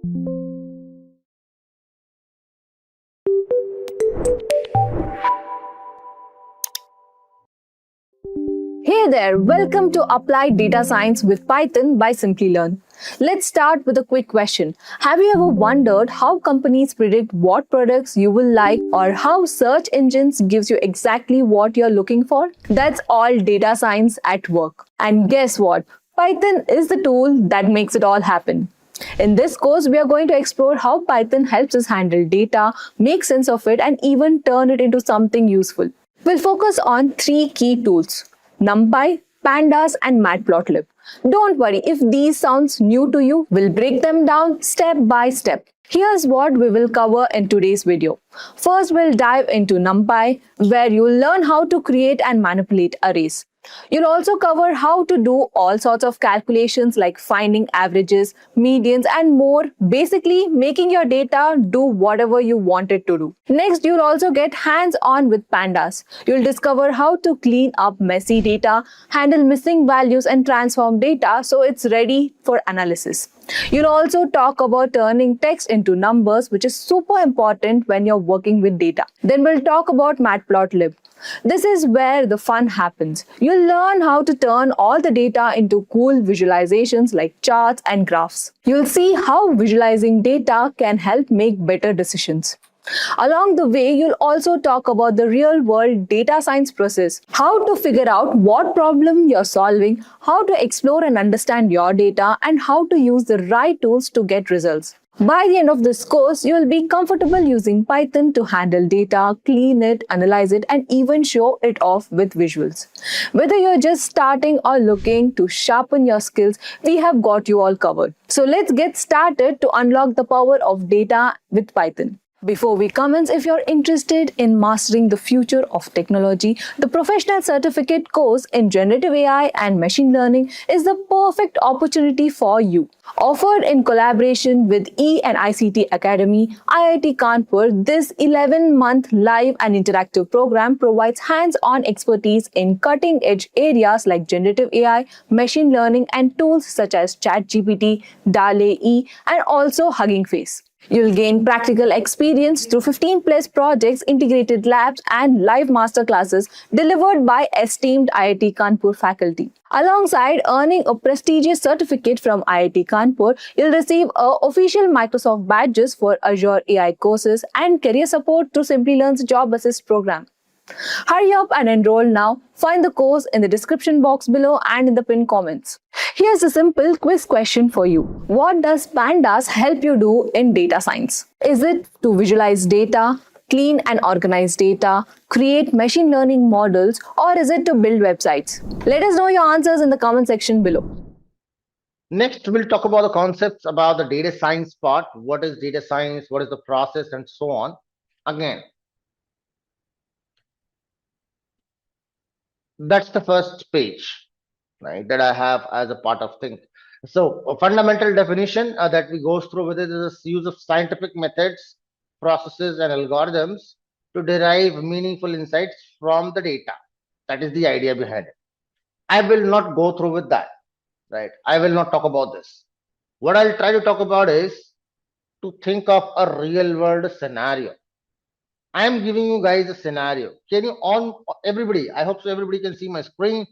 Hey there, welcome to Applied Data Science with Python by Simplilearn. Let's start with a quick question. Have you ever wondered how companies predict what products you will like or how search engines gives you exactly what you're looking for? That's all data science at work. And guess what? Python is the tool that makes it all happen. In this course, we are going to explore how Python helps us handle data, make sense of it, and even turn it into something useful. We'll focus on three key tools: numpy, pandas, and matplotlib. Don't worry if these sounds new to you, we'll break them down step by step. Here's what we will cover in today's video. First, we'll dive into numpy, where you'll learn how to create and manipulate arrays. You'll also cover how to do all sorts of calculations like finding averages, medians, and more, basically making your data do whatever you want it to do. Next, you'll also get hands-on with pandas. You'll discover how to clean up messy data, handle missing values, and transform data so it's ready for analysis. You'll also talk about turning text into numbers, which is super important when you're working with data. Then we'll talk about Matplotlib. This is where the fun happens. You'll learn how to turn all the data into cool visualizations like charts and graphs. You'll see how visualizing data can help make better decisions. Along the way, you'll also talk about the real-world data science process, how to figure out what problem you're solving, how to explore and understand your data, and how to use the right tools to get results. By the end of this course, you will be comfortable using Python to handle data, clean it, analyze it, and even show it off with visuals. Whether you're just starting or looking to sharpen your skills, we have got you all covered. So let's get started to unlock the power of data with Python. Before we commence, if you're interested in mastering the future of technology, the Professional Certificate course in Generative AI and Machine Learning is the perfect opportunity for you. Offered in collaboration with E&ICT Academy, IIT Kanpur, this 11-month live and interactive program provides hands-on expertise in cutting-edge areas like generative AI, machine learning, and tools such as ChatGPT, DALL-E, and also Hugging Face. You'll gain practical experience through 15+ projects, integrated labs, and live masterclasses delivered by esteemed IIT Kanpur faculty. Alongside earning a prestigious certificate from IIT Kanpur, you'll receive official Microsoft badges for Azure AI courses and career support through Simplilearn's Job Assist program. Hurry up and enroll now. Find the course in the description box below and in the pinned comments. Here's a simple quiz question for you. What does Pandas help you do in data science? Is it to visualize data, clean and organize data, create machine learning models, or is it to build websites? Let us know your answers in the comment section below. Next, we'll talk about the concepts about the data science part. What is data science? What is the process and so on? Again, that's the first page, right, that I have as a part of thing. So a fundamental definition that we go through with it is the use of scientific methods, processes, and algorithms to derive meaningful insights from the data. That is the idea behind it. I will not go through with that, right? I will not talk about this. What I'll try to talk about is to think of a real world scenario. I am giving you guys a scenario. Can you on everybody? I hope so everybody can see my screen.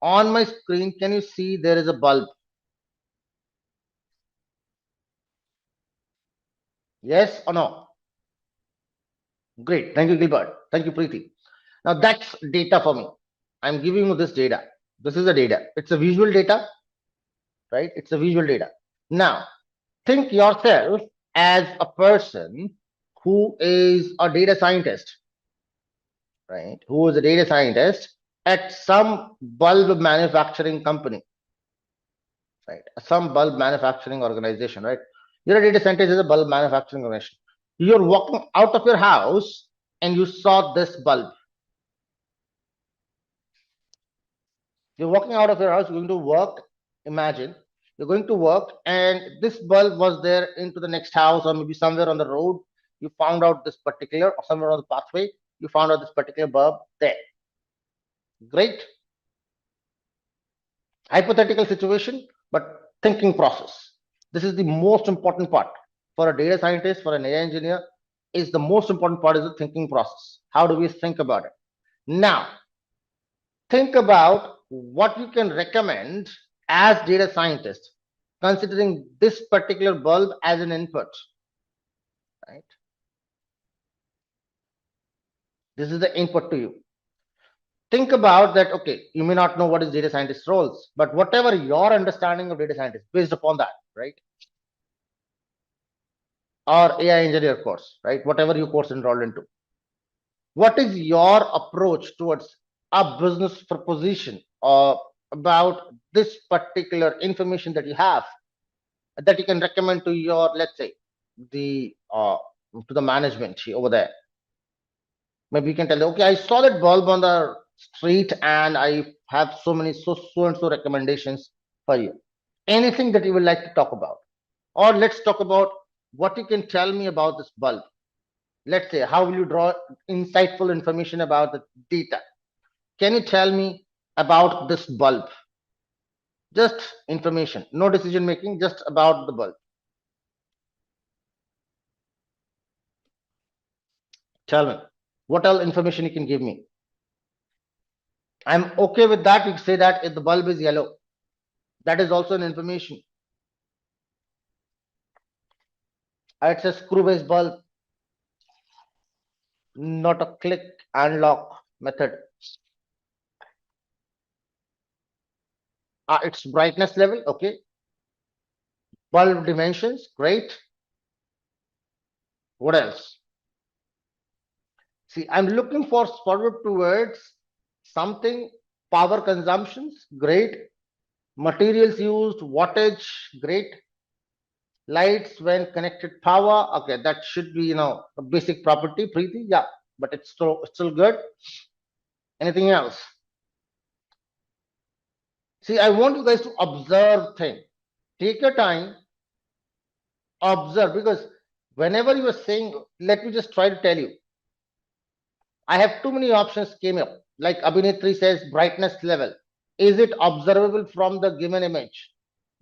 On my screen, can you see there is a bulb? Yes or no? Great. Thank you, Gilbert. Thank you, Preeti. Now that's data for me. I'm giving you this data. This is the data. It's a visual data, right? It's a visual data. Now, think yourself as a person who is a data scientist, right? Who is a data scientist at some bulb manufacturing company, right? Some bulb manufacturing organization, right? You're a data scientist is a bulb manufacturing organization. You're walking out of your house and you saw this bulb. You're walking out of your house, you're going to work. Imagine you're going to work and this bulb was there into the next house or maybe somewhere on the road. You found out this particular, or somewhere on the pathway, you found out this particular bulb there. Great. Hypothetical situation, but thinking process. This is the most important part. for a data scientist, for an AI engineer, is the most important part is the thinking process. How do we think about it? Now, think about what you can recommend as data scientist, considering this particular bulb as an input, right? This is the input to you. Think about that. Okay, you may not know what is data scientist roles, but whatever your understanding of data scientist based upon that, right? Or AI engineer course, right? Whatever your course enrolled into. What is your approach towards a business proposition or about this particular information that you have that you can recommend to your, let's say, the to the management over there? Maybe you can tell them, okay, I saw that bulb on the street and I have so many so and so recommendations for you. Anything that you would like to talk about, or let's talk about what you can tell me about this bulb. Let's say, how will you draw insightful information about the data? Can you tell me about this bulb? Just information, no decision making, just about the bulb. Tell me what else information you can give me. I'm okay with that. You say that if the bulb is yellow, that is also an information. It's a screw based bulb, not a click and lock method. Its brightness level, okay. Bulb dimensions, great. What else? See, I'm looking forward towards something. Power consumptions, great. Materials used, wattage, great. Lights when connected power, okay, that should be, a basic property, Preeti, yeah, but it's still good. Anything else? See, I want you guys to observe things. Take your time, observe, because whenever you are saying, let me just try to tell you, I have too many options came up. Like Abhinetri says, brightness level. Is it observable from the given image?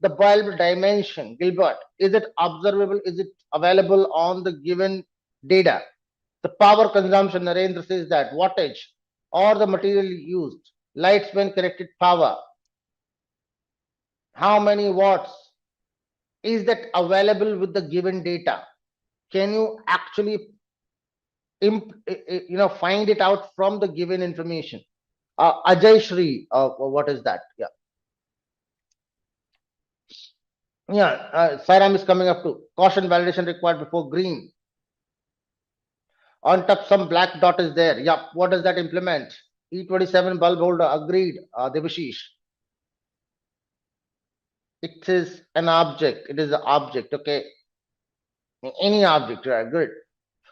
The bulb dimension, Gilbert, is it observable? Is it available on the given data? The power consumption, Narendra says that, wattage or the material used, lights when connected power, how many watts, is that available with the given data? Can you actually find it out from the given information? Ajay Shri, what is that? Sairam is coming up to caution validation required before green. On top, some black dot is there. Yeah, what does that implement? E27 bulb holder, agreed. Devashish. It is an object. It is an object. Okay, any object. Right, good.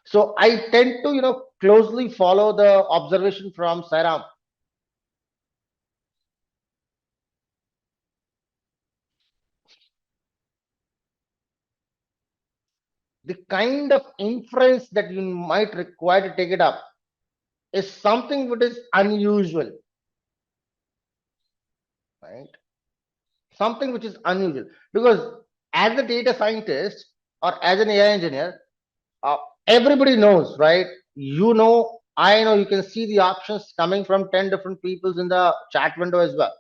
So I tend to closely follow the observation from Sairam. The kind of inference that you might require to take it up is something that is unusual, right? Something which is unusual, because as a data scientist or as an AI engineer, everybody knows, right? I know, you can see the options coming from 10 different peoples in the chat window as well.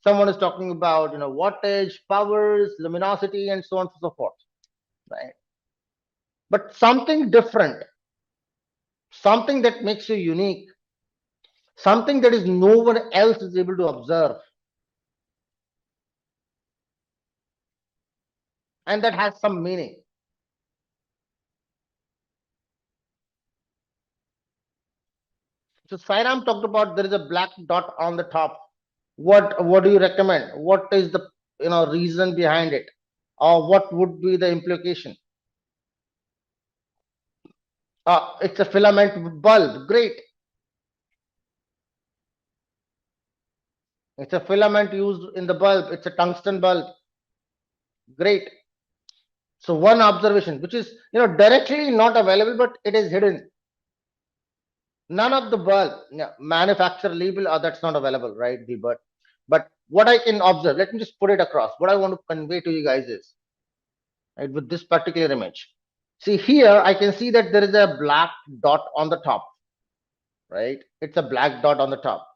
Someone is talking about wattage, powers, luminosity, and so on and so forth, right? But something different, something that makes you unique, something that is no one else is able to observe, and that has some meaning. So Sairam talked about there is a black dot on the top. What do you recommend? What is the reason behind it, or what would be the implication? It's a filament bulb. Great. It's a filament used in the bulb. It's a tungsten bulb. Great. So one observation, which is directly not available, but it is hidden. None of the bulb manufacturer label, that's not available, right, Gilbert? But what I can observe, let me just put it across. What I want to convey to you guys is, right, with this particular image, See here, I can see that there is a black dot on the top, right? It's a black dot on the top.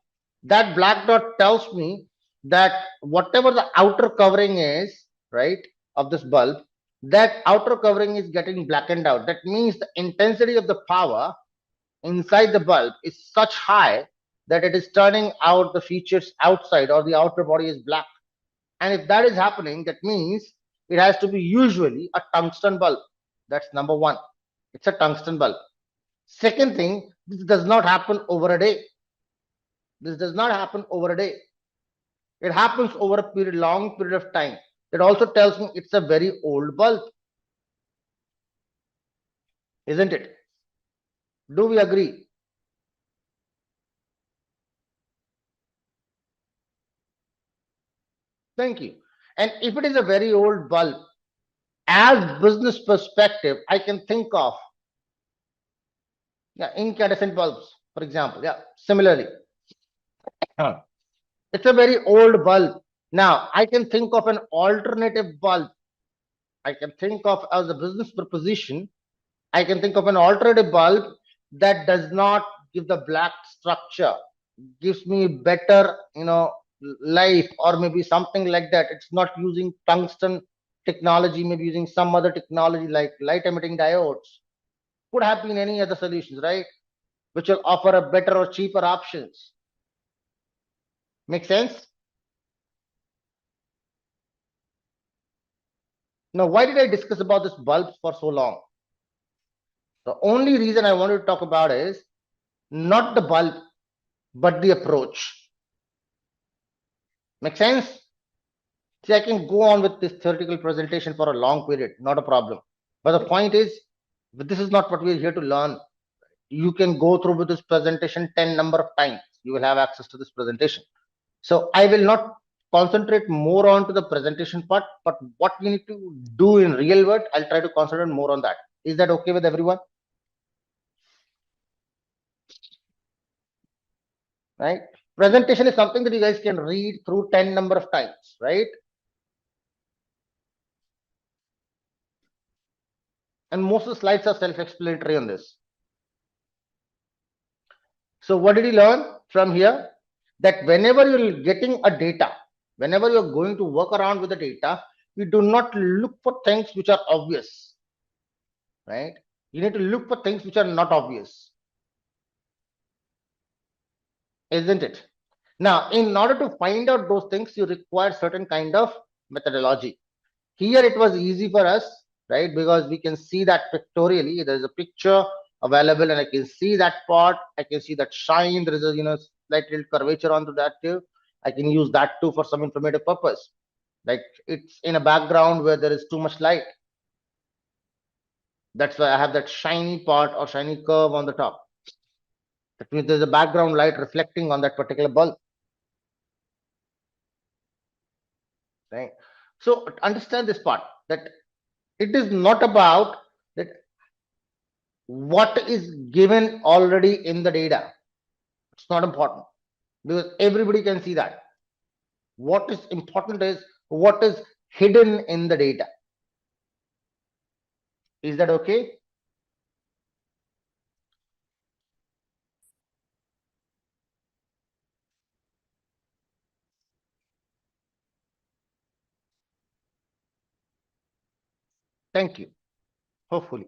That black dot tells me that whatever the outer covering is, right, of this bulb, that outer covering is getting blackened out. That means the intensity of the power inside the bulb is such high that it is turning out the features outside, or the outer body is black. And if that is happening, that means it has to be usually a tungsten bulb. That's number one. It's a tungsten bulb. Second thing, this does not happen over a day. This does not happen over a day. It happens over a long period of time. That also tells me it's a very old bulb. Isn't it? Do we agree? Thank you. And if it is a very old bulb, as business perspective, I can think of incandescent bulbs, for example. Yeah, similarly. It's a very old bulb. Now, I can think of an alternative bulb. I can think of, as a business proposition, I can think of an alternative bulb that does not give the black structure, gives me better, life, or maybe something like that. It's not using tungsten technology, maybe using some other technology like light emitting diodes. Could have been any other solutions, right? Which will offer a better or cheaper options. Make sense? Now, why did I discuss about this bulbs for so long? The only reason I wanted to talk about is not the bulb, but the approach. Make sense? See, I can go on with this theoretical presentation for a long period, not a problem. But the point is, this is not what we're here to learn. You can go through with this presentation 10 number of times. You will have access to this presentation. So I will not concentrate more on to the presentation part, but what we need to do in real world, I'll try to concentrate more on that. Is that okay with everyone? Right? Presentation is something that you guys can read through 10 number of times, right? And most of the slides are self-explanatory on this. So what did you learn from here? That whenever you're getting a data, whenever you're going to work around with the data, you do not look for things which are obvious, right? You need to look for things which are not obvious, isn't it? Now, in order to find out those things, you require certain kind of methodology. Here it was easy for us, right? Because we can see that pictorially. There is a picture available, and I can see that part. I can see that shine. There is a slight little curvature onto that too. I can use that too for some informative purpose. Like it's in a background where there is too much light. That's why I have that shiny part or shiny curve on the top. That means there's a background light reflecting on that particular bulb. Right. So understand this part, that it is not about that what is given already in the data. It's not important because everybody can see that. What is important is what is hidden in the data. Is that okay? Thank you. Hopefully.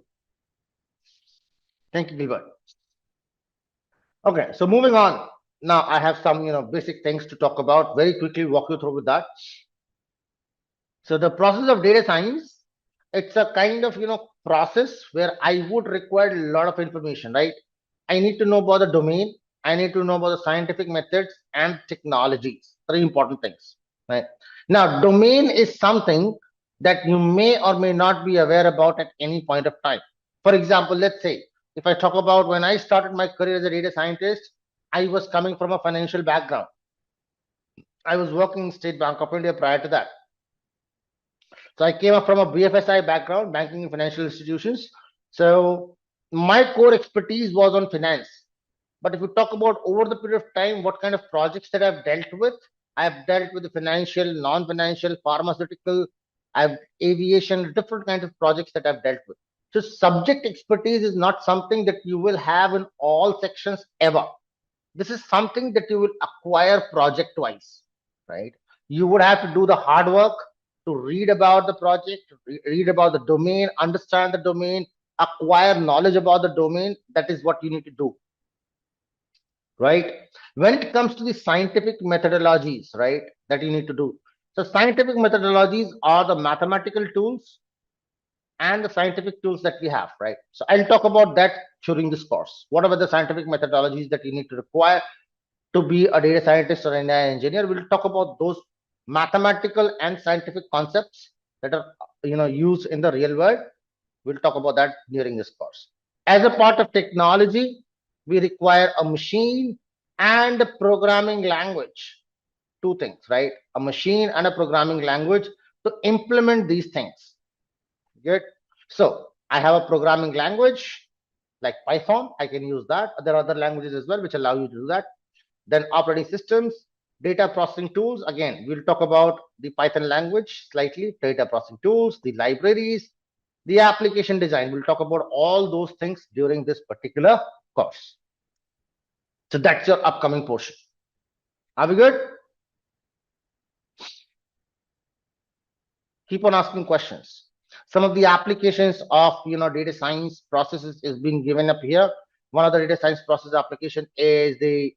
Thank you, Gilbert. Okay, so moving on. Now I have some basic things to talk about. Very quickly walk you through with that. So the process of data science, it's a kind of process where I would require a lot of information, right? I need to know about the domain. I need to know about the scientific methods and technologies. Three important things, right? Now, domain is something that you may or may not be aware about at any point of time. For example, let's say if I talk about when I started my career as a data scientist, I was coming from a financial background. I was working in State Bank of India prior to that. So I came up from a BFSI background, banking and financial institutions. So my core expertise was on finance. But if you talk about over the period of time, what kind of projects that I've dealt with, I've dealt with the financial, non-financial, pharmaceutical, I've aviation, different kinds of projects that I've dealt with. So subject expertise is not something that you will have in all sections ever. This is something that you will acquire project wise, right? You would have to do the hard work to read about the project, read about the domain, understand the domain, acquire knowledge about the domain. That is what you need to do, right? When it comes to the scientific methodologies, right, that you need to do. So scientific methodologies are the mathematical tools and the scientific tools that we have, right? So I'll talk about that during this course. What are the scientific methodologies that you need to require to be a data scientist or an AI engineer? We'll talk about those mathematical and scientific concepts that are used in the real world. We'll talk about that during this course. As a part of technology, we require a machine and a programming language. Two things, right? A machine and a programming language to implement these things. Good. So I have a programming language like Python. I can use that. There are other languages as well which allow you to do that. Then operating systems, data processing tools. Again, we'll talk about the Python language slightly, data processing tools, the libraries, the application design. We'll talk about all those things during this particular course. So that's your upcoming portion. Are we good? Keep on asking questions. Some of the applications of data science processes is being given up here. One of the data science process application is the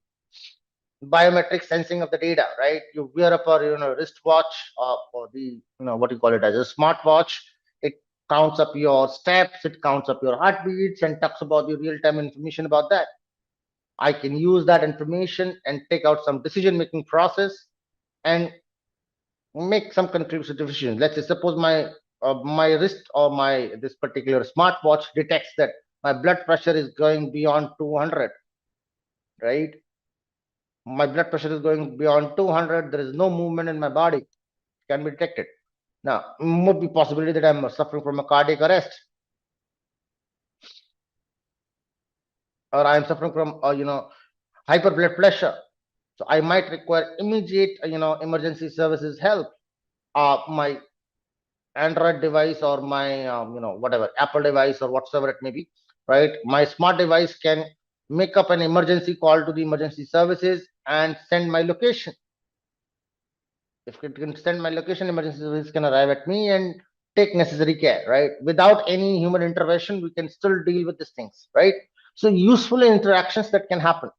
biometric sensing of the data, right? You wear up a wristwatch or the what you call it as a smartwatch. It counts up your steps, it counts up your heartbeats, and talks about the real-time information about that. I can use that information and take out some decision-making process and make some conclusive decisions. Let's say suppose my wrist or my this particular smartwatch detects that my blood pressure is going beyond 200, right? My blood pressure is going beyond 200. There is no movement in my body. It can be detected. Now, would be possibility that I'm suffering from a cardiac arrest, or I'm suffering from hyper blood pressure. So I might require immediate emergency services help. My Android device or my whatever Apple device or whatsoever it may be, right? My smart device can make up an emergency call to the emergency services and send my location. If it can send my location, emergency services can arrive at me and take necessary care, right? Without any human intervention, we can still deal with these things, right? So useful interactions that can happen.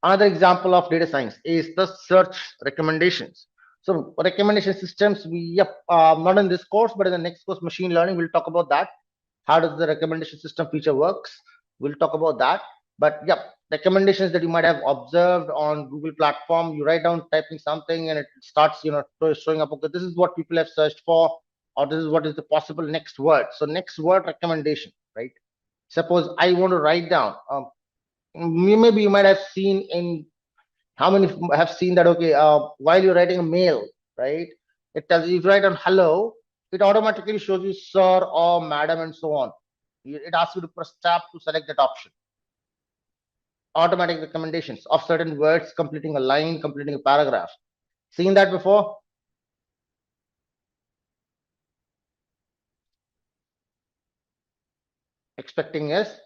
Another example of data science is the search recommendations. So recommendation systems, not in this course, but in the next course, machine learning, we'll talk about that. How does the recommendation system feature works? We'll talk about that. But recommendations that you might have observed on Google platform, you write down typing something and it starts, showing up, okay, this is what people have searched for, or this is what is the possible next word. So next word recommendation, right? Suppose I want to write down, maybe you might have seen in how many have seen that, okay, while you're writing a mail, right, it tells you, if you write on hello, it automatically shows you sir or madam and so on. It asks you to press tab to select that option. Automatic recommendations of certain words, completing a line, completing a paragraph. Seen that before? Expecting yes.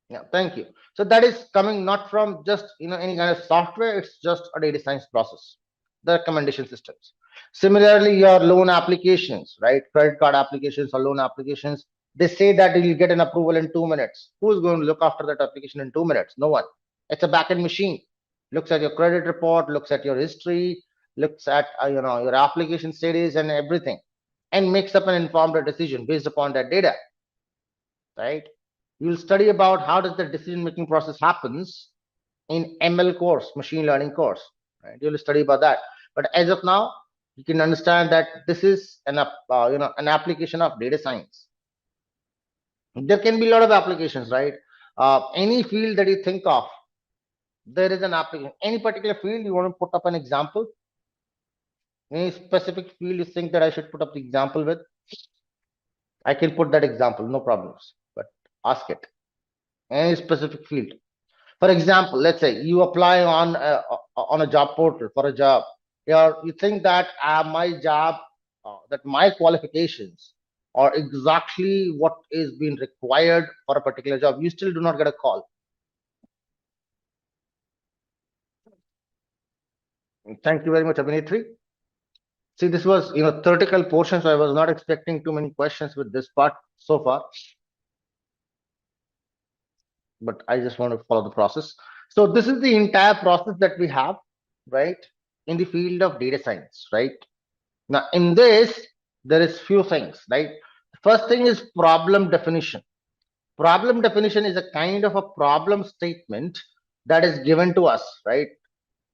Yeah, thank you. So that is coming not from just any kind of software, it's just a data science process, the recommendation systems. Similarly, your loan applications, right? Credit card applications or loan applications, they say that you'll get an approval in 2 minutes. Who's going to look after that application in 2 minutes? No one. It's a backend machine. Looks at your credit report, looks at your history, looks at your application status and everything, and makes up an informed decision based upon that data, right? You'll study about how does the decision making process happens in ML course, machine learning course, right? You'll study about that. But as of now, you can understand that this is an application of data science. There can be a lot of applications, right? Any field that you think of, there is an application. Any particular field you want to put up an example? Any specific field you think that I should put up the example with? I can put that example, no problems. But ask it. Any specific field. For example, let's say you apply on a job portal for a job. You think that my job, that my qualifications or exactly what is being required for a particular job, you still do not get a call. Thank you very much, Abhinitri. See, this was theoretical portion, so I was not expecting too many questions with this part so far. But I just want to follow the process. So this is the entire process that we have, right, in the field of data science, right? Now, in this, there is few things, right? First thing is problem definition. Problem definition is a kind of a problem statement that is given to us, right?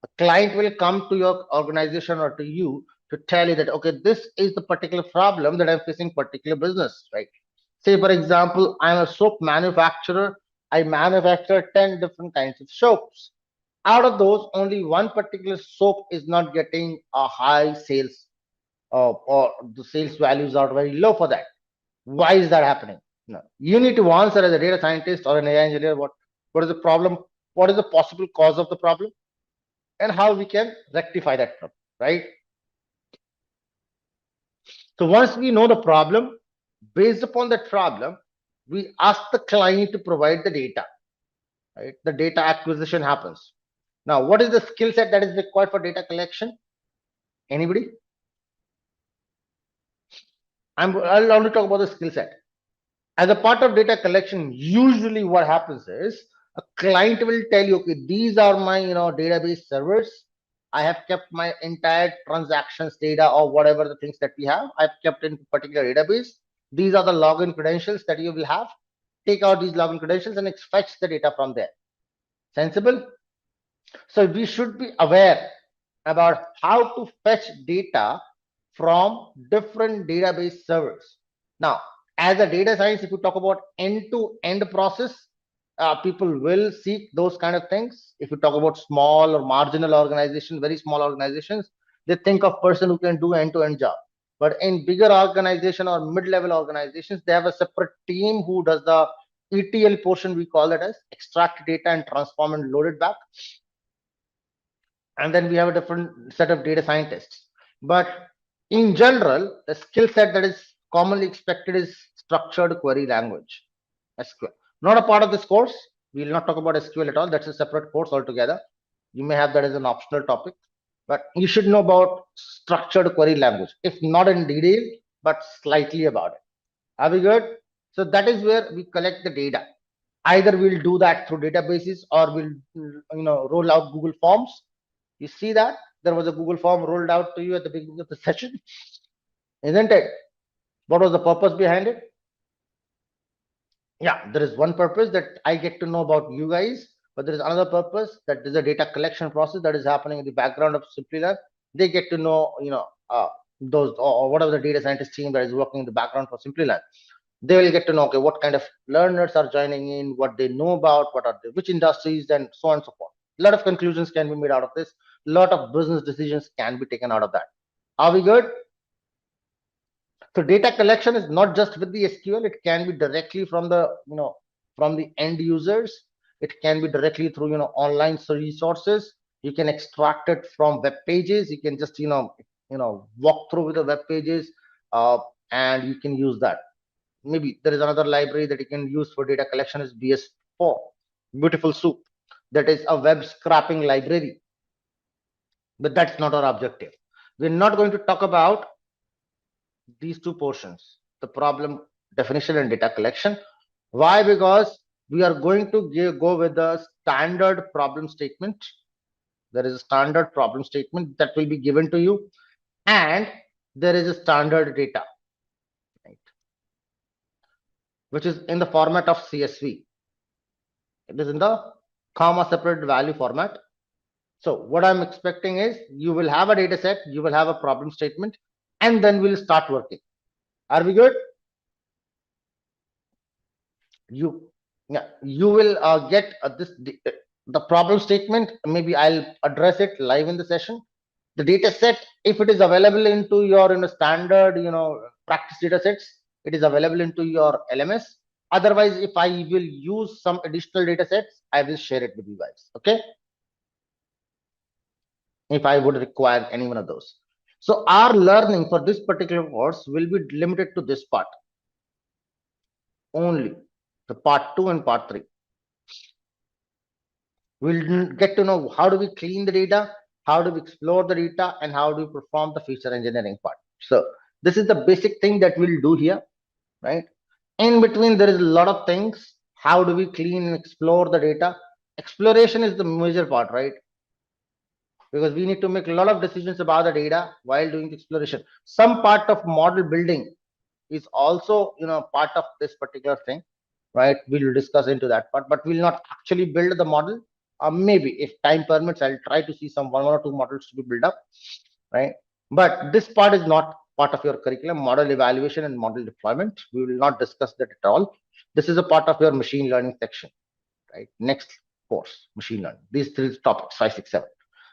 A client will come to your organization or to you to tell you that, okay, this is the particular problem that I'm facing particular business, right? Say, for example, I'm a soap manufacturer. I manufacture 10 different kinds of soaps. Out of those, only one particular soap is not getting a high sales, or the sales values are very low for that. Why is that happening? No. You need to answer as a data scientist or an AI engineer what is the problem, what is the possible cause of the problem, and how we can rectify that problem, right? So once we know the problem, based upon that problem, we ask the client to provide the data, right? The data acquisition happens. Now, what is the skill set that is required for data collection? Anybody? I'll only talk about the skill set. As a part of data collection, usually what happens is a client will tell you, okay, these are my database servers. I have kept my entire transactions data or whatever the things that we have, I've kept in particular database. These are the login credentials that you will have. Take out these login credentials and fetch the data from there. Sensible? So we should be aware about how to fetch data from different database servers. Now, as a data science, if you talk about end-to-end process, people will seek those kind of things. If you talk about small or marginal organizations, very small organizations, they think of person who can do end-to-end job. But in bigger organization or mid-level organizations, they have a separate team who does the ETL portion. We call it as extract data and transform and load it back. And then we have a different set of data scientists. But in general, the skill set that is commonly expected is structured query language, SQL. Not a part of this course. We will not talk about SQL at all. That's a separate course altogether. You may have that as an optional topic, but you should know about structured query language, if not in detail, but slightly about it. Are we good? So that is where we collect the data. Either we'll do that through databases or we'll roll out Google Forms. You see that there was a Google form rolled out to you at the beginning of the session, isn't it? What was the purpose behind it? Yeah, there is one purpose that I get to know about you guys, but there is another purpose that is a data collection process that is happening in the background of Simplilearn. They get to know, those or whatever the data scientist team that is working in the background for Simplilearn. They will get to know, okay, what kind of learners are joining in, what they know about, which industries, and so on and so forth. A lot of conclusions can be made out of this. A lot of business decisions can be taken out of that. Are we good? So data collection is not just with the SQL. It can be directly from the from the end users. It can be directly through online resources. You can extract it from web pages. You can just walk through with the web pages, and you can use that. Maybe there is another library that you can use for data collection is BS4, beautiful soup. That is a web scraping library. But that's not our objective. We're not going to talk about these two portions, the problem definition and data collection. Why? Because we are going to go with the standard problem statement. There is a standard problem statement that will be given to you, and there is a standard data, right, which is in the format of CSV. It is in the comma separated value format. So what I'm expecting is you will have a data set, you will have a problem statement, and then we'll start working. Are we good? You will get the problem statement. Maybe I'll address it live in the session. The data set, if it is available into your standard practice data sets, it is available into your LMS. Otherwise, if I will use some additional data sets, I will share it with you guys. Okay, if I would require any one of those. So our learning for this particular course will be limited to this part. only. The part 2 and part 3. We'll get to know how do we clean the data, how do we explore the data, and how do we perform the feature engineering part. So this is the basic thing that we'll do here, right? In between, there is a lot of things. How do we clean and explore the data? Exploration is the major part, right? Because we need to make a lot of decisions about the data while doing the exploration. Some part of model building is also, part of this particular thing, right? We'll discuss into that part, but we'll not actually build the model. Maybe if time permits, I'll try to see some one or two models to be built up, right? But this part is not part of your curriculum. Model evaluation and model deployment, we will not discuss that at all. This is a part of your machine learning section, right? Next course, machine learning. These three topics, 5, 6, 7.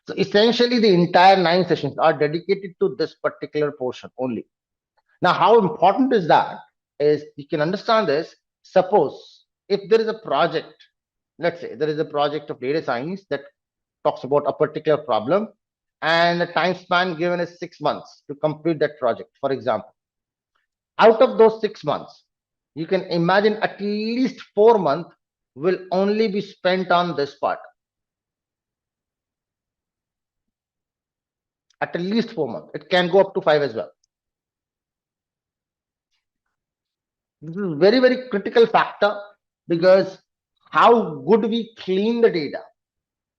So essentially, the entire 9 sessions are dedicated to this particular portion only. Now, how important is that? Is you can understand this. Suppose if there is a project, let's say there is a project of data science that talks about a particular problem, and the time span given is 6 months to complete that project, for example. Out of those 6 months, you can imagine at least 4 months will only be spent on this part. At least 4 months. It can go up to 5 as well. This is very, very critical factor, because how good we clean the data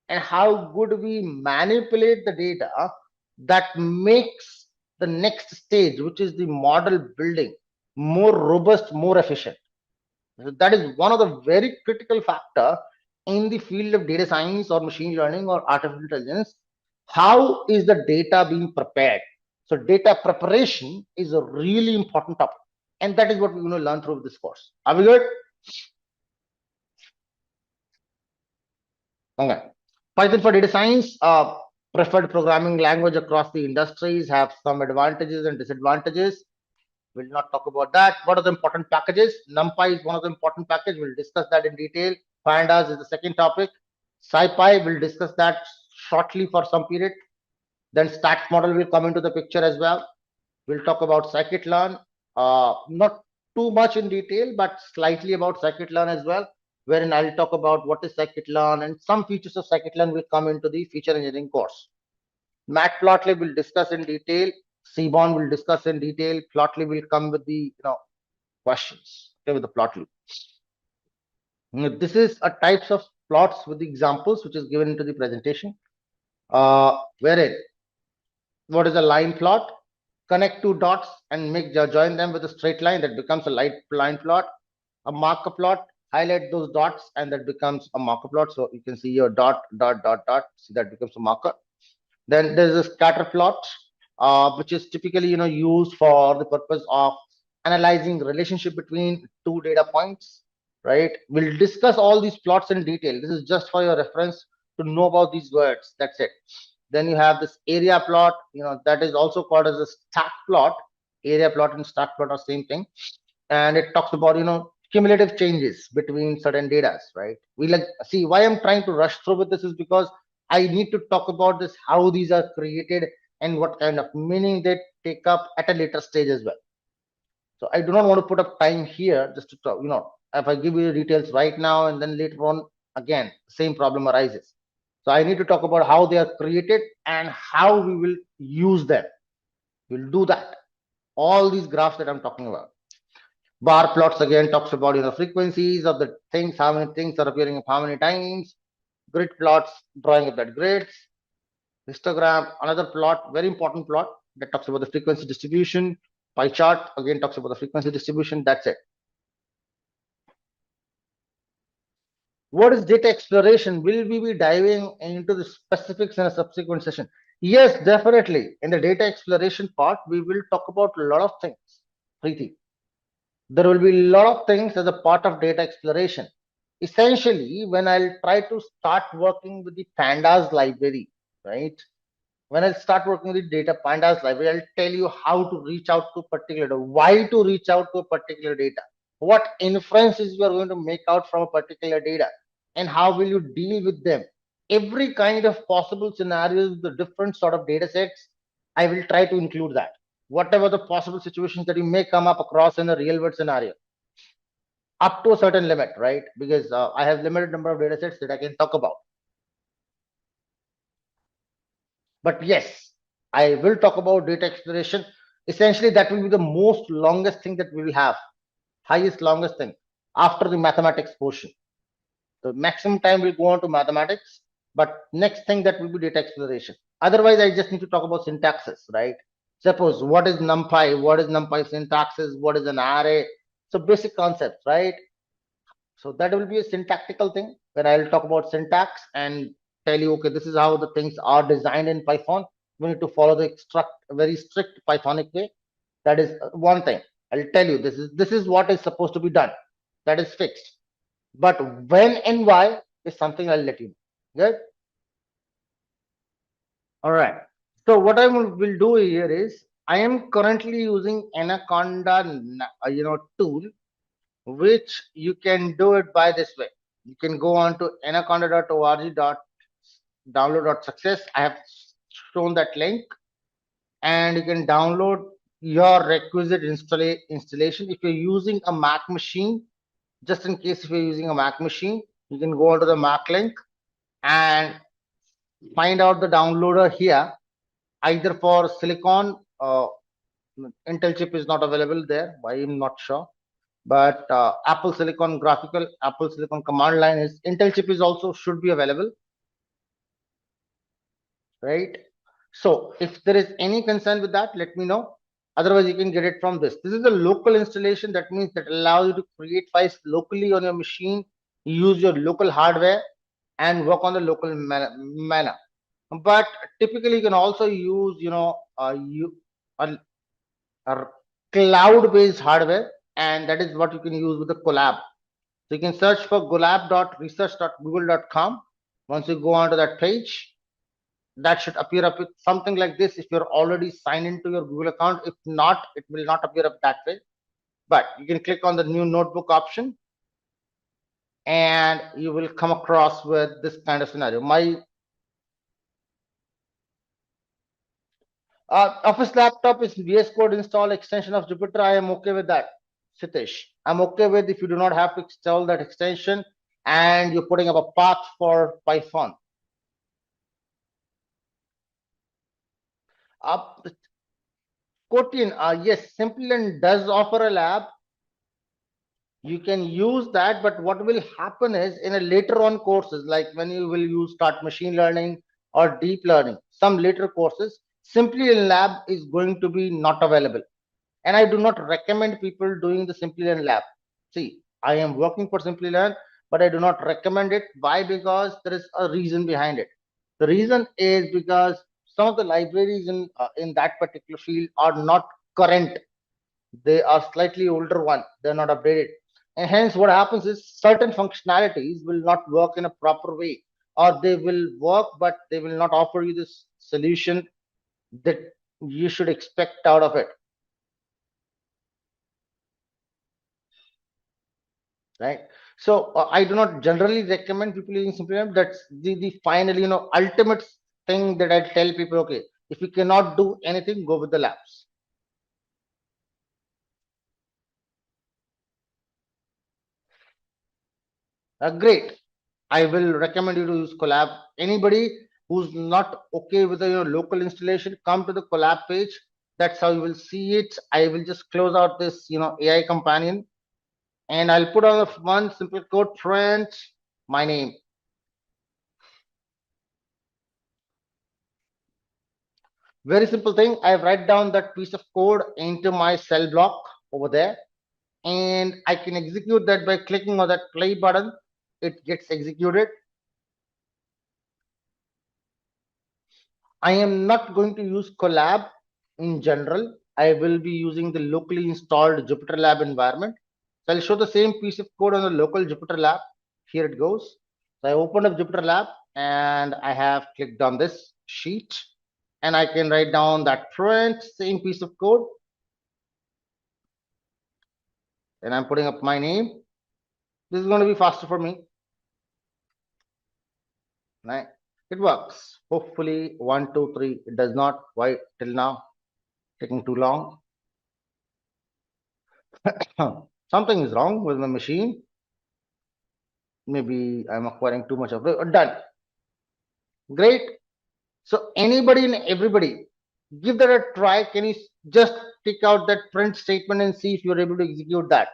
and how good we manipulate the data, that makes the next stage, which is the model building, more robust, more efficient. So that is one of the very critical factor in the field of data science or machine learning or artificial intelligence. How is the data being prepared? So data preparation is a really important topic, and that is what we're going to learn through this course. Are we good? Okay. Python for data science, preferred programming language across the industries, have some advantages and disadvantages. We'll not talk about that. What are the important packages? NumPy is one of the important packages. We'll discuss that in detail. Pandas is the second topic. SciPy, we'll discuss that shortly for some period. Then stats model will come into the picture as well. We'll talk about scikit-learn, not too much in detail, but slightly about scikit-learn as well, wherein I'll talk about what is scikit-learn, and some features of scikit-learn will come into the feature engineering course. Matplotlib will discuss in detail. Seaborn will discuss in detail. Plotlib will come with the questions. Okay, with the Plotlib. This is a types of plots with the examples which is given into the presentation. Wherein what is a line plot? Connect two dots and join them with a straight line, that becomes a line plot. A marker plot, highlight those dots and that becomes a marker plot. So you can see your dot, dot, dot, dot. See, that becomes a marker. Then there's a scatter plot, which is typically used for the purpose of analyzing relationship between two data points, right? We'll discuss all these plots in detail. This is just for your reference to know about these words. That's it. Then you have this area plot, that is also called as a stack plot. Area plot and stack plot are same thing, and it talks about cumulative changes between certain data, right? We see why I'm trying to rush through with this is because I need to talk about this, how these are created and what kind of meaning they take up at a later stage as well. So I do not want to put up time here just to talk, if I give you the details right now and then later on again same problem arises. So I need to talk about how they are created and how we will use them. We'll do that. All these graphs that I'm talking about. Bar plots again talks about frequencies of the things, how many things are appearing how many times. Grid plots, drawing of that grids. Histogram, another plot, very important plot that talks about the frequency distribution. Pie chart again talks about the frequency distribution. That's it. What is data exploration? Will we be diving into the specifics in a subsequent session? Yes, definitely. In the data exploration part, we will talk about a lot of things. Preeti. There will be a lot of things as a part of data exploration. Essentially, when I'll try to start working with the Pandas library, right? When I'll start working with the data Pandas library, I'll tell you how to reach out to a particular data, why to reach out to a particular data, what inferences you are going to make out from a particular data, and how will you deal with them. Every kind of possible scenarios, the different sort of data sets, I will try to include that. Whatever the possible situations that you may come up across in a real world scenario. up to a certain limit, right? Because I have limited number of data sets that I can talk about. But yes, I will talk about data exploration. Essentially, that will be the most longest thing that we will have, highest longest thing after the mathematics portion. The maximum time will go on to mathematics, but next thing that will be data exploration. Otherwise, I just need to talk about syntaxes, right? Suppose what is numpy, what is numpy syntaxes, what is an array. So basic concepts, right? So that will be a syntactical thing where I'll talk about syntax and tell you, okay, this is how the things are designed in Python. We need to follow the very strict Pythonic way. That is one thing. I'll tell you this is what is supposed to be done. That is fixed. But when and why is something I'll let you know. Good. All right. So what I will do here is I am currently using Anaconda, tool, which you can do it by this way. You can go on to anaconda.org download.success. I have shown that link, and you can download your requisite installation. If you're using a Mac machine, just in case if you're using a Mac machine, you can go onto the Mac link and find out the downloader here. Either for Silicon, Intel chip is not available there. Why, I'm not sure. But Apple Silicon graphical, Apple Silicon command line is Intel chip is also should be available, right? So if there is any concern with that, let me know. Otherwise, you can get it from this. This is a local installation. That means that allows you to create files locally on your machine, use your local hardware, and work on the local manner. But typically, you can also use, a cloud-based hardware, and that is what you can use with the Colab. So you can search for colab.research.google.com. Once you go onto that page, that should appear up with something like this if you're already signed into your Google account. If not, it will not appear up that way. But you can click on the new notebook option and you will come across with this kind of scenario. My Office laptop is VS Code install extension of Jupyter. I am okay with that, Sitish. I'm okay with if you do not have to install that extension and you're putting up a path for Python. Kotian, yes, Simplilearn does offer a lab. You can use that, but what will happen is in a later on courses, like when you will use start machine learning or deep learning, some later courses, Simplilearn lab is going to be not available. And I do not recommend people doing the Simplilearn lab. See, I am working for Simplilearn, but I do not recommend it. Why? Because there is a reason behind it. The reason is because some of the libraries in that particular field are not current. They are slightly older one. They're not updated. And hence what happens is certain functionalities will not work in a proper way, or they will work, but they will not offer you this solution that you should expect out of it. Right. So I do not generally recommend people using Simplilearn. That's the final, ultimate thing that I tell people. Okay, if you cannot do anything, go with the labs. Great. I will recommend you to use Colab. Anybody who's not okay with the local installation, come to the Colab page. That's how you will see it. I will just close out this AI companion, and I'll put on one simple code print my name. Very simple thing. I write down that piece of code into my cell block over there, and I can execute that by clicking on that play button. It gets executed. I am not going to use Colab in general. I will be using the locally installed Jupyter Lab environment. So I'll show the same piece of code on the local Jupyter Lab. Here it goes. So I opened up Jupyter Lab and I have clicked on this sheet, and I can write down that print, same piece of code. And I'm putting up my name. This is going to be faster for me. Right? It works. Hopefully 1, 2, 3. It does not. Why till now? Taking too long. Something is wrong with my machine. Maybe I'm acquiring too much of it. Done. Great. So anybody and everybody, give that a try. Can you just take out that print statement and see if you're able to execute that?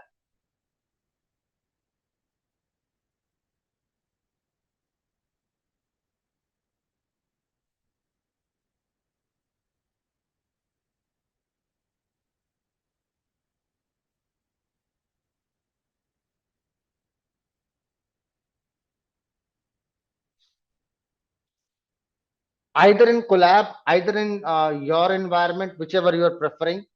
Either in Colab, either in your environment, whichever you are preferring,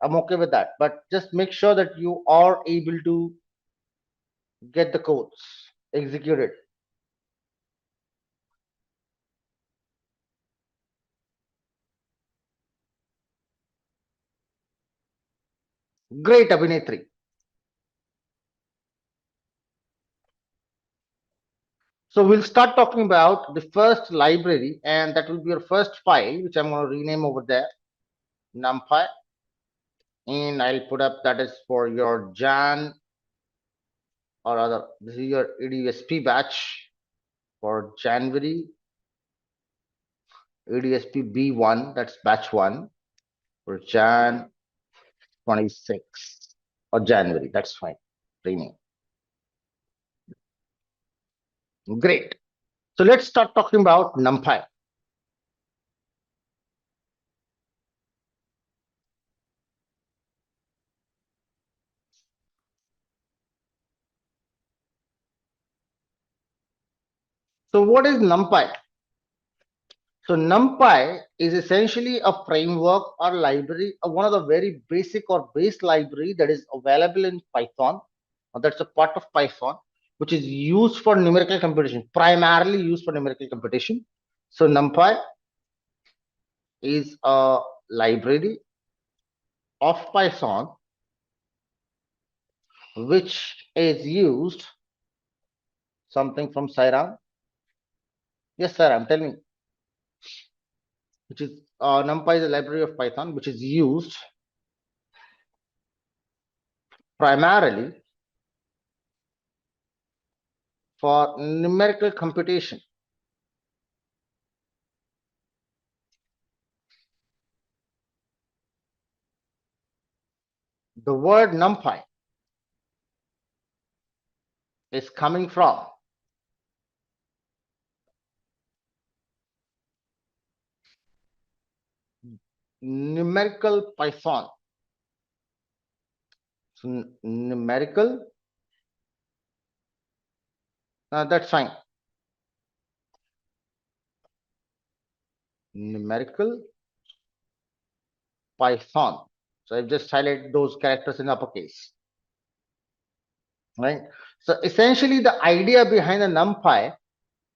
I'm okay with that. But just make sure that you are able to get the codes executed. Great, Abhinetri. So we'll start talking about the first library, and that will be your first file, which I'm going to rename over there, numpy. And I'll put up that is for your Jan, or other, this is your EDSP batch for January, EDSP B1, that's batch 1 for Jan 26 or January, that's fine. Rename. Great. So let's start talking about numpy. So what is numpy? So NumPy is essentially a framework or library, one of the very basic or base library that is available in Python, or that's a part of Python, which is used for numerical computation, primarily used for numerical computation. So NumPy is a library of Python which is used. Something from Sairam. Yes, Sairam, tell me. Which is NumPy is a library of Python which is used primarily for numerical computation. The word numpy is coming from numerical Python. So numerical, that's fine. Numerical Python. So I've just highlighted those characters in uppercase. Right. So essentially the idea behind the numpy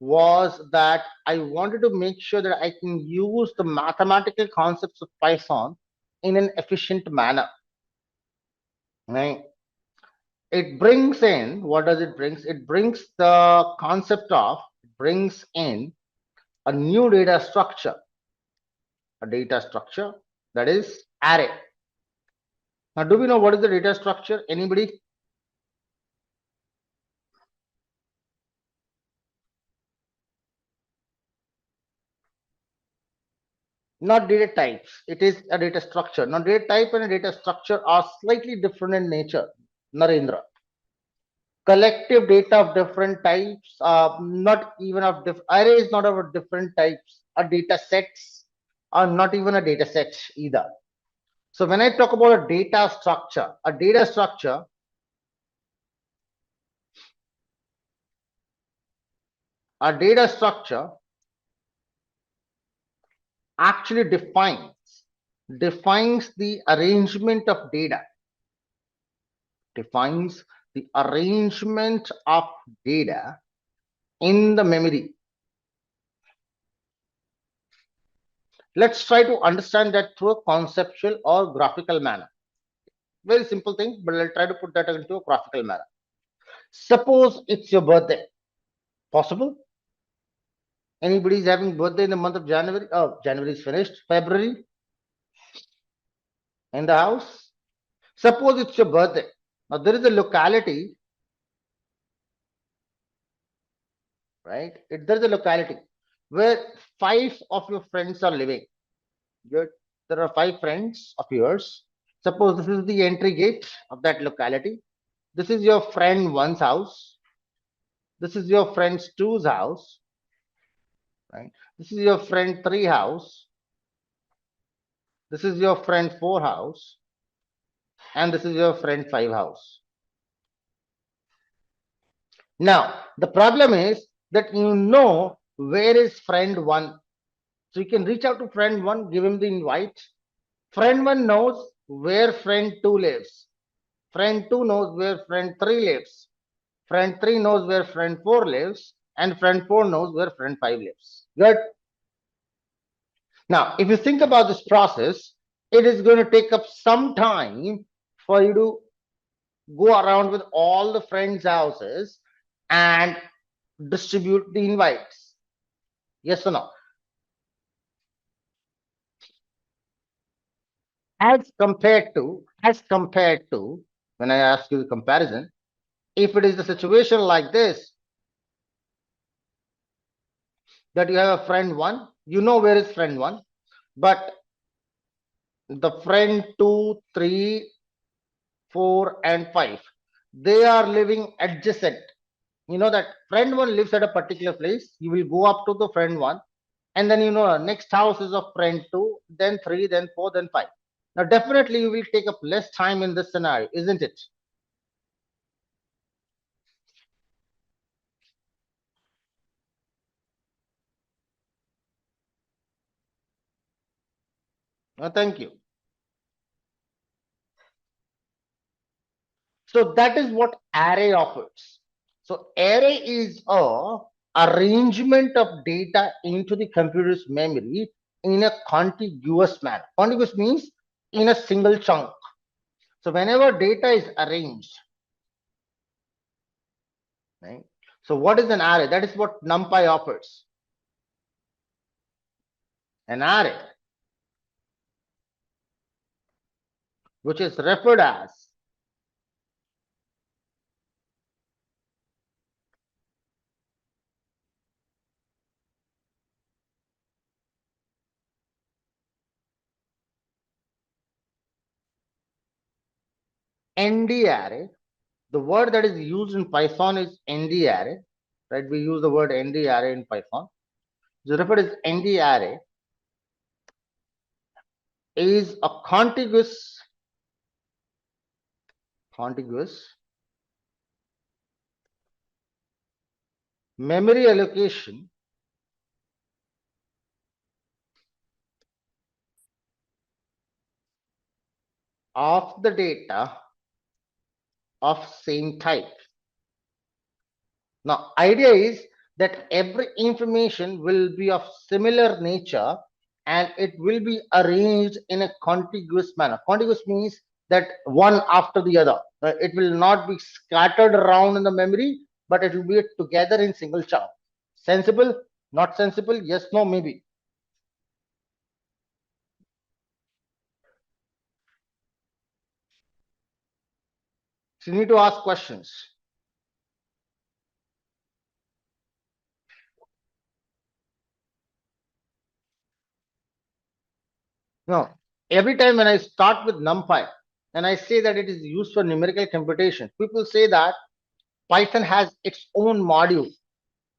was that I wanted to make sure that I can use the mathematical concepts of Python in an efficient manner. Right. It brings in, what does it brings? It brings the concept of, brings in a new data structure, that is array. Now, do we know what is the data structure? Anybody? Not data types. It is a data structure. Now, data type and a data structure are slightly different in nature, Narendra. Collective data of different types, not even of arrays, not of different types, or data sets are not even a data set either. So when I talk about a data structure actually defines the arrangement of data, in the memory. Let's try to understand that through a conceptual or graphical manner. Very simple thing, but I'll try to put that into a graphical manner. Suppose it's your birthday. Possible? Anybody's having birthday in the month of January? Oh, January is finished. February? In the house? Suppose it's your birthday. Now there is a locality, right? There is a locality where 5 of your friends are living. Good. There are 5 friends of yours. Suppose this is the entry gate of that locality. This is your friend one's house. This is your friend's two's house, right? This is your friend three house. This is your friend four house, and this is your friend five house. Now, the problem is that you know where is friend one. So you can reach out to friend one, give him the invite. Friend one knows where friend two lives. Friend two knows where friend three lives. Friend three knows where friend four lives. And friend four knows where friend five lives. Good. Now, if you think about this process, it is going to take up some time for you to go around with all the friends' houses and distribute the invites. Yes or no? As compared to, when I ask you the comparison, if it is the situation like this, that you have a friend one, you know where is friend one, but the friend two, three, four, and five, they are living adjacent. You know that friend one lives at a particular place. You will go up to the friend one, and then you know next house is of friend two, then three, then four, then five. Now, definitely, you will take up less time in this scenario, isn't it? Thank you. So that is what array offers. So array is a arrangement of data into the computer's memory in a contiguous manner. Contiguous means in a single chunk. So whenever data is arranged, right? So what is an array? That is what NumPy offers. An array, which is referred as ND array. The word that is used in Python is ND array, right? We use the word ND array in Python. The referred as ND array is a contiguous memory allocation of the data of same type. Now, idea is that every information will be of similar nature and it will be arranged in a contiguous manner. Contiguous means that one after the other. It will not be scattered around in the memory, but it will be together in single chunk. Sensible? Not sensible? Yes, no, maybe. So you need to ask questions. Now, every time when I start with NumPy and I say that it is used for numerical computation, people say that Python has its own module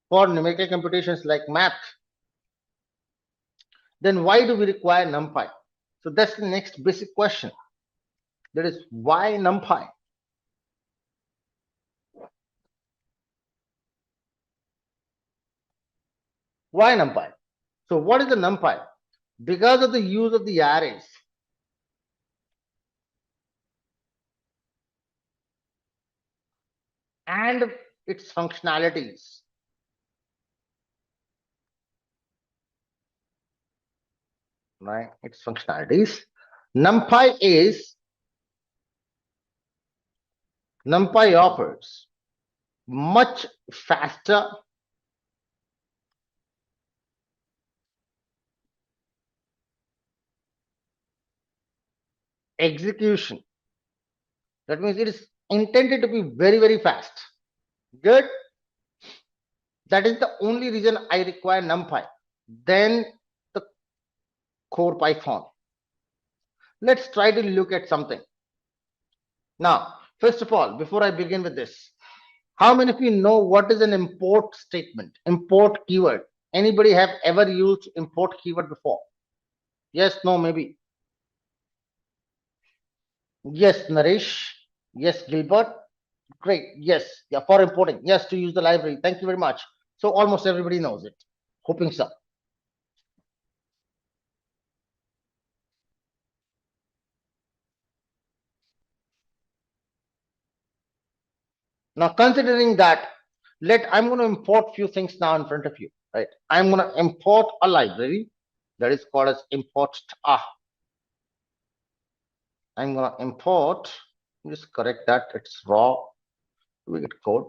for numerical computations like math. Then why do we require NumPy? So that's the next basic question. That is, why NumPy? Why NumPy? So what is the NumPy? Because of the use of the arrays, and its functionalities, right? Its functionalities. NumPy is NumPy offers much faster execution. That means it is intended to be very, very fast. Good. That is the only reason I require NumPy. Then the core Python. Let's try to look at something. Now, first of all, before I begin with this, how many of you know what is an import statement, import keyword? Anybody have ever used import keyword before? Yes, no, maybe. Yes, Naresh. Yes, Gilbert. Great. Yes, yeah, for importing. Yes, to use the library. Thank you very much. So almost everybody knows it. Hoping so. Now, considering that, I'm going to import few things now in front of you, right? I'm going to import a library that is called as import. I'm going to import. Just correct that. It's raw. We get code.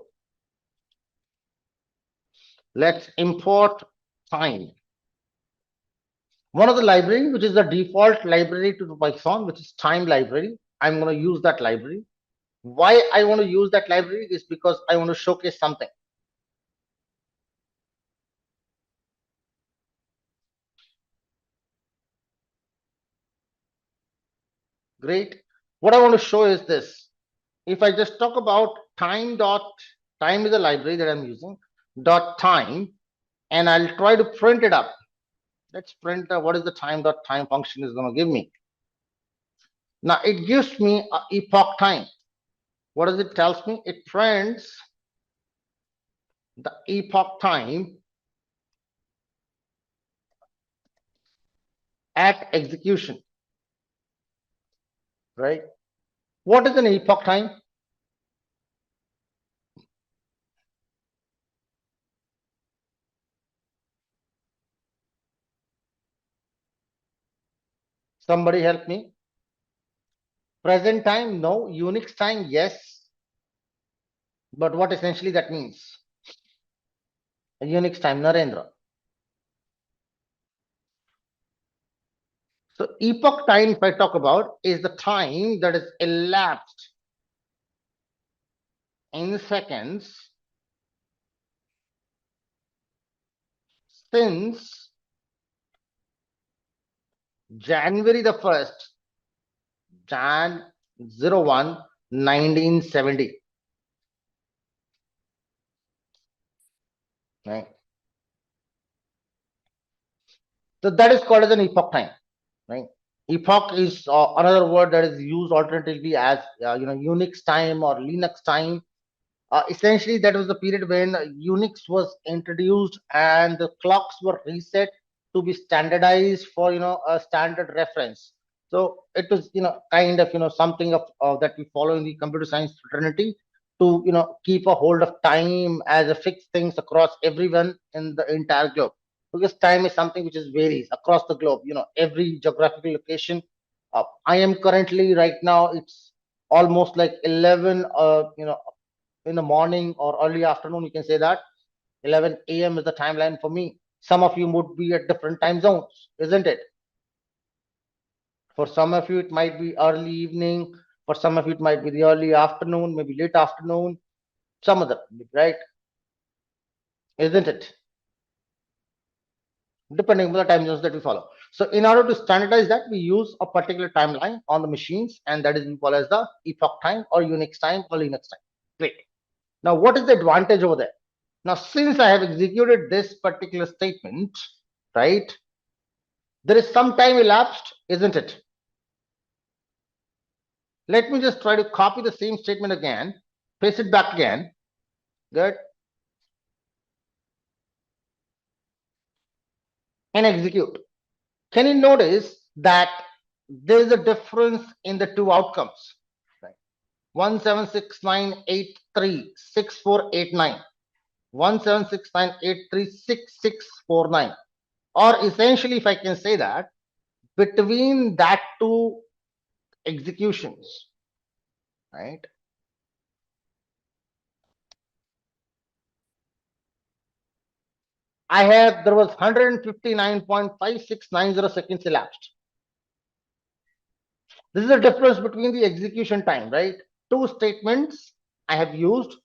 Let's import time. One of the library, which is the default library to Python, which is time library. I'm going to use that library. Why I want to use that library is because I want to showcase something. Great. What I want to show is this. If I just talk about time is a library that I'm using, dot time, and I'll try to print it up. Let's print what is the time function is going to give me. Now it gives me a epoch time. What does it tells me? It prints the epoch time at execution, right? What is an epoch time? Somebody help me. Present time? No. Unix time? Yes. But what essentially that means? Unix time, Narendra. So epoch time, if I talk about, is the time that is elapsed in seconds since January the 1st, Jan 01, 1970. Right. So that is called as an epoch time. Right. Epoch is another word that is used alternatively as Unix time or Linux time. Essentially, that was the period when Unix was introduced and the clocks were reset to be standardized for a standard reference. So it was kind of something of that we follow in the computer science fraternity to keep a hold of time as a fixed things across everyone in the entire globe, because time is something which is varies across the globe. Every geographical location. I am currently right now. It's almost like 11 in the morning or early afternoon. You can say that 11 a.m. is the timeline for me. Some of you would be at different time zones, isn't it? For some of you, it might be early evening. For some of you, it might be the early afternoon, maybe late afternoon. Some of them, right? Isn't it? Depending on the time zones that we follow. So in order to standardize that, we use a particular timeline on the machines, and that is we call as the epoch time or Unix time or Linux time. Great. Now, what is the advantage over there? Now, since I have executed this particular statement, right, there is some time elapsed, isn't it? Let me just try to copy the same statement again, paste it back again. Good. And execute. Can you notice that there is a difference in the two outcomes? Right. 17698364896. 17698366649. Or essentially, if I can say that, between that two executions, right, there was 159.5690 seconds elapsed. This is the difference between the execution time, right? two statements I have used,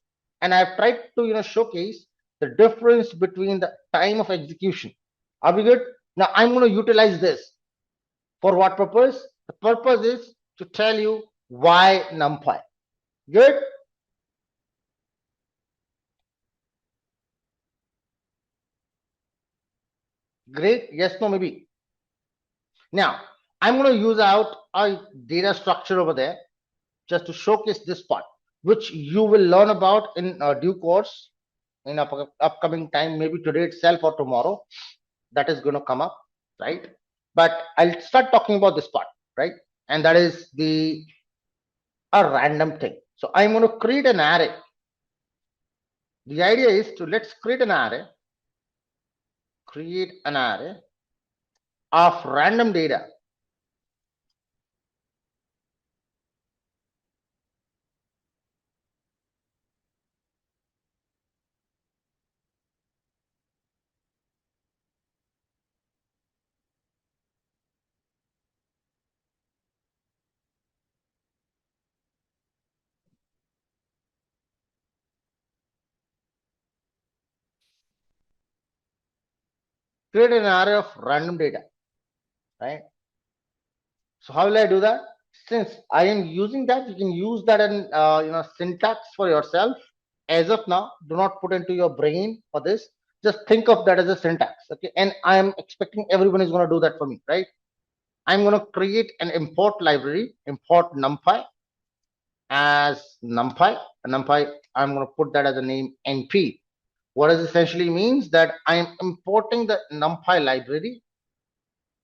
and I have tried to showcase the difference between the time of execution. Are we good? Now I'm going to utilize this for what purpose? The purpose is to tell you why numpy. Good. Great. Yes, no, maybe. Now I'm going to use out a data structure over there just to showcase this part, which you will learn about in due course in upcoming time, maybe today itself or tomorrow. That is going to come up, right? But I'll start talking about this part, right? And that is a random thing. So I'm going to create an array. The idea is to let's create an array of random data. Create an array of random data, right? So how will I do that? Since I am using that, you can use that in syntax for yourself. As of now, do not put into your brain for this. Just think of that as a syntax, okay? And I am expecting everyone is going to do that for me, right? I'm going to create an import library, import numpy as numpy. Numpy, I'm going to put that as a name np. What it essentially means that I am importing the numpy library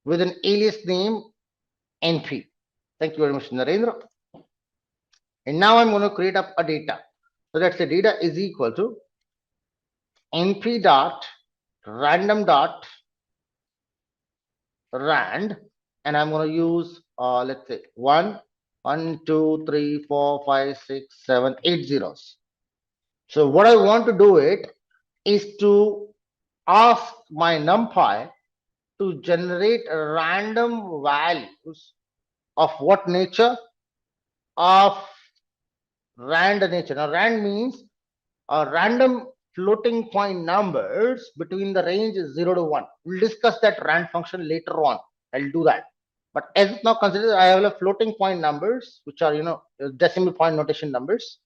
with an alias name np. Thank you very much, Narendra. And now I'm going to create up a data. So let's say data is equal to np dot random dot rand, and I'm going to use let's say 1 2 3 4 5 6 7 8 zeros. So what I want to do it is to ask my numpy to generate random values of what nature? Of rand nature. Now rand means random floating point numbers between the range 0 to 1. We'll discuss that rand function later on. I'll do that. But as of now, consider I have a floating point numbers, which are decimal point notation numbers,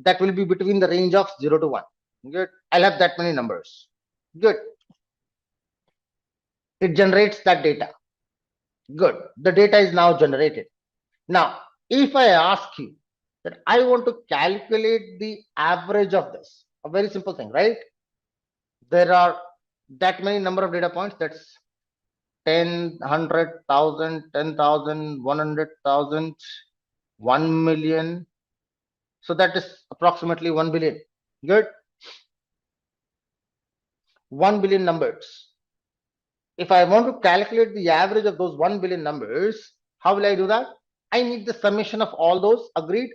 that will be between the range of 0 to 1. Good. I'll have that many numbers. Good. It generates that data. Good. The data is now generated. Now, if I ask you that I want to calculate the average of this, a very simple thing, right? There are that many number of data points. That's 10, 100,000, 10,000, 100,000, 1 million. So that is approximately 1 billion. Good. 1 billion numbers. If I want to calculate the average of those 1 billion numbers, how will I do that? I need the summation of all those. Agreed?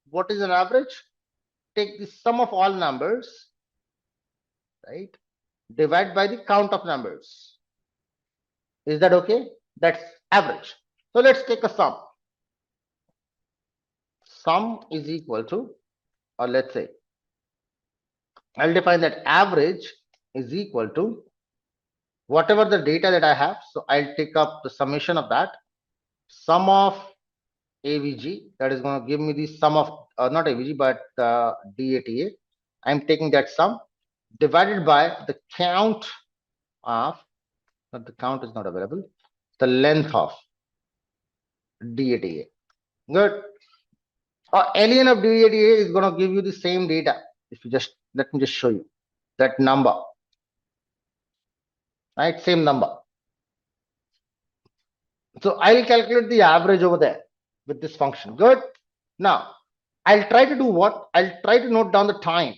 What is an average? Take the sum of all numbers, right? Divide by the count of numbers. Is that okay? That's average. So let's take a sum. Sum is equal to, or let's say, I'll define that average is equal to whatever the data that I have. So I'll take up the summation of that. Sum of AVG, that is going to give me the sum of, not AVG, but DATA. I'm taking that sum divided by the count of, but the count is not available, the length of DATA. Good. Ln of DATA is going to give you the same data. If you just, let me just show you that number, right? Same number. So I'll calculate the average over there with this function. Good. Now I'll try to do what? I'll try to note down the time.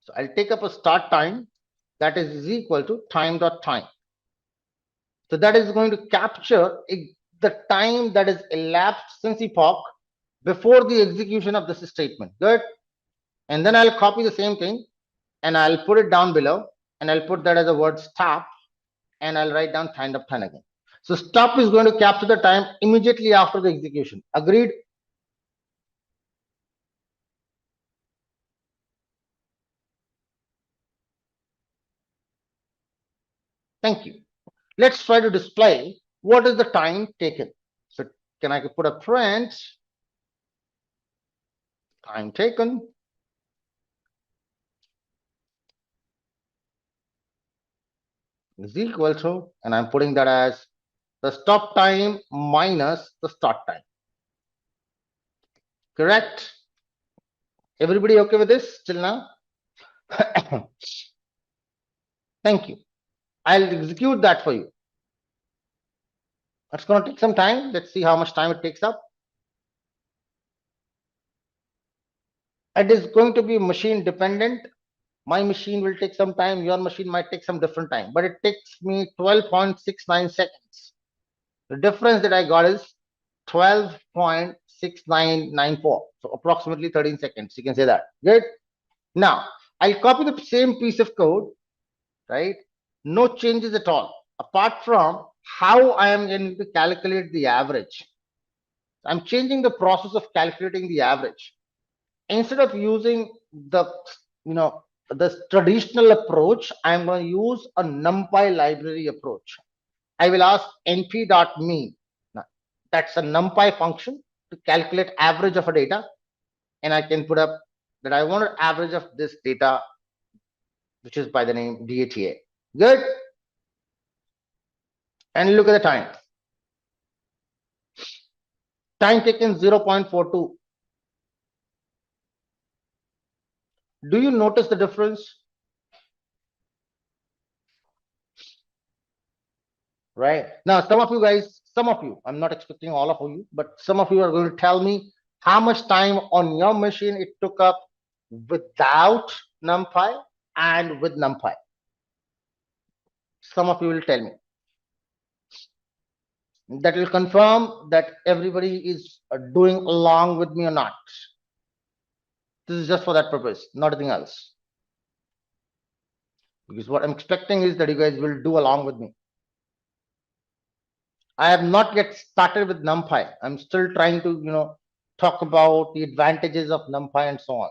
So I'll take up a start time that is equal to time.time. So that is going to capture the time that is elapsed since epoch before the execution of this statement. Good. And then I'll copy the same thing and I'll put it down below and I'll put that as a word stop and I'll write down time.time again. So stop is going to capture the time immediately after the execution. Agreed? Thank you. Let's try to display what is the time taken. So can I put a print time taken is equal to, and I'm putting that as the stop time minus the start time. Correct? Everybody okay with this till now? Thank you. I'll execute that for you. It's going to take some time. Let's see how much time it takes up. It is going to be machine dependent. My machine will take some time. Your machine might take some different time, but it takes me 12.69 seconds. The difference that I got is 12.6994. So approximately 13 seconds. You can say that. Good. Now, I'll copy the same piece of code, right? No changes at all, apart from how I am going to calculate the average. I'm changing the process of calculating the average. Instead of using the, the traditional approach, I'm going to use a numpy library approach. I will ask np.mean. That's a numpy function to calculate average of a data. And I can put up that I want an average of this data, which is by the name DATA. Good. And look at the time. Time taken 0.42. Do you notice the difference? Right. Now, some of you guys, I'm not expecting all of you, but some of you are going to tell me how much time on your machine it took up without NumPy and with NumPy. Some of you will tell me. That will confirm that everybody is doing along with me or not. This is just for that purpose, nothing else. Because what I'm expecting is that you guys will do along with me. I have not yet started with NumPy. I'm still trying to, talk about the advantages of NumPy and so on.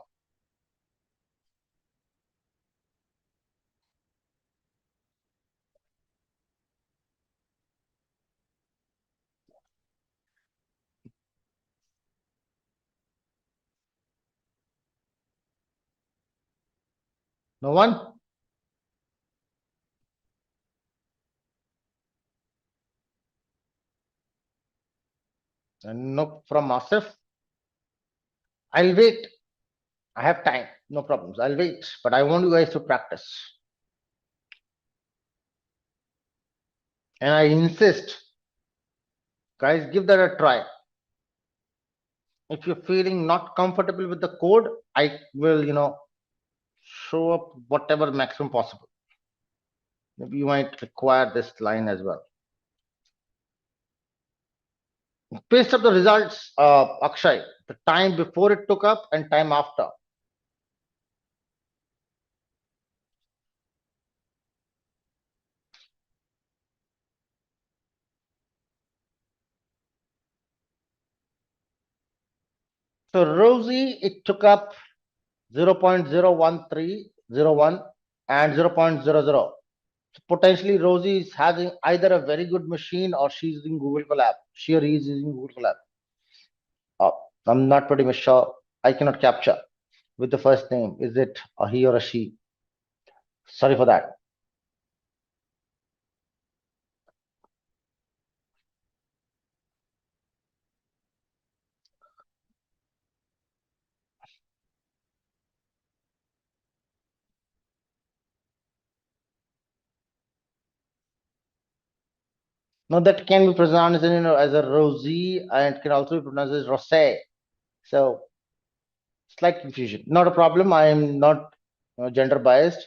No one? And no from Asif. I'll wait. I have time. No problems. I'll wait. But I want you guys to practice. And I insist, guys, give that a try. If you're feeling not comfortable with the code, I will, show up whatever maximum possible. Maybe you might require this line as well. Paste up the results, Akshay, the time before it took up and time after. So Rosie, it took up 0.01301 and 0.00. So potentially Rosie is having either a very good machine or she's using Google Colab. She or he is using Google Colab. I'm not pretty much sure. I cannot capture with the first name. Is it a he or a she? Sorry for that. Now that can be pronounced as a Rosie and can also be pronounced as Rosé. So slight confusion. Not a problem. I am not gender biased.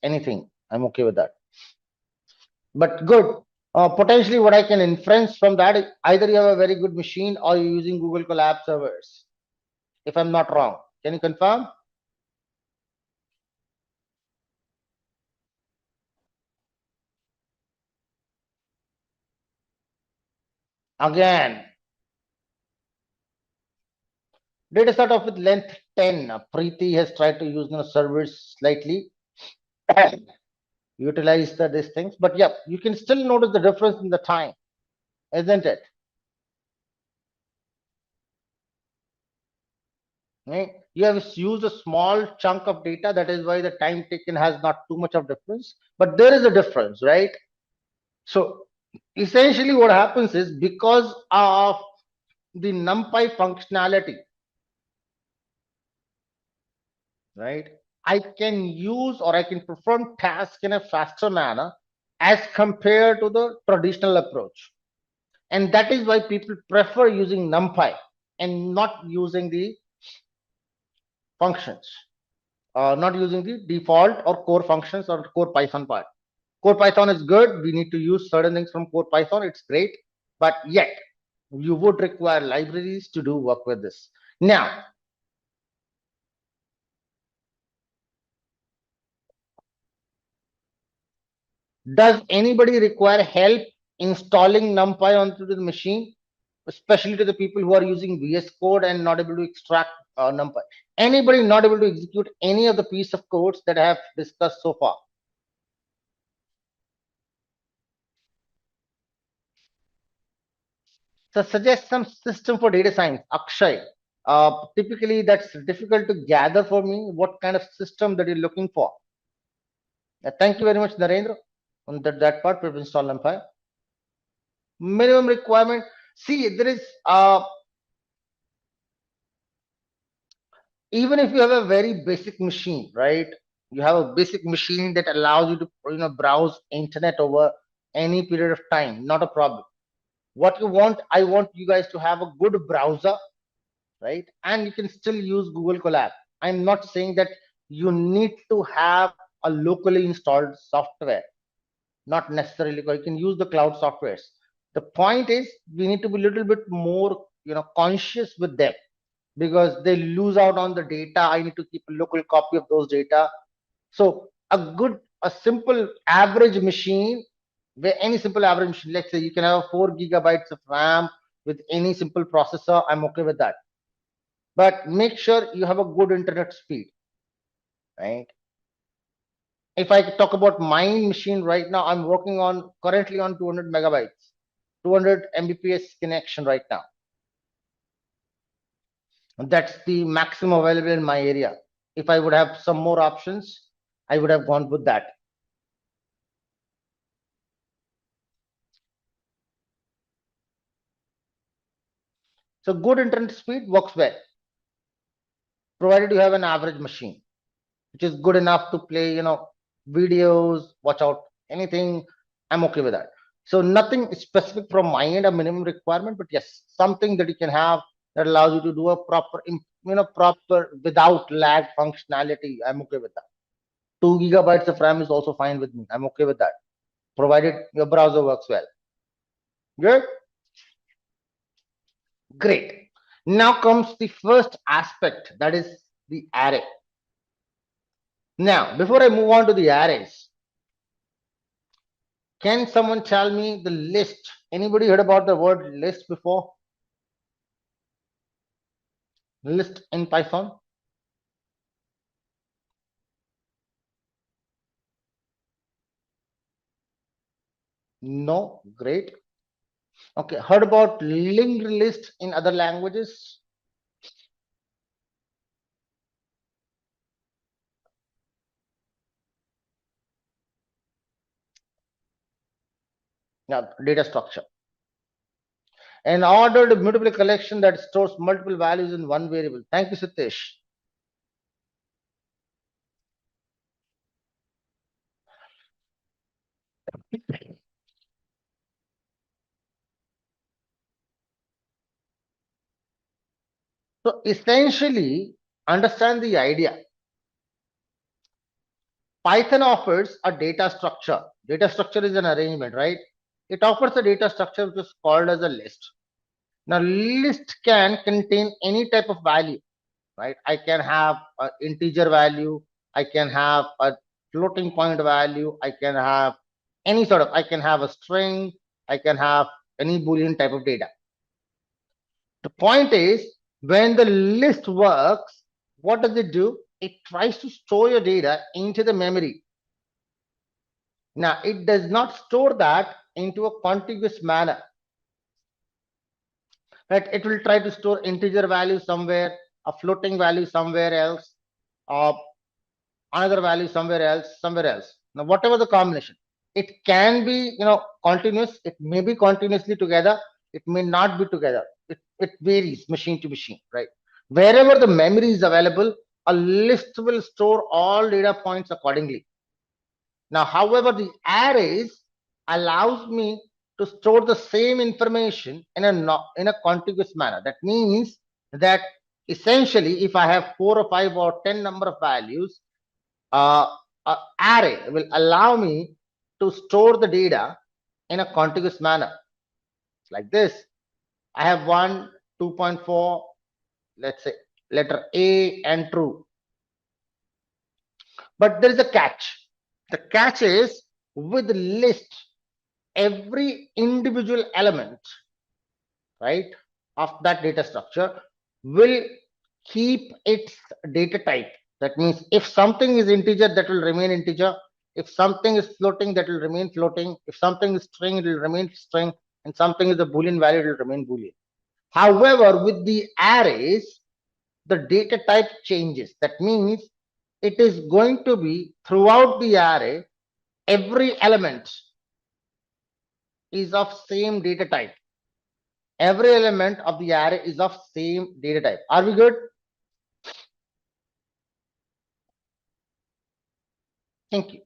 Anything. I'm okay with that. But good. Potentially, what I can inference from that is either you have a very good machine or you're using Google Colab servers. If I'm not wrong, can you confirm? Again, data start off with length 10. Preeti has tried to use servers slightly. utilize these things. But yeah, you can still notice the difference in the time, isn't it? Right? You have used a small chunk of data, that is why the time taken has not too much of difference, but there is a difference, right? So essentially what happens is, because of the numpy functionality, right, I can use, or I can perform tasks in a faster manner as compared to the traditional approach. And that is why people prefer using numpy and not using the functions, not using the default or core functions or core Python part. Core Python is good. We need to use certain things from core Python. It's great. But yet, you would require libraries to do work with this. Now, does anybody require help installing NumPy onto the machine, especially to the people who are using VS Code and not able to extract NumPy? Anybody not able to execute any of the piece of codes that I have discussed so far? So suggest some system for data science, Akshay. Typically, that's difficult to gather for me. What kind of system that you're looking for? Thank you very much, Narendra. On that part, we've installed NumPy. Minimum requirement. See, there is even if you have a very basic machine, right? You have a basic machine that allows you to browse internet over any period of time. Not a problem. What you want, I want you guys to have a good browser, right? And you can still use Google Colab. I'm not saying that you need to have a locally installed software. Not necessarily. You can use the cloud softwares. The point is, we need to be a little bit more, conscious with them, because they lose out on the data. I need to keep a local copy of those data. So a simple average machine, where any simple average machine, let's say you can have 4 gigabytes of RAM with any simple processor. I'm okay with that. But make sure you have a good internet speed, right? If I talk about my machine right now, I'm working on currently on 200 megabytes, 200 Mbps connection right now. That's the maximum available in my area. If I would have some more options, I would have gone with that. So good internet speed works well, provided you have an average machine, which is good enough to play, videos, watch out anything. I'm okay with that. So nothing specific from my end, a minimum requirement, but yes, something that you can have that allows you to do a proper without lag functionality. I'm okay with that. 2 gigabytes of RAM is also fine with me. I'm okay with that, provided your browser works well. Good. Great. Now comes the first aspect, that is the array. Now, before I move on to the arrays, can someone tell me the list? Anybody heard about the word list before? List in Python? No? Great. Okay. Heard about linked list in other languages? Now, data structure. An ordered mutable collection that stores multiple values in one variable. Thank you, Satish. So essentially, understand the idea. Python offers a data structure. Data structure is an arrangement, right? It offers a data structure which is called as a list. Now, list can contain any type of value, right? I can have an integer value. I can have a floating point value. I can have I can have a string. I can have any Boolean type of data. The point is, when the list works, what does it do? It tries to store your data into the memory. Now, it does not store that into a contiguous manner. Right? It will try to store integer value somewhere, a floating value somewhere else, or another value somewhere else. Now, whatever the combination, it can be, continuous. It may be continuously together. It may not be together. It varies machine to machine, right? Wherever the memory is available, a list will store all data points accordingly. Now, however, the arrays allows me to store the same information in a contiguous manner. That means that essentially, if I have 4 or 5 or 10 number of values, a array will allow me to store the data in a contiguous manner. Like this, I have 1, 2.4, let's say letter A and true. But there is a catch. The catch is with list, every individual element, right, of that data structure will keep its data type. That means if something is integer, that will remain integer. If something is floating, that will remain floating. If something is string, it will remain string. And something is a Boolean value, it will remain Boolean. However, with the arrays, the data type changes. That means it is going to be throughout the array, every element is of same data type. Every element of the array is of same data type. Are we good? Thank you.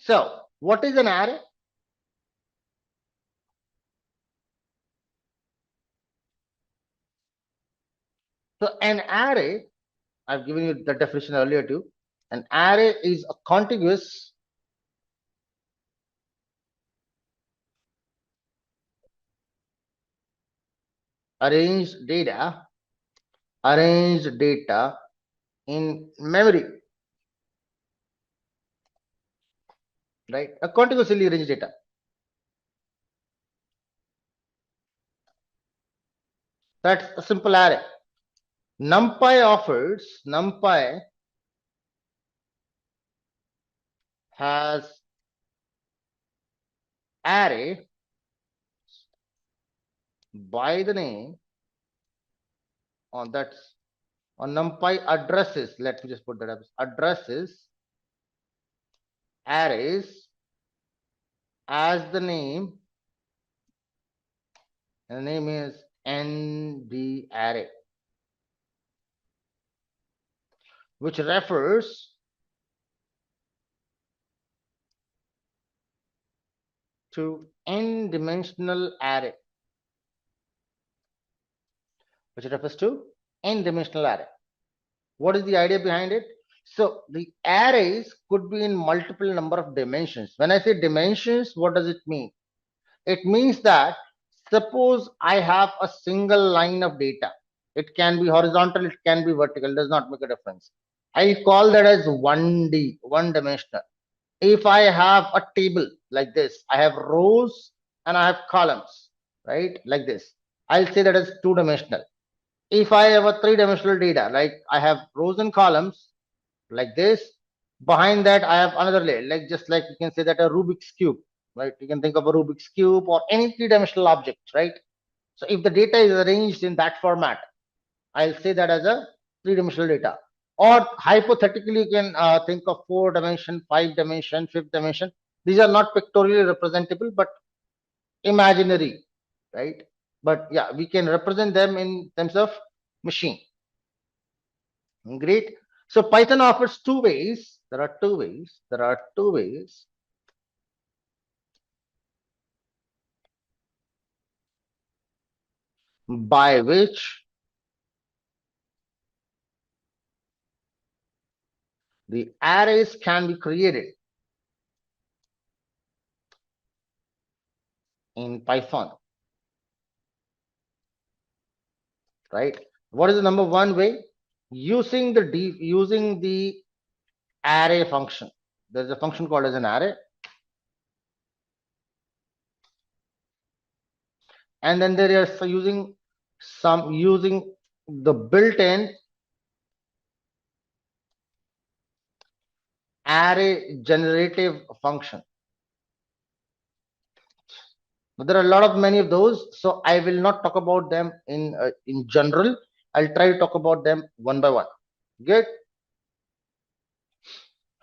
So, what is an array? So, an array, I've given you the definition earlier too. An array is a contiguous arranged data in memory, right? A contiguously arranged data. That's a simple array. NumPy has array by the name on NumPy addresses. Let me just put that up. Addresses arrays as the name, and the name is ND array, which refers to n-dimensional array, which refers to n-dimensional array. What is the idea behind it? So the arrays could be in multiple number of dimensions. When I say dimensions, what does it mean? It means that suppose I have a single line of data. It can be horizontal, it can be vertical, does not make a difference. I call that as 1D, one dimensional. If I have a table like this, I have rows and I have columns, right? Like this. I'll say that as two-dimensional. If I have a three-dimensional data, like I have rows and columns like this, behind that I have another layer, like just like you can say that a Rubik's cube, right? You can think of a Rubik's cube or any three-dimensional object, right? So if the data is arranged in that format, I'll say that as a three-dimensional data. Or hypothetically, you can think of 4-dimension, 5-dimension, 5th-dimension. These are not pictorially representable, but imaginary, right? But yeah, we can represent them in terms of machine. Great. So Python offers two ways. There are two ways by which the arrays can be created in Python, right? What is the number one way? Using the array function. There's a function called as an array, and then there is using the built-in array generative function. But there are a lot of many of those, so I will not talk about them in general. I'll try to talk about them one by one. Good.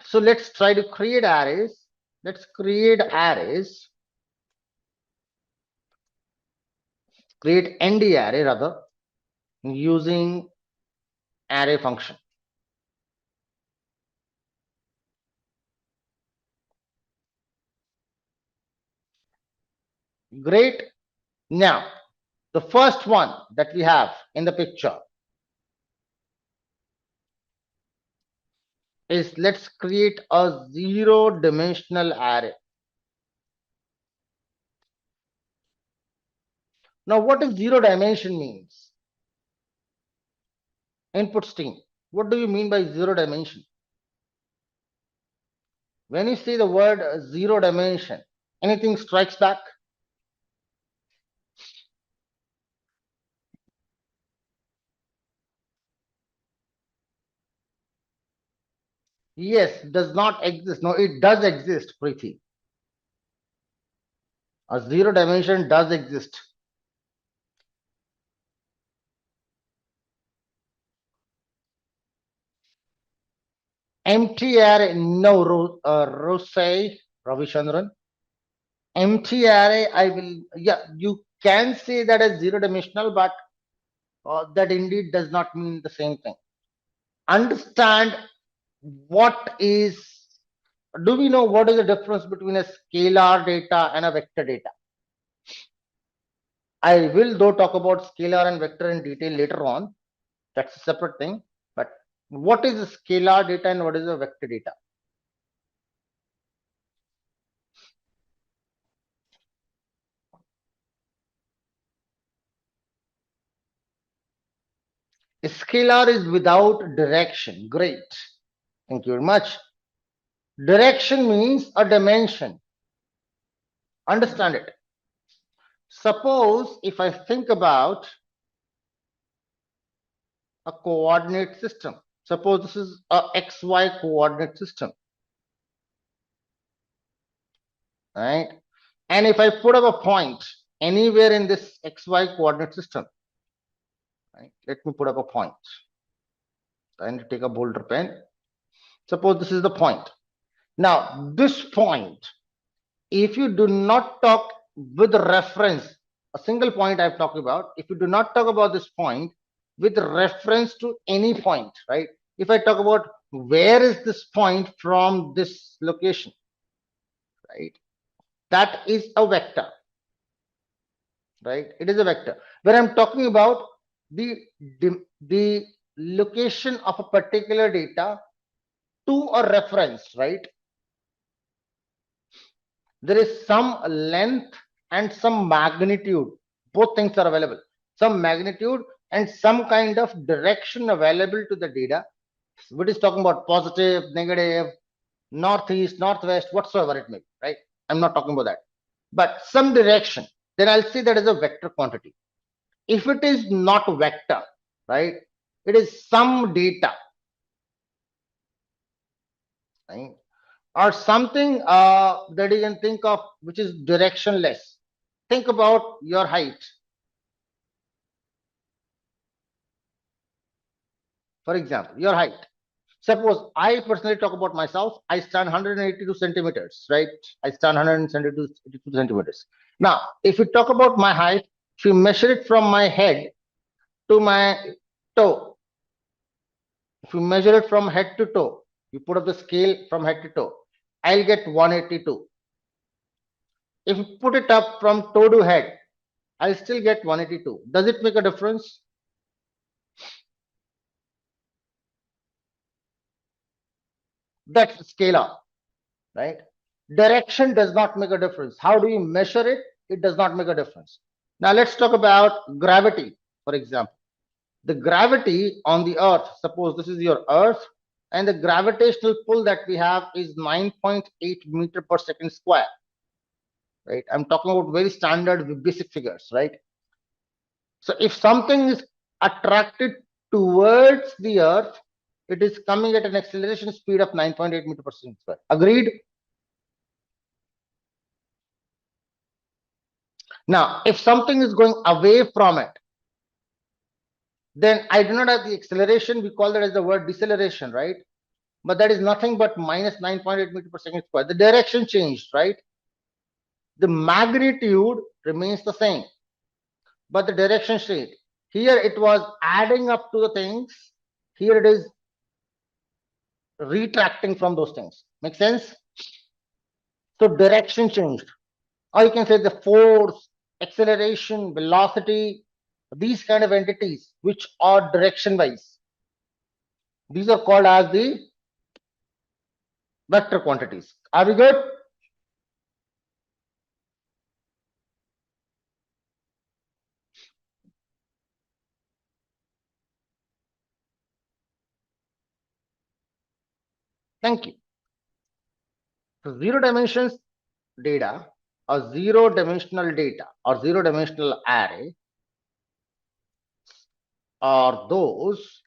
So let's try to create arrays. Let's create arrays. Create ND array rather using array function. Great. Now, the first one that we have in the picture is, let's create a zero-dimensional array. Now, what does zero dimension means? Input stream. What do you mean by zero dimension? When you say the word zero dimension, anything strikes back? Yes, does not exist. No, it does exist, Preeti. A zero dimension does exist. Empty array, no, Rosai, Ravichandran. Empty array, I will, yeah, you can say that as zero dimensional, but that indeed does not mean the same thing. Understand what is, do we know what is the difference between a scalar data and a vector data? I will though talk about scalar and vector in detail later on. That's a separate thing. But what is a scalar data and what is a vector data? A scalar is without direction. Great. Thank you very much. Direction means a dimension. Understand it. Suppose if I think about a coordinate system, suppose this is a XY coordinate system, right? And if I put up a point anywhere in this XY coordinate system, right? Let me put up a point. I need to take a bolder pen. Suppose this is the point. Now, this point, if you do not talk with reference, a single point I've talked about, if you do not talk about this point with reference to any point, right? If I talk about where is this point from this location, right? That is a vector, right? It is a vector. When I'm talking about the location of a particular data to a reference, right? There is some length and some magnitude. Both things are available. Some magnitude and some kind of direction available to the data, which is talking about positive, negative, northeast, northwest, whatsoever it may be, right? I'm not talking about that. But some direction, then I'll say that is a vector quantity. If it is not vector, right, it is some data, right? Or something that you can think of which is directionless. Think about your height. For example, your height. Suppose I personally talk about myself, I stand 182 centimeters, right? I stand 172 centimeters. Now, if you talk about my height, if you measure it from my head to my toe, if you measure it from head to toe, you put up the scale from head to toe, I'll get 182. If you put it up from toe to head, I'll still get 182. Does it make a difference? That's scalar, right? Direction does not make a difference. How do you measure it? It does not make a difference. Now let's talk about gravity, for example. The gravity on the earth, suppose this is your earth, and the gravitational pull that we have is 9.8 meter per second square, right? I'm talking about very standard basic figures, right? So if something is attracted towards the earth, it is coming at an acceleration speed of 9.8 meter per second square. Agreed? Now, if something is going away from it, then I do not have the acceleration. We call that as the word deceleration, right? But that is nothing but minus 9.8 meter per second square. The direction changed, right? The magnitude remains the same, but the direction changed. Here it was adding up to the things. Here it is retracting from those things. Make sense? So direction changed. Or you can say the force, acceleration, velocity, these kind of entities which are direction wise. These are called as the vector quantities. Are we good? Thank you. So zero dimensions data or zero dimensional data or zero dimensional array are those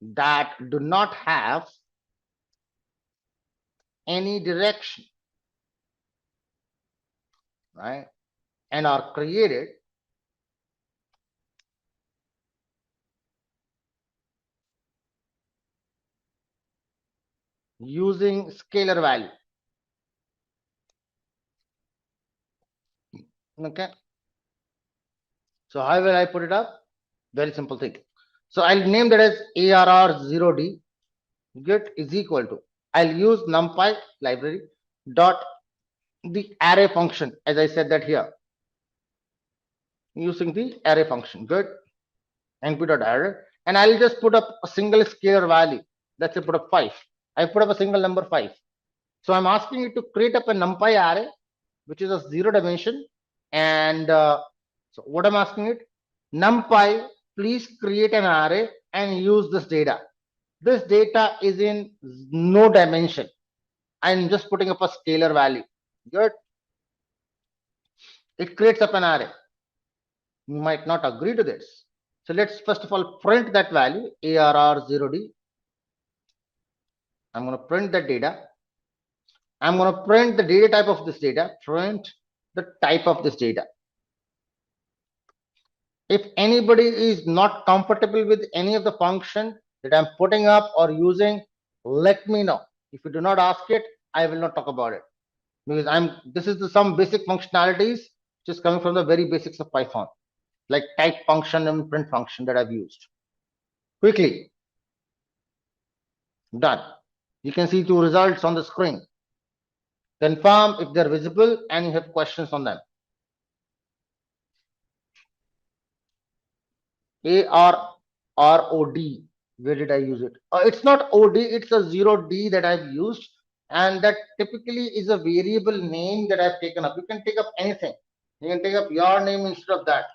that do not have any direction, right? And are created using scalar value. Okay. So how will I put it up? Very simple thing. So I'll name that as ARR0D get is equal to, I'll use numpy library dot the array function, as I said that here, using the array function. Good. np.array, and I'll just put up a single scalar value. Let's say put up 5. I put up a single number 5. So I'm asking it to create up a numpy array, which is a zero dimension. And so what I'm asking it, numpy, please create an array and use this data. This data is in no dimension. I'm just putting up a scalar value. Good. It creates up an array. You might not agree to this. So let's first of all print that value, ARR0D. I'm going to print that data. I'm going to print the data type of this data, print the type of this data. If anybody is not comfortable with any of the function that I'm putting up or using, let me know. If you do not ask it, I will not talk about it, because this is some basic functionalities just coming from the very basics of Python, like type function and print function that I've used. Quickly. Done. You can see 2 results on the screen. Confirm if they're visible and you have questions on them. ARROD, where did I use it? It's not OD, it's a 0D that I've used, and that typically is a variable name that I've taken up. You can take up anything. You can take up your name instead of that.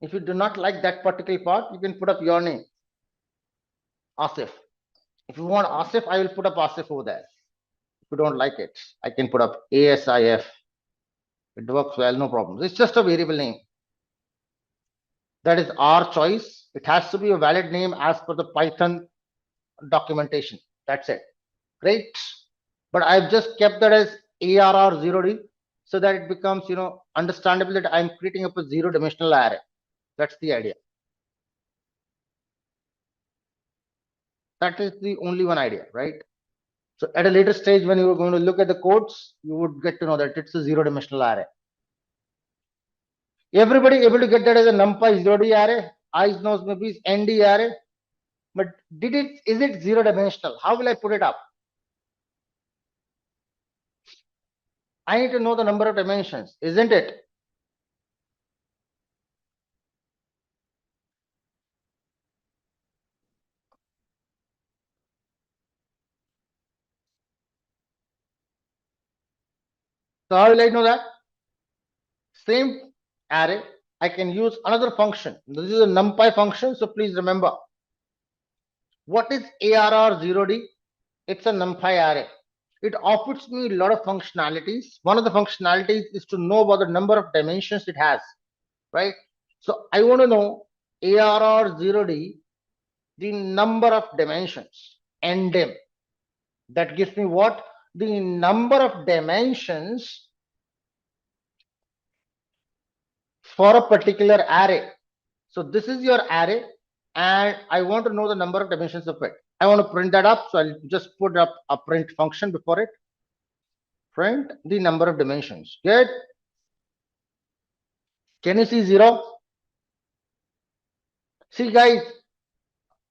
If you do not like that particular part, you can put up your name, Asif. If you want Asif, I will put up Asif over there. If you don't like it, I can put up ASIF. It works well, no problems. It's just a variable name. That is our choice. It has to be a valid name as per the Python documentation. That's it. Great. But I've just kept that as ARR0D so that it becomes, understandable that I'm creating up a zero dimensional array. That's the idea. That is the only one idea, right? So at a later stage, when you're going to look at the codes, you would get to know that it's a zero dimensional array. Everybody able to get that as a numpy 0D array? Eyes, nose, maybe ND array. But is it zero dimensional? How will I put it up? I need to know the number of dimensions, isn't it? So how will I know that? Same array, I can use another function. This is a numpy function, so please remember. What is ARR0D? It's a numpy array. it offers me a lot of functionalities. One of the functionalities is to know about the number of dimensions it has, right? So I want to know ARR 0D, the number of dimensions, NDIM. That gives me what? The number of dimensions for a particular array. So this is your array, and I want to know the number of dimensions of it. I want to print that up, so I'll just put up a print function before it. Print the number of dimensions. Good. Can you see 0? See, guys,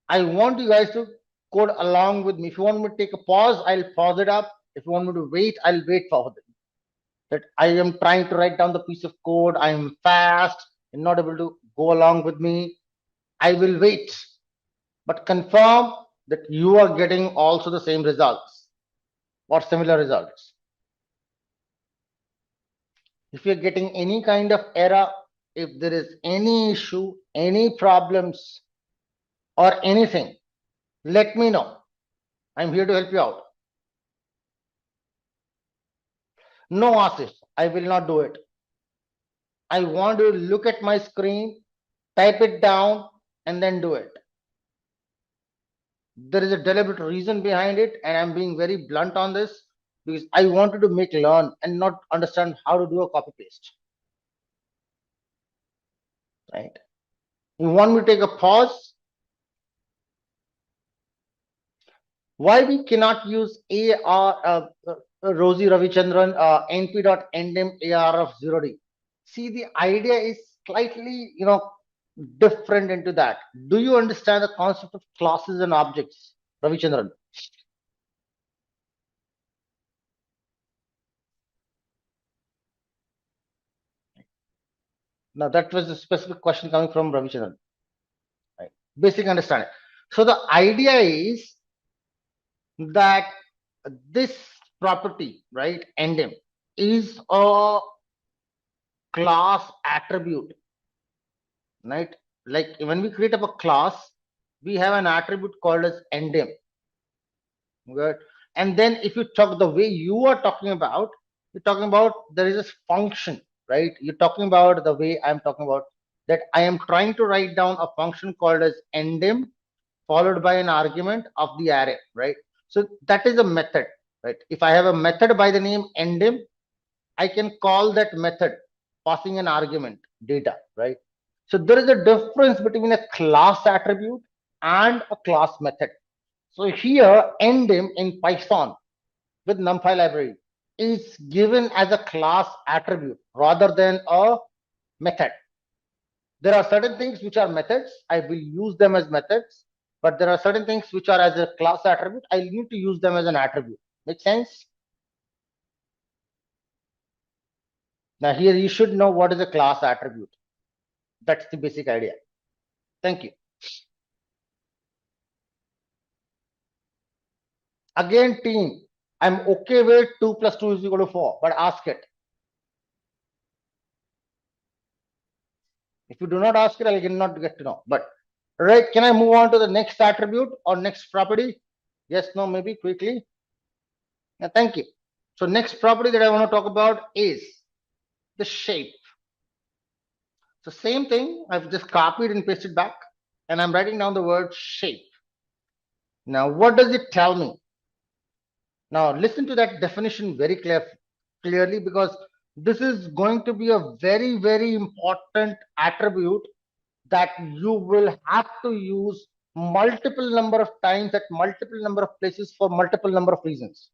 I want you guys to code along with me. If you want me to take a pause, I'll pause it up. If you want me to wait, I'll wait for it. That I am trying to write down the piece of code. I'm fast and not able to go along with me. I will wait, but confirm that you are getting also the same results or similar results. If you're getting any kind of error, if there is any issue, any problems or anything, let me know. I'm here to help you out. No, Asif, I will not do it. I want to look at my screen, type it down, and then do it. There is a deliberate reason behind it, and I'm being very blunt on this because I wanted to make learn and not understand how to do a copy paste. Right? You want me to take a pause? Why we cannot use Rosie Ravichandran np.ndim AR of 0D? See, the idea is slightly, different into that. Do you understand the concept of classes and objects, Ravichandran? Now, that was a specific question coming from Ravichandran. Right? Basic understanding. So the idea is that this property, right, ndim, is a class attribute, right? Like when we create up a class, we have an attribute called as ndim. Good. And then if you talk the way you are talking about, you're talking about there is a function, right? You're talking about the way I'm talking about, that I am trying to write down a function called as ndim followed by an argument of the array, right? So that is a method, right? If I have a method by the name ndim, I can call that method passing an argument data, right? So there is a difference between a class attribute and a class method. So here ndim in Python with numpy library is given as a class attribute rather than a method. There are certain things which are methods. I will use them as methods, but there are certain things which are as a class attribute. I need to use them as an attribute. Make sense? Now here you should know what is a class attribute. That's the basic idea. Thank you. Again, team, I'm okay with 2 plus 2 is equal to 4, but ask it. If you do not ask it, I will not get to know. But right, can I move on to the next attribute or next property? Yes, no, maybe quickly. Yeah, thank you. So next property that I want to talk about is the shape. So same thing, I've just copied and pasted back, and I'm writing down the word shape. Now, what does it tell me? Now, listen to that definition very clearly, because this is going to be a very, very important attribute that you will have to use multiple number of times at multiple number of places for multiple number of reasons.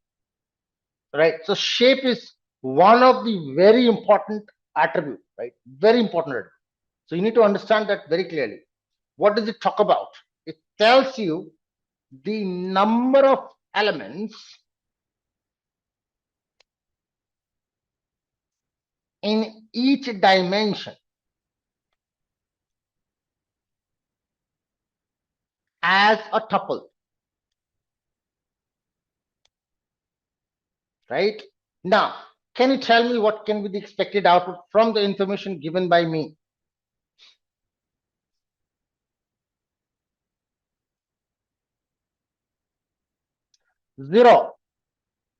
Right? So shape is one of the very important attribute, right? Very important attribute. So you need to understand that very clearly. What does it talk about? It tells you the number of elements in each dimension as a tuple, right? Now, can you tell me what can be the expected output from the information given by me? 0.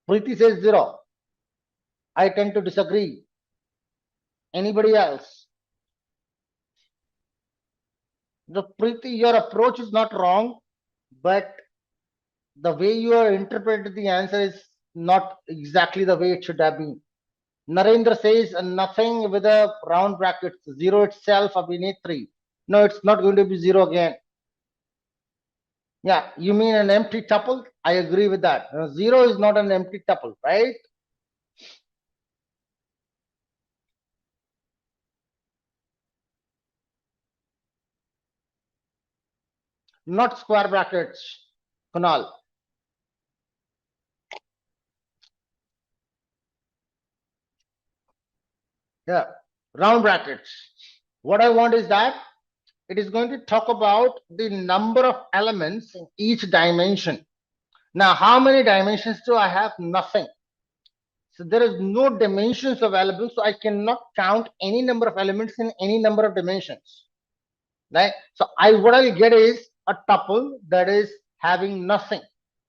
Preeti says 0. I tend to disagree. Anybody else? The Preeti, your approach is not wrong, but the way you are interpreted the answer is not exactly the way it should have been. Narendra says nothing with a round brackets, 0 itself, Abhinetri. No, it's not going to be 0 again. Yeah, you mean an empty tuple? I agree with that. 0 is not an empty tuple, right? Not square brackets, Kunal. Yeah, round brackets. What I want is that it is going to talk about the number of elements in each dimension. Now, how many dimensions do I have? Nothing. So there is no dimensions available, so I cannot count any number of elements in any number of dimensions. Right? So what I'll get is a tuple that is having nothing.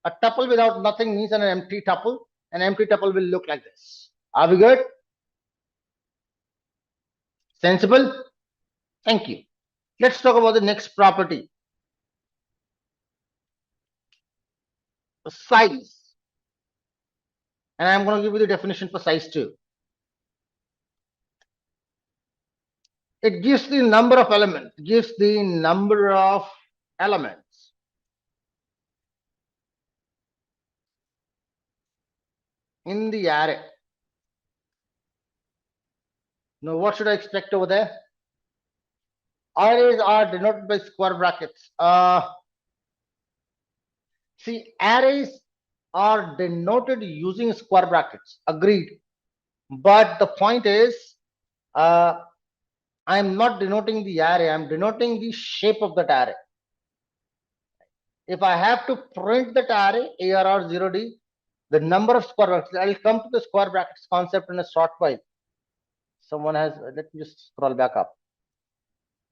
A tuple without nothing means an empty tuple. An empty tuple will look like this. Are we good? Sensible? Thank you. Let's talk about the next property. Size. And I'm going to give you the definition for size too. It gives the number of elements, in the array. Now, what should I expect over there? Arrays are denoted by square brackets. See, arrays are denoted using square brackets. Agreed. But the point is, I'm not denoting the array. I'm denoting the shape of that array. If I have to print that array, ARR 0D, the number of square brackets, I'll come to the square brackets concept in a short while. Someone has, let me just scroll back up.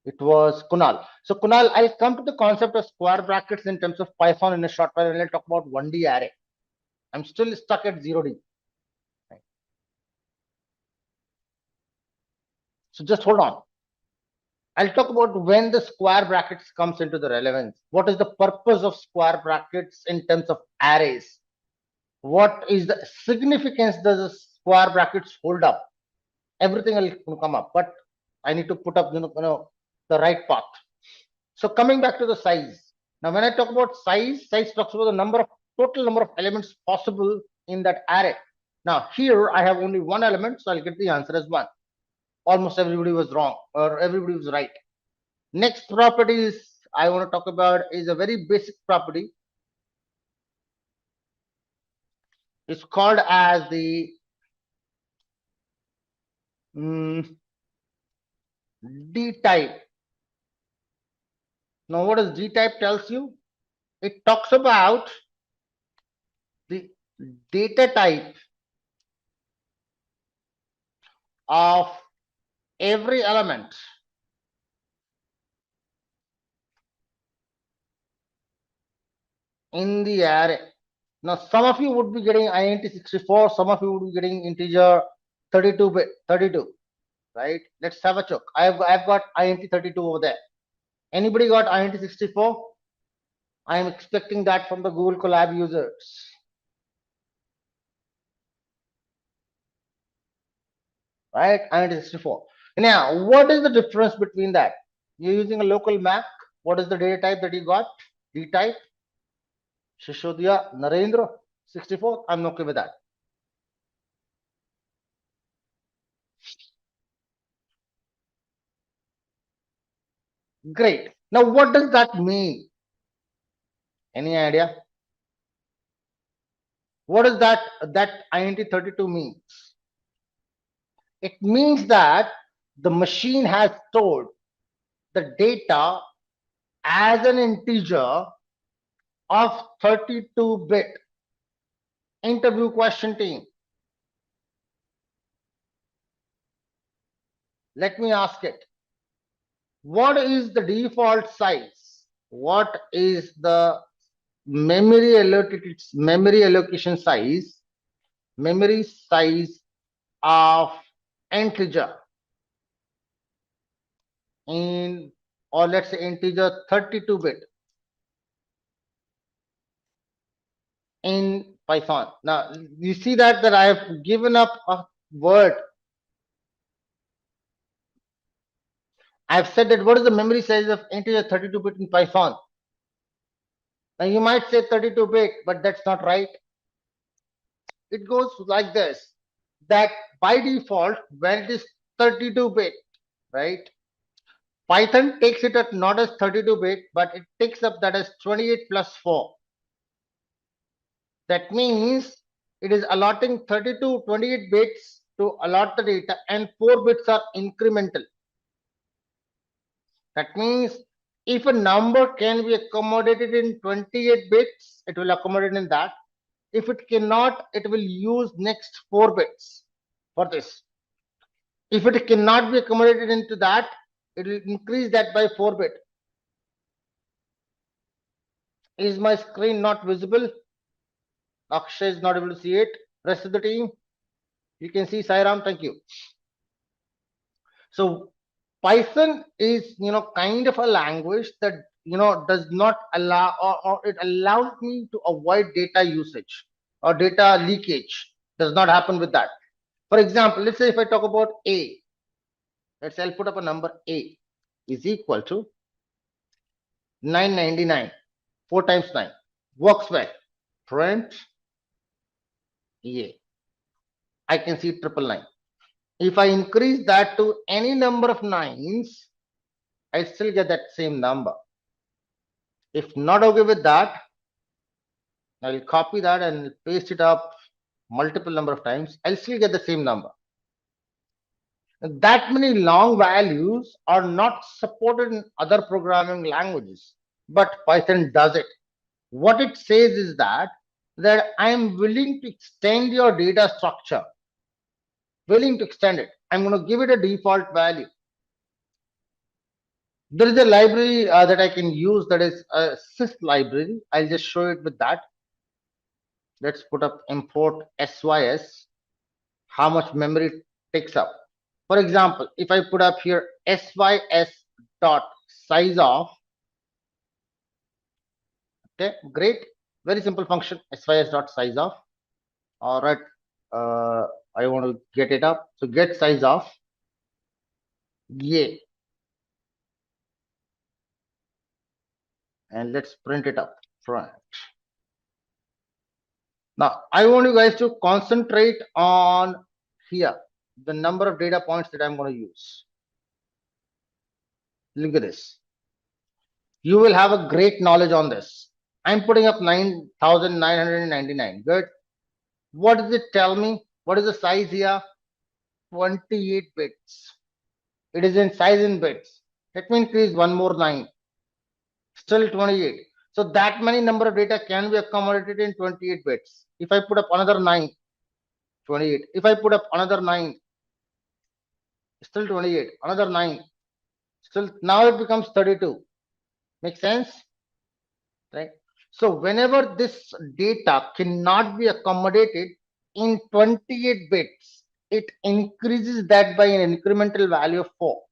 It was Kunal. So Kunal, I'll come to the concept of square brackets in terms of Python in a short while, and I'll talk about 1D array. I'm still stuck at 0D. Right. So just hold on. I'll talk about when the square brackets comes into the relevance. What is the purpose of square brackets in terms of arrays? What is the significance does the square brackets hold up? Everything will come up, but I need to put up the right path. So coming back to the size. Now, when I talk about size talks about the total number of elements possible in that array. Now, here I have only one element, so I'll get the answer as 1. Almost everybody was wrong, or everybody was right. Next property I want to talk about is a very basic property. It's called as the D type. Now, what does D type tells you? It talks about the data type of every element in the array. Now, some of you would be getting int 64, some of you would be getting integer 32-bit, 32, right? Let's have a check. I've got int 32 over there. Anybody got int 64? I am expecting that from the Google Colab users. Right? int 64. Now, what is the difference between that? You're using a local Mac. What is the data type that you got? D type. Shishodhya, Narendra, 64. I'm okay with that. Great. Now, what does that mean? Any idea? What does that int 32 means? It means that the machine has stored the data as an integer of 32-bit. Interview question team. Let me ask it. What is the default size? What is the memory allocation size memory size of integer in, or let's say integer 32-bit in Python. Now you see that I have given up a word. I've said that what is the memory size of integer 32-bit in Python? Now you might say 32-bit, but that's not right. It goes like this, that by default, when it is 32-bit, right? Python takes it at not as 32-bit, but it takes up that as 28 plus 4. That means it is allotting 32, 28 bits to allot the data, and 4 bits are incremental. That means if a number can be accommodated in 28 bits, it will accommodate in that. If it cannot, it will use next 4 bits for this. If it cannot be accommodated into that, it will increase that by 4 bit. Is my screen not visible? Akshay is not able to see it. Rest of the team, you can see. Sairam, thank you. So Python is, kind of a language that, does not allow, or it allows me to avoid data usage or data leakage. Does not happen with that. For example, let's say if I talk about A, I'll put up a number. A is equal to 999. 4 times 9 works well. Print A. I can see 999. If I increase that to any number of 9s, I still get that same number. If not okay with that, I'll copy that and paste it up multiple number of times. I'll still get the same number. That many long values are not supported in other programming languages, but Python does it. What it says is that I am willing to extend your data structure. Willing to extend it. I'm going to give it a default value. There is a library that I can use, that is a sys library. I'll just show it with that. Let's put up import sys, how much memory it takes up. For example, if I put up here sys dot size of, okay, great, very simple function, sys dot size of. All right, I want to get it up. So get size of, yay, and let's print it up front. Now I want you guys to concentrate on here, the number of data points that I'm going to use. Look at this. You will have a great knowledge on this. I'm putting up 9,999. Good. What does it tell me? What is the size here? 28 bits. It is in size in bits. Let me increase one more 9. Still 28. So that many number of data can be accommodated in 28 bits. If I put up another 9, 28. If I put up another 9, still 28. Another 9, still, now it becomes 32. Make sense? Right? So whenever this data cannot be accommodated in 28 bits, it increases that by an incremental value of 4.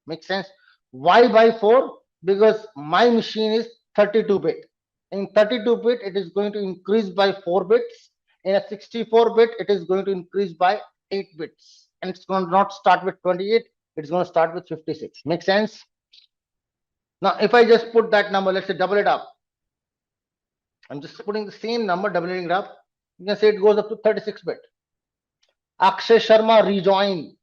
Make sense? Why by 4? Because my machine is 32-bit. In 32-bit, it is going to increase by 4 bits. In a 64-bit, it is going to increase by 8 bits. And it's going to not start with 28, it's going to start with 56. Make sense? Now, if I just put that number, let's say double it up. I'm just putting the same number, doubling it up. You can say it goes up to 36-bit. Akshay Sharma, rejoin.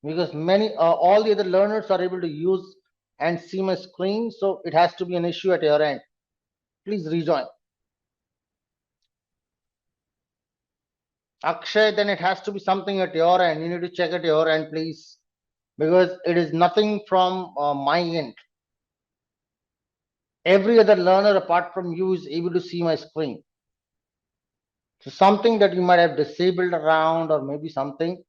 Because all the other learners are able to use and see my screen, so it has to be an issue at your end. Please rejoin. Akshay, then it has to be something at your end. You need to check at your end, please, because it is nothing from my end. Every other learner apart from you is able to see my screen. So something that you might have disabled around, or maybe something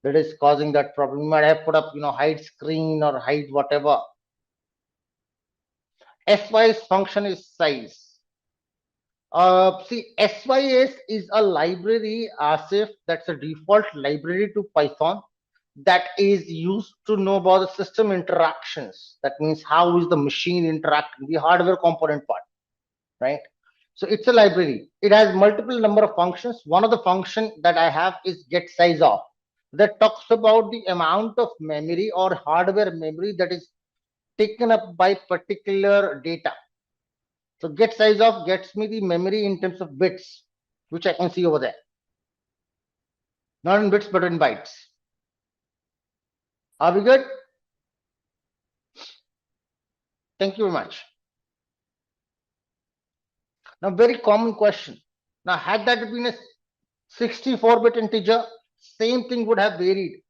that is causing that problem. You might have put up, hide screen or hide whatever. Sy's function is size See, SYS is a library, Asif, that's a default library to Python that is used to know about the system interactions. That means how is the machine interacting, the hardware component part, right? So it's a library. It has multiple number of functions. One of the function that I have is get size of, that talks about the amount of memory or hardware memory that is taken up by particular data. So get size of gets me the memory in terms of bits, which I can see over there. Not in bits, but in bytes. Are we good? Thank you very much. Now, very common question. Now, had that been a 64-bit integer, same thing would have varied.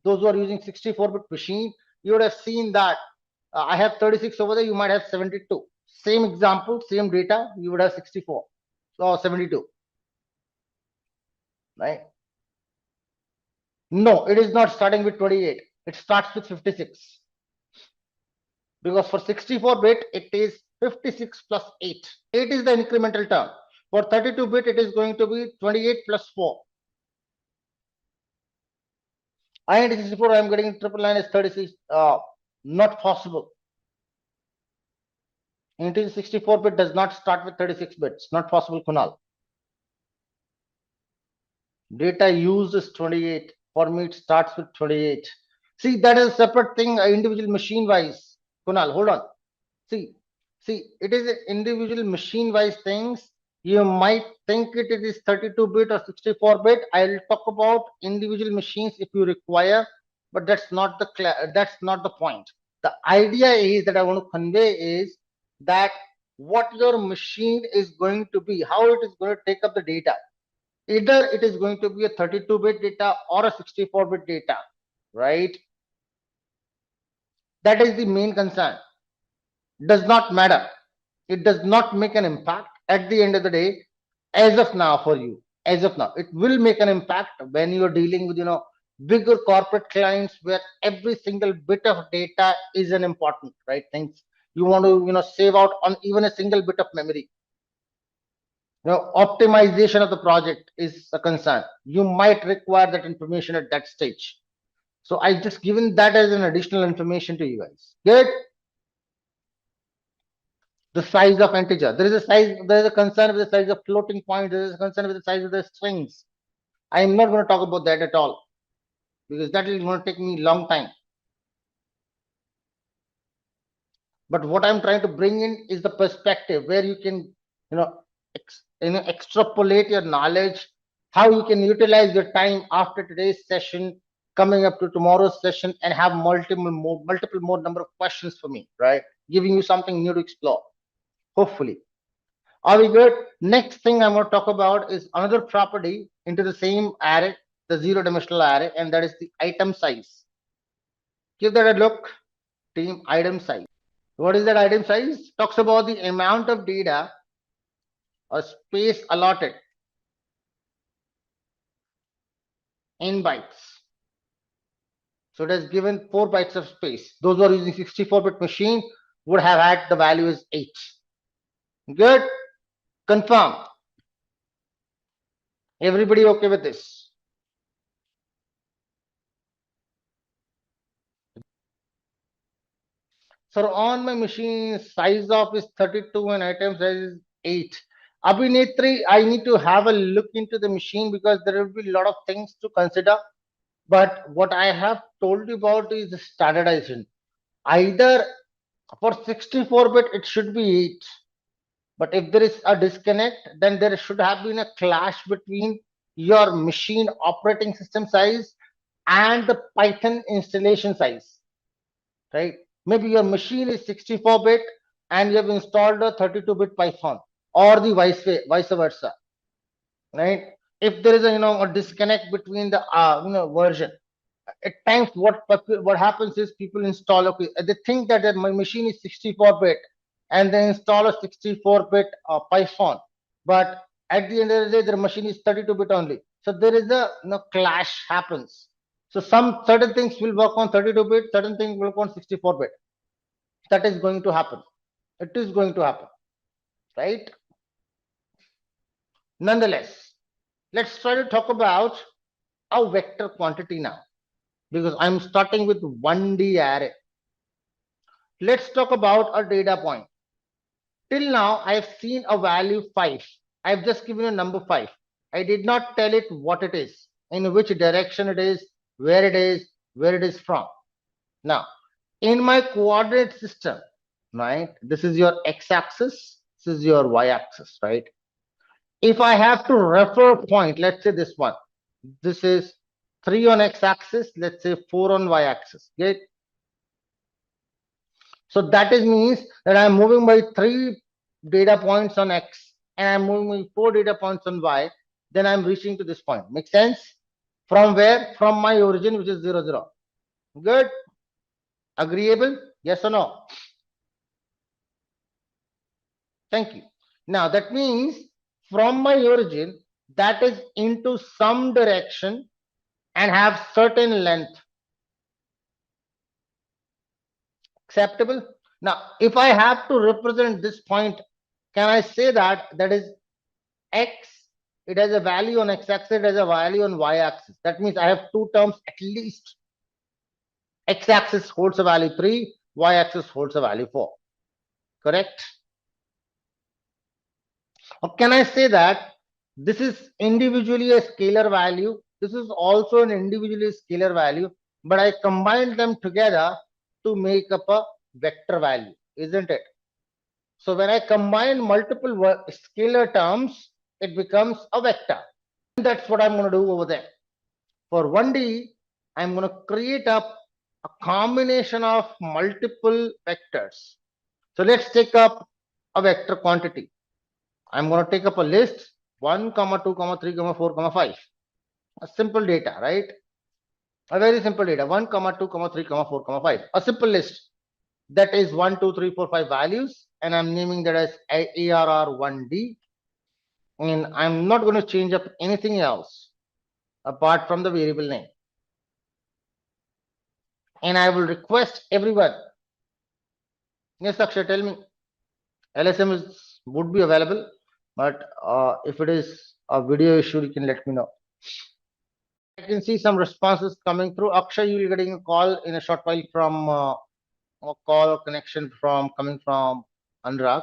Those who are using 64-bit machine, you would have seen that I have 36 over there, you might have 72. Same example, same data, you would have 64 or 72. Right? No, it is not starting with 28. It starts with 56. Because for 64-bit, it is 56 plus 8. 8 is the incremental term. For 32-bit, it is going to be 28 plus 4. INT 64, I am getting triple line is 36. Not possible. Integer 64-bit does not start with 36 bits. Not possible, Kunal. Data used is 28. For me, it starts with 28. See, that is a separate thing, individual machine-wise. Kunal, hold on. See, it is an individual machine-wise things. You might think it is 32-bit or 64-bit. I'll talk about individual machines if you require, but that's not the point. The idea is that I want to convey is that what your machine is going to be, how it is going to take up the data. Either it is going to be a 32-bit data or a 64-bit data, right? That is the main concern. Does not matter. It does not make an impact at the end of the day, as of now for you. As of now, it will make an impact when you are dealing with bigger corporate clients where every single bit of data is an important right things. You want to save out on even a single bit of memory. Optimization of the project is a concern. You might require that information at that stage. So I just given that as an additional information to you guys. Good. The size of integer. There is a concern with the size of floating point. There is a concern with the size of the strings. I am not going to talk about that at all because that is going to take me a long time. But what I'm trying to bring in is the perspective where you can, extrapolate your knowledge, how you can utilize your time after today's session, coming up to tomorrow's session, and have multiple more number of questions for me, right? Giving you something new to explore. Hopefully. Are we good? Next thing I'm going to talk about is another property into the same array, the zero-dimensional array, and that is the item size. Give that a look, team. Item size. What is that item size? Talks about the amount of data or space allotted in bytes. So it has given 4 bytes of space. Those who are using 64-bit machine would have had the value is 8. Good. Confirm. Everybody okay with this? So on my machine, size of is 32 and item size is 8. Abhinetri, I need to have a look into the machine because there will be a lot of things to consider. But what I have told you about is the standardization. Either for 64-bit, it should be 8. But if there is a disconnect, then there should have been a clash between your machine operating system size and the Python installation size, right? Maybe your machine is 64-bit and you have installed a 32-bit Python, or the vice versa, right? If there is a disconnect between the version, at times what happens is people install, okay, they think that my machine is 64-bit and they install a 64-bit Python, but at the end of the day their machine is 32-bit only. So there is a clash happens. So some certain things will work on 32-bit, certain things will work on 64-bit. That is going to happen. It is going to happen, right? Nonetheless, let's try to talk about a vector quantity now, because I'm starting with 1D array. Let's talk about a data point. Till now, I've seen a value 5. I've just given a number 5. I did not tell it what it is, in which direction it is, where it is from. Now, in my coordinate system, right, this is your x-axis, this is your y-axis, right? If I have to refer a point, let's say this one, this is 3 on x-axis, let's say 4 on y-axis, okay? So that is means that I'm moving by 3 data points on x and I'm moving by 4 data points on y, then I'm reaching to this point. Make sense? From where? From my origin, which is 0, 0. Good? Agreeable? Yes or no? Thank you. Now that means from my origin, that is into some direction and have certain length. Acceptable? Now, if I have to represent this point, can I say that that is x, it has a value on x-axis, it has a value on y-axis. That means I have two terms at least. X-axis holds a value 3, y-axis holds a value 4. Correct? Or can I say that this is individually a scalar value, this is also an individually scalar value, but I combined them together to make up a vector value, isn't it? So when I combine multiple scalar terms, it becomes a vector. And that's what I'm going to do over there. For 1D, I'm going to create up a combination of multiple vectors. So let's take up a vector quantity. I'm going to take up a list 1, 2, 3, 4, 5. A simple data, right? A very simple data 1, 2, 3, 4, 5. A simple list that is 1, 2, 3, 4, 5 values, and I'm naming that as ARR1D. And I'm not going to change up anything else apart from the variable name. And I will request everyone. Yes, Akshay, tell me. LSM would be available, but if it is a video issue, you can let me know. I can see some responses coming through. Akshay, you will be getting a call in a short while from a call or connection from coming from Anurag.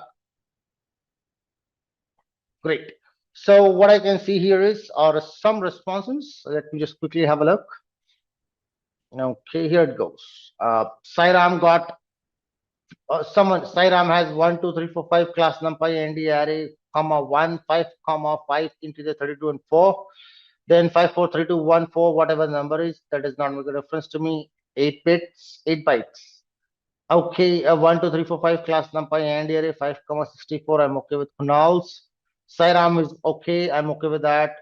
Great. So what I can see here is are some responses. Let me just quickly have a look. Okay, here it goes. Sairam got Sairam has 1, 2, 3, 4, 5 class numpy ND array, comma 1, 5, comma 5 integer 32 and 4. Then 5, 4, 3, 2, 1, 4, whatever the number is, that does not make a reference to me. 8 bits, 8 bytes. Okay, 1, 2, 3, 4, 5 class numpy and array 5, comma 64. I'm okay with Kunal's. Sairam is okay. I'm okay with that.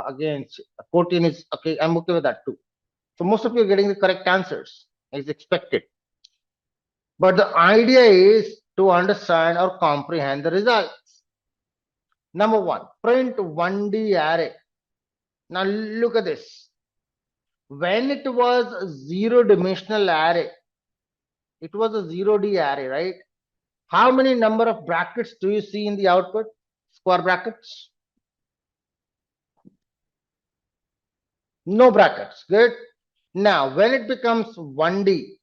Again, 14 is okay. I'm okay with that too. So most of you are getting the correct answers as expected. But the idea is to understand or comprehend the results. Number 1, print 1D array. Now look at this. When it was a 0-dimensional array, it was a 0D array, right? How many number of brackets do you see in the output? Square brackets? No brackets. Good. Now, when it becomes 1D,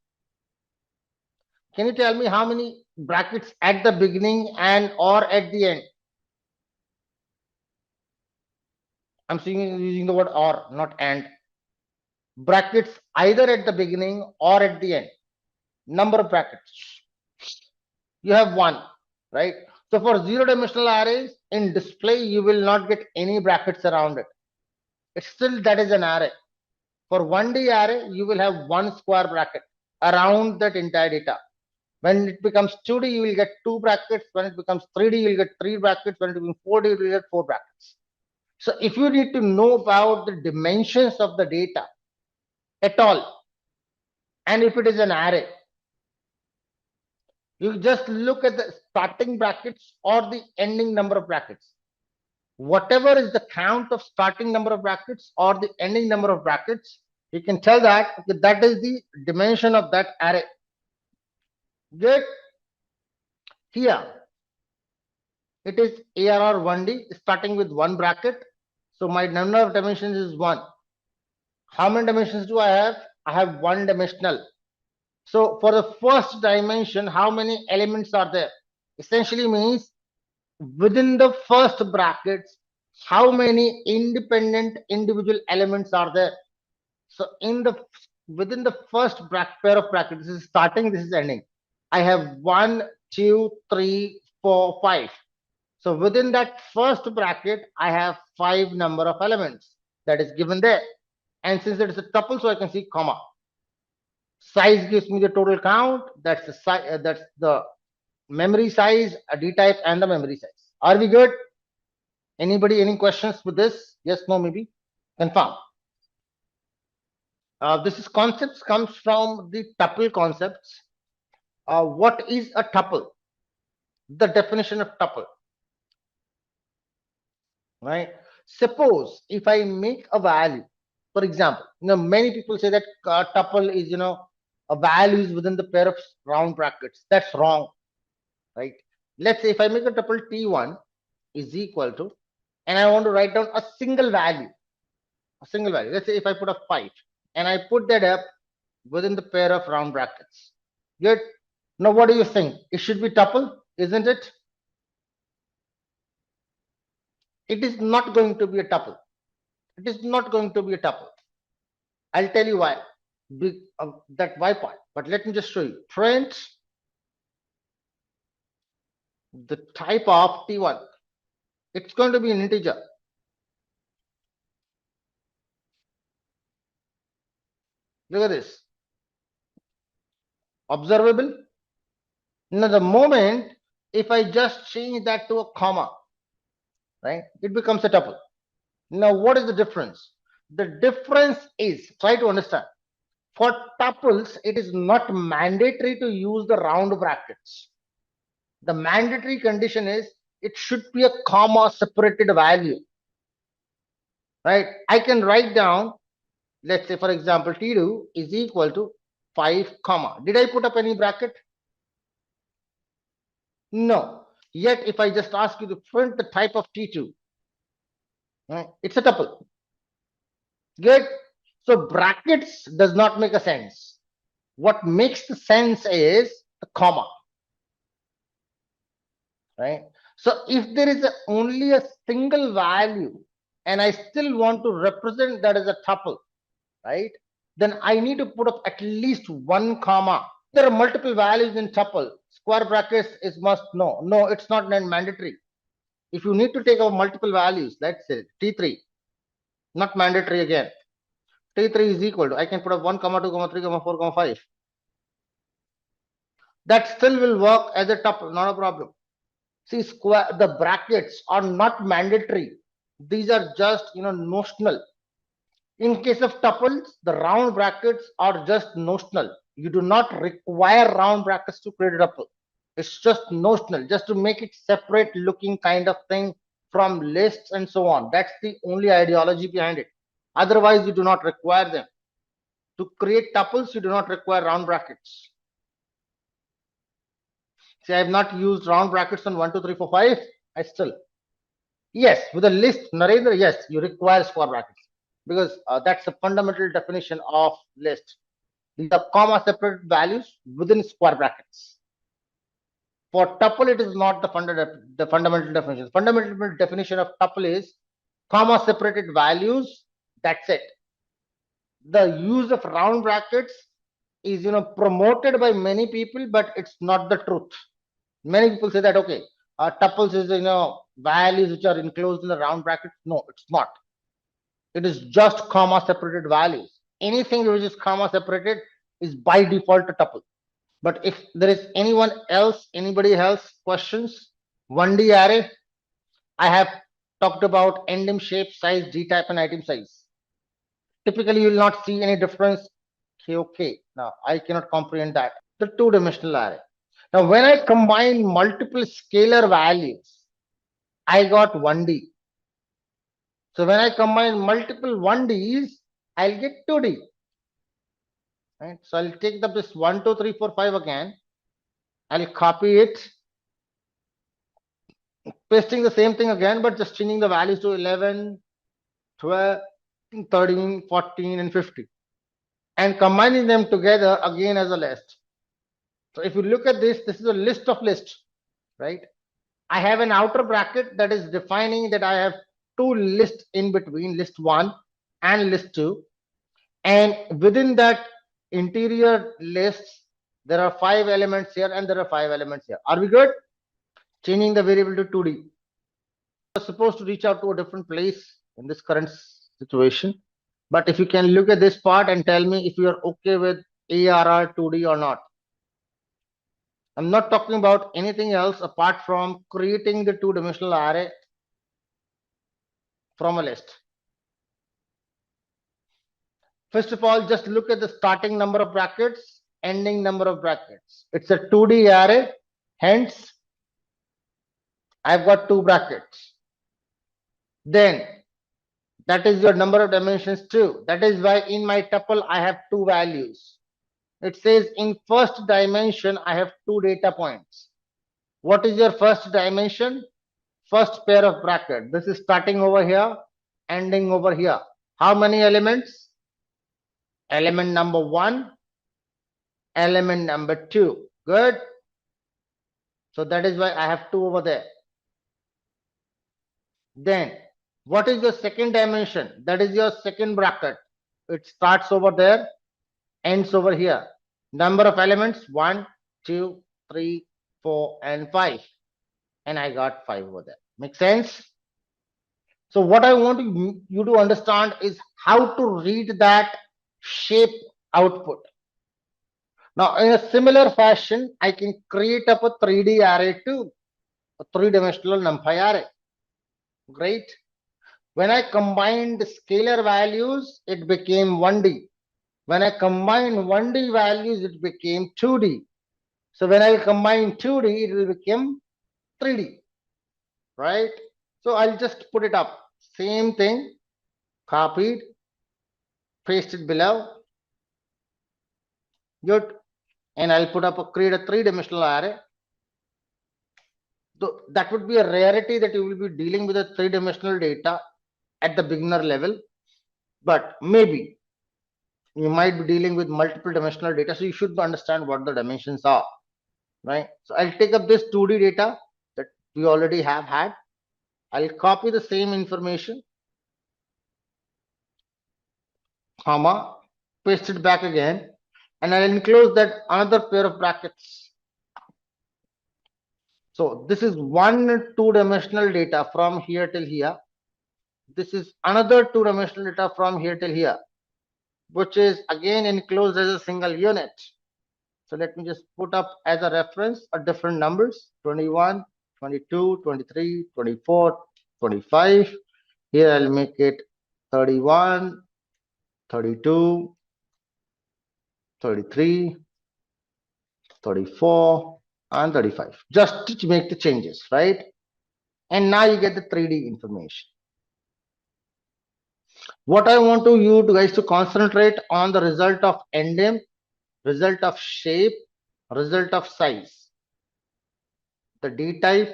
can you tell me how many brackets at the beginning and or at the end? I'm seeing using the word or, not and. Brackets either at the beginning or at the end. Number of brackets. You have 1, right? So for 0-dimensional arrays, in display, you will not get any brackets around it. It's still that is an array. For 1D array, you will have 1 square bracket around that entire data. When it becomes 2D, you will get 2 brackets. When it becomes 3D, you will get 3 brackets. When it becomes 4D, you will get 4 brackets. So if you need to know about the dimensions of the data at all, and if it is an array, you just look at the starting brackets or the ending number of brackets. Whatever is the count of starting number of brackets or the ending number of brackets, you can tell that that is the dimension of that array. Good. Here, It is ARR 1D starting with one bracket. So my number of dimensions is 1. How many dimensions do I have? I have one dimensional. So for the first dimension, how many elements are there? Essentially means within the first brackets, how many independent individual elements are there? So within the first pair of brackets, this is starting, this is ending. I have 1, 2, 3, 4, 5. So within that first bracket, I have 5 number of elements that is given there. And since it is a tuple, so I can see comma. Size gives me the total count. That's the memory size, a D type, and the memory size. Are we good? Anybody, any questions with this? Yes, no, maybe? Confirm. This is concepts comes from the tuple concepts. What is a tuple? The definition of tuple, right? Suppose if I make a value, for example, many people say that tuple is, a value is within the pair of round brackets. That's wrong, right? Let's say if I make a tuple t1 is equal to, and I want to write down a single value. Let's say if I put a 5 and I put that up within the pair of round brackets. Good. Now, what do you think? It should be tuple, isn't it? It is not going to be a tuple. It is not going to be a tuple. I'll tell you why. That why part. But let me just show you. Print the type of T1. It's going to be an integer. Look at this. Observable. Now, the moment if I just change that to a comma, right, it becomes a tuple. Now, what is the difference? The difference is, try to understand. For tuples, it is not mandatory to use the round brackets. The mandatory condition is it should be a comma separated value, right? I can write down, let's say, for example, T2 is equal to 5 comma. Did I put up any bracket? No. Yet, if I just ask you to print the type of T2, right, it's a tuple. Good. So brackets does not make a sense. What makes the sense is the comma, right? So if there is only a single value and I still want to represent that as a tuple, right, then I need to put up at least one comma. There are multiple values in tuple. Square brackets is must. No, it's not mandatory. If you need to take out multiple values, let's say T3, not mandatory again. T3 is equal to, I can put up 1 comma 2 comma 3 comma 4 comma 5. That still will work as a tuple, not a problem. See, the brackets are not mandatory. These are just, notional. In case of tuples, the round brackets are just notional. You do not require round brackets to create a tuple. It's just notional, just to make it separate looking kind of thing from lists and so on. That's the only ideology behind it. Otherwise, you do not require them. To create tuples, you do not require round brackets. See, I have not used round brackets on 1, 2, 3, 4, 5. I still. Yes, with a list, Narendra, yes, you require square brackets because that's the fundamental definition of list. These are comma separate values within square brackets. For tuple, it is not the fundamental definition. Fundamental definition of tuple is comma separated values. That's it. The use of round brackets is, promoted by many people, but it's not the truth. Many people say that, okay, tuples is, values which are enclosed in the round bracket. No, it's not. It is just comma separated values. Anything which is comma separated is by default a tuple. But if there is anybody else questions, 1D array, I have talked about endim shape, size, D type, and item size. Typically, you will not see any difference. Okay, now I cannot comprehend that. The two-dimensional array. Now, when I combine multiple scalar values, I got 1D. So when I combine multiple 1Ds, I'll get 2D. Right? So I'll take this 1, 2, 3, 4, 5 again. I'll copy it. pasting the same thing again, but just changing the values to 11, 12, 13, 14, and 50, and combining them together again as a list. So if you look at this, this is a list of lists, right? I have an outer bracket that is defining that I have two lists in between, list 1 and list 2. And within that interior lists, there are 5 elements here and there are 5 elements here. Are we good? Changing the variable to 2D. You're supposed to reach out to a different place in this current situation. But if you can look at this part and tell me if you are okay with ARR 2D or not. I'm not talking about anything else apart from creating the two-dimensional array from a list. First of all, just look at the starting number of brackets, ending number of brackets. It's a 2D array, hence I've got 2 brackets. Then that is your number of dimensions too. That is why in my tuple I have 2 values. It says in first dimension I have 2 data points. What is your first dimension? First pair of bracket. This is starting over here, ending over here. How many elements? Element number 1, element number 2. Good. So that is why I have 2 over there. Then what is your second dimension? That is your second bracket. It starts over there, ends over here. Number of elements 1, 2, 3, 4, and 5. And I got 5 over there. Make sense? So what I want you to understand is how to read that shape output. Now, in a similar fashion, I can create up a 3D array too, a 3-dimensional numpy array. Great. When I combined scalar values, it became 1D. When I combined 1D values, it became 2D. So when I combine 2D, it will become 3D. Right? So I'll just put it up. Same thing, copied, pasted below. Good. And I'll put up create a 3-dimensional array. So that would be a rarity that you will be dealing with a 3-dimensional data at the beginner level, but maybe you might be dealing with multiple dimensional data, so you should understand what the dimensions are, right? So I'll take up this 2D data that we already have had. I'll copy the same information, comma, paste it back again, and I'll enclose that another pair of brackets. So this is one 2-dimensional data from here till here. This is another 2-dimensional data from here till here, which is again enclosed as a single unit. So let me just put up as a reference a different numbers: 21, 22, 23, 24, 25. Here I'll make it 31, 32, 33, 34, and 35, just to make the changes, right? And now you get the 3D information. What I want you guys to concentrate on the result of endim, result of shape, result of size. The D type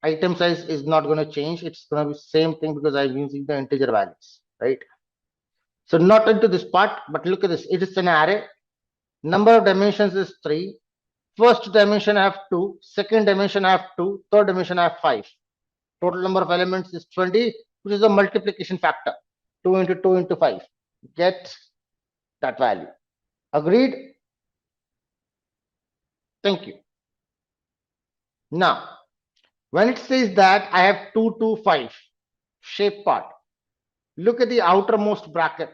item size is not going to change. It's going to be same thing because I'm using the integer values, right? So not into this part, but look at this. It is an array. Number of dimensions is 3. First dimension I have 2. Second dimension I have 2. Third dimension I have 5. Total number of elements is 20, which is a multiplication factor. 2 into 2 into 5. Get that value. Agreed? Thank you. Now, when it says that I have 2, 2, 5 shape part, look at the outermost bracket.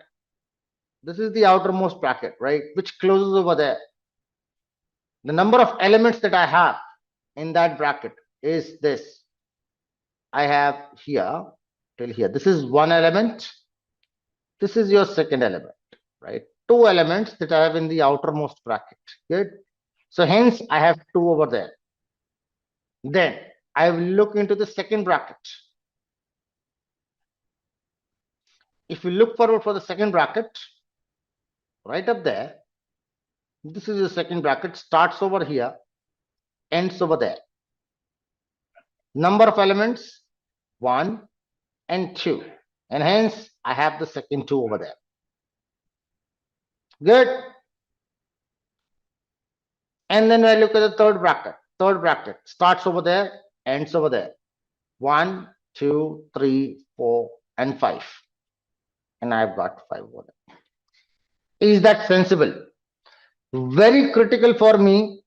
This is the outermost bracket, right? Which closes over there. The number of elements that I have in that bracket is this. I have here till here. This is one element. This is your second element, right? 2 elements that I have in the outermost bracket. Good. So hence I have 2 over there. Then I will look into the second bracket. If you look forward for the second bracket, right up there, this is the second bracket, starts over here, ends over there. Number of elements 1 and 2, and hence I have the second 2 over there. Good. And then I look at the third bracket starts over there, ends over there. 1, 2, 3, 4, and 5, and I've got 5 over there. Is that sensible? Very critical for me,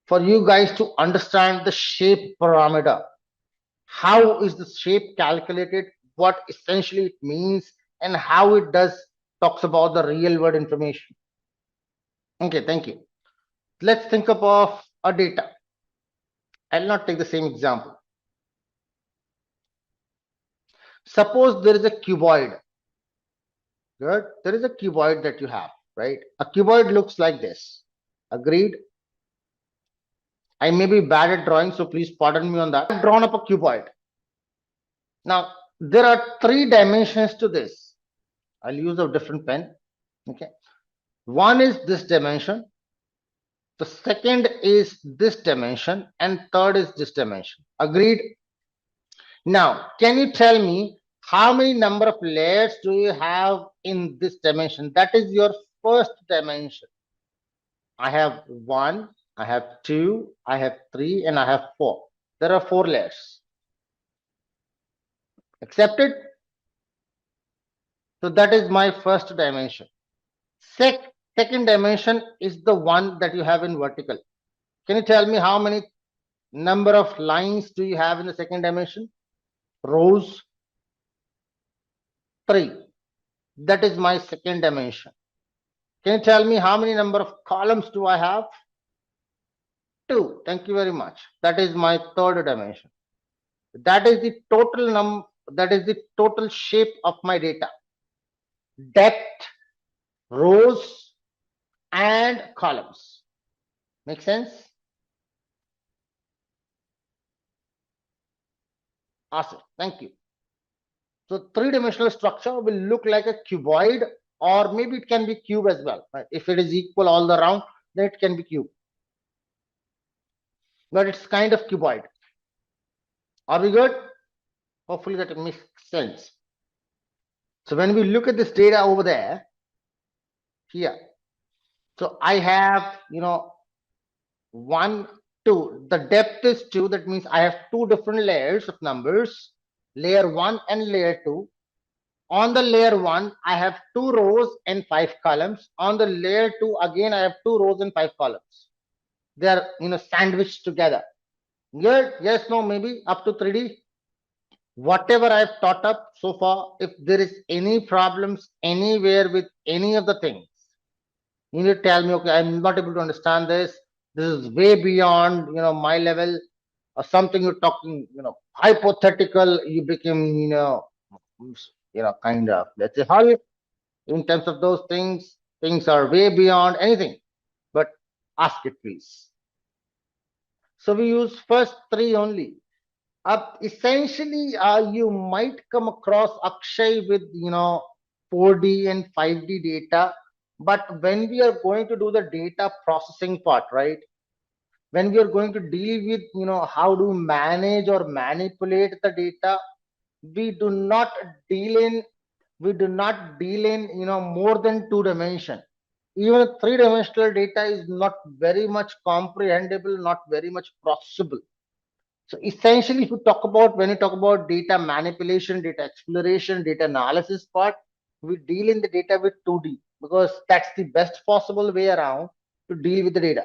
for you guys to understand the shape parameter. How is the shape calculated, what essentially it means, and how it talks about the real world information. Okay, thank you. Let's think of a data. I'll not take the same example. Suppose there is a cuboid. Good. There is a cuboid that you have, right? A cuboid looks like this. Agreed? I may be bad at drawing, so please pardon me on that. I've drawn up a cuboid. Now, there are 3 dimensions to this. I'll use a different pen. Okay. One is this dimension. The second is this dimension, and third is this dimension. Agreed? Now, can you tell me how many number of layers do you have in this dimension? That is your first dimension. I have 1, I have 2, I have 3, and I have 4. There are 4 layers. Accepted? So that is my first dimension. Second dimension is the one that you have in vertical. Can you tell me how many number of lines do you have in the second dimension? Rows? 3. That is my second dimension. Can you tell me how many number of columns do I have? 2. Thank you very much. That is my third dimension. That is the total shape of my data. Depth, rows, and columns. Make sense? Awesome. Thank you. So 3-dimensional structure will look like a cuboid, or maybe it can be cube as well. Right? If it is equal all around, then it can be cube. But it's kind of cuboid. Are we good? Hopefully that makes sense. So when we look at this data over there, here, so I have, 1, 2. The depth is 2. That means I have 2 different layers of numbers, layer 1 and layer 2. On the layer 1, I have 2 rows and 5 columns. On the layer 2, again, I have 2 rows and 5 columns. They are, sandwiched together. Good? Yes, no, maybe up to 3D. Whatever I've taught up so far, if there is any problems anywhere with any of the things, you need to tell me, okay, I'm not able to understand this. This is way beyond, my level, or something you're talking, hypothetical, you became, kind of, let's say, how in terms of those things are way beyond anything, but ask it, please. So we use first 3 only. Essentially, you might come across Akshay with 4D and 5D data, but when we are going to do the data processing part, right? When we are going to deal with how to manage or manipulate the data, we do not deal in more than 2 dimension. Even 3-dimensional data is not very much comprehensible, not very much processable. So essentially, when you talk about data manipulation, data exploration, data analysis part, we deal in the data with 2D, because that's the best possible way around to deal with the data.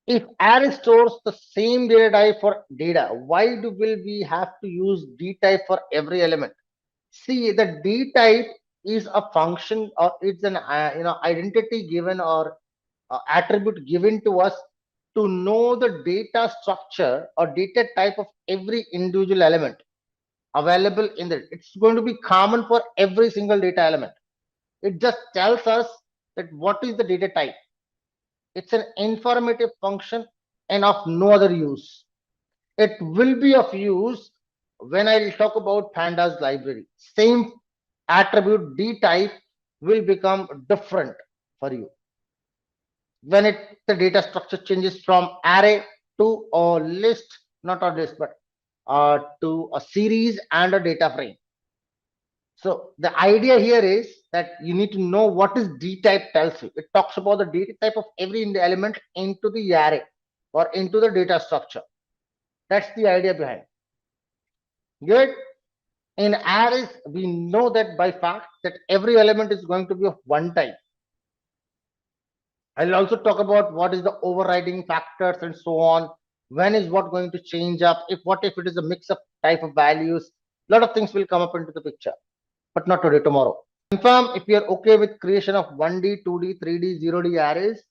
If array stores the same data type for data, why will we have to use D type for every element? See, the D type is a function, or it's an identity given, or attribute given to us to know the data structure or data type of every individual element available in it. It's going to be common for every single data element. It just tells us that what is the data type. It's an informative function and of no other use. It will be of use when I talk about Pandas library. Same attribute D type will become different for you when the data structure changes from array to a list, not a list, but to a series and a data frame. So the idea here is that you need to know what is D type tells you. It talks about the data type of every element into the array or into the data structure. That's the idea behind. Good. In arrays, we know that by fact that every element is going to be of one type. I'll also talk about what is the overriding factors and so on. When is what going to change up? What if it is a mix of type of values? A lot of things will come up into the picture, but not today, tomorrow. Confirm if you are okay with creation of 1D, 2D, 3D, 0D arrays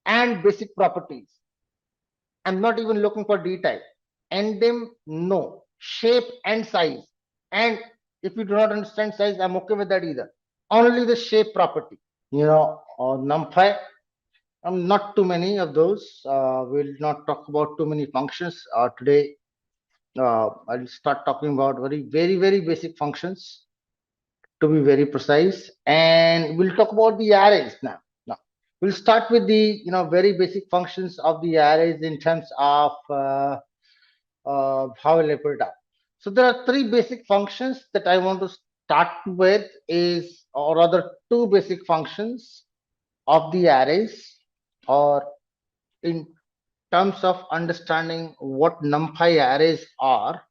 and basic properties. I'm not even looking for D type. Endim, no. Shape and size. And if you do not understand size, I'm okay with that either. Only the shape property. NumPy. Not too many of those. We'll not talk about too many functions today. I'll start talking about very basic functions, to be very precise, and we'll talk about the arrays now. We'll start with the very basic functions of the arrays in terms of how will I put it up. So there are three basic functions that I want to start with, or rather two basic functions of the arrays, or in terms of understanding what NumPy arrays are.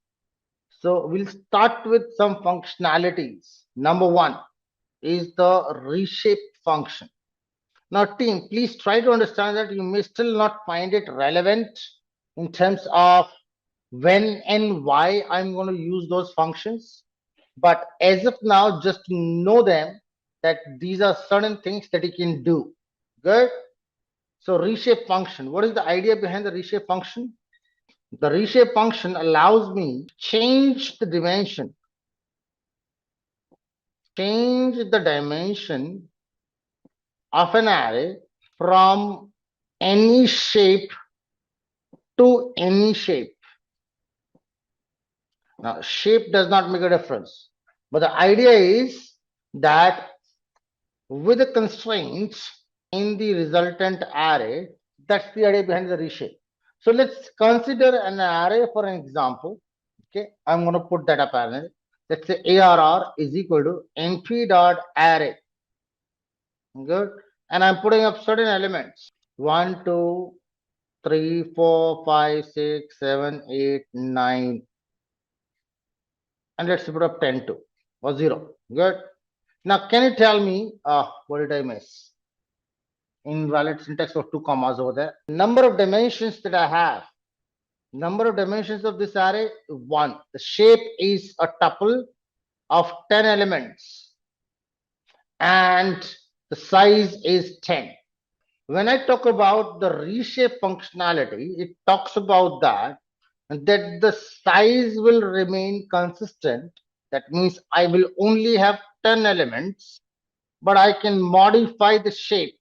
So we'll start with some functionalities. Number one is the reshape function. Now, team, please try to understand that you may still not find it relevant in terms of when and why I'm going to use those functions. But as of now, just know them, that these are certain things that you can do. Good. So reshape function. What is the idea behind the reshape function? The reshape function allows me to change the dimension of an array from any shape to any shape. Now, shape does not make a difference, but the idea is that with the constraints in the resultant array, that's the idea behind the reshape. So let's consider an array for an example. Okay, I'm going to put that up array. Let's say ARR is equal to np.array. Good. And I'm putting up certain elements. 1, 2, 3, 4, 5, 6, 7, 8, 9. And let's put up 10 too, or 0. Good. Now, can you tell me, what did I miss? Invalid syntax of 2 commas over there. Number of dimensions that I have. Number of dimensions of this array, 1. The shape is a tuple of 10 elements. And the size is 10. When I talk about the reshape functionality, it talks about that the size will remain consistent. That means I will only have 10 elements, but I can modify the shape.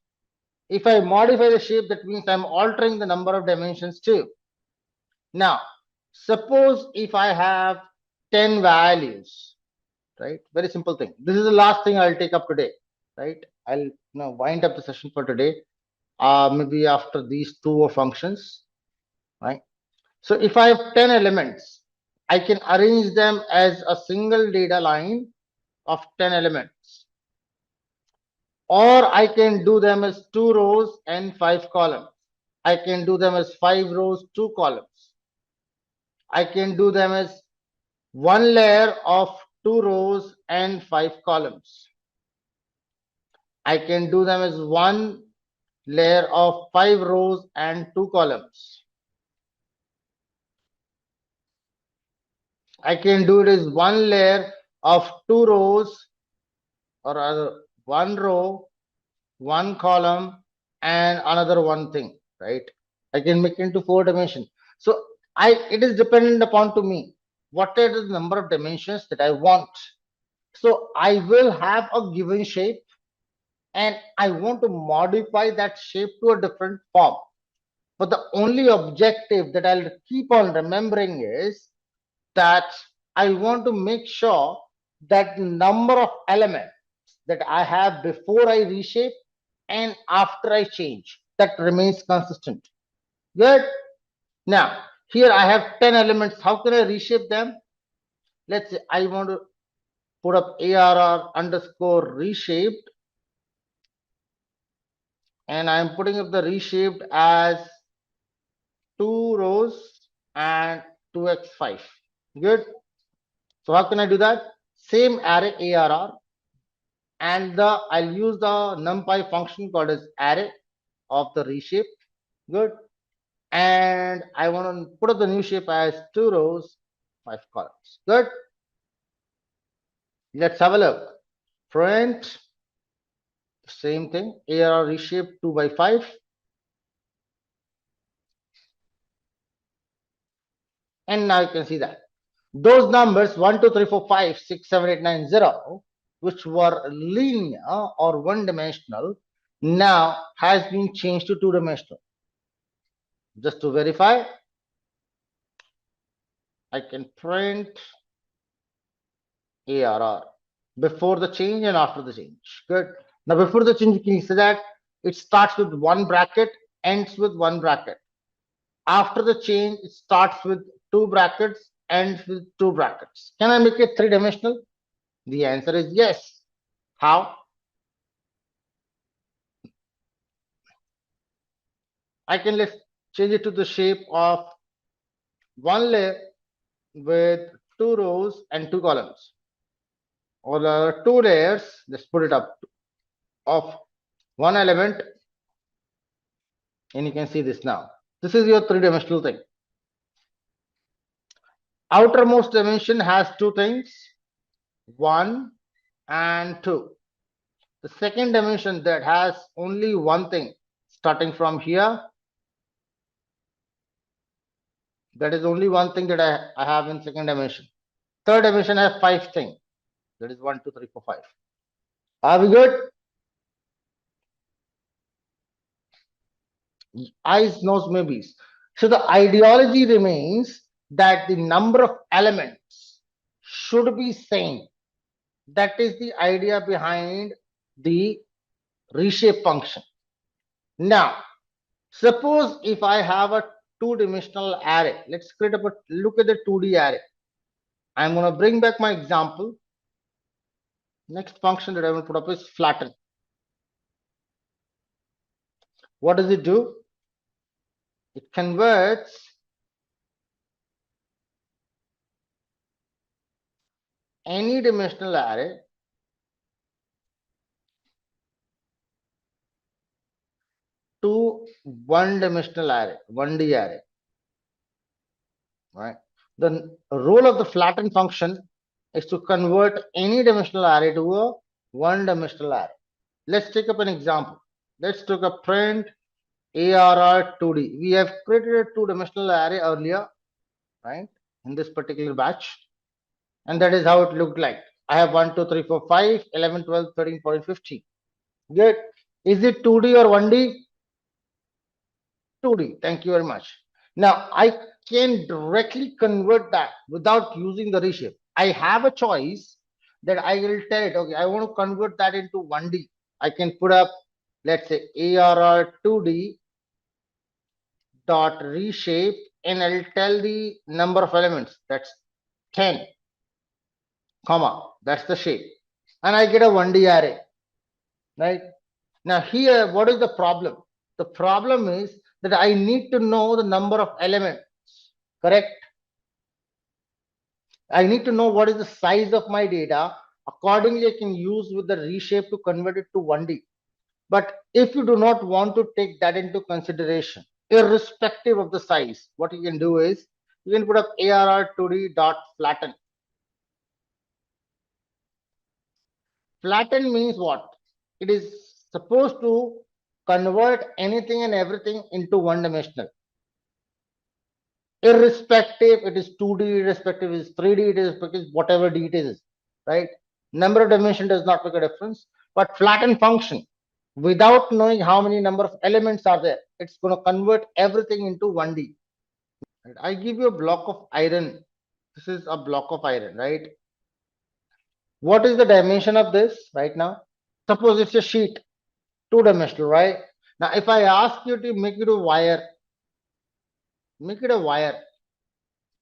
If I modify the shape, that means I'm altering the number of dimensions too. Now, suppose if I have 10 values, right? Very simple thing. This is the last thing I'll take up today, right? I'll wind up the session for today. Maybe after these two functions, right? So if I have 10 elements, I can arrange them as a single data line of 10 elements. Or I can do them as 2 rows and 5 columns. I can do them as 5 rows, 2 columns. I can do them as one layer of 2 rows and 5 columns. I can do them as one layer of 5 rows and 2 columns. I can do it as one layer of 2 rows, or rather 1 row, 1 column, and another one thing, right? I can make it into 4 dimensions. So it is dependent upon to me what are the number of dimensions that I want. So I will have a given shape, and I want to modify that shape to a different form. But the only objective that I'll keep on remembering is that I want to make sure that the number of elements that I have before I reshape and after I change, that remains consistent. Good. Now, Here I have 10 elements. How can I reshape them? Let's say I want to put up ARR underscore reshaped, and I'm putting up the reshaped as 2 rows and 2x5. Good. So how can I do that? Same array ARR, and I'll use the numpy function called as array of the reshape. Good. And I want to put up the new shape as 2 rows, 5 columns. Good. Let's have a look. Print, same thing, ARR reshape 2 by 5. And now you can see that those numbers 1, 2, 3, 4, 5, 6, 7, 8, 9, 0, which were linear or one dimensional, now has been changed to 2 dimensional. Just to verify, I can print ARR before the change and after the change. Good. Now before the change, you can see that it starts with 1 bracket, ends with 1 bracket. After the change, it starts with 2 brackets, ends with 2 brackets. Can I make it 3 dimensional? The answer is yes. How? I can let's change it to the shape of 1 layer with 2 rows and 2 columns, or 2 layers. Let's put it up of 1 element, and you can see this now. This is your 3-dimensional thing. Outermost dimension has 2 things, 1 and 2. The second dimension that has only 1 thing, starting from here. That is only 1 thing that I have in second dimension. Third dimension has 5 things. That is 1, 2, 3, 4, 5. Are we good? Eyes, nose, maybes. So the ideology remains that the number of elements should be same. That is the idea behind the reshape function. Now, suppose if I have a 2-dimensional array, let's create a look at the 2D array. I'm going to bring back my example. Next function that I will put up is flatten. What does it do? It converts any dimensional array to 1-dimensional array, 1D array. Right? The role of the flatten function is to convert any dimensional array to a 1-dimensional array. Let's take up an example. Let's take a print ARR 2D. We have created a 2-dimensional array earlier, right? In this particular batch. And that is how it looked like. I have 1, 2, 3, 4, 5, 11, 12, 13, 14, 15. Good. Is it 2D or 1D? 2D. Thank you very much. Now I can directly convert that without using the reshape. I have a choice that I will tell it, okay, I want to convert that into 1D. I can put up, let's say, ARR 2D dot reshape, and I'll tell the number of elements. That's 10, comma, that's the shape. And I get a 1D array, right? Now here, what is the problem? The problem is that I need to know the number of elements, correct? I need to know what is the size of my data. Accordingly, I can use with the reshape to convert it to 1D. But if you do not want to take that into consideration, irrespective of the size, what you can do is you can put up ARR2D dot flatten. Flatten means what? It is supposed to convert anything and everything into 1-dimensional. Irrespective, it is 2D, irrespective is 3D, it is whatever D it is, right? Number of dimension does not make a difference. But flatten function, without knowing how many number of elements are there, it's going to convert everything into 1D. I give you a block of iron. This is a block of iron, right? What is the dimension of this right now? Suppose it's a sheet, 2-dimensional, right? Now, if I ask you to make it a wire, make it a wire.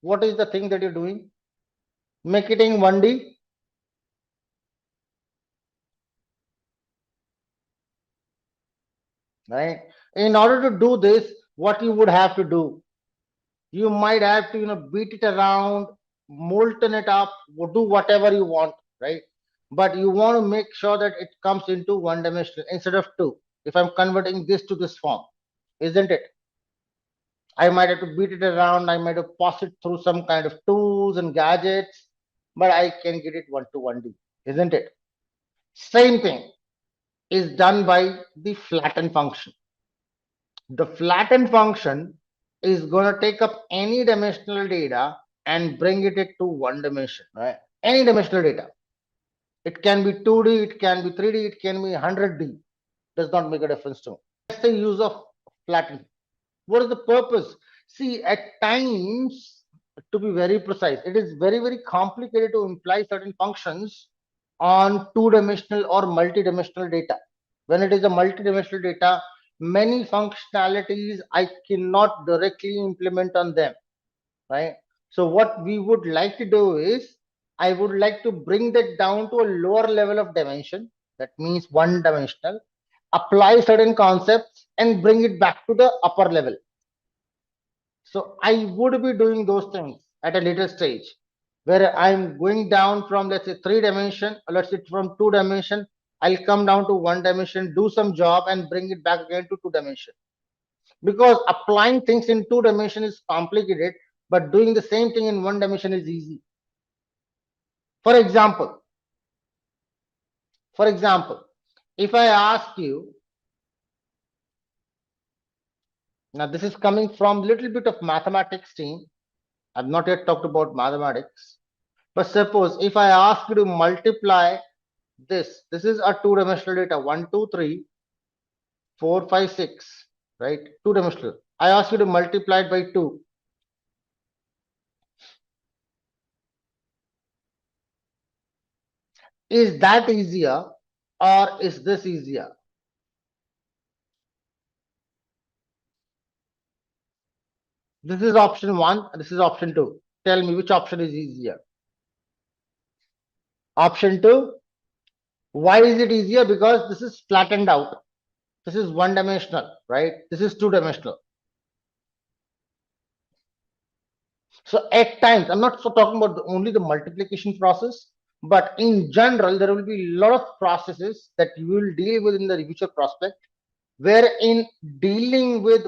what is the thing that you're doing? Make it in 1D. Right? In order to do this, what you would have to do, you might have to, beat it around, molten it up, do whatever you want, right? But you want to make sure that it comes into one dimensional instead of two. If I'm converting this to this form, isn't it? I might have to beat it around, I might have pass it through some kind of tools and gadgets, but I can get it 1 to 1D, isn't it? Same thing is done by the flatten function. The flatten function is going to take up any dimensional data and bring it to one dimension, right? Any dimensional data. It can be 2D, it can be 3D, it can be 100D. Does not make a difference to me. That's the use of flatten. What is the purpose? See, at times, to be very precise, it is very, very complicated to imply certain functions on two-dimensional or multi-dimensional data. When it is a multi-dimensional data, many functionalities I cannot directly implement on them, right? So what we would like to do is, I would like to bring that down to a lower level of dimension. That means one dimensional, apply certain concepts and bring it back to the upper level. So I would be doing those things at a later stage where I'm going down from, let's say, 3 dimension, let's say from 2 dimension, I'll come down to 1 dimension, do some job and bring it back again to 2 dimension. Because applying things in 2 dimension is complicated, but doing the same thing in 1 dimension is easy. For example, if I ask you, now this is coming from little bit of mathematics team. I've not yet talked about mathematics. But suppose if I ask you to multiply this is a two-dimensional data, 1, 2, 3, 4, 5, 6, right? Two-dimensional. I ask you to multiply it by 2. Is that easier or is this easier? This is option 1, this is option 2. Tell me which option is easier. Option 2. Why is it easier? Because this is flattened out. This is one-dimensional, right? This is two-dimensional. So at times, I'm not so talking about only the multiplication process, but in general, there will be a lot of processes that you will deal with in the future prospect, where in dealing with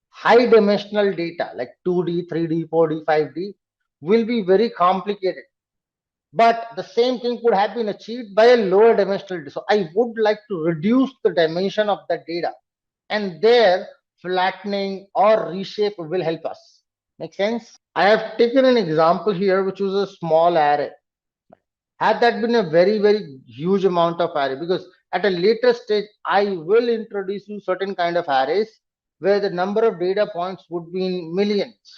high dimensional data like 2D, 3D, 4D, 5D will be very complicated. But the same thing could have been achieved by a lower dimensional data. So I would like to reduce the dimension of that data, and there flattening or reshape will help us. Make sense? I have taken an example here, which was a small array. Had that been a very, very huge amount of array, because at a later stage, I will introduce you certain kind of arrays where the number of data points would be in millions.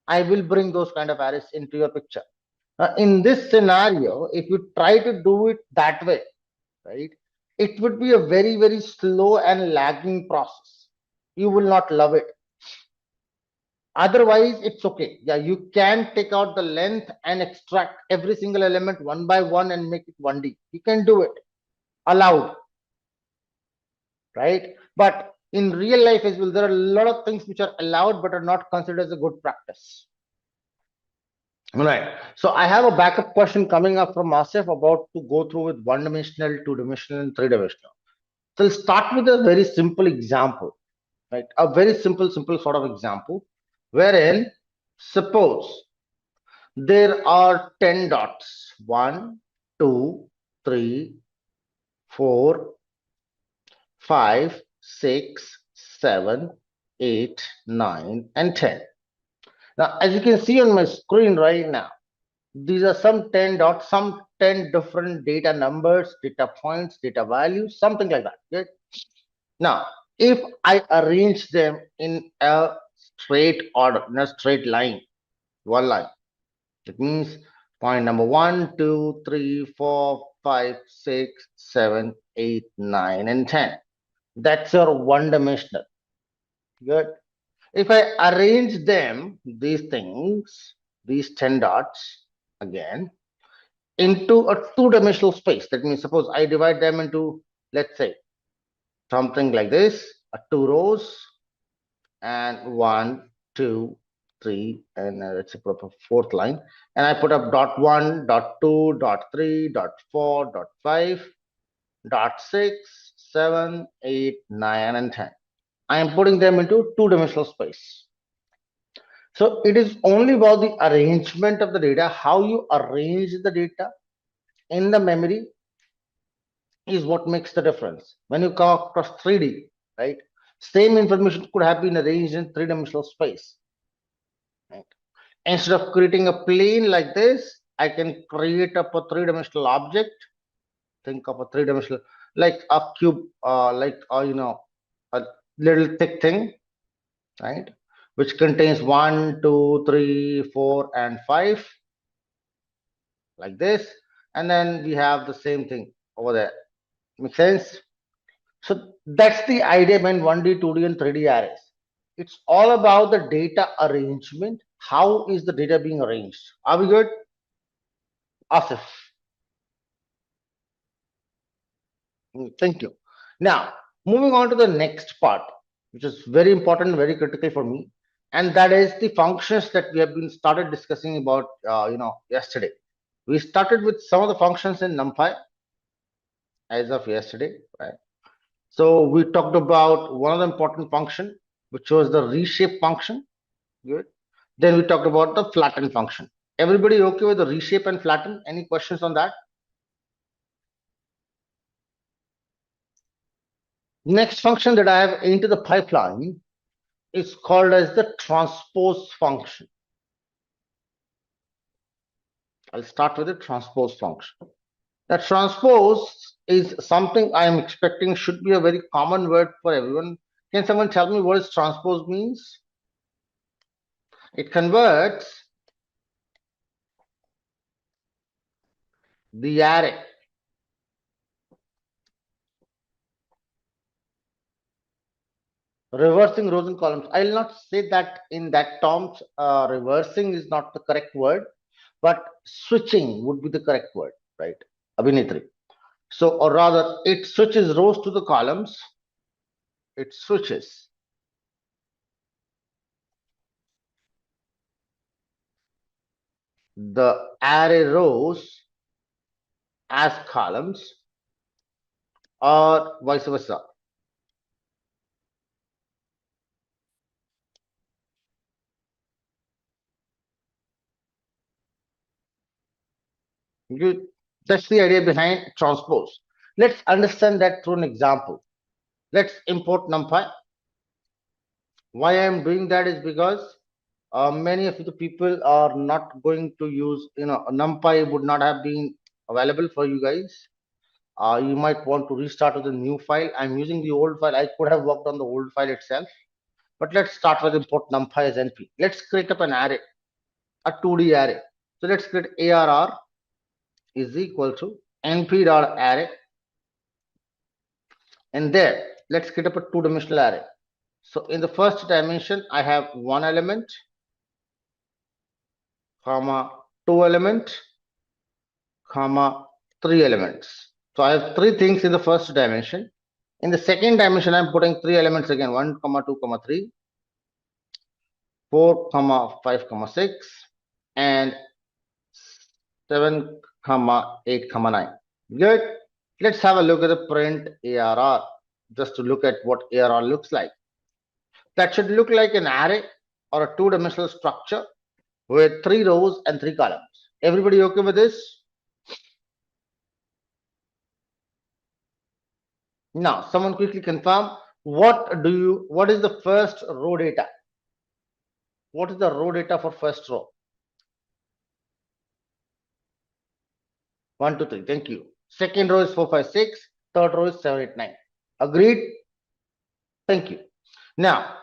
I will bring those kind of arrays into your picture. Now, in this scenario, if you try to do it that way, right, it would be a very, very slow and lagging process. You will not love it. Otherwise, it's okay. Yeah, you can take out the length and extract every single element one by one and make it 1D. You can do it. Allowed. Right? But in real life as well, there are a lot of things which are allowed but are not considered as a good practice. Right. So I have a backup question coming up from Asif about to go through with one-dimensional, two-dimensional, and three-dimensional. So I'll start with a very simple example, right? A very simple sort of example, wherein suppose there are 10 dots, 1, 2, 3, 4, 5, 6, 7, 8, 9, and 10. Now, as you can see on my screen right now, these are some 10 dots, some 10 different data numbers, data points, data values, something like that. Okay? Now, if I arrange them in a straight order, in a straight line, one line, it means point number 1, 2, 3, 4, 5, 6, 7, 8, 9, and 10. That's your one-dimensional. Good. If I arrange them, these things, these 10 dots again into a two-dimensional space. That means suppose I divide them into, let's say, something like this, two rows, and 1, 2, 3, and let's say put up a fourth line, and I put up dot 1, dot 2, dot 3, dot 4, dot 5, dot 6, 7, 8, 9, and 10. I am putting them into two-dimensional space. So it is only about the arrangement of the data, how you arrange the data in the memory is what makes the difference. When you come across 3D, right? Same information could have been arranged in three-dimensional space. Right? Instead of creating a plane like this, I can create up a three-dimensional object. Think of a three-dimensional, like a cube, like a little thick thing, right? Which contains 1, 2, 3, 4, and 5, like this. And then we have the same thing over there. Make sense? So that's the idea behind 1D, 2D, and 3D arrays. It's all about the data arrangement. How is the data being arranged? Are we good? Asif. Thank you. Now, moving on to the next part, which is very important, very critical for me, and that is the functions that we have been started discussing about, yesterday. We started with some of the functions in NumPy as of yesterday, right? So we talked about one of the important function, which was the reshape function. Good. Then we talked about the flatten function. Everybody okay with the reshape and flatten? Any questions on that? Next function that I have into the pipeline is called as the transpose function. I'll start with the transpose function. The transpose is something I am expecting should be a very common word for everyone. Can someone tell me what is transpose means? It converts the array reversing rows and columns. I'll not say that in that terms. Reversing is not the correct word, but switching would be the correct word, right? Abhinitri. So, or rather, it switches rows to the columns. It switches the array rows as columns, or vice versa. That's the idea behind transpose. Let's understand that through an example. Let's import NumPy. Why I am doing that is because many of the people are not going to use, NumPy would not have been available for you guys. You might want to restart with a new file. I'm using the old file. I could have worked on the old file itself. But let's start with import NumPy as NP. Let's create up an array, a 2D array. So let's create ARR is equal to np.array. And there, let's create up a two-dimensional array. So in the first dimension, I have one element, comma, two element, comma, three elements. So I have three things in the first dimension. In the second dimension, I'm putting three elements again, 1, 2, 3, 4, 5, 6, and 7, 8, 9. Good. Let's have a look at the print ARR, just to look at what ARR looks like. That should look like an array or a two-dimensional structure with three rows and three columns. Everybody okay with this? Now, someone quickly confirm what is the first row data? What is the row data for first row? 1, 2, 3. Thank you. Second row is 4, 5, 6. Third row is 7, 8, 9. Agreed? Thank you. Now,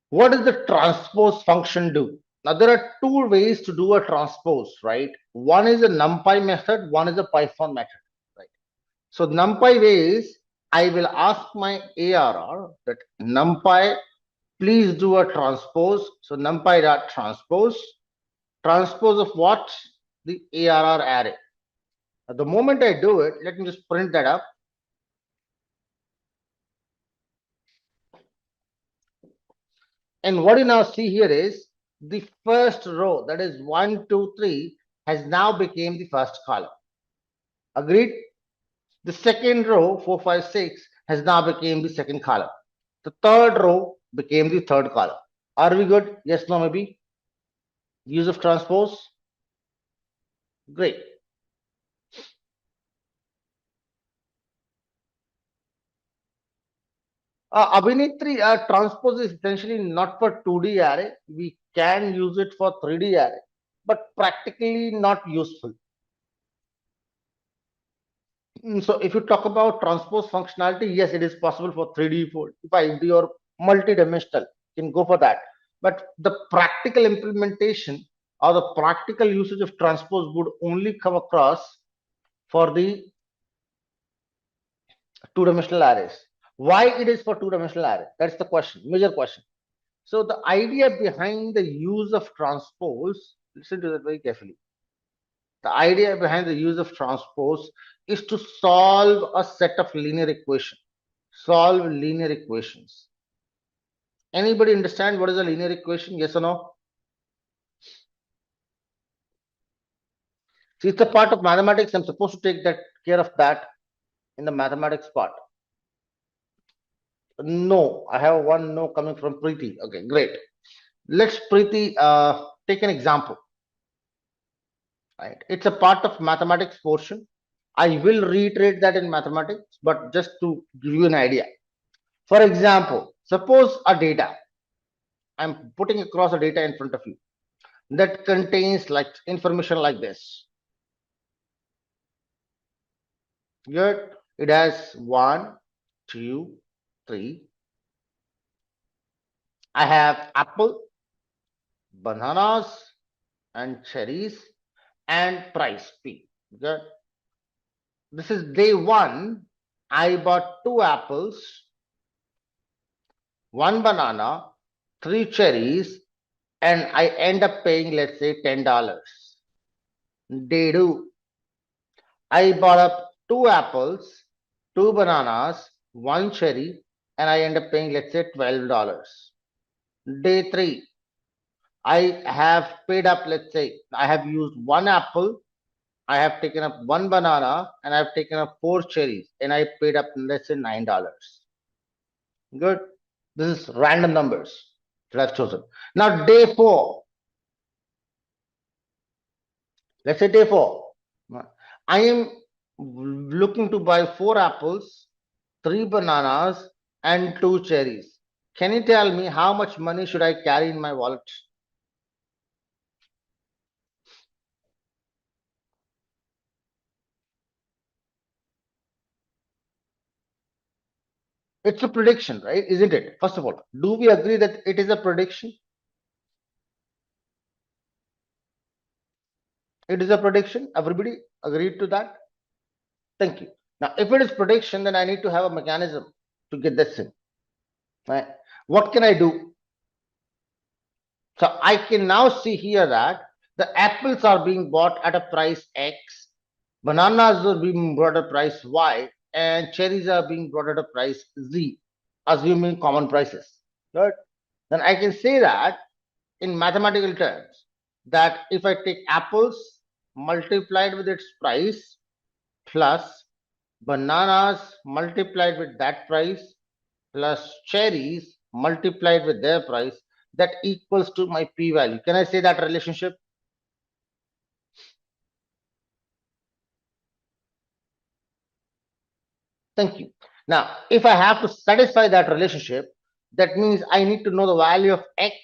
what does the transpose function do? Now, there are two ways to do a transpose, right? One is a numpy method, one is a Python method, right? So, numpy ways, I will ask my ARR that numpy, please do a transpose. So, numpy.transpose. Transpose of what? The ARR array. At the moment I do it, let me just print that up. And what you now see here is the first row, that is 1, 2, 3, has now become the first column. Agreed? The second row, 4, 5, 6, has now become the second column. The third row became the third column. Are we good? Yes, no, maybe? Use of transpose? Great. Abhinitri, transpose is essentially not for 2D array. We can use it for 3D array, but practically not useful. So if you talk about transpose functionality, yes, it is possible for 3D, for if you're multi-dimensional, you can go for that. But the practical implementation or the practical usage of transpose would only come across for the two-dimensional arrays. Why it is for two-dimensional array? That's the question, major question. So the idea behind the use of transpose, listen to that very carefully. The idea behind the use of transpose is to solve a set of linear equations. Solve linear equations. Anybody understand what is a linear equation? Yes or no? See, it's a part of mathematics. I'm supposed to take that care of that in the mathematics part. No, I have one no coming from Preeti. Okay, great. Let's Preeti take an example. Right, it's a part of mathematics portion. I will reiterate that in mathematics, but just to give you an idea. For example, suppose a data. I'm putting across a data in front of you that contains like information like this. Good. It has 1, 2, 3. I have apple, bananas, and cherries, and price P. Good. This is day 1. I bought 2 apples, 1 banana, 3 cherries, and I end up paying, let's say, $10. Day 2. I bought up 2 apples, 2 bananas, 1 cherry, and I end up paying, let's say, $12. Day 3, I have paid up, let's say, I have used 1 apple, I have taken up 1 banana, and I have taken up 4 cherries, and I paid up, let's say, $9. Good. This is random numbers that I've chosen. Now, day 4, let's say day 4, I am looking to buy 4 apples, 3 bananas, and 2 cherries. Can you tell me how much money should I carry in my wallet? It's a prediction, right? Isn't it? First of all, do we agree that it is a prediction? It is a prediction. Everybody agreed to that? Thank you. Now, if it is prediction, then I need to have a mechanism to get this in. Right? What can I do? So I can now see here that the apples are being bought at a price X, bananas are being bought at a price Y, and cherries are being bought at a price Z, assuming common prices. Right? Then I can say that in mathematical terms, that if I take apples multiplied with its price plus bananas multiplied with that price plus cherries multiplied with their price, that equals to my p value. Can I say that relationship? Thank you. Now, if I have to satisfy that relationship, that means I need to know the value of x,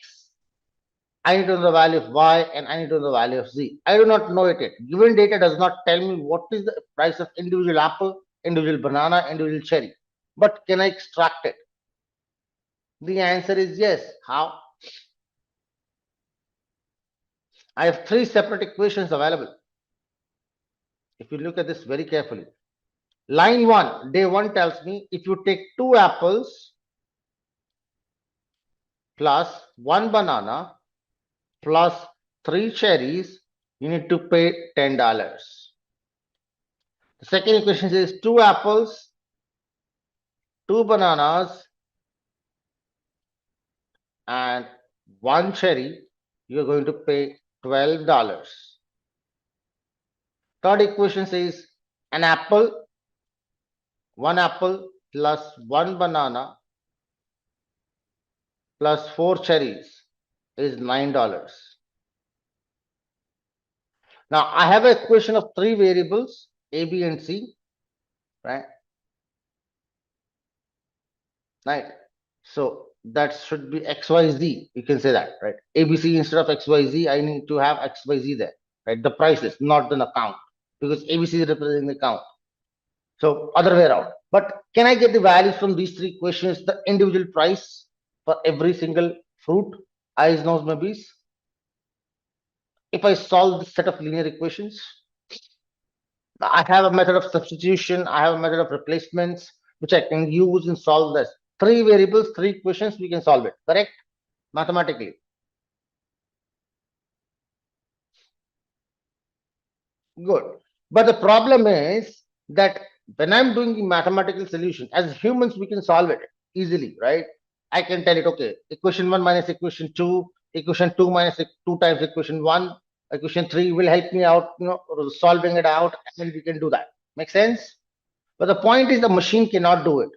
I need to know the value of y, and I need to know the value of z. I do not know it yet. Given data does not tell me what is the price of individual apple, individual banana, individual cherry. But can I extract it? The answer is yes. How? I have 3 separate equations available. If you look at this very carefully, line 1, day 1 tells me if you take 2 apples plus 1 banana plus 3 cherries, you need to pay $10. The second equation says 2 apples, 2 bananas, and 1 cherry, you're going to pay $12. Third equation says an apple, 1 apple plus 1 banana plus 4 cherries is $9. Now I have an equation of 3 variables, A, B, and C, right? Right. So that should be XYZ. You can say that, right? ABC instead of XYZ, I need to have XYZ there, right? The prices, not the account, because ABC is representing the account. So other way around. But can I get the values from these 3 equations, the individual price for every single fruit, I's, nose, maybes? If I solve this set of linear equations, I have a method of substitution, I have a method of replacements, which I can use and solve this. 3 variables, 3 equations, we can solve it, correct? Mathematically. Good. But the problem is that when I'm doing the mathematical solution, as humans, we can solve it easily, right? I can tell it, okay, equation 1 minus equation 2 minus 2 times equation 1, equation 3 will help me out, solving it out, and we can do that. Make sense? But the point is the machine cannot do it.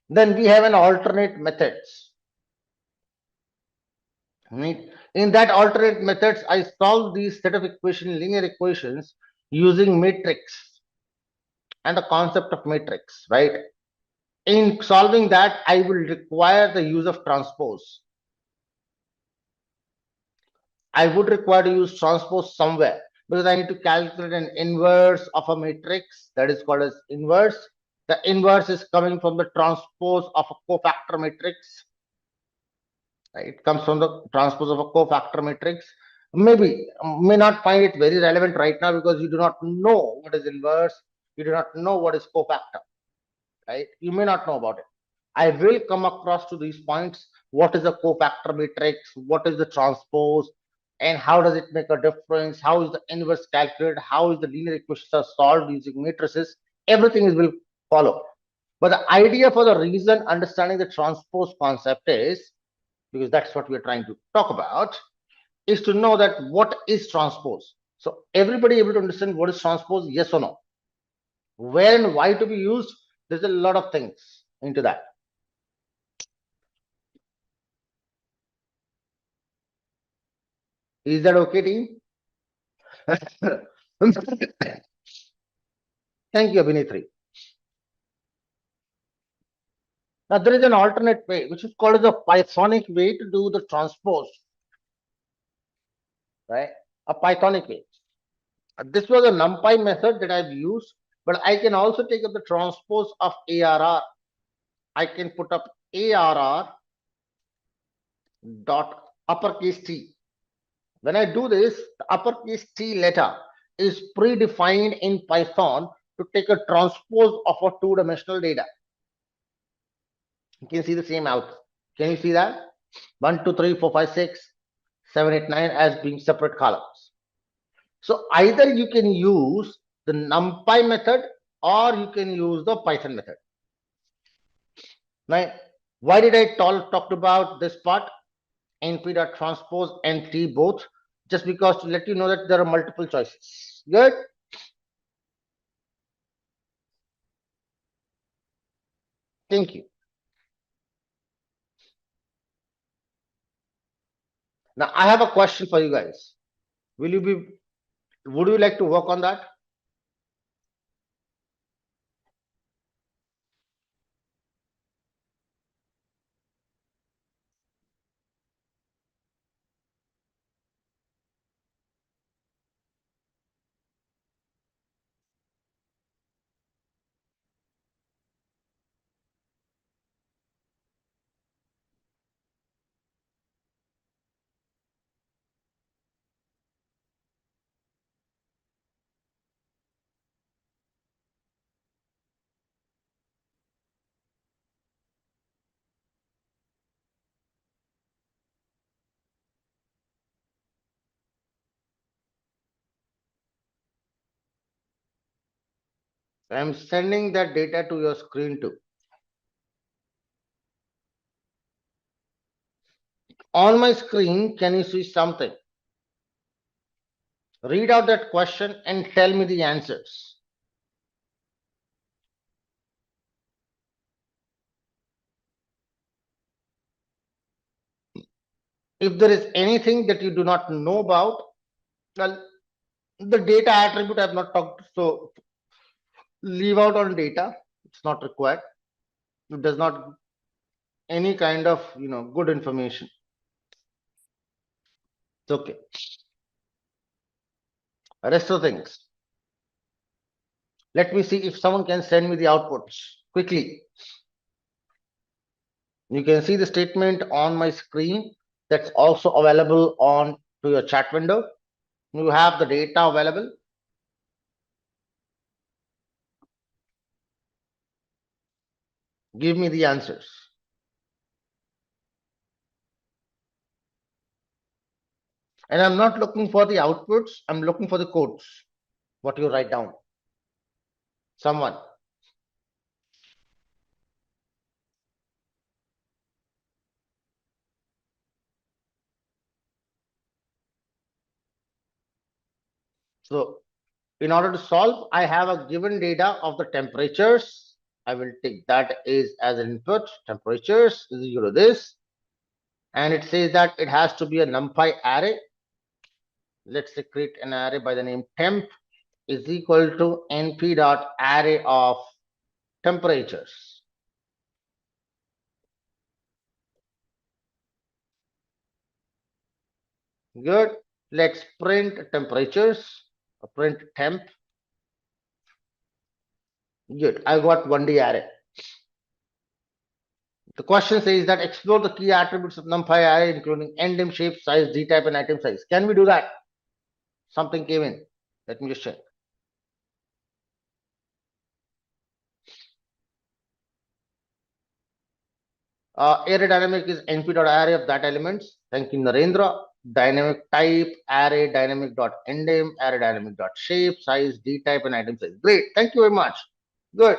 Then we have an alternate methods. Right? In that alternate methods, I solve these set of linear equations using matrix and the concept of matrix, right? In solving that, I will require the use of transpose. I would require to use transpose somewhere because I need to calculate an inverse of a matrix that is called as inverse. The inverse is coming from the transpose of a cofactor matrix. It comes from the transpose of a cofactor matrix. Maybe may not find it very relevant right now because you do not know what is inverse, you do not know what is cofactor, right? You may not know about it. I will come across to these points. What is a cofactor matrix? What is the transpose? And how does it make a difference? How is the inverse calculated? How is the linear equations are solved using matrices? Everything is will follow. But the idea for the reason understanding the transpose concept is, because that's what we're trying to talk about, is to know that what is transpose. So everybody able to understand what is transpose, yes or no? Where and why to be used, there's a lot of things into that. Is that okay, team? Thank you, Abhinitri. Now there is an alternate way, which is called the Pythonic way to do the transpose, right? A Pythonic way. This was a numpy method that I've used, but I can also take up the transpose of ARR. I can put up ARR dot uppercase T. When I do this, the uppercase T letter is predefined in Python to take a transpose of a 2-dimensional data. You can see the same out. Can you see that? 1, 2, 3, 4, 5, 6, 7, 8, 9 as being separate columns. So either you can use the numpy method or you can use the Python method. Now, why did I talk about this part? np.transpose and T both, just because to let you know that there are multiple choices. Good. Thank you. Now I have a question for you guys. Would you like to work on that? I'm sending that data to your screen too. On my screen, can you see something? Read out that question and tell me the answers. If there is anything that you do not know about, well, the data attribute I have not talked, so leave out on data. It's not required. It does not any kind of good information. It's okay. Rest of things. Let me see if someone can send me the outputs quickly. You can see the statement on my screen. That's also available on to your chat window. You have the data available. Give me the answers. And I'm not looking for the outputs. I'm looking for the codes. What you write down. Someone. So in order to solve, I have a given data of the temperatures. I will take that as an input. Temperatures is equal to this. And it says that it has to be a numpy array. Let's say create an array by the name temp is equal to np.array of temperatures. Good. Let's print temperatures. Print temp. Good. I got 1D array. The question says that explore the key attributes of numpy array, including endim, shape, size, dtype, and item size. Can we do that? Something came in. Let me just check. Array dynamic is np.array of that elements. Thank you, Narendra. Dynamic type, array dynamic.endim, array dynamic.shape, size, dtype, and item size. Great. Thank you very much. Good.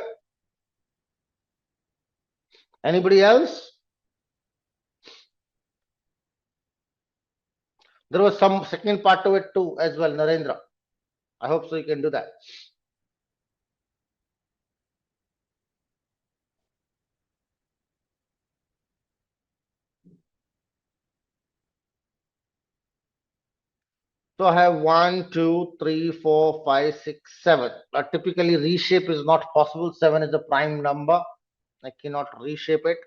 Anybody else? There was some second part to it too as well, Narendra. I hope so you can do that. So I have 1, 2, 3, 4, 5, 6, 7. Typically reshape is not possible. 7 is a prime number. I cannot reshape it.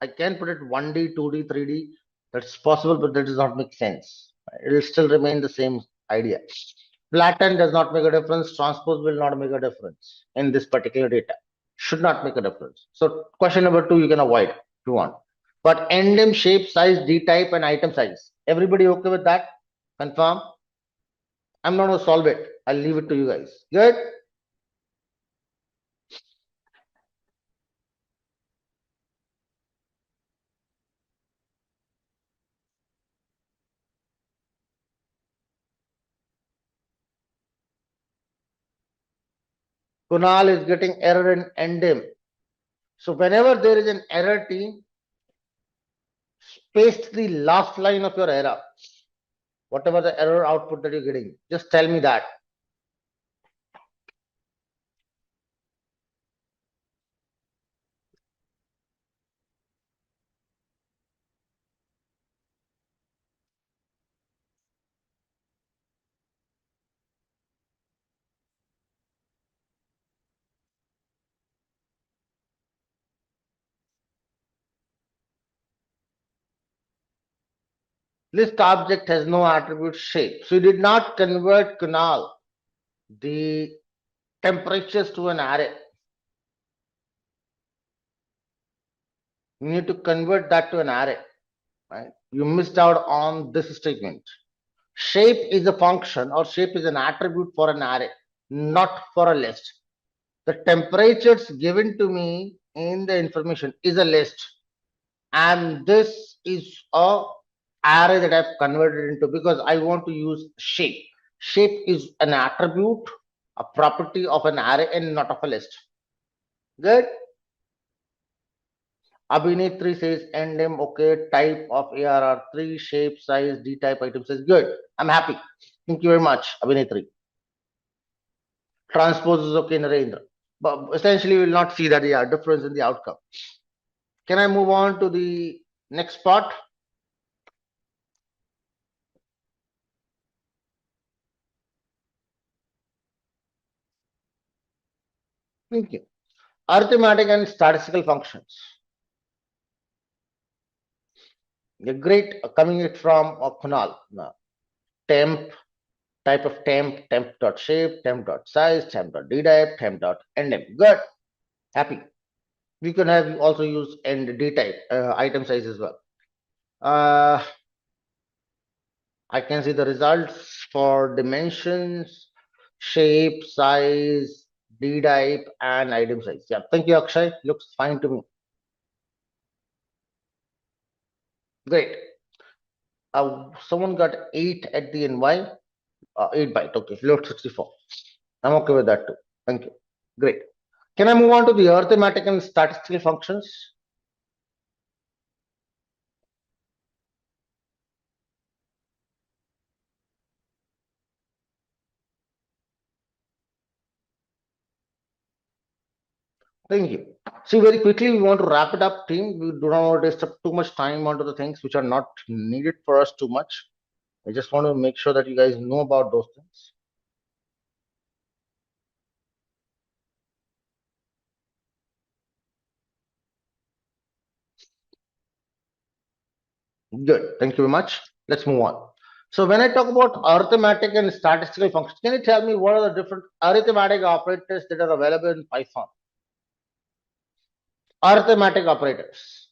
I can put it 1D, 2D, 3D. That's possible, but that does not make sense. It will still remain the same idea. Flatten does not make a difference. Transpose will not make a difference in this particular data. Should not make a difference. So question number 2 you can avoid if you want. But endim, shape, size, D type, and item size. Everybody okay with that? Confirm? I'm not going to solve it. I'll leave it to you guys. Good? Kunal is getting error in endim. So whenever there is an error, team, paste the last line of your error. Whatever the error output that you're getting, just tell me that. List object has no attribute shape. So you did not convert, Kunal, the temperatures to an array. You need to convert that to an array. Right? You missed out on this statement. Shape is a function or shape is an attribute for an array, not for a list. The temperatures given to me in the information is a list, and this is a array that I've converted into because I want to use shape. Shape is an attribute a property of an array and not of a list. Good. Abhinay3 says NM, okay, type of ARR3, shape, size, D type, item size. Good. I'm happy. Thank you very much, Abhinay3. Transpose is okay, Narendra. But essentially, we will not see that difference in the outcome. Can I move on to the next part? Thank you. Arithmetic and statistical functions. A great coming it from Kunal. Temp, type of temp, temp.shape, temp.size, temp.dtype, temp.endem. Good. Happy. We can have also use end dtype item size as well. I can see the results for dimensions, shape, size, dtype, and item size. Yeah, thank you, Akshay. Looks fine to me. Great. Someone got 8 at the NY. 8 byte. Okay, float 64. I'm okay with that too. Thank you. Great. Can I move on to the arithmetic and statistical functions? Thank you. See, very quickly, we want to wrap it up, team. We do not want to disturb too much time onto the things which are not needed for us too much. I just want to make sure that you guys know about those things. Good. Thank you very much. Let's move on. So when I talk about arithmetic and statistical functions, can you tell me what are the different arithmetic operators that are available in Python? Arithmetic operators.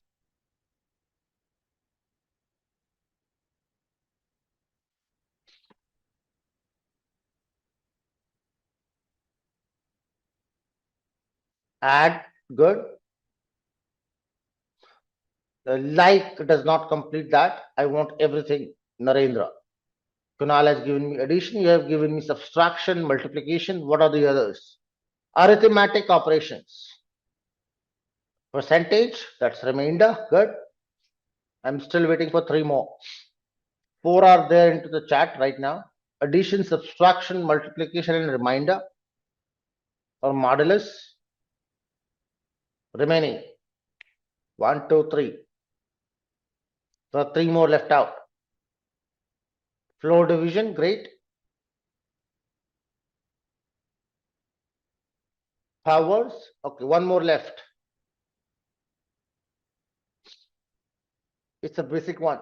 Add. Good. Like does not complete that. I want everything. Narendra. Kunal has given me addition. You have given me subtraction, multiplication. What are the others? Arithmetic operations. Percentage. That's remainder. Good. I'm still waiting for 3 more. 4 are there into the chat right now. Addition, subtraction, multiplication, and remainder or modulus. Remaining 1, 2, 3. So 3 more left out. Floor division, great. Powers, okay, 1 more left. It's a basic one.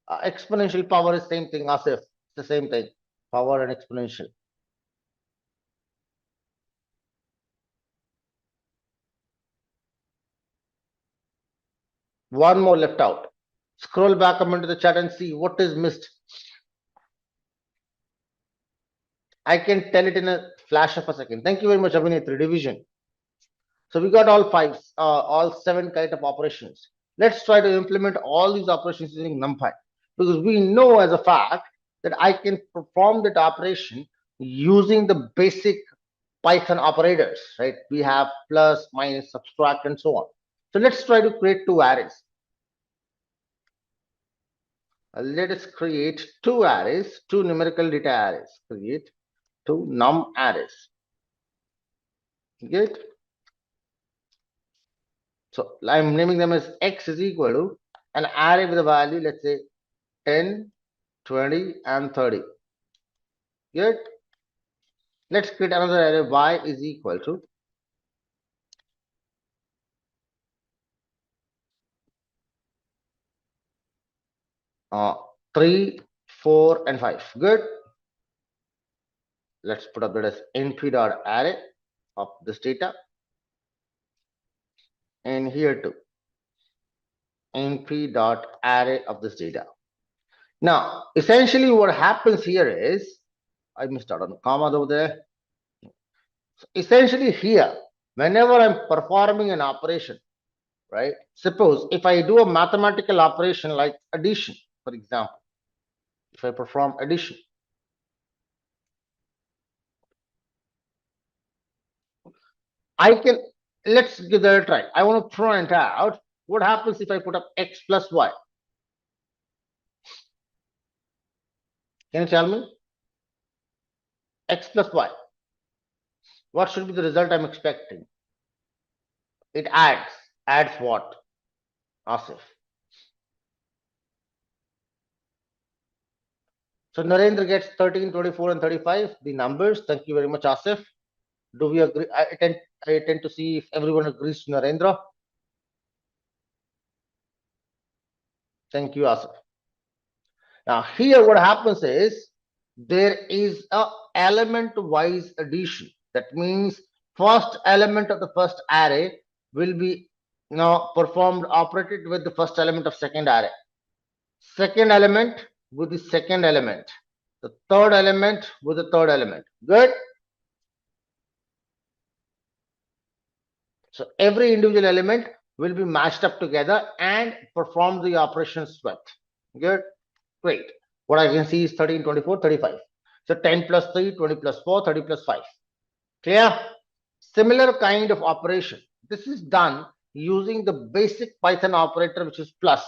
Exponential power is same thing, Asif. It's the same thing. Power and exponential. One more left out. Scroll back up into the chat and see what is missed. I can tell it in a flash of a second. Thank you very much, Abhinay3. Division. So we got all 7 kind of operations. Let's try to implement all these operations using numpy, because we know as a fact that I can perform that operation using the basic Python operators, right? We have plus, minus, subtract, and so on. So let's try to create 2 arrays. Let us create 2 arrays, 2 numerical data arrays. Create 2 num arrays. Get. So I'm naming them as x is equal to an array with a value, let's say 10, 20, and 30. Good. Let's create another array y is equal to 3, 4, and 5. Good. Let's put up that as np.array of this data. And here too, np.array of this data. Now, essentially what happens here is, I missed out on the comma over there. So essentially here, whenever I'm performing an operation, right? Suppose if I do a mathematical operation like addition, for example, if I perform addition, Let's give that a try. I want to print out what happens if I put up x plus y. Can you tell me? X plus y. What should be the result I'm expecting? It adds. Adds what? Asif. So Narendra gets 13, 24, and 35. The numbers. Thank you very much, Asif. Do we agree? I tend to see if everyone agrees to Narendra. Thank you, Asif. Now here what happens is there is a element wise addition. That means first element of the first array will be performed operated with the first element of second array. Second element with the second element. The third element with the third element. Good. So every individual element will be matched up together and perform the operations with. Good. Great. What I can see is 13, 24, 35. So 10 plus 3, 20 plus 4, 30 plus 5. Clear? Similar kind of operation. This is done using the basic Python operator, which is plus.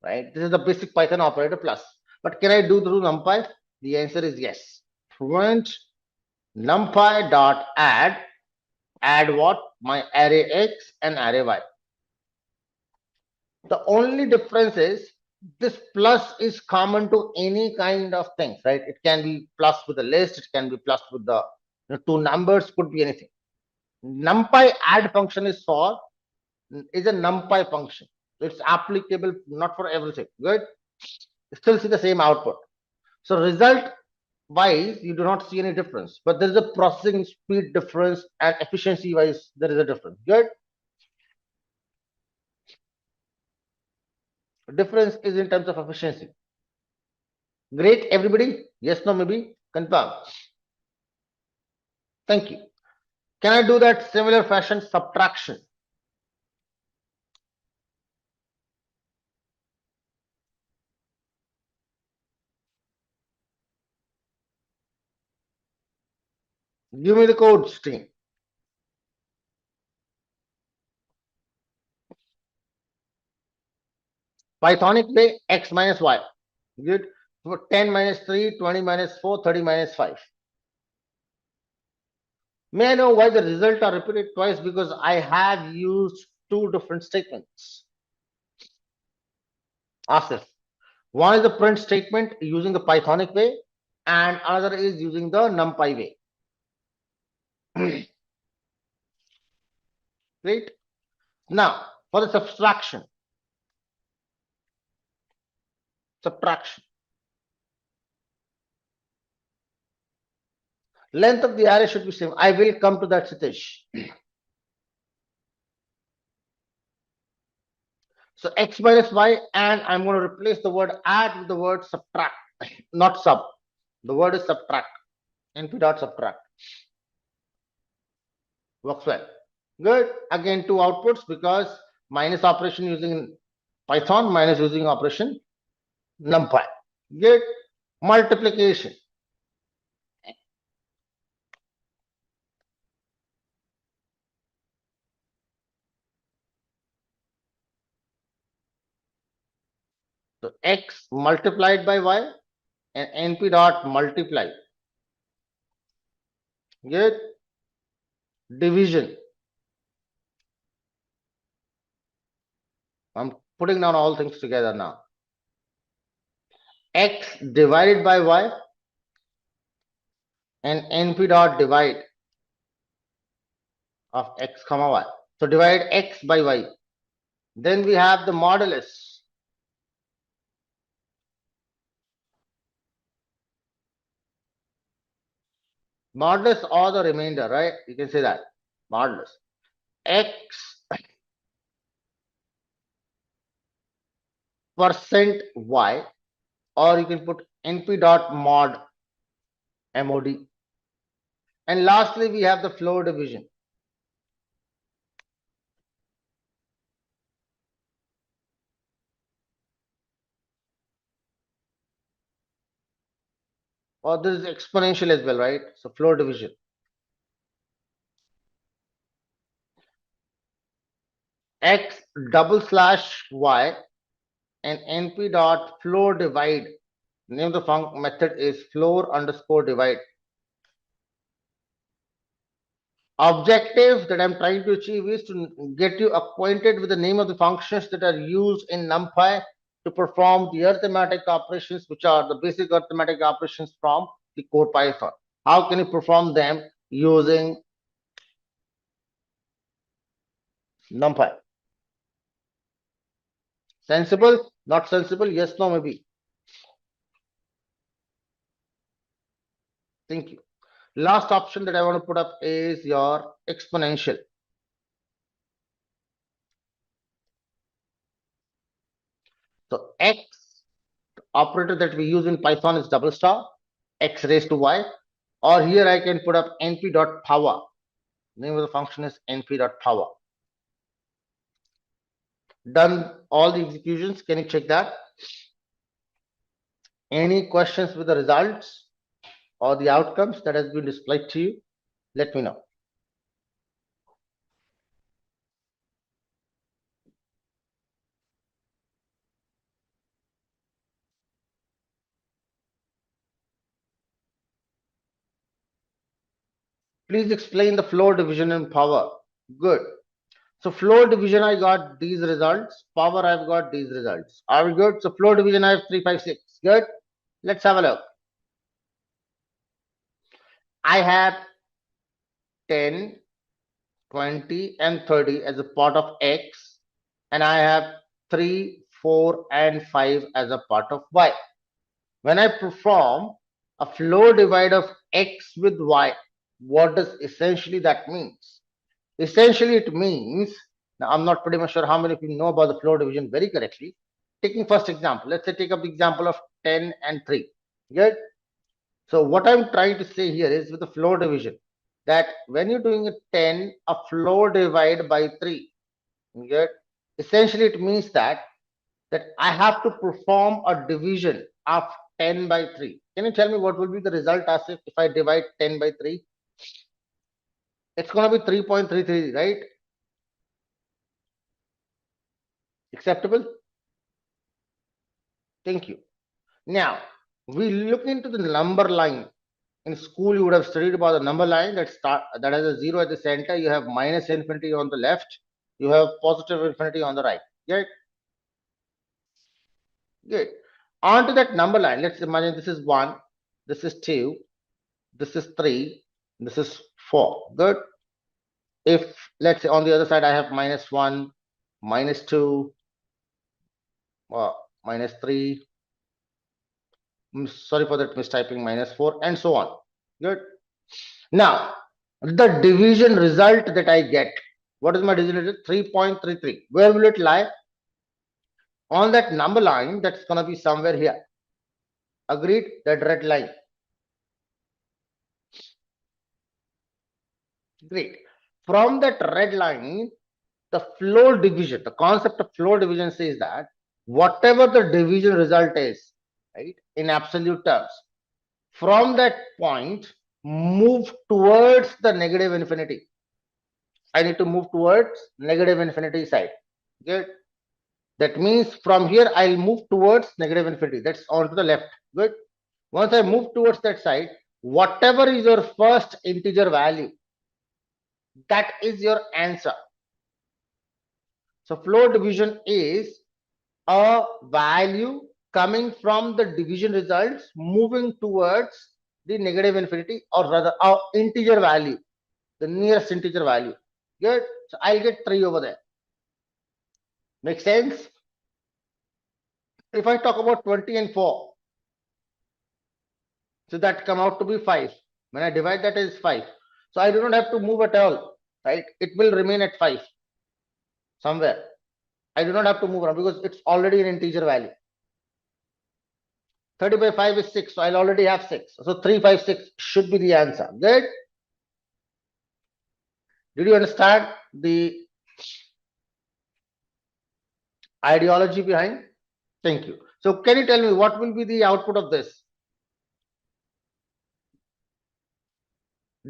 Right? This is the basic Python operator plus. But can I do through numpy? The answer is yes. Print numpy dot add. Add what? My array x and array y. The only difference is this plus is common to any kind of things, right? It can be plus with a list, it can be plus with the two numbers, could be anything. NumPy add function is a NumPy function. It's applicable not for everything. Good. You still see the same output. So result wise, you do not see any difference, but there is a processing speed difference and efficiency wise, there is a difference. Good. Difference is in terms of efficiency. Great, everybody? Yes, no, maybe? Confirm. Thank you. Can I do that similar fashion subtraction? Give me the code string. Pythonic way, x minus y. Good. So 10 minus 3, 20 minus 4, 30 minus 5. May I know why the results are repeated twice? Because I have used two different statements. Asif. One is the print statement using the Pythonic way, and another is using the NumPy way. Great. Now, for the subtraction. Length of the array should be same. I will come to that, Sitish. So x minus y, and I'm going to replace the word add with the word subtract, not sub. The word is subtract. NP dot subtract. Works well. Good. Again, two outputs because minus operation using Python, minus using operation NumPy. Good. Multiplication. So x multiplied by y and NP dot multiply. Good. Division. I'm putting down all things together now. X divided by y and NP dot divide of x comma y. So divide x by y. Then we have the modulus. Modulus or the remainder, right? You can say that. Modulus. X percent y, or you can put np dot mod mod. And lastly, we have the floor division. Or this is exponential as well, right? So floor division. x double slash y and np dot floor divide. Name of the func method is floor underscore divide. Objective that I'm trying to achieve is to get you acquainted with the name of the functions that are used in NumPy to perform the arithmetic operations, which are the basic arithmetic operations from the core Python. How can you perform them using NumPy? Sensible? Not sensible? Yes, no, maybe. Thank you. Last option that I want to put up is your exponential. So x operator that we use in Python is double star, x raised to y, or here I can put up np.power. Name of the function is np.power. Done all the executions. Can you check that? Any questions with the results or the outcomes that has been displayed to you? Let me know. Please explain the floor division and power. Good. So floor division, I got these results. Power, I've got these results. Are we good? So floor division, I have 3, 5, 6. Good. Let's have a look. I have 10, 20, and 30 as a part of x, and I have 3, 4, and 5 as a part of y. When I perform a floor divide of x with y, what does essentially that means? Essentially, it means, now I'm not pretty much sure how many of you know about the floor division very correctly. Taking first example, let's say take up the example of 10 and 3. Good. So what I'm trying to say here is with the floor division, that when you're doing a 10, a floor divide by 3, good, essentially it means that I have to perform a division of 10 by 3. Can you tell me what will be the result as if I divide 10 by 3? It's going to be 3.33, right? Acceptable? Thank you. Now, we look into the number line. In school, you would have studied about the number line that has a 0 at the center. You have minus infinity on the left. You have positive infinity on the right. Right? Good. On to that number line, let's imagine this is 1, this is 2, this is 3, this is 4. Good. If let's say on the other side I have -1, -2, -3, sorry for that mistyping, -4, and so on. Good. Now the division result that I get, what is my division result? 3.33. Where will it lie? On that number line, that's going to be somewhere here. Agreed? That red line. Great. From that red line, the floor division, the concept of floor division says that whatever the division result is, right, in absolute terms, from that point, move towards the negative infinity. I need to move towards negative infinity side. Good. That means from here, I'll move towards negative infinity. That's on to the left. Good. Once I move towards that side, whatever is your first integer value, that is your answer. So floor division is a value coming from the division results moving towards the negative infinity, or rather our integer value, the nearest integer value. Good. So I'll get 3 over there. Make sense? If I talk about 20 and 4, so that come out to be 5. When I divide that is 5. So I do not have to move at all, right? It will remain at 5 somewhere. I do not have to move around because it's already an integer value. 30 by 5 is 6, so I'll already have 6. So 3, 5, 6 should be the answer. Good? Did you understand the ideology behind? Thank you. So can you tell me what will be the output of this?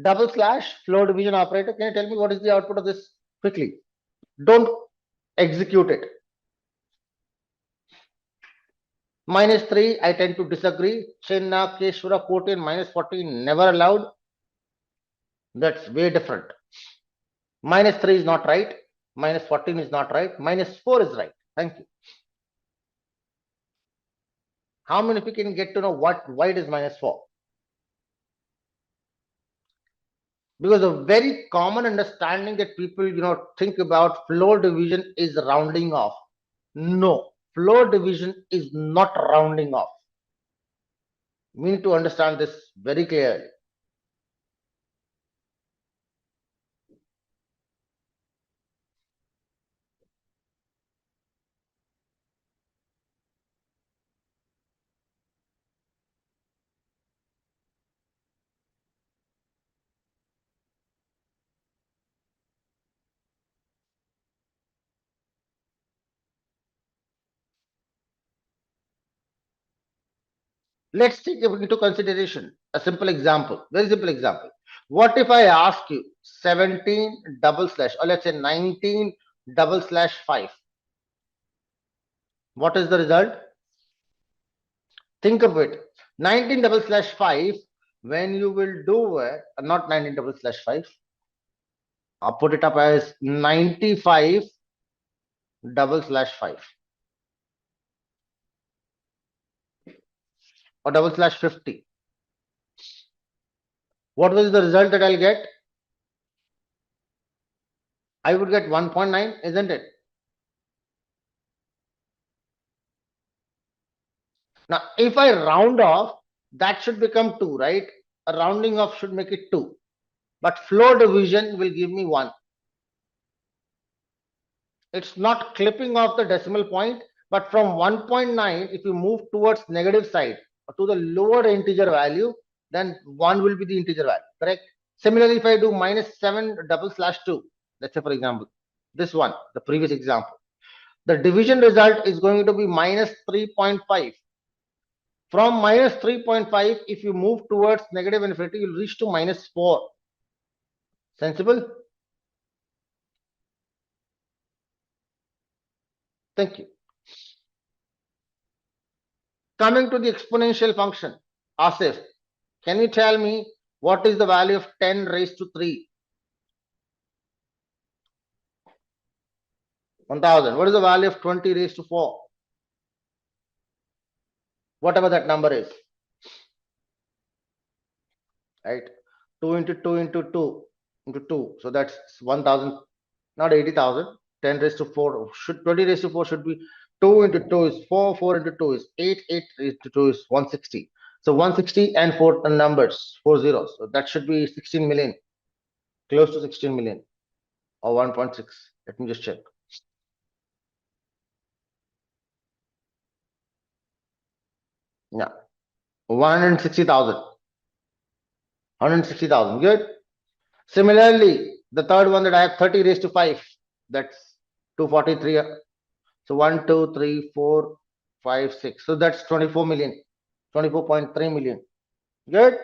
Double slash floor division operator. Can you tell me what is the output of this quickly? Don't execute it. -3, I tend to disagree. Chinna, Keshwara, 14, -14, never allowed. That's way different. -3 is not right. -14 is not right. -4 is right. Thank you. How many of you can get to know why it is -4? Because a very common understanding that people think about floor division is rounding off. No, floor division is not rounding off. We need to understand this very clearly. Let's take into consideration a simple example, very simple example. What if I ask you 17 double slash, or let's say 19 double slash 5? What is the result? Think of it. 19 double slash 5, when you will do it, not 19 double slash 5, I'll put it up as 95 double slash 5 or double slash 50. What was the result that I'll get? I would get 1.9, isn't it? Now, if I round off, that should become 2, right? A rounding off should make it 2. But floor division will give me 1. It's not clipping off the decimal point, but from 1.9, if you move towards negative side or to the lower integer value, then 1 will be the integer value, correct? Similarly, if I do -7 double slash 2, let's say for example, this one, the previous example, the division result is going to be -3.5. From -3.5, if you move towards negative infinity, you'll reach to -4. Sensible? Thank you. Coming to the exponential function, Asif, can you tell me what is the value of 10 raised to 3? 1000. What is the value of 20 raised to 4? Whatever that number is. Right? 2 into 2 into 2 into 2. So that's 1000, not 80,000. 10 raised to 4. 20 raised to 4 should be 2 into 2 is 4, 4 into 2 is 8, 8 raised to 2 is 160. So 160 and 4 numbers, 4 zeros. So that should be 16 million, close to 16 million or 1.6. Let me just check. Yeah, 160,000. 160,000. Good. Similarly, the third one that I have 30 raised to 5. That's 243. So 1, 2, 3, 4, 5, 6. So that's 24 million. 24.3 million. Good.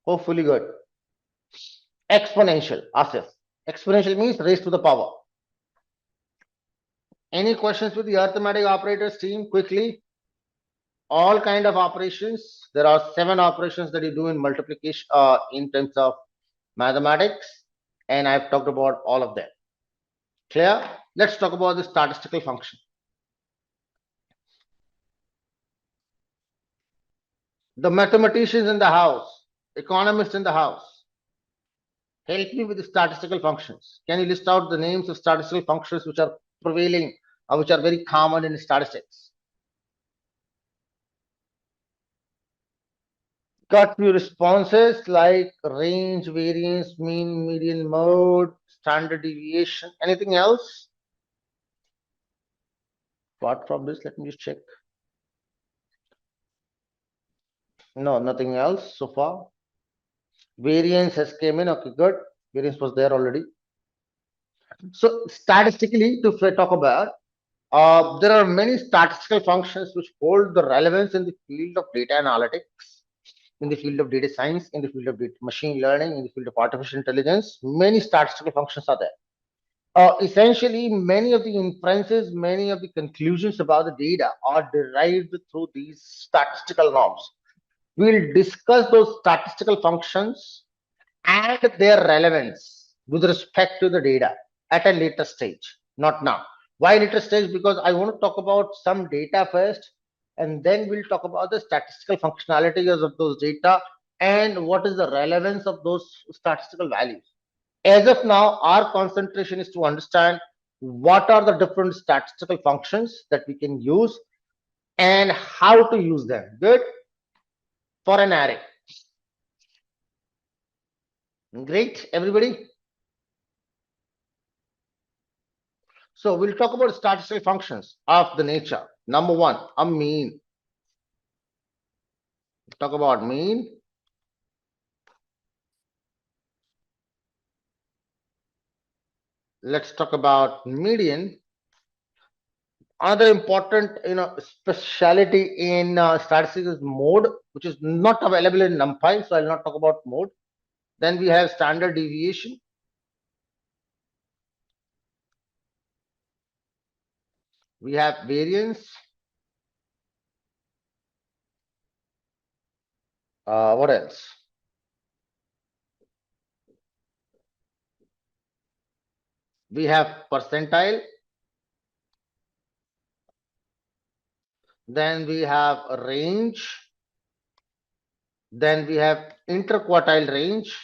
Hopefully good. Exponential. Asif. Exponential means raised to the power. Any questions with the arithmetic operators team quickly? All kind of operations. There are 7 operations that you do in multiplication in terms of mathematics, and I've talked about all of them. Clear? Let's talk about the statistical function. The mathematicians in the house, economists in the house, help me with the statistical functions. Can you list out the names of statistical functions which are prevailing or which are very common in statistics? Got few responses like range, variance, mean, median, mode, standard deviation. Anything else? Apart from this, let me just check. No, nothing else so far. Variance has came in. Okay, good. Variance was there already. So statistically, to talk about, there are many statistical functions which hold the relevance in the field of data analytics, in the field of data science, in the field of machine learning, in the field of artificial intelligence. Many statistical functions are there. Essentially, many of the inferences, many of the conclusions about the data are derived through these statistical norms. We'll discuss those statistical functions and their relevance with respect to the data at a later stage, not now. Why later stage? Because I want to talk about some data first, and then we'll talk about the statistical functionalities of those data and what is the relevance of those statistical values. As of now, our concentration is to understand what are the different statistical functions that we can use and how to use them. Good. For an array. Great, everybody. So we'll talk about statistical functions of the nature. Number one, a mean. Talk about mean. Let's talk about median. Another important, speciality in statistics is mode, which is not available in NumPy, so I'll not talk about mode. Then we have standard deviation. We have variance. What else? We have percentile. Then we have range. Then we have interquartile range.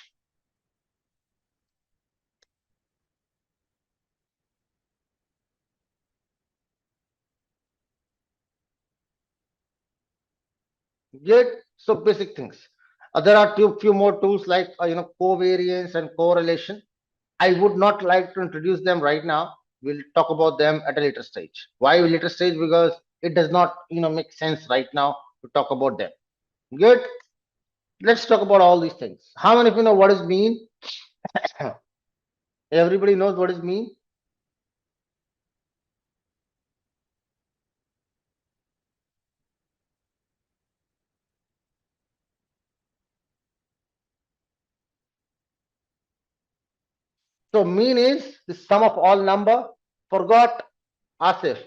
Good. So basic things. There are few more tools like covariance and correlation. I would not like to introduce them right now. We'll talk about them at a later stage. Why later stage? Because it does not make sense right now to talk about them. Good. Let's talk about all these things. How many of you know what is mean? Everybody knows what is mean. So mean is the sum of all number. Forgot Asif.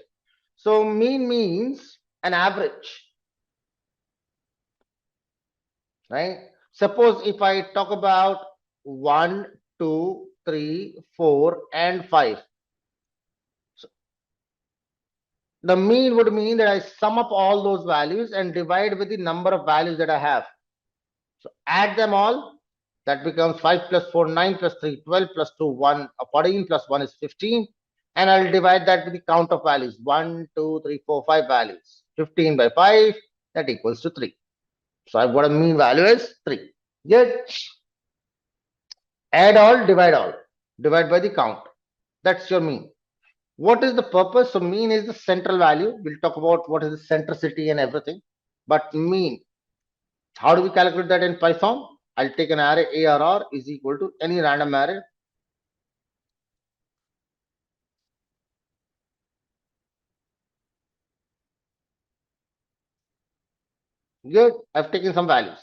So mean means an average, right? Suppose if I talk about 1, 2, 3, 4, and 5. So the mean would mean that I sum up all those values and divide with the number of values that I have. So add them all. That becomes 5 plus 4, 9 plus 3, 12 plus 2, 1, 14 plus 1 is 15. And I'll divide that with the count of values 1, 2, 3, 4, 5 values. 15 by 5, that equals to 3. So I've got a mean value is 3. Good. Add all, divide by the count. That's your mean. What is the purpose? So mean is the central value. We'll talk about what is the centricity and everything. But mean, how do we calculate that in Python? I'll take an array ARR is equal to any random array. Good. I've taken some values.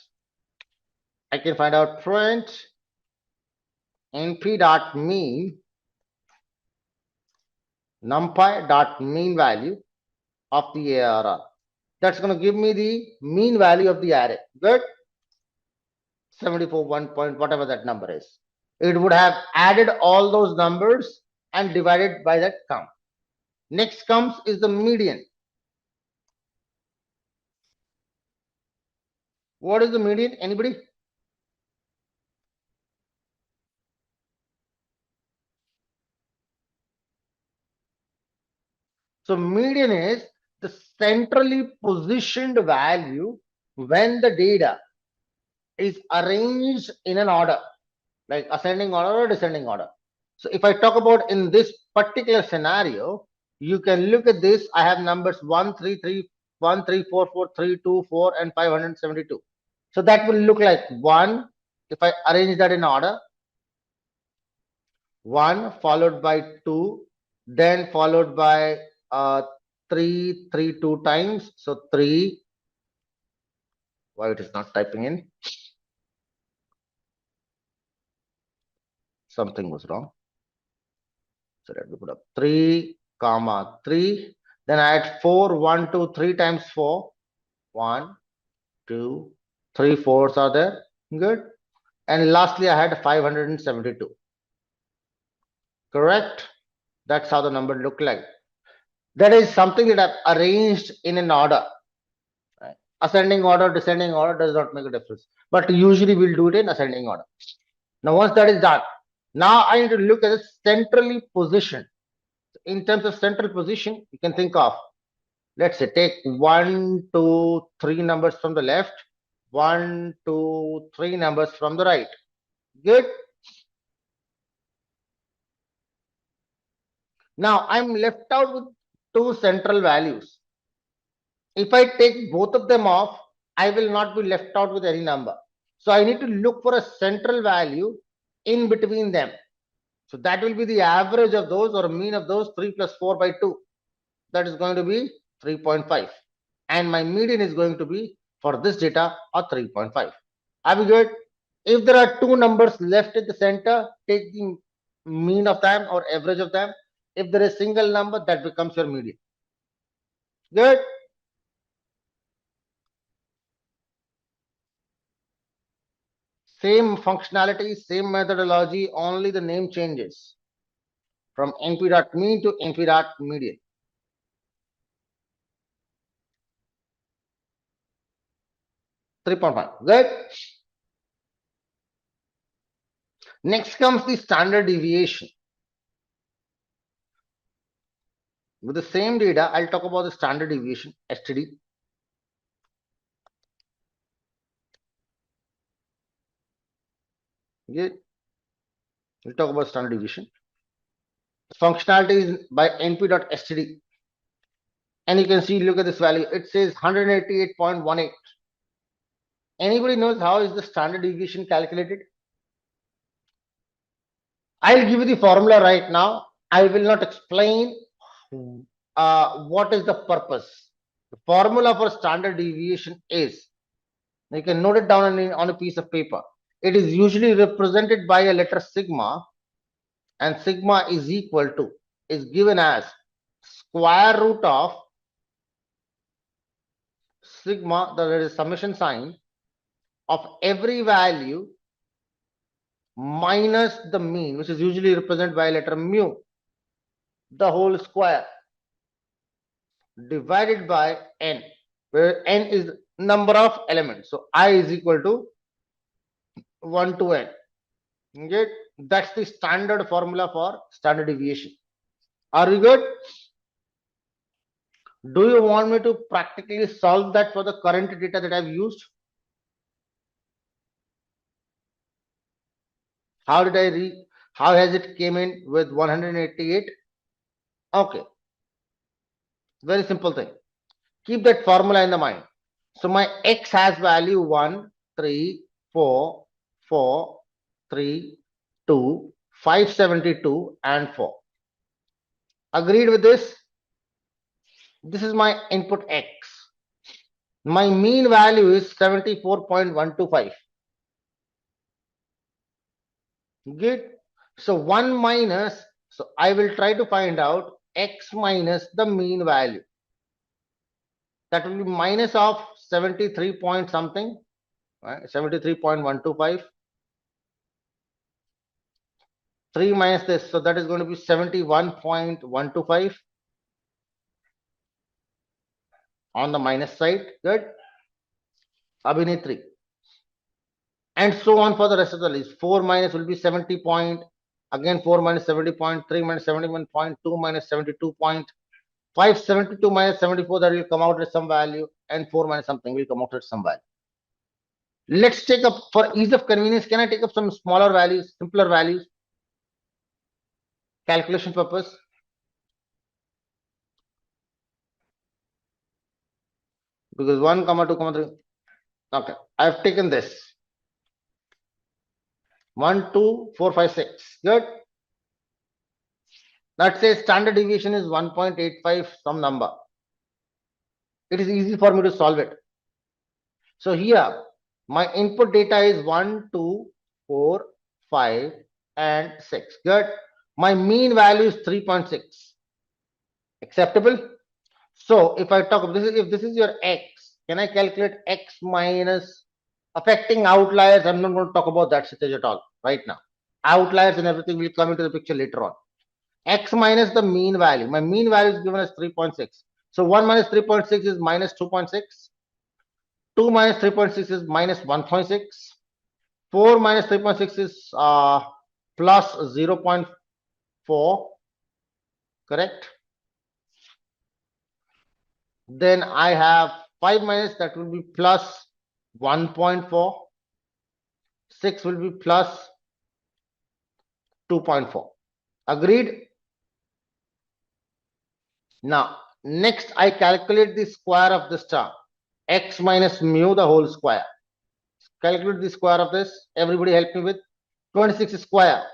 I can find out print np.mean numpy.mean value of the ARR. That's going to give me the mean value of the array. Good. 74 1 point, whatever that number is. It would have added all those numbers and divided by that count. Next comes is the median. What is the median? Anybody? So median is the centrally positioned value when the data is arranged in an order, like ascending order or descending order. So if I talk about in this particular scenario, you can look at this. I have numbers 1, 3, 3, 1, 3, 4, 4, 3, 2, 4, and 572. So that will look like 1. If I arrange that in order, 1 followed by 2, then followed by 3, 3 2 times. So 3. Why it is not typing in? Something was wrong. So let me put up 3, comma 3. Then I add 4, 1, 2, 3 times 4. 1, 2, 3 fours are there. Good. And lastly, I had 572. Correct? That's how the number look like. That is something that I've arranged in an order. Right? Ascending order, descending order does not make a difference. But usually we'll do it in ascending order. Now, once that is done, now I need to look at it centrally positioned. In terms of central position, you can think of, let's say, take 1, 2, 3 numbers from the left, 1, 2, 3 numbers from the right. Good. Now I'm left out with 2 central values. If I take both of them off, I will not be left out with any number. So I need to look for a central value in between them. So that will be the average of those, or mean of those. 3 plus 4 by 2. That is going to be 3.5. And my median is going to be, for this data, a 3.5. Are we good? If there are 2 numbers left at the center, take the mean of them or average of them. If there is a single number, that becomes your median. Good. Same functionality, same methodology, only the name changes from np.mean to np.median. Good. Next comes the standard deviation. With the same data, I'll talk about the standard deviation, STD. Good. We'll talk about standard deviation. Functionality is by np.std. And you can see, look at this value. It says 188.18. Anybody knows how is the standard deviation calculated? I'll give you the formula right now. I will not explain what is the purpose. The formula for standard deviation is, you can note it down on a piece of paper. It is usually represented by a letter sigma, and sigma is equal to, is given as square root of sigma, there is a summation sign, of every value minus the mean, which is usually represented by a letter mu, the whole square, divided by n, where n is number of elements. So I is equal to 1 to n. Okay? That's the standard formula for standard deviation. Are we good? Do you want me to practically solve that for the current data that I've used? How did I read? How has it came in with 188? Okay. Very simple thing. Keep that formula in the mind. So my x has value 1, 3, 4, 4, 3, 2, 572 and 4. Agreed with this? This is my input x. My mean value is 74.125. Good. So 1 minus, so I will try to find out x minus the mean value. That will be minus of 73 point something, right? 73.125. 3 minus this, so that is going to be 71.125 on the minus side. Good. Abhinay 3. And so on for the rest of the list. 4 minus will be 70 point. Again 4 minus 70.3 minus 71.2 minus 72.572 minus 74, that will come out at some value, and 4 minus something will come out at some value. Let's take up, for ease of convenience, can I take up some smaller values, simpler values? Calculation purpose. Because 1, 2, 3. Okay, I've taken this. 1, 2, 4, 5, 6. Good. Let's say standard deviation is 1.85 some number. It is easy for me to solve it. So here, my input data is 1, 2, 4, 5, and 6. Good. My mean value is 3.6. Acceptable? So if I talk, if this is your x, can I calculate x minus affecting outliers? I'm not going to talk about that stage at all right now. Outliers and everything will come into the picture later on. X minus the mean value. My mean value is given as 3.6. So 1 minus 3.6 is minus 2.6. 2 minus 3.6 is minus 1.6. 4 minus 3.6 is plus 0.4. Correct? Then I have 5 minus, that will be plus 1.4. 6 will be plus 2.4. Agreed? Now, next I calculate the square of this term. X minus mu the whole square. Calculate the square of this. Everybody help me with 26 square.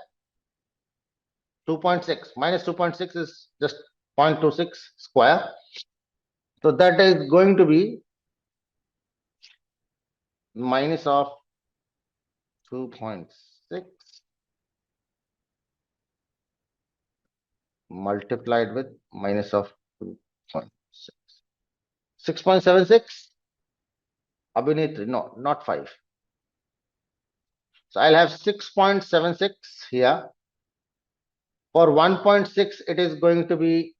2.6 minus 2.6 is just 0.26 square. So that is going to be minus of 2.6 multiplied with minus of 2.6. 6.76. Abhinitri, no, not 5. So I'll have 6.76 here. For 1.6, it is going to be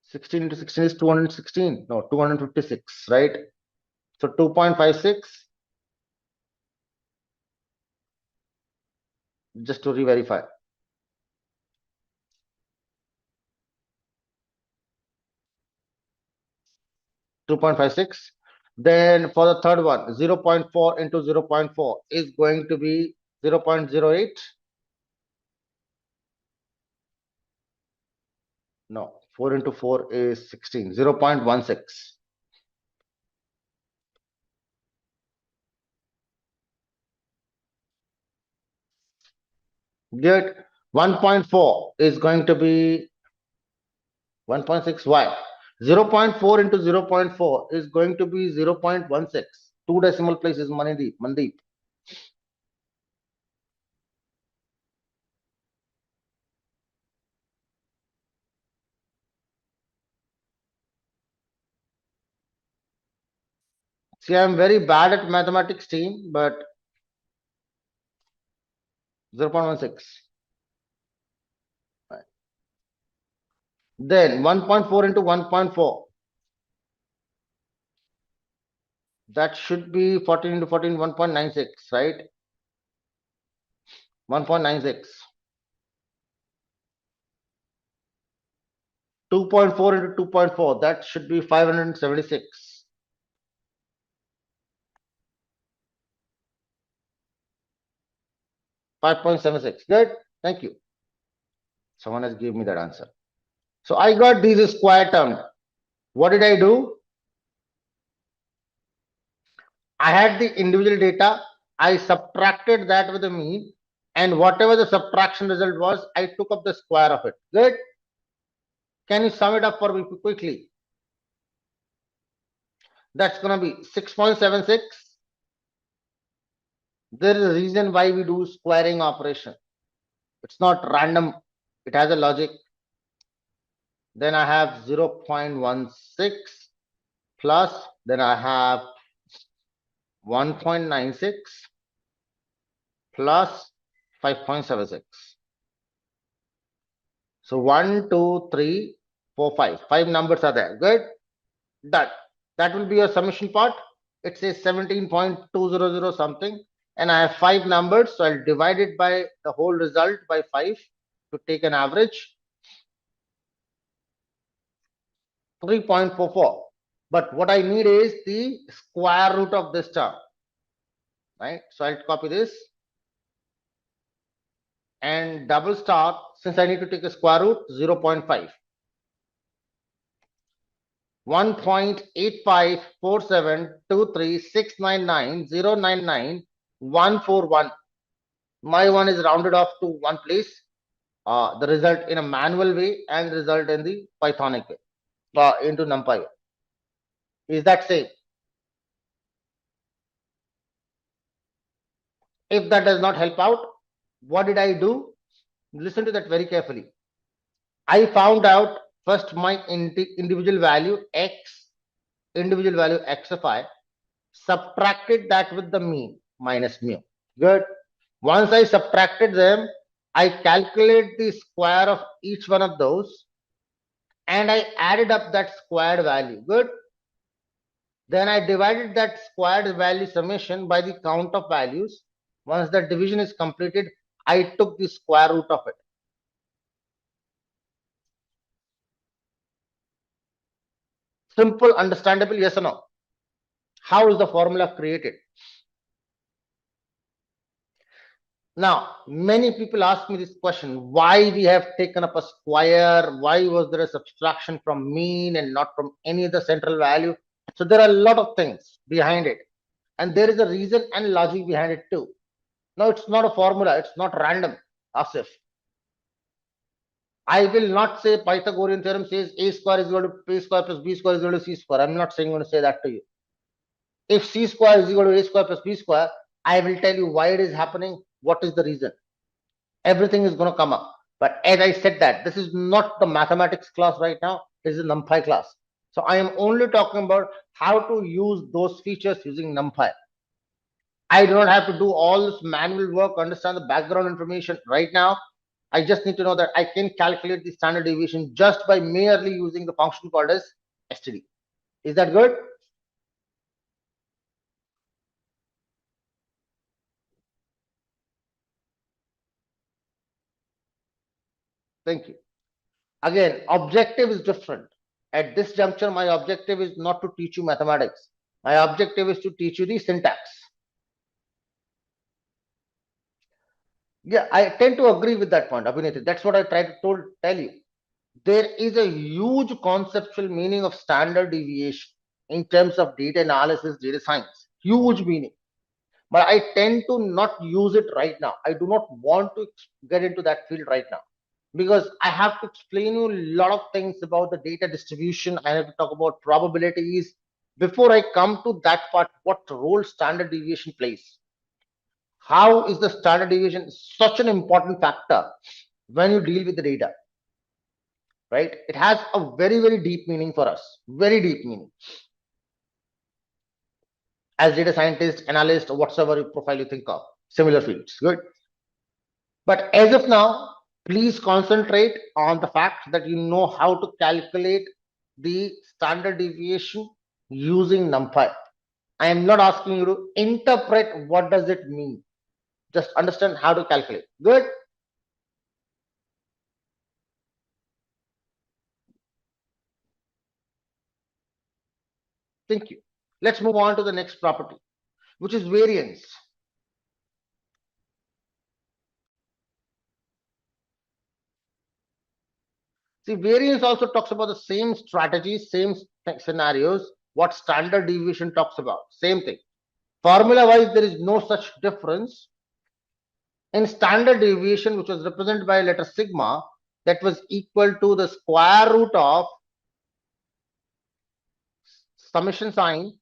16 into 16 is 216. No, 256, right? So 2.56. Just to re-verify. 2.56. Then for the third one, 0.4 into 0.4 is going to be 0.08. No, 4 into 4 is 16. 0.16. Good. 1.4 is going to be 1.6. Why? 0.4 into 0.4 is going to be 0.16. Two decimal places, Mandeep. See, I'm very bad at mathematics, team, but 0.16. Right. Then 1.4 into 1.4. That should be 14 into 14, 1.96, right? 1.96. 2.4 into 2.4, that should be 576. 5.76. Good. Thank you. Someone has given me that answer. So I got these square terms. What did I do? I had the individual data. I subtracted that with the mean. And whatever the subtraction result was, I took up the square of it. Good. Can you sum it up for me quickly? That's going to be 6.76. There is a reason why we do squaring operation. It's not random. It has a logic. Then I have 0.16 plus, then I have 1.96 plus 5.76. So 1, 2, 3, 4, 5. 5 numbers are there. Good. Done. That will be your summation part. It says 17.200 something. And I have 5 numbers. So I'll divide it by the whole result by 5 to take an average. 3.44. But what I need is the square root of this term. Right? So I'll copy this and double star, since I need to take a square root, 0.5. 1.854723699099 My one is rounded off to one place. The result in a manual way and result in the Pythonic way, into numpy way. Is that same? If that does not help out, what did I do? Listen to that very carefully. I found out first my individual value x, individual value x of I, subtracted that with the mean minus mu. Good. Once I subtracted them, I calculate the square of each one of those and I added up that squared value. Good. Then I divided that squared value summation by the count of values. Once the division is completed, I took the square root of it. Simple, understandable, yes or no? How is the formula created? Now, many people ask me this question, why we have taken up a square? Why was there a subtraction from mean and not from any other central value? So there are a lot of things behind it. And there is a reason and logic behind it too. Now, it's not a formula. It's not random, Asif. I will not say Pythagorean theorem says a square is equal to b square plus b square is equal to c square. I'm not saying, going to say that to you. If c square is equal to a square plus b square, I will tell you why it is happening, what is the reason. Everything is going to come up. But as I said that, this is not the mathematics class right now. This is NumPy class. So I am only talking about how to use those features using NumPy. I do not have to do all this manual work, understand the background information right now. I just need to know that I can calculate the standard deviation just by merely using the function called as std. Is that good? Thank you. Again, objective is different. At this juncture, my objective is not to teach you mathematics. My objective is to teach you the syntax. Yeah, I tend to agree with that point, Abhinati. That's what I tried to tell you. There is a huge conceptual meaning of standard deviation in terms of data analysis, data science. Huge meaning. But I tend to not use it right now. I do not want to get into that field right now because I have to explain you a lot of things about the data distribution. I have to talk about probabilities. Before I come to that part, what role standard deviation plays? How is the standard deviation such an important factor when you deal with the data? Right? It has a very, very deep meaning for us. Very deep meaning. As data scientist, analyst, or whatsoever profile you think of, similar fields. Good. But as of now, please concentrate on the fact that you know how to calculate the standard deviation using NumPy. I am not asking you to interpret what does it mean. Just understand how to calculate. Good. Thank you. Let's move on to the next property, which is variance. See, variance also talks about the same strategies, same scenarios, what standard deviation talks about. Same thing. Formula wise, there is no such difference. In standard deviation, which was represented by letter sigma, that was equal to the square root of summation sign,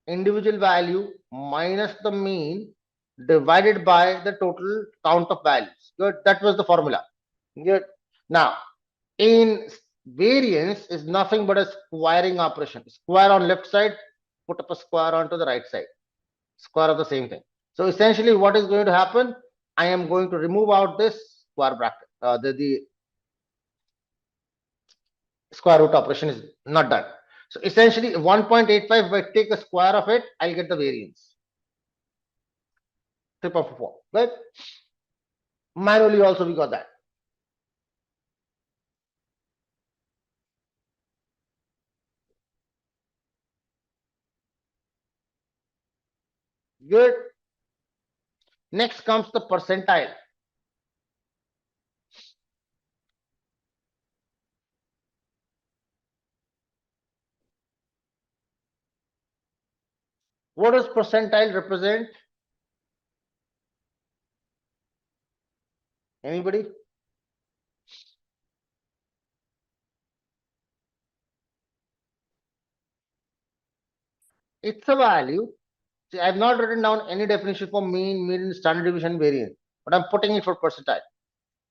individual value minus the mean divided by the total count of values. Good. That was the formula. Good. Now, in variance is nothing but a squaring operation. Square on left side, put up a square onto the right side. Square of the same thing. So essentially what is going to happen? I am going to remove out this square bracket. The square root operation is not done. So essentially 1.85, if I take a square of it, I'll get the variance. Tip of 4. Right? Manually also we got that. Good. Next comes the percentile. What does percentile represent? Anybody? It's a value. See, I've not written down any definition for mean, median, standard deviation, variance, but I'm putting it for percentile.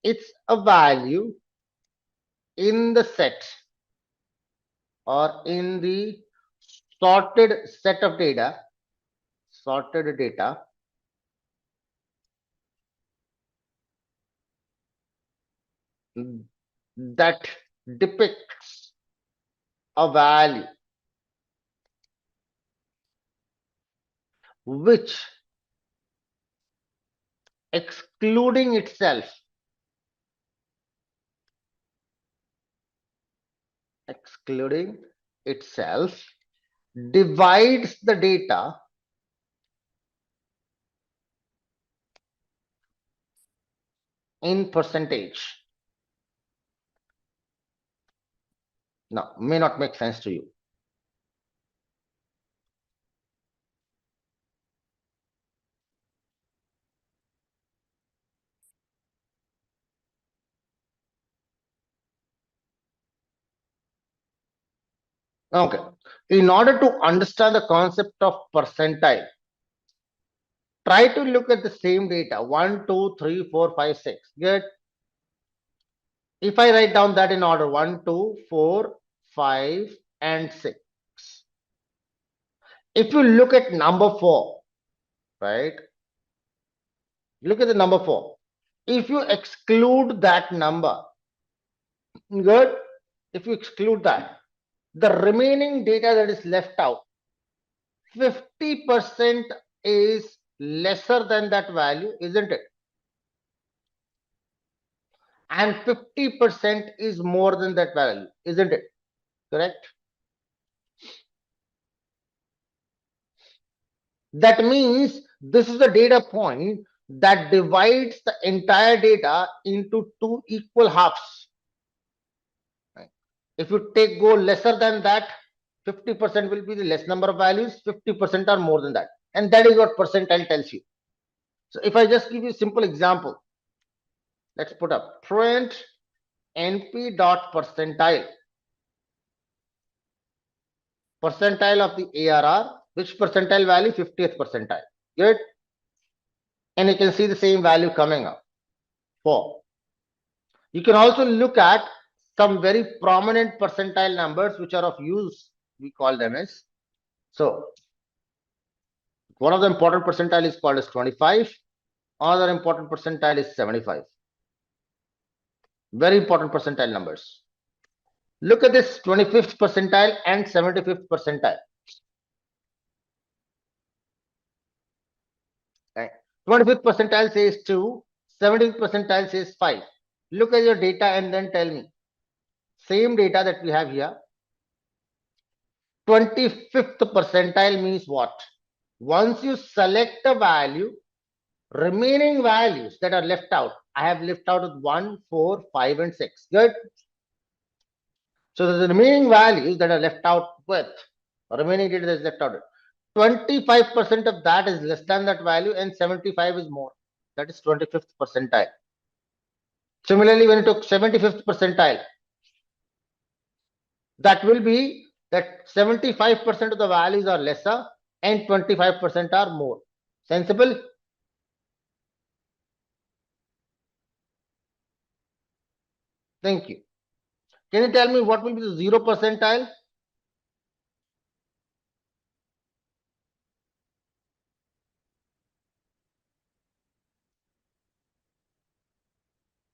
It's a value in the set or in the sorted set of data, sorted data that depicts a value which, excluding itself, divides the data in percentage. Now, may not make sense to you. Okay. In order to understand the concept of percentile, try to look at the same data 1, 2, 3, 4, 5, 6. Good. If I write down that in order 1, 2, 4, 5, and 6. If you look at number 4, right? Look at the number 4. If you exclude that number, good. If you exclude that, the remaining data that is left out, 50% is lesser than that value, isn't it? And 50% is more than that value, isn't it? Correct? That means this is a data point that divides the entire data into two equal halves. Right? If you go lesser than that, 50% will be the less number of values, 50% are more than that. And that is what percentile tells you. So if I just give you a simple example, let's put up print np.percentile. Percentile of the ARR, which percentile value? 50th percentile. Good. And you can see the same value coming up. 4. You can also look at some very prominent percentile numbers which are of use. We call them as. So one of the important percentile is called as 25. Another important percentile is 75. Very important percentile numbers. Look at this 25th percentile and 75th percentile. Right. 25th percentile says 2, 75th percentile says 5. Look at your data and then tell me. Same data that we have here. 25th percentile means what? Once you select a value, remaining values that are left out, I have left out with 1, 4, 5, and 6. Good. So the remaining values that are left out with, remaining data that is left out, 25% of that is less than that value and 75 is more. That is 25th percentile. Similarly, when you took 75th percentile, that will be that 75% of the values are lesser and 25% are more. Sensible? Thank you. Can you tell me what will be the 0 percentile?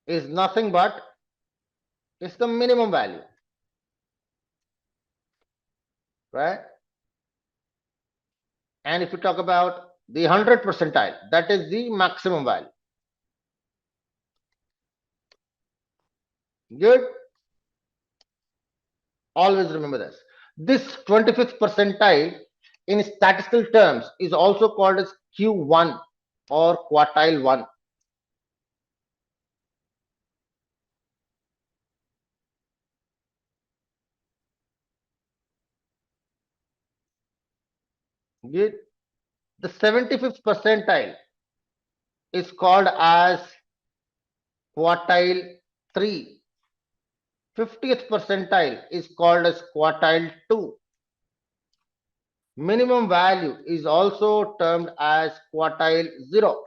Is nothing but it's the minimum value, right? And if you talk about the 100 percentile, that is the maximum value. Good. Always remember this. This 25th percentile in statistical terms is also called as Q1 or quartile 1. Good. The 75th percentile is called as quartile 3. 50th percentile is called as quartile 2. Minimum value is also termed as quartile 0.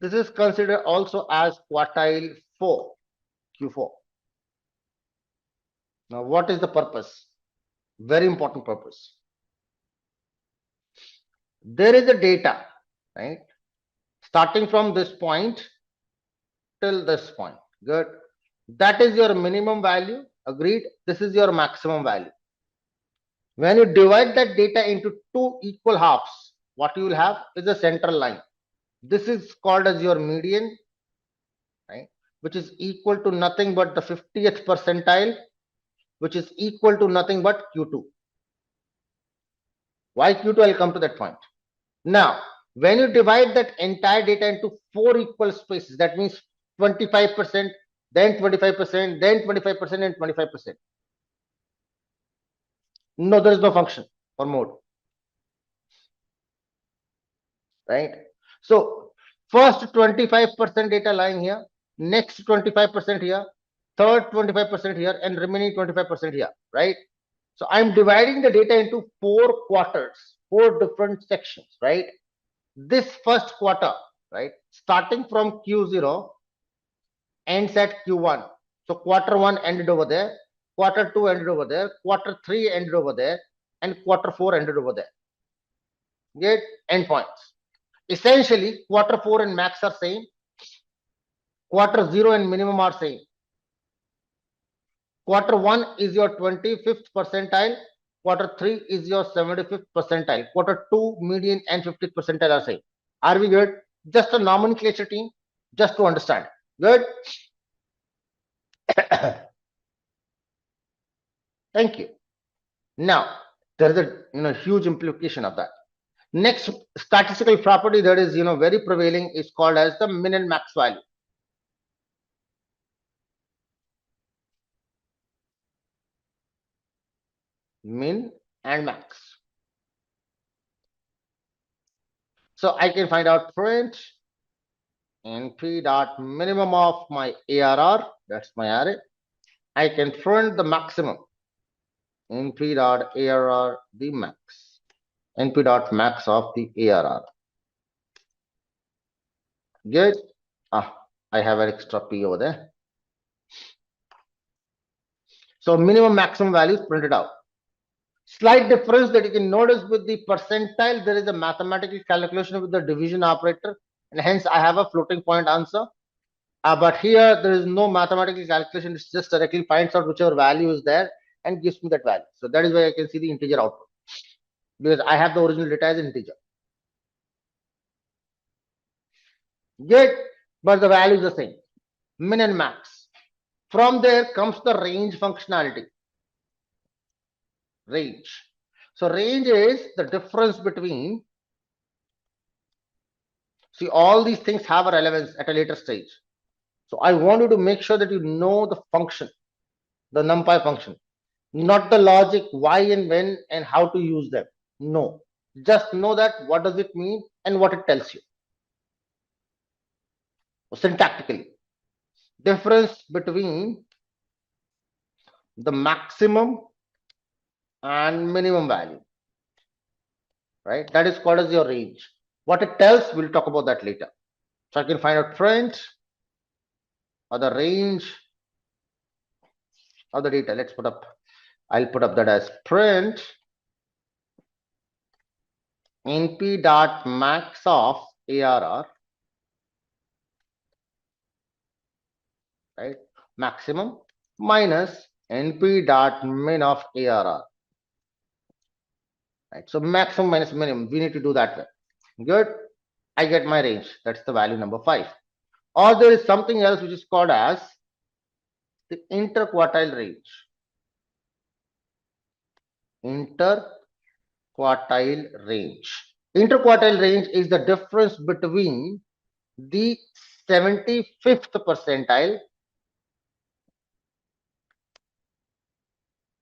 This is considered also as quartile 4, Q4. Now, what is the purpose? Very important purpose. There is a data, right? Starting from this point till this point. Good. That is your minimum value. Agreed. This is your maximum value. When you divide that data into two equal halves, what you will have is a central line. This is called as your median, right? Which is equal to nothing but the 50th percentile, which is equal to nothing but Q2. Why Q2? I'll come to that point. Now, when you divide that entire data into four equal spaces, that means 25%, then 25%, then 25%, and 25%. No, there is no function for mode, right? So, first 25% data lying here, next 25% here, third 25% here, and remaining 25% here, right? So, I'm dividing the data into four quarters, four different sections, right? This first quarter, right, starting from Q0 ends at Q1. So quarter 1 ended over there, quarter 2 ended over there, quarter 3 ended over there, and quarter 4 ended over there. Get endpoints. Essentially, quarter 4 and max are same, quarter 0 and minimum are same. Quarter 1 is your 25th percentile, quarter 3 is your 75th percentile, quarter 2 median and 50th percentile are same. Are we good? Just a nomenclature team, just to understand. Good. Thank you. Now, there is a huge implication of that. Next statistical property that is very prevailing is called as the min and max value. Min and max. So I can find out print np dot minimum of my ARR, that's my array. I can print the maximum np dot ARR the max, np dot max of the ARR. Good. I have an extra p over there. So minimum maximum values printed out. Slight difference that you can notice with the percentile, there is a mathematical calculation with the division operator, and hence I have a floating point answer. But here there is no mathematical calculation, it just directly finds out whichever value is there and gives me that value. So that is why I can see the integer output, because I have the original data as integer. Good, but the value is the same, min and max. From there comes the range functionality. Range. So range is the difference between, see, all these things have a relevance at a later stage. So I want you to make sure that you know the function, the numpy function, not the logic, why and when and how to use them. No, just know that what does it mean and what it tells you. Syntactically, difference between the maximum and minimum value, right? That is called as your range. What it tells, we'll talk about that later. So I can find out print or the range of the data. Let's put up, I'll put up that as print np dot max of ARR, right? Maximum minus np dot min of ARR, right? So maximum minus minimum, we need to do that way. Good. I get my range. That's the value number 5. Or there is something else which is called as the interquartile range. Interquartile range. Interquartile range is the difference between the 75th percentile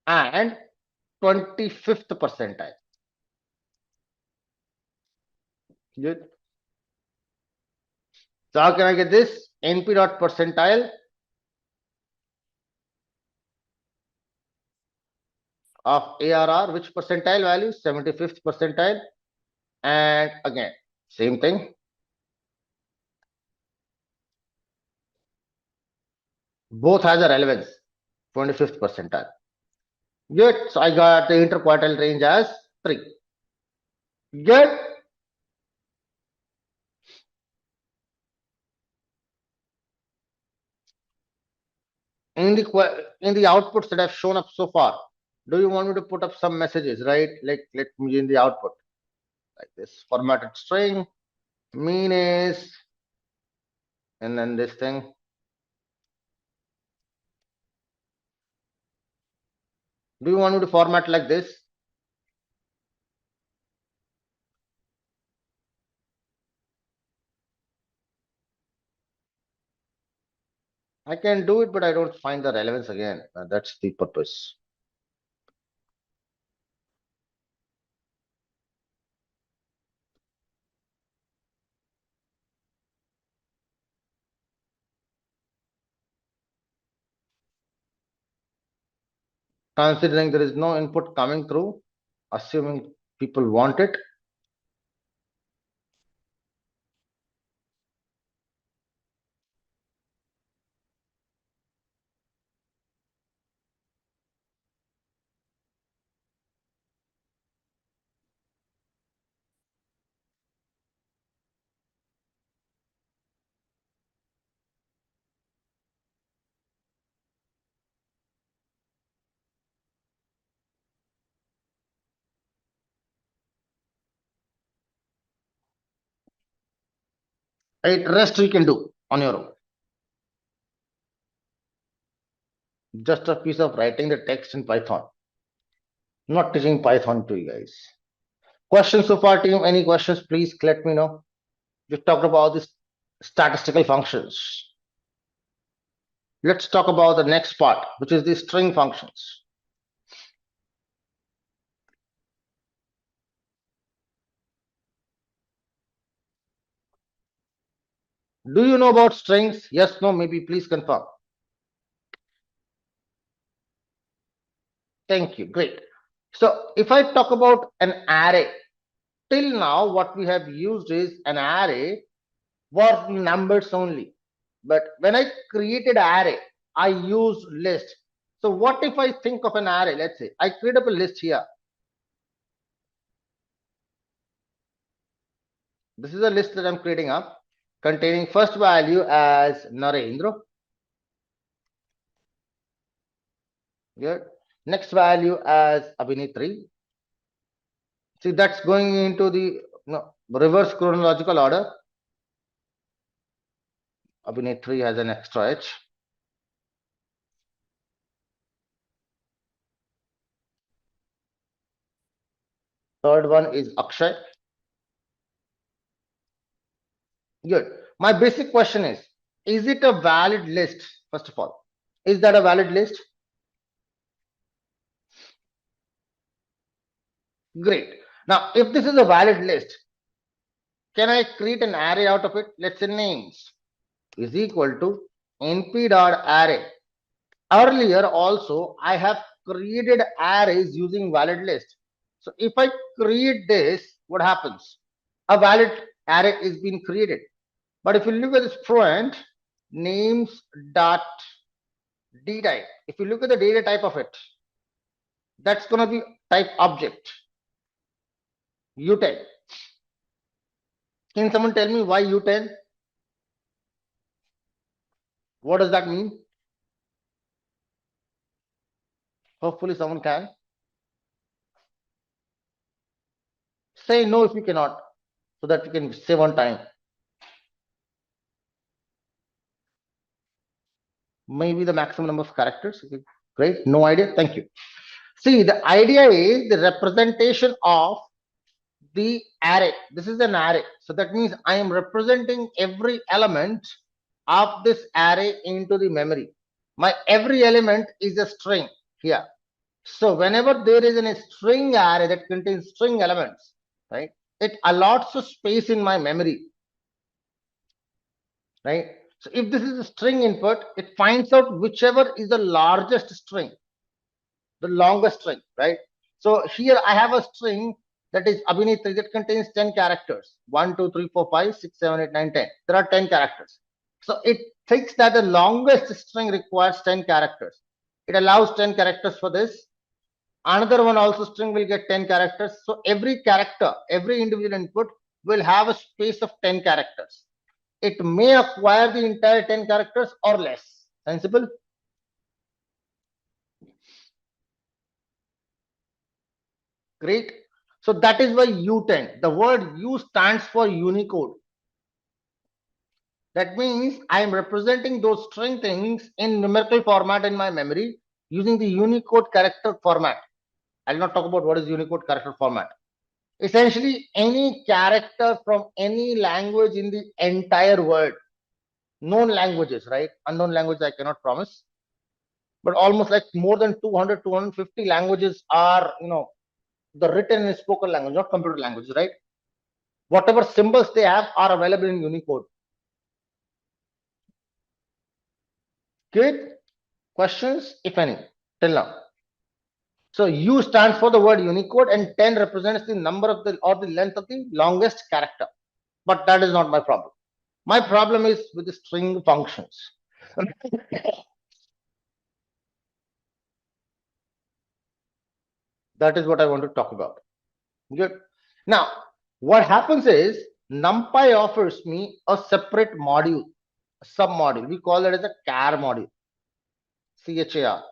and 25th percentile. Good. So how can I get this? np dot percentile of ARR, which percentile value? 75th percentile. And again, same thing. Both has a relevance, 25th percentile. Good. So I got the interquartile range as 3. Good. In the outputs that have shown up so far, do you want me to put up some messages, right? Like let me in the output like this formatted string, mean is, and then this thing. Do you want me to format like this? I can do it, but I don't find the relevance again. That's the purpose. Considering there is no input coming through, assuming people want it. Right, rest you can do on your own. Just a piece of writing the text in Python. I'm not teaching Python to you guys. Questions so far, team? Any questions? Please let me know. We talked about these statistical functions. Let's talk about the next part, which is the string functions. Do you know about strings? Yes, no, maybe. Please confirm. Thank you. Great. So if I talk about an array, till now what we have used is an array for numbers only. But when I created array, I used list. So what if I think of an array? Let's say I create up a list here. This is a list that I'm creating up containing first value as Narendra. Good. Next value as Abhinitri. See, that's going into the reverse chronological order. Abhinitri has an extra H. Third one is Akshay. Good. My basic question is it a valid list? First of all, is that a valid list? Great. Now, if this is a valid list, can I create an array out of it? Let's say names is equal to np.array. Earlier also, I have created arrays using valid list. So if I create this, what happens? A valid array is being created. But if you look at this front, names dot d type, if you look at the data type of it, that's going to be type object u10. Can someone tell me why u10? What does that mean? Hopefully someone can. Say no if you cannot, so that we can save on time. Maybe the maximum number of characters. Okay, great. No idea. Thank you. See, the idea is the representation of the array. This is an array. So that means I am representing every element of this array into the memory. My every element is a string here. So whenever there is a string array that contains string elements, right, it allots a space in my memory, right? So if this is a string input, it finds out whichever is the largest string, the longest string, right? So here I have a string that is Abhinitri that contains 10 characters. 1, 2, 3, 4, 5, 6, 7, 8, 9, 10. There are 10 characters. So it thinks that the longest string requires 10 characters. It allows 10 characters for this. Another one also string will get 10 characters. So every character, every individual input will have a space of 10 characters. It may acquire the entire 10 characters or less. Sensible? Great. So that is why U10. The word U stands for Unicode. That means I am representing those string things in numerical format in my memory using the Unicode character format. I'll not talk about what is Unicode character format. Essentially, any character from any language in the entire world. Known languages, right? Unknown languages I cannot promise. But almost like more than 200, 250 languages are, the written and spoken language, not computer language, right? Whatever symbols they have are available in Unicode. Good questions, if any, till now. So U stands for the word Unicode and 10 represents the number of the or the length of the longest character. But that is not my problem. My problem is with the string functions. That is what I want to talk about. Good. Now, what happens is NumPy offers me a separate module, a sub-module. We call it as a char module, CHAR.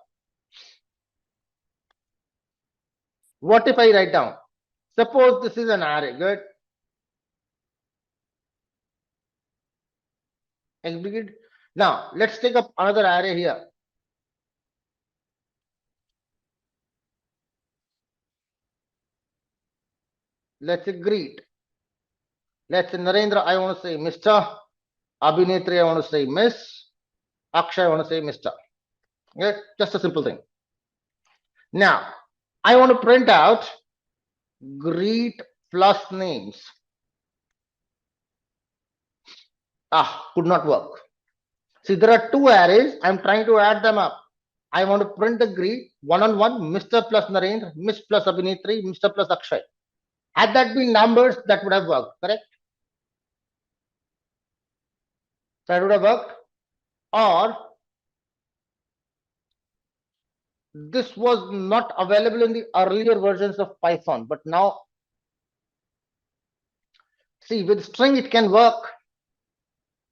What if I write down? Suppose this is an array. Good. Execute. Now, let's take up another array here. Let's say greet. Let's say Narendra, I want to say Mr. Abhinetri, I want to say Miss. Akshay, I want to say Mr. Okay? Just a simple thing. Now, I want to print out greet plus names. Could not work. See, there are two arrays. I'm trying to add them up. I want to print the greet one-on-one, Mr. plus Narendra, Miss plus Abhinetri, Mr. plus Akshay. Had that been numbers, that would have worked, correct? That would have worked. Or this was not available in the earlier versions of Python, but now, see, with string it can work.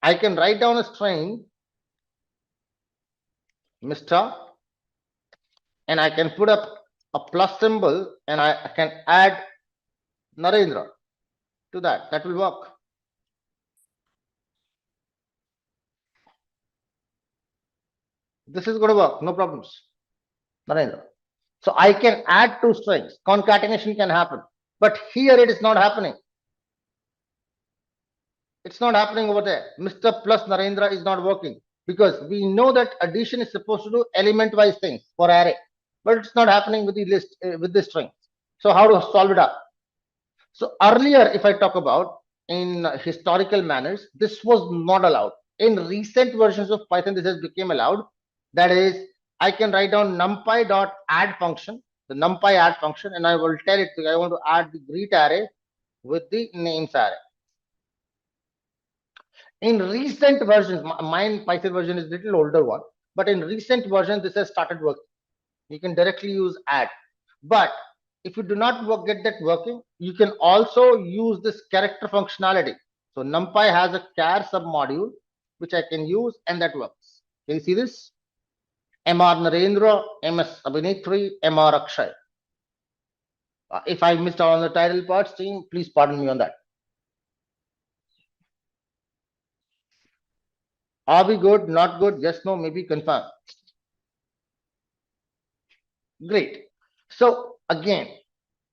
I can write down a string, Mr., and I can put up a plus symbol and I can add Narendra to that. That will work. This is going to work, no problems. Narendra. So I can add two strings. Concatenation can happen. But here it is not happening. It's not happening over there. Mr. plus Narendra is not working because we know that addition is supposed to do element-wise things for array, but it's not happening with the list with the string. So how to solve it up? So earlier, if I talk about in historical manners, this was not allowed. In recent versions of Python, this has become allowed. That is, I can write down numpy.add function, the numpy add function, and I will tell it I want to add the greet array with the names array. In recent versions, mine Python version is a little older one, but in recent version, this has started working. You can directly use add. But if you do not get that working, you can also use this character functionality. So NumPy has a char submodule, which I can use, and that works. Can you see this? MR Narendra, MS Abhinetri, MR Akshay. If I missed out on the title parts, team, please pardon me on that. Are we good? Not good? Yes, no, maybe confirm. Great. So again,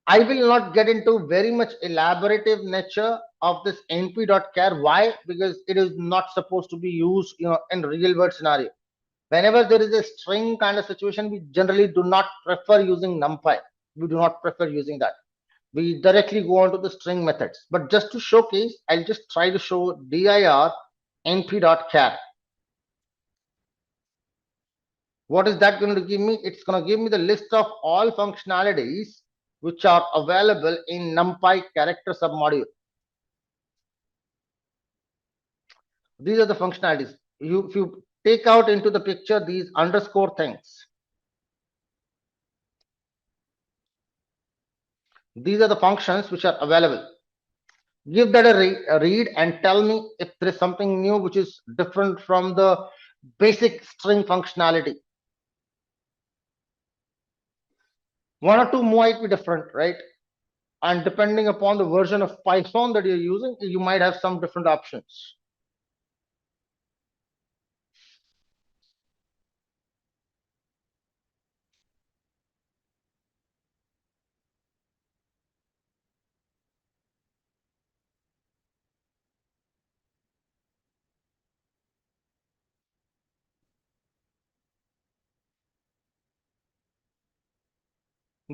I will not get into very much elaborative nature of this np.char. Why? Because it is not supposed to be used, in real world scenario. Whenever there is a string kind of situation, we generally do not prefer using numpy. We do not prefer using that. We directly go on to the string methods. But just to showcase, I'll just try to show dir np.char. What is that going to give me? It's going to give me the list of all functionalities which are available in NumPy character submodule. These are the functionalities. If you take out into the picture these underscore things, these are the functions which are available. Give that a read and tell me if there is something new which is different from the basic string functionality. One or two might be different, right? And depending upon the version of Python that you're using, you might have some different options.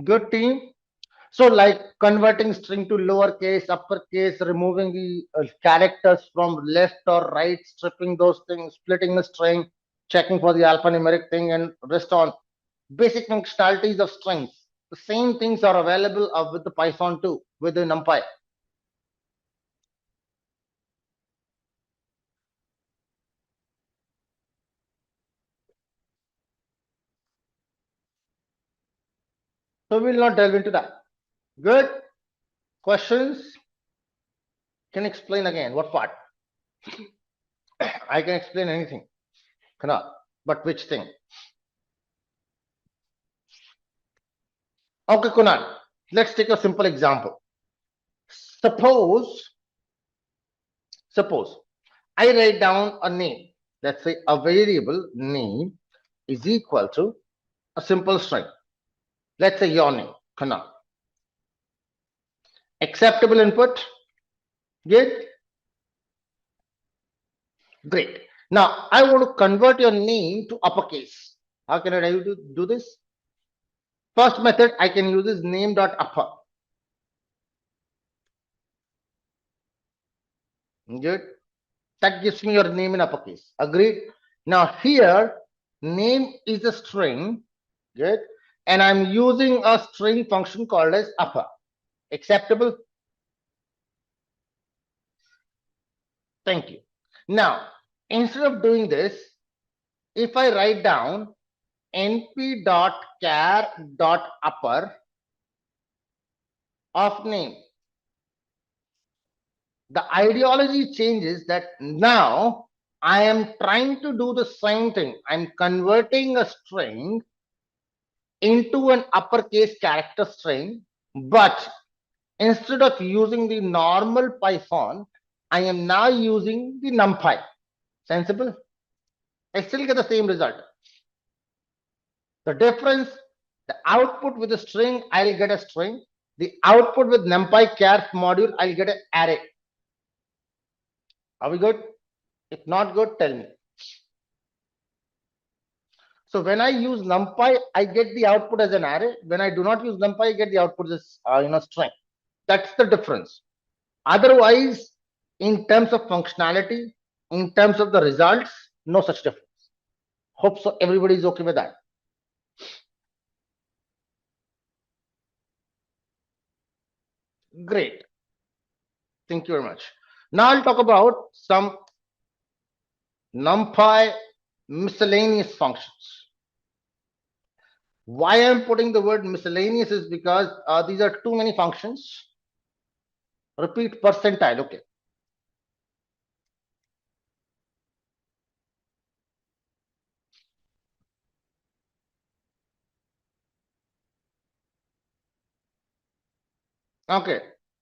Good team. So like converting string to lowercase, uppercase, removing the characters from left or right, stripping those things, splitting the string, checking for the alphanumeric thing, and rest on basic functionalities of strings. The same things are available with the Python too, with the NumPy. So we'll not delve into that. Good. Questions? Can you explain again? What part? I can explain anything. Cannot. But which thing? Okay, Kunal. Let's take a simple example. Suppose I write down a name. Let's say a variable name is equal to a simple string. Let's say your name, Kunal. Acceptable input? Good? Great. Now, I want to convert your name to uppercase. How can I do this? First method I can use is name.upper. Good. That gives me your name in uppercase. Agreed. Now here, name is a string. Good. And I'm using a string function called as upper. Acceptable? Thank you. Now, instead of doing this, if I write down np.char.upper of name, the ideology changes that now I am trying to do the same thing. I'm converting a string into an uppercase character string, but instead of using the normal Python, I am now using the NumPy. Sensible? I still get the same result. The difference, the output with a string, I'll get a string. The output with NumPy char module, I'll get an array. Are we good? If not good, tell me. So when I use NumPy, I get the output as an array. When I do not use NumPy, I get the output as string. That's the difference. Otherwise, in terms of functionality, in terms of the results, no such difference. Hope so. Everybody is okay with that. Great. Thank you very much. Now I'll talk about some NumPy miscellaneous functions. Why I'm putting the word miscellaneous is because these are too many functions. Repeat percentile. Okay. Okay.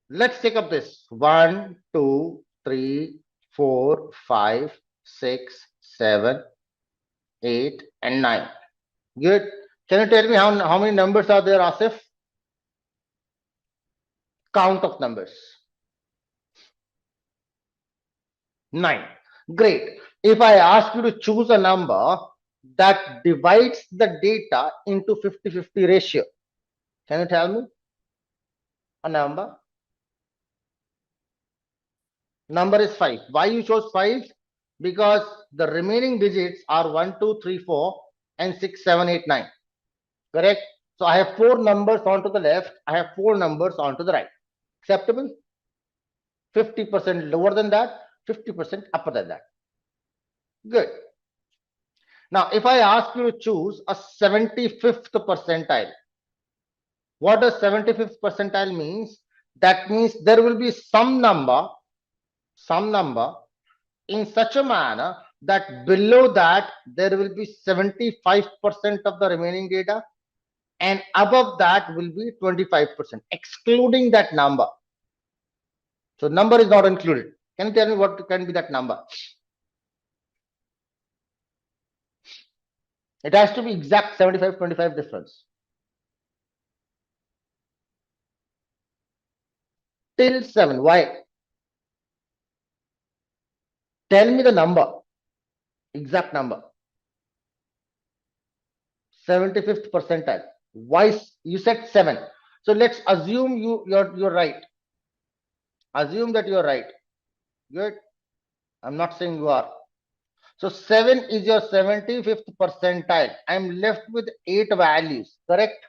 Let's take up this 1, 2, 3, 4, 5, 6, 7, 8, and 9. Good. Can you tell me how many numbers are there, Asif? Count of numbers. 9. Great. If I ask you to choose a number that divides the data into 50-50 ratio, can you tell me a number? Number is 5. Why you chose 5? Because the remaining digits are 1, 2, 3, 4, and 6, 7, 8, 9. Correct? So I have 4 numbers onto the left. I have 4 numbers onto the right. Acceptable? 50% lower than that, 50% upper than that. Good. Now, if I ask you to choose a 75th percentile, what does 75th percentile means? That means there will be some number in such a manner that below that there will be 75% of the remaining data, and above that will be 25%, excluding that number. So number is not included. Can you tell me what can be that number? It has to be exact 75-25 difference. Till 7. Why? Tell me the number. Exact number. 75th percentile. Why you said 7? So let's assume you're right. Assume that you're right. Good. I'm not saying you are. So 7 is your 75th percentile. I'm left with 8 values, correct?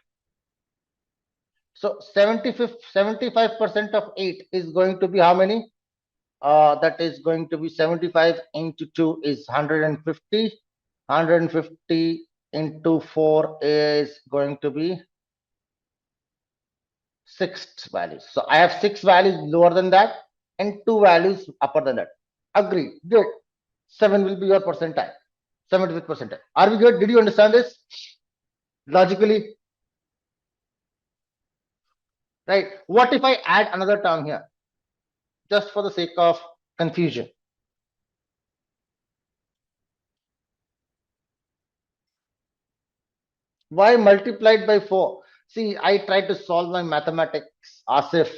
So 75% of 8 is going to be how many? That is going to be 75 into 2 is 150. 150 into 4 is going to be 6 values. So I have 6 values lower than that and 2 values upper than that. Agree. Good. 7 will be your percentile. 75th percentile. Are we good? Did you understand this? Logically? Right. What if I add another term here? Just for the sake of confusion. Why multiplied by 4? See, I tried to solve my mathematics as if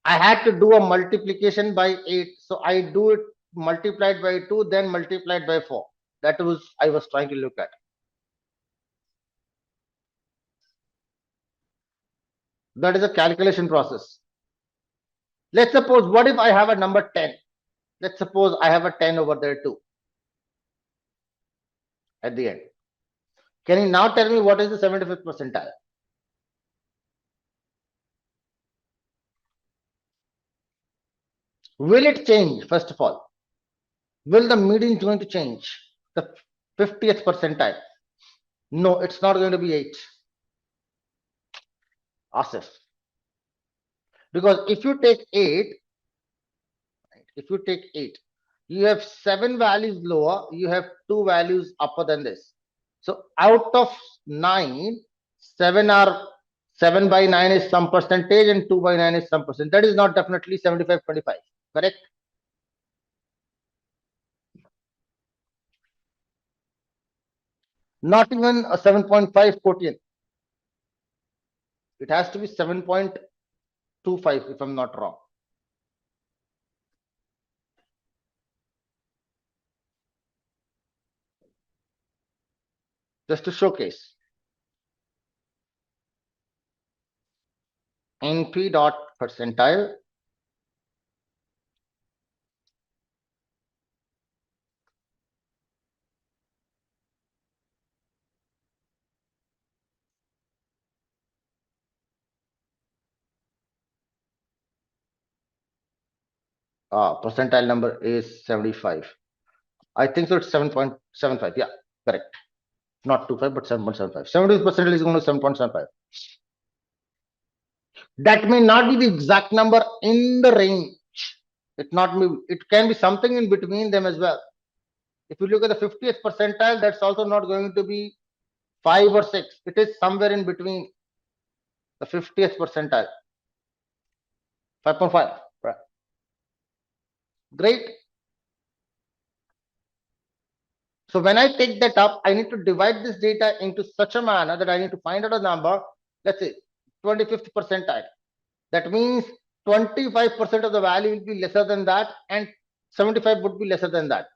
I had to do a multiplication by 8. So I do it multiplied by 2, then multiplied by 4. That was I was trying to look at. That is a calculation process. Let's suppose, what if I have a number 10? Let's suppose I have a 10 over there too at the end. Can you now tell me what is the 75th percentile? Will it change, first of all? Will the median going to change? The 50th percentile? No, it's not going to be 8. Asif. Because if you take 8, you have 7 values lower, you have 2 values upper than this. So out of 9, 7 by 9 is some percentage and 2 by 9 is some percent. That is not definitely 75-25, correct? Not even a 7.5 quotient. It has to be 7.25 if I'm not wrong. Just to showcase. NP dot percentile percentile number is 75. I think so. It's 7.75. Yeah, correct. Not 25, but 7.75. 70% is going to 7.75. That may not be the exact number in the range. It can be something in between them as well. If you look at the 50th percentile, that's also not going to be 5 or 6. It is somewhere in between the 50th percentile. 5.5. Right. Great. So when I take that up, I need to divide this data into such a manner that I need to find out a number, let's say 25th percentile. That means 25% of the value will be lesser than that and 75 would be lesser than that.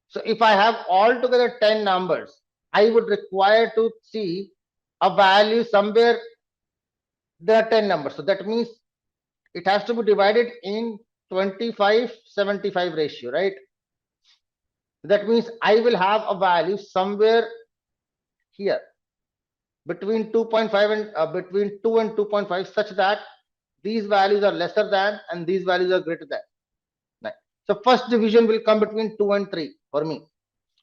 So if I have altogether 10 numbers, I would require to see a value somewhere. There are 10 numbers. So that means it has to be divided in 25-75 ratio, right? That means I will have a value somewhere here between 2.5 and between 2 and 2.5 such that these values are lesser than and these values are greater than. Right. So first division will come between 2 and 3 for me.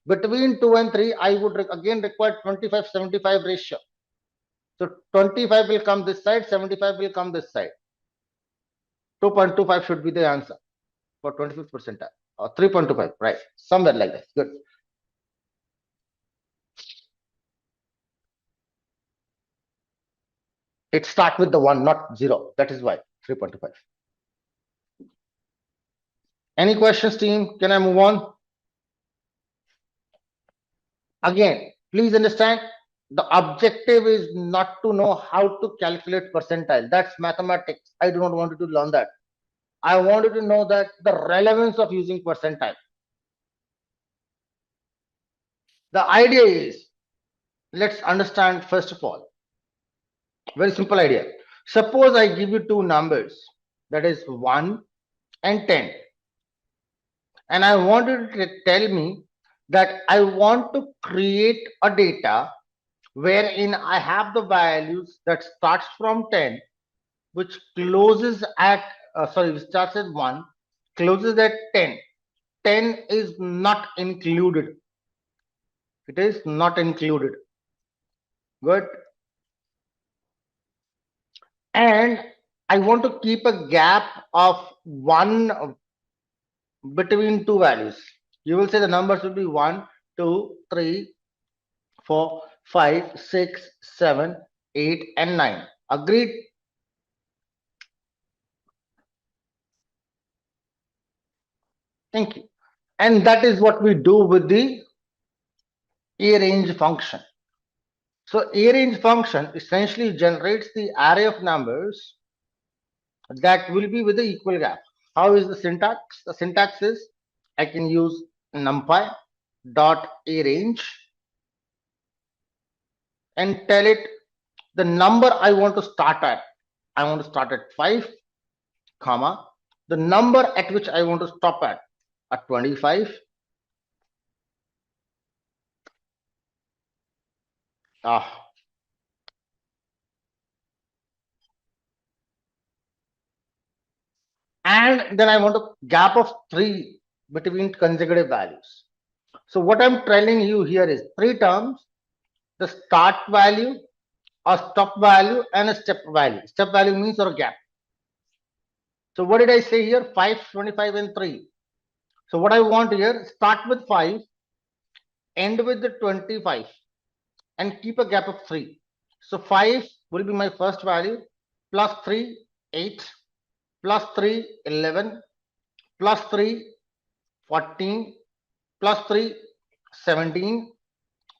Between 2 and 3, I would again require 25-75 ratio. So 25 will come this side, 75 will come this side. 2.25 should be the answer for 25th percentile, or 3.25, right? Somewhere like that. Good. It starts with the 1, not 0. That is why 3.25. Any questions, team? Can I move on? Again, please understand, the objective is not to know how to calculate percentile. That's mathematics. I do not want you to learn that. I want you to know that the relevance of using percentile. The idea is, let's understand first of all, very simple idea. Suppose I give you two numbers, that is 1 and 10. And I want you to tell me that I want to create a data wherein I have the values that starts from 10, which closes at, which starts at 1, closes at 10. 10 is not included. It is not included. Good. And I want to keep a gap of 1 between two values. You will say the numbers will be 1, 2, 3, 4, 5, 6, 7, 8, and 9. Agreed? Thank you. And that is what we do with the arange function. So arange function essentially generates the array of numbers that will be with the equal gap. How is the syntax? The syntax is, I can use numpy dot arange and tell it the number I want to start at. I want to start at 5, comma, the number at which I want to stop at 25. And then I want a gap of 3 between consecutive values. So what I'm telling you here is 3 terms: the start value, a stop value, and a step value. Step value means or a gap. So what did I say here? 5, 25, and 3. So what I want here, start with 5, end with the 25, and keep a gap of 3. So 5 will be my first value, plus 3, 8, plus 3, 11, plus 3, 14, plus 3, 17,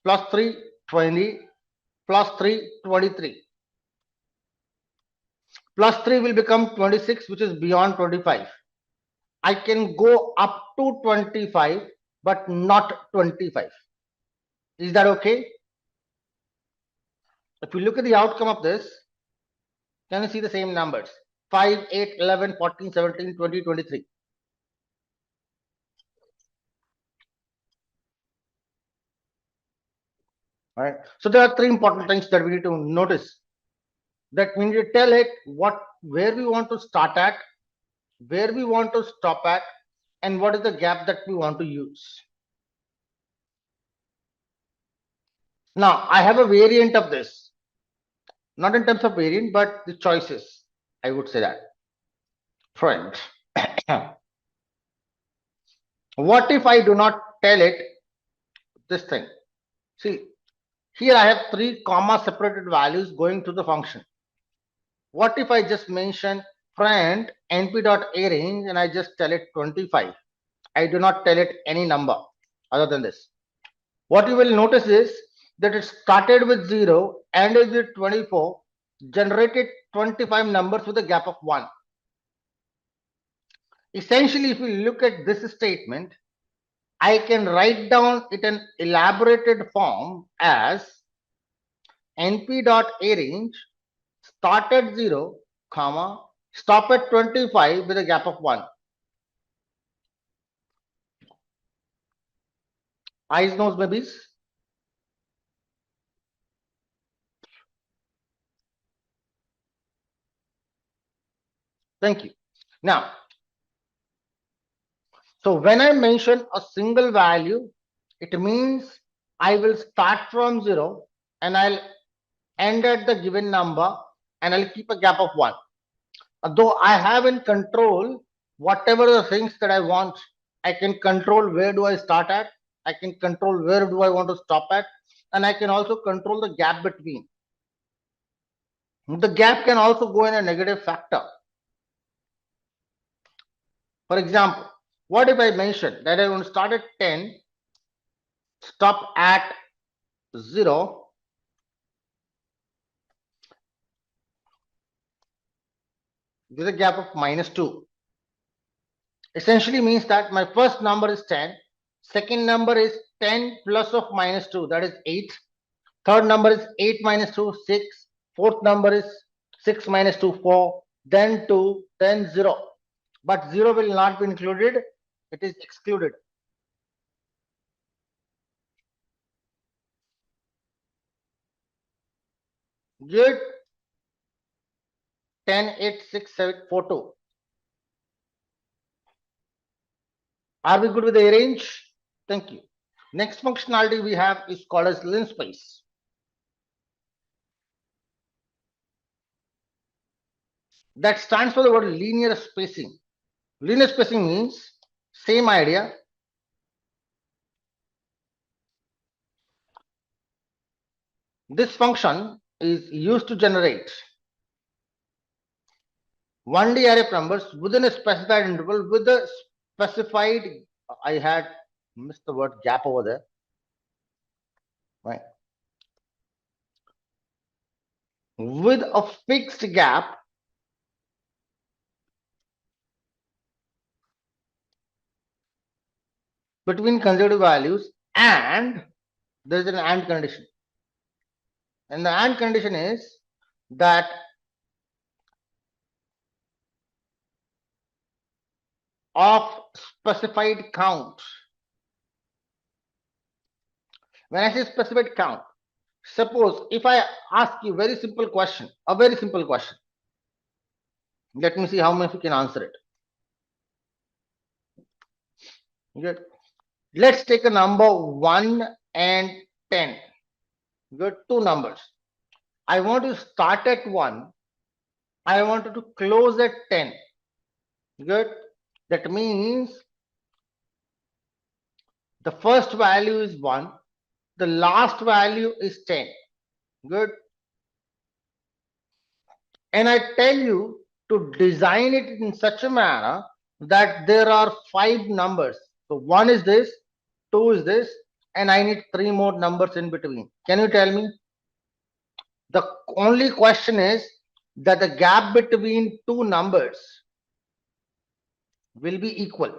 plus 3, 20, plus 3, 23. Plus 3 will become 26, which is beyond 25. I can go up to 25, but not 25. Is that okay? If you look at the outcome of this, can you see the same numbers? 5, 8, 11, 14, 17, 20, 23. All right. So there are 3 important things that we need to notice. That we need to tell it where we want to start at, where we want to stop at, and what is the gap that we want to use. Now, I have a variant of this, not in terms of variant, but the choices. I would say that. Friends, what if I do not tell it this thing? See, here I have 3 comma separated values going to the function. What if I just mention friend np.arange and I just tell it 25? I do not tell it any number other than this. What you will notice is that it started with 0, ended with 24, generated 25 numbers with a gap of 1. Essentially, if we look at this statement, I can write down it in elaborated form as np.arange start at 0, comma, stop at 25 with a gap of 1. Eyes, nose, babies. Thank you. Now, So when I mention a single value, it means I will start from 0 and I'll end at the given number and I'll keep a gap of 1. Though I have in control whatever the things that I want, I can control where do I start at, I can control where do I want to stop at, and I can also control the gap between. The gap can also go in a negative factor. For example, what if I mention that I want to start at 10, stop at 0, with a gap of -2? Essentially means that my first number is 10, second number is 10 plus of -2, that is 8. Third number is 8 minus 2, 6. Fourth number is 6 minus 2, 4. Then 2, then 0. But 0 will not be included, it is excluded. Good. 10, 8, 6, 7, 4, 2. Are we good with the arrange? Thank you. Next functionality we have is called as linspace. That stands for the word linear spacing. Linear spacing means same idea. This function is used to generate 1D array of numbers within a specified interval with a specified, I had missed the word gap over there, right? With a fixed gap between consecutive values, and there is an AND condition. And the AND condition is that of specified count. When I say specified count, suppose if I ask you a very simple question, let me see how many of you can answer it. Good. Let's take a number 1 and 10. Good, two numbers. I want to start at 1. I wanted to close at 10. Good. That means the first value is 1. The last value is 10. Good. And I tell you to design it in such a manner that there are 5 numbers. So 1 is this, 2 is this, and I need 3 more numbers in between. Can you tell me? The only question is that the gap between two numbers will be equal.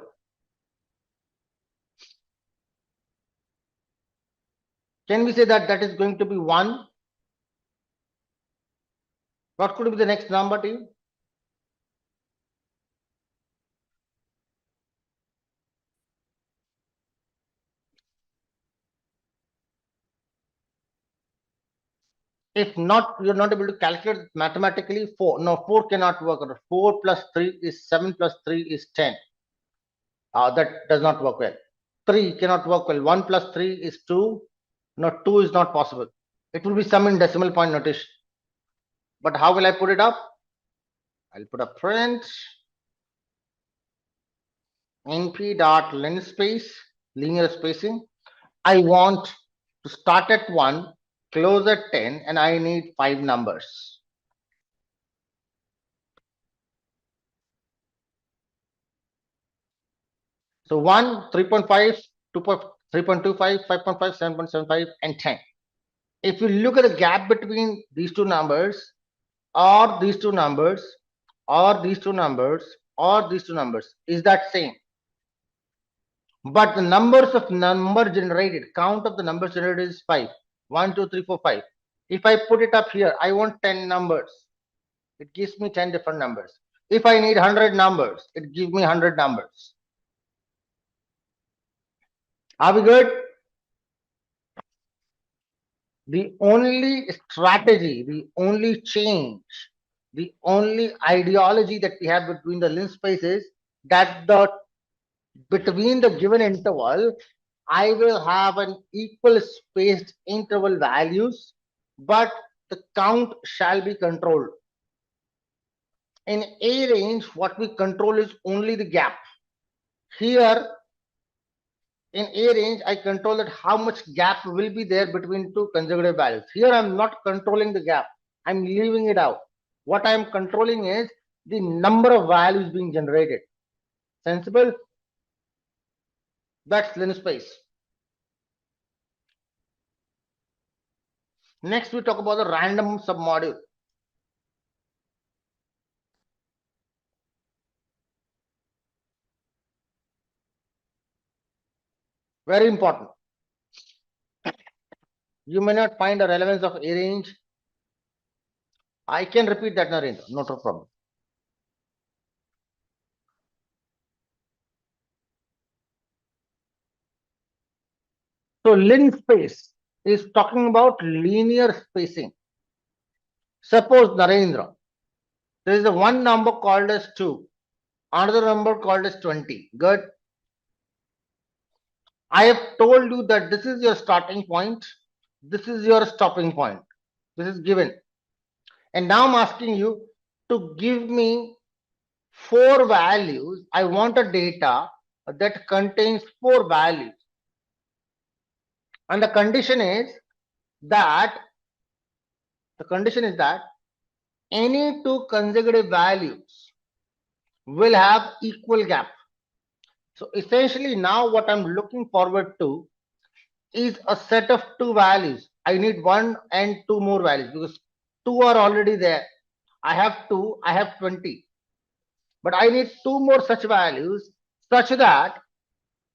Can we say that that is going to be 1? What could be the next number to you? If not, you're not able to calculate mathematically. 4. No, 4 cannot work. 4 plus 3 is 7 plus 3 is 10. That does not work well. 3 cannot work well. 1 plus 3 is 2. No, 2 is not possible. It will be sum in decimal point notation. But how will I put it up? I'll put a print np.linspace, linear spacing. I want to start at 1, close at 10, and I need 5 numbers. So 1, 3.5, 3.25, 5.5, 7.75, and 10. If you look at the gap between these two numbers, or these two numbers, or these two numbers, or these two numbers, is that same? But the numbers of number generated, count of the numbers generated is 5. 1, 2, 3, 4, 5. If I put it up here, I want 10 numbers. It gives me 10 different numbers. If I need 100 numbers, it gives me 100 numbers. Are we good? The only strategy, the only change, the only ideology that we have between the linspace is that the between the given interval, I will have an equal spaced interval values, but the count shall be controlled. In A range, what we control is only the gap. Here, in A range, I control that how much gap will be there between two consecutive values. Here, I'm not controlling the gap. I'm leaving it out. What I'm controlling is the number of values being generated. Sensible? That's linspace. Next, we talk about the random submodule. Very important. You may not find a relevance of arrange. I can repeat that, Narendra, not a problem. So linspace is talking about linear spacing. Suppose, Narendra, there is a one number called as 2, another number called as 20. Good. I have told you that this is your starting point, this is your stopping point. This is given. And now I'm asking you to give me 4 values. I want a data that contains 4 values. And the condition is that any 2 consecutive values will have equal gap. So essentially now what I'm looking forward to is a set of 2 values. I need 1 and 2 more values because 2 are already there. I have 2, I have 20. But I need 2 more such values such that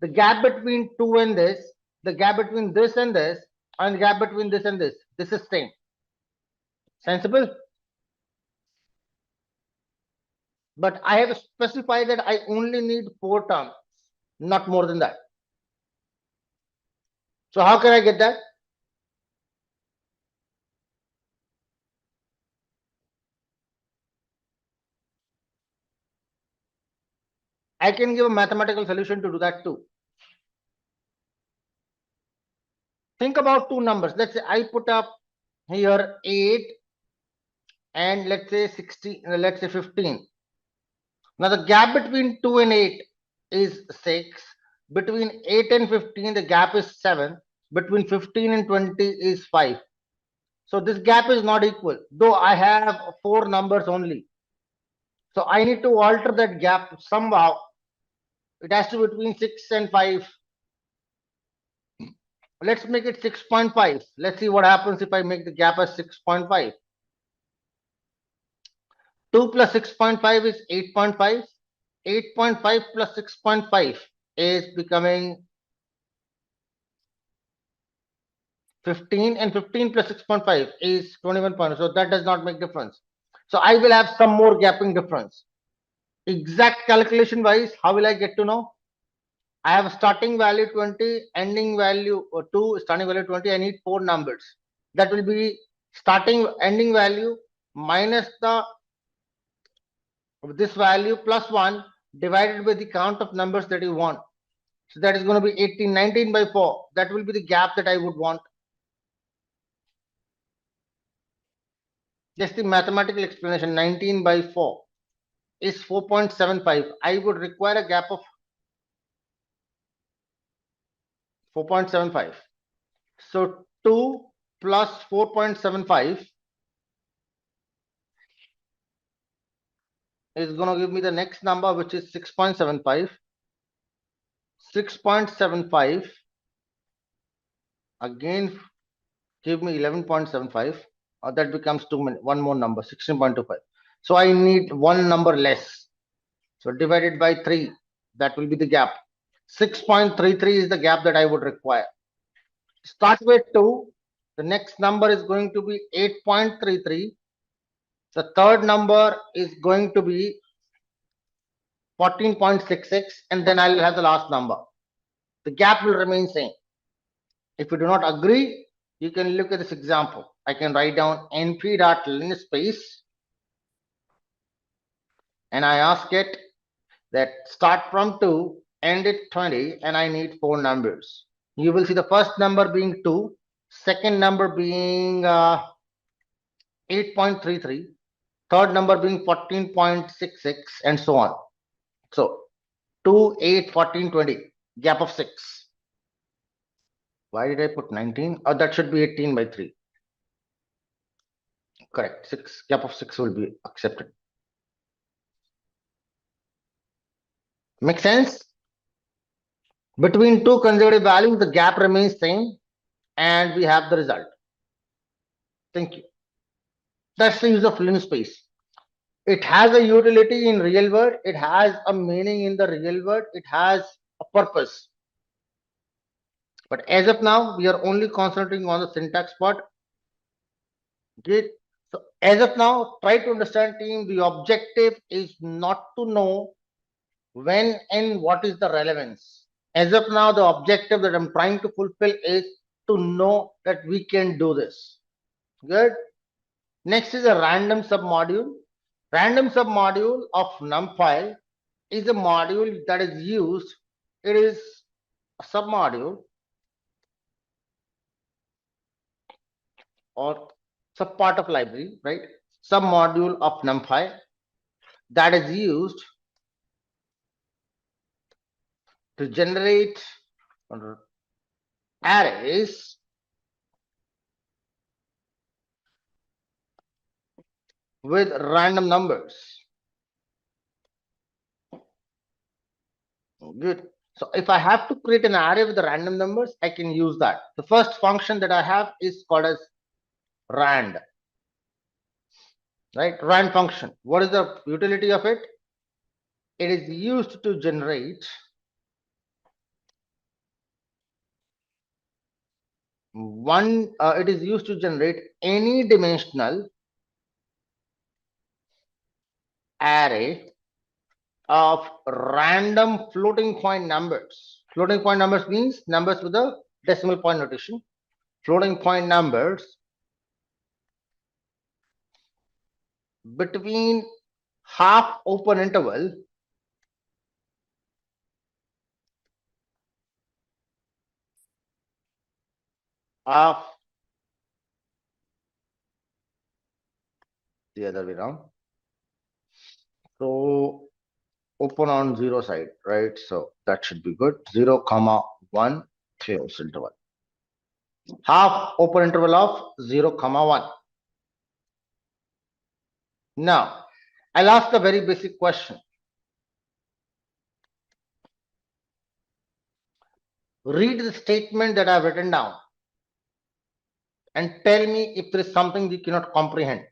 the gap between 2 and this, the gap between this and this, and the gap between this and this is same. Sensible? But I have specified that I only need 4 terms, not more than that. So how can I get that? I can give a mathematical solution to do that too. Think about 2 numbers. Let's say I put up here 8 and let's say 16, let's say 15. Now the gap between 2 and 8 is 6. Between 8 and 15, the gap is 7. Between 15 and 20 is 5. So this gap is not equal, though I have 4 numbers only. So I need to alter that gap somehow. It has to be between 6 and 5. Let's make it 6.5. Let's see what happens if I make the gap as 6.5. 2 plus 6.5 is 8.5. 8.5 plus 6.5 is becoming 15, and 15 plus 6.5 is 21 points. So that does not make difference. So I will have some more gapping difference. Exact calculation wise, how will I get to know? I have a starting value 20, ending value 2, starting value 20. I need 4 numbers. That will be starting ending value minus the this value plus 1 divided by the count of numbers that you want. So that is going to be 18, 19 by 4. That will be the gap that I would want. Just the mathematical explanation, 19 by 4 is 4.75. I would require a gap of 4.75. So 2 plus 4.75 is going to give me the next number, which is 6.75. 6.75 again give me 11.75. That becomes one more number, 16.25. So I need one number less. So divided by 3, that will be the gap. 6.33 is the gap that I would require. Start with 2. The next number is going to be 8.33. The third number is going to be 14.66, and then I will have the last number. The gap will remain same. If you do not agree, you can look at this example. I can write down np.linspace and I ask it that start from 2 end at 20, and I need 4 numbers. You will see the first number being 2, second number being 8.33, third number being 14.66, and so on. So 2, 8, 14, 20, gap of 6. Why did I put 19? Oh, that should be 18 by 3. Correct. 6, gap of 6 will be accepted. Make sense? Between two consecutive values, the gap remains same, and we have the result. Thank you. That's the use of linspace. It has a utility in real world. It has a meaning in the real world. It has a purpose. But as of now, we are only concentrating on the syntax part. Okay. So as of now, try to understand, team, the objective is not to know when and what is the relevance. As of now, the objective that I'm trying to fulfill is to know that we can do this. Good. Next is a random submodule. Random submodule of numpy is a module that is used. It is a submodule or subpart of library, right? Submodule of numpy that is used to generate arrays with random numbers. Good. So if I have to create an array with the random numbers, I can use that. The first function that I have is called as rand. Right? Rand function. What is the utility of it? It is used to generate it is used to generate any dimensional array of random floating point numbers. Floating point numbers means numbers with a decimal point notation. Floating point numbers between half open interval of the other way around. So open on 0 side, right? So that should be good. 0, 1 close interval. Half open interval of 0, 1. Now, I'll ask a very basic question. Read the statement that I've written down and tell me if there is something you cannot comprehend.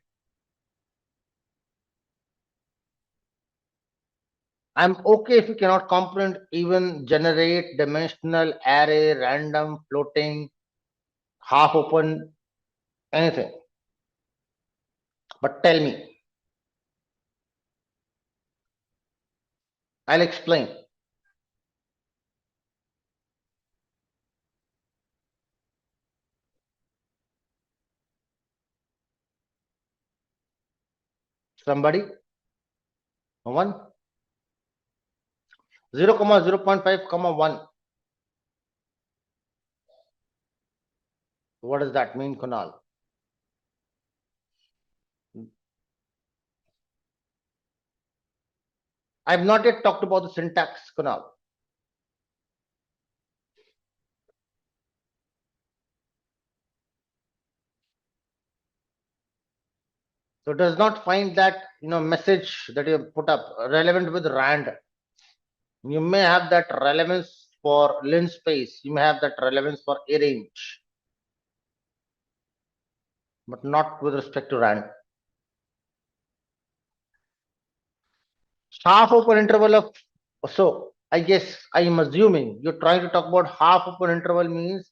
I'm okay if you cannot comprehend even generate, dimensional, array, random, floating, half open, anything. But tell me. I'll explain. Somebody? No one? 0, 0.5, 1. What does that mean, Kunal? I've not yet talked about the syntax, Kunal. So it does not find that message that you put up relevant with rand. You may have that relevance for linspace. You may have that relevance for arange, but not with respect to rand. Half open interval of, so I guess I am assuming you're trying to talk about half open interval means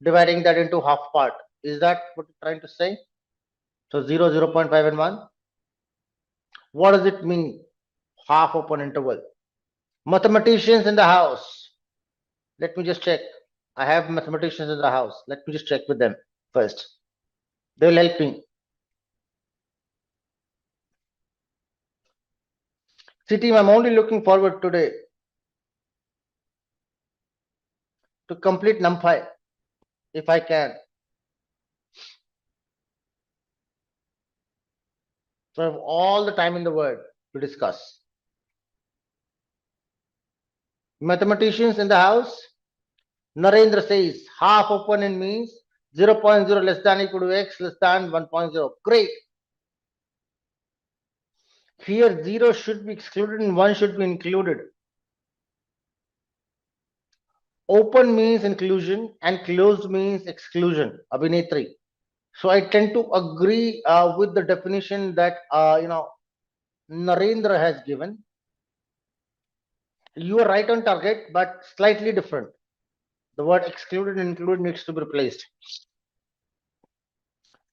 dividing that into half part. Is that what you're trying to say? So 0, 0.5 and 1. What does it mean? Half open interval. Mathematicians in the house. Let me just check. I have mathematicians in the house. Let me just check with them first. They will help me. See team, I'm only looking forward today. to complete numpy if I can. So I have all the time in the world to discuss. Mathematicians in the house? Narendra says half open means 0.0 less than equal to x less than 1.0. Great. Here 0 should be excluded and 1 should be included. Open means inclusion and closed means exclusion. Abhinetri. So I tend to agree with the definition that Narendra has given. You are right on target, but slightly different. The word excluded and included needs to be replaced.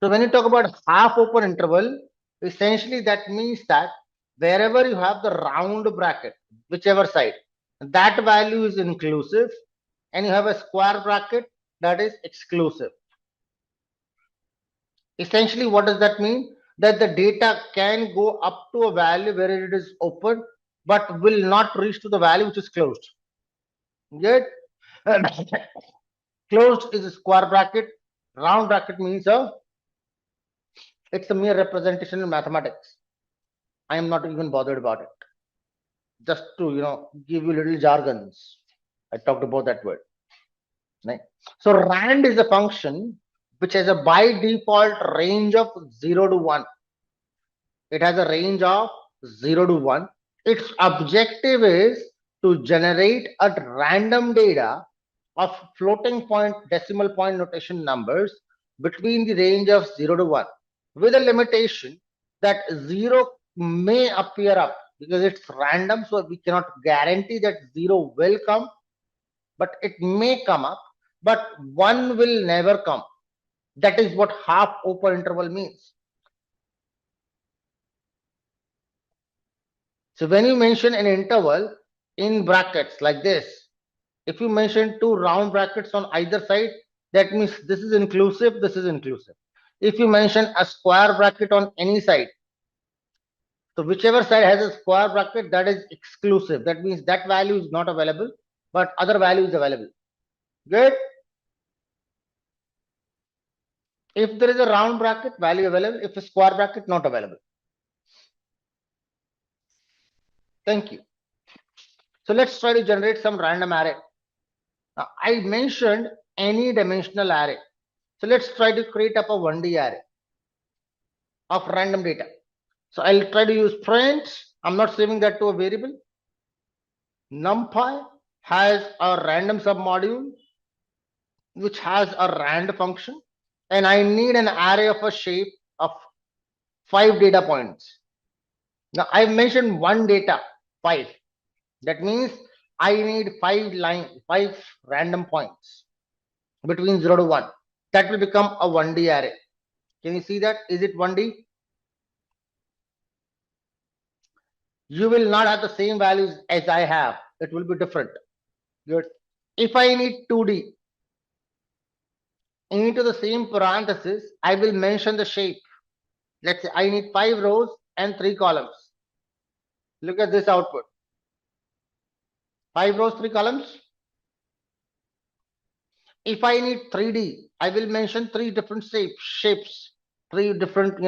So when you talk about half open interval, essentially that means that wherever you have the round bracket, whichever side, that value is inclusive, and you have a square bracket that is exclusive. Essentially, what does that mean? That the data can go up to a value where it is open, but will not reach to the value which is closed. Get? Closed is a square bracket. Round bracket means it's a mere representation in mathematics. I am not even bothered about it. Just to give you little jargons. I talked about that word. Right? So rand is a function which has a by default range of 0 to 1. It has a range of 0 to 1. Its objective is to generate a random data of floating point decimal point notation numbers between the range of 0 to 1, with a limitation that 0 may appear up because it's random, so we cannot guarantee that 0 will come, but it may come up, but 1 will never come. That is what half open interval means. So when you mention an interval in brackets like this, if you mention two round brackets on either side, that means this is inclusive, this is inclusive. If you mention a square bracket on any side, so whichever side has a square bracket, that is exclusive. That means that value is not available, but other value is available. Good. If there is a round bracket, value available. If a square bracket, not available. Thank you. So let's try to generate some random array. Now, I mentioned any dimensional array. So let's try to create up a 1D array of random data. So I'll try to use print. I'm not saving that to a variable. NumPy has a random submodule which has a rand function, and I need an array of a shape of 5 data points. Now I've mentioned one data 5. That means I need 5 random points between 0 to 1. That will become a 1D array. Can you see that? Is it 1D? You will not have the same values as I have. It will be different. Good. If I need 2D, into the same parenthesis, I will mention the shape. Let's say I need 5 rows and 3 columns. Look at this output. 5 rows, 3 columns. If I need 3D, I will mention 3 different shapes, 3 different,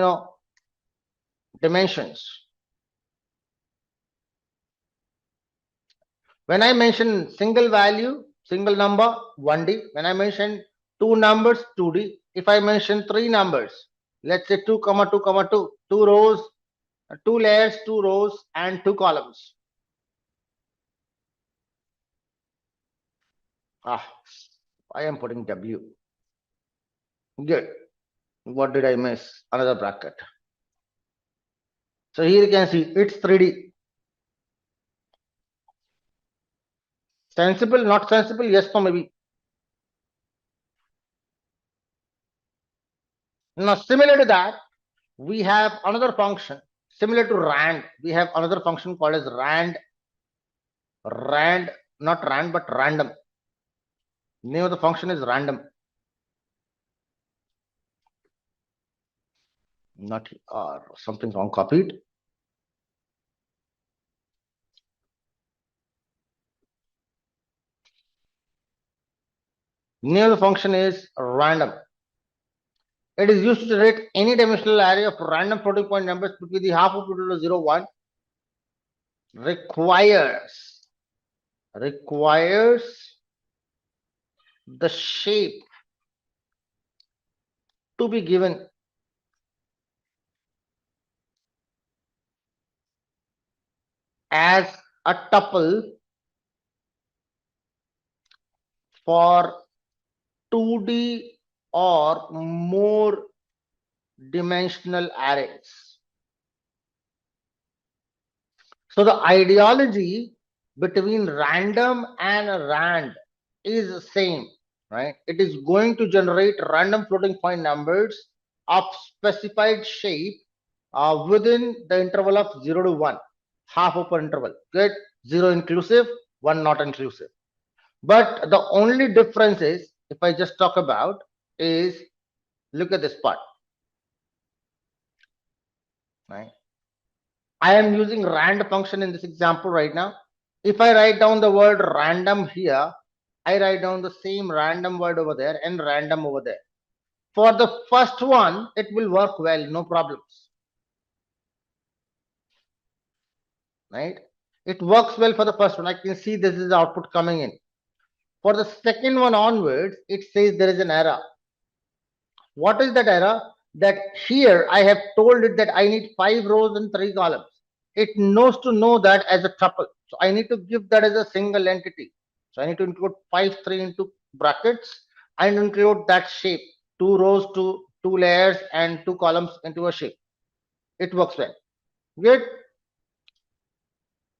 dimensions. When I mention single value, single number, 1D. When I mention 2 numbers, 2D. If I mention 3 numbers, let's say 2, 2, 2, 2 rows, 2 layers, 2 rows, and 2 columns. I am putting W. Good. What did I miss? Another bracket. So here you can see it's 3D. Sensible, not sensible? Yes, no, maybe. Now, similar to that, we have another function similar to rand. We have another function called as rand, not rand, but random. Name of the function is random. Not something wrong copied. Name of the function is random. It is used to generate any dimensional array of random floating point numbers between the half of 2 to 0, 1. Requires the shape to be given as a tuple for 2D or more dimensional arrays. So the ideology between random and rand is the same, right? It is going to generate random floating point numbers of specified shape within the interval of 0 to 1, half open interval. Good, 0 inclusive, 1 not inclusive. But the only difference is, if I just talk about, is look at this part, right? I am using rand function in this example right now. If I write down the word random here, I write down the same random word over there and random over there. For the first one, it will work well, no problems, right? It works well for the first one. I can see this is the output coming in. For the second one onwards, it says there is an error. What is that error? That here I have told it that I need 5 rows and 3 columns. It knows to know that as a tuple. So I need to give that as a single entity. So I need to include 5, 3 into brackets and include that shape, 2 rows to 2 layers and 2 columns into a shape. It works well. Good.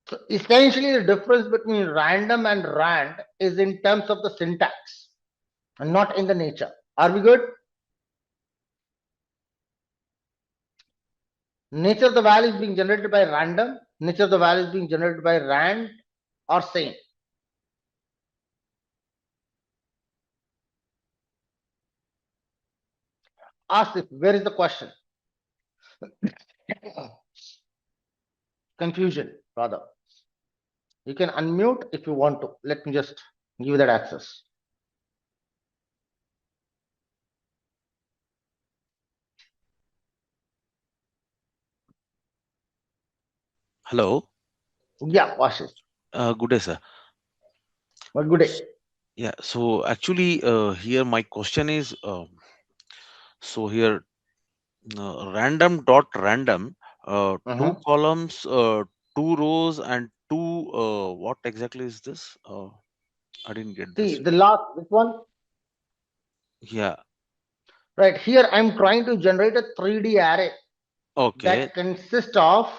So essentially the difference between random and rand is in terms of the syntax and not in the nature. Are we good? Nature of the value is being generated by random, nature of the value is being generated by rand or same. Ask if, where is the question? Confusion, rather. You can unmute if you want to. Let me just give you that access. Hello. Yeah, Ashish. Good day, sir. Well, good day. Yeah. So actually, here my question is, so here random dot random, two Mhm. columns, two rows, and two. What exactly is this? I didn't get See, this. the last, this one, Yeah. right here, I'm trying to generate a 3D array Okay. that consists of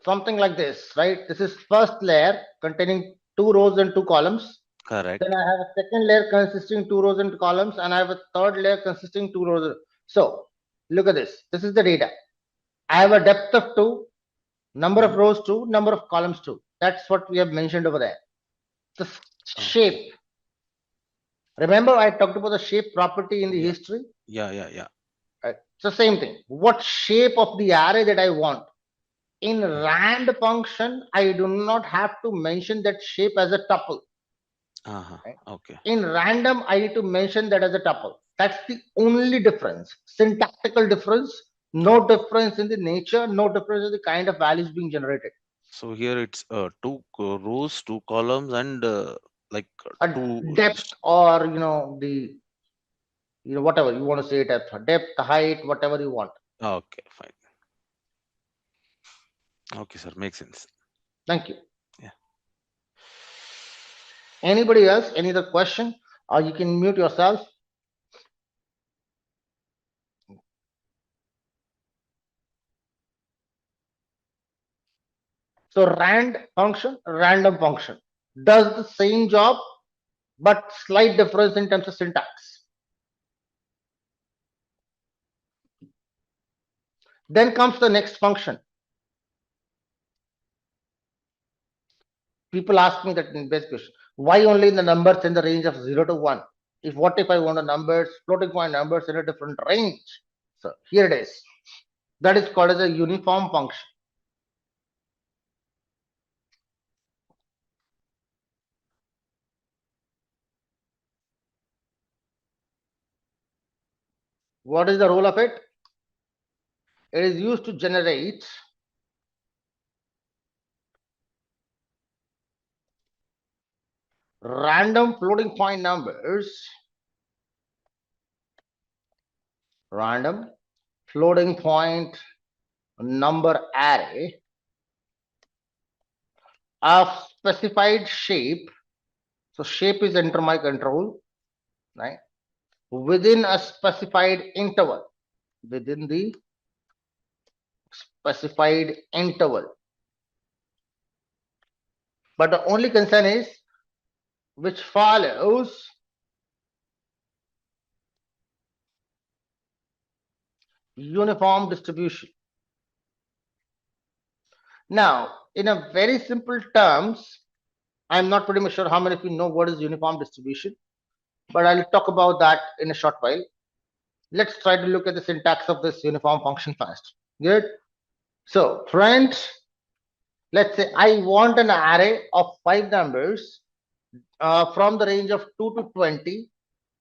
something like this, right? This is first layer containing 2 rows and 2 columns. Then Correct. I have a second layer consisting 2 rows and 2 columns, and I have a third layer consisting 2 rows. So look at this. This is the data. I have a depth of 2, number of Mhm. rows 2, number of columns 2. That's what we have mentioned over there. The Okay. shape. Remember, I talked about the shape property in the Yeah. history. Yeah. Yeah. Yeah. Right? It's the same thing. What shape of the array that I want? In Mhm. rand function, I do not have to mention that shape as a tuple. Uh-huh. Right? Okay. In random, I need to mention that as a tuple. That's the only difference. Syntactical difference, no Okay. difference in the nature, no difference in the kind of values being generated. So here it's two rows, two columns, and like A two. depth or the whatever you want to say it as depth, height, whatever you want. Okay. Fine. Okay, sir. Makes sense. Thank you. Yeah. Anybody else? Any other question? Or you can mute yourself. So rand function, random function does the same job, but slight difference in terms of syntax. Then comes the next function. People ask me that in best question, why only in the numbers in the range of 0 to 1? If what if I want the numbers, floating point numbers in a different range? So here it is. That is called as a uniform function. What is the role of it? It is used to generate random floating point numbers, random floating point number array of specified shape. So shape is under my control, right? Within a specified interval, within the specified interval. But the only concern is which follows uniform distribution. Now, in a very simple terms, I'm not pretty much sure how many of you know what is uniform distribution, but I'll talk about that in a short while. Let's try to look at the syntax of this uniform function first. Good. So, friends, let's say I want an array of 5 numbers from the range of 2 to 20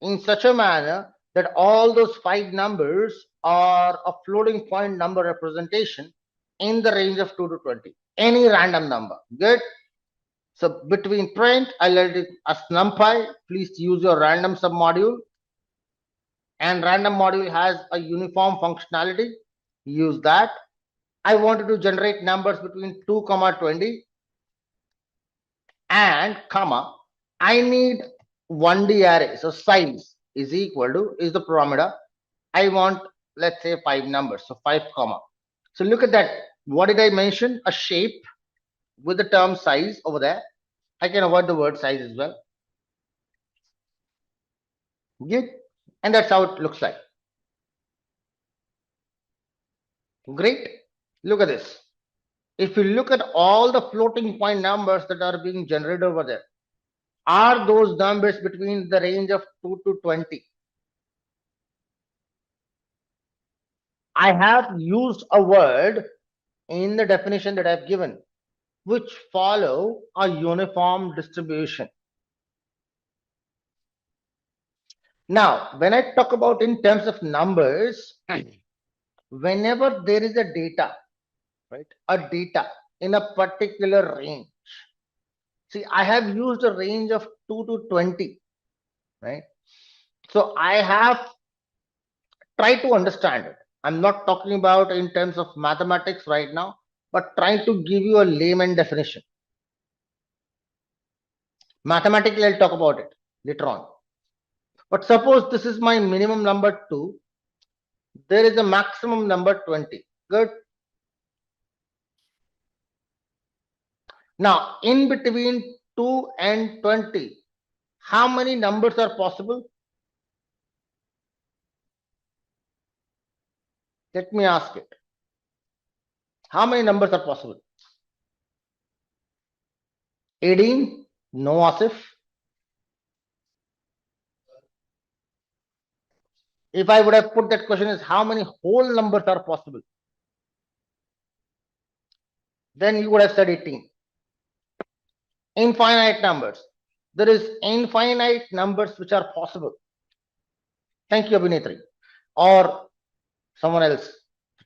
in such a manner that all those 5 numbers are a floating point number representation in the range of 2 to 20. Any random number. Good. So between print, I'll let it as numpy. Please use your random submodule. And random module has a uniform functionality. Use that. I wanted to generate numbers between 2, 20 and comma. I need 1D array. So size is equal to is the parameter. I want, let's say, 5 numbers. So 5 comma. So look at that. What did I mention? A shape with the term size over there. I can avoid the word size as well. Good. And that's how it looks like. Great. Look at this. If you look at all the floating point numbers that are being generated over there, are those numbers between the range of 2 to 20? I have used a word in the definition that I've given, which follow a uniform distribution. Now, when I talk about in terms of numbers, whenever there is a data, right, a data in a particular range, see, I have used a range of 2 to 20, right? So I have tried to understand it. I'm not talking about in terms of mathematics right now, but trying to give you a layman definition. Mathematically, I'll talk about it later on. But suppose this is my minimum number 2. There is a maximum number 20. Good. Now, in between 2 and 20, how many numbers are possible? Let me ask it. How many numbers are possible? 18? No, Asif. If I would have put that question as how many whole numbers are possible, then you would have said 18. Infinite numbers. There is infinite numbers which are possible. Thank you, Abhinetri. Or someone else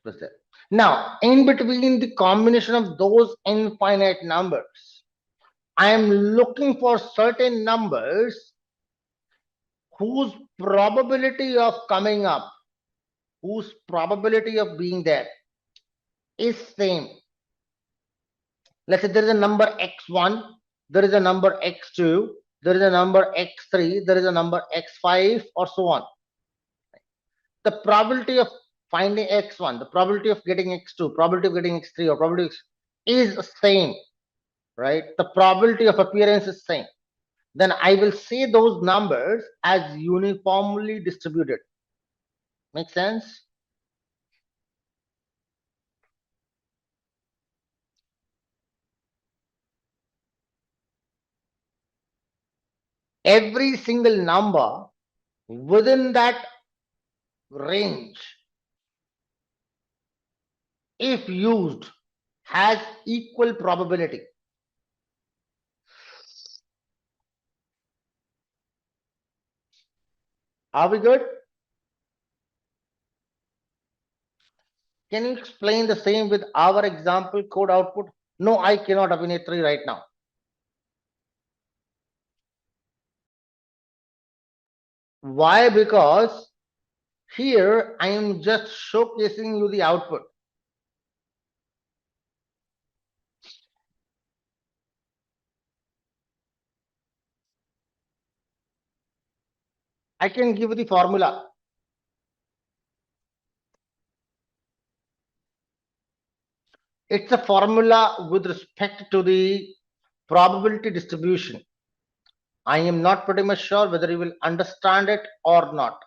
was there. Now, in between the combination of those infinite numbers, I am looking for certain numbers whose probability of coming up, whose probability of being there is same. Let's say there is a number x1, there is a number x2, there is a number x3, there is a number x5, or so on. The probability of finding x1, the probability of getting x2, probability of getting x3, or probability is same, right? The probability of appearance is same. Then I will say those numbers as uniformly distributed. Make sense? Every single number within that range, if used, has equal probability. Are we good? Can you explain the same with our example code output? No, I cannot, Abhinetri, right now. Why? Because here I am just showcasing you the output. I can give you the formula. It's a formula with respect to the probability distribution. I am not pretty much sure whether you will understand it or not.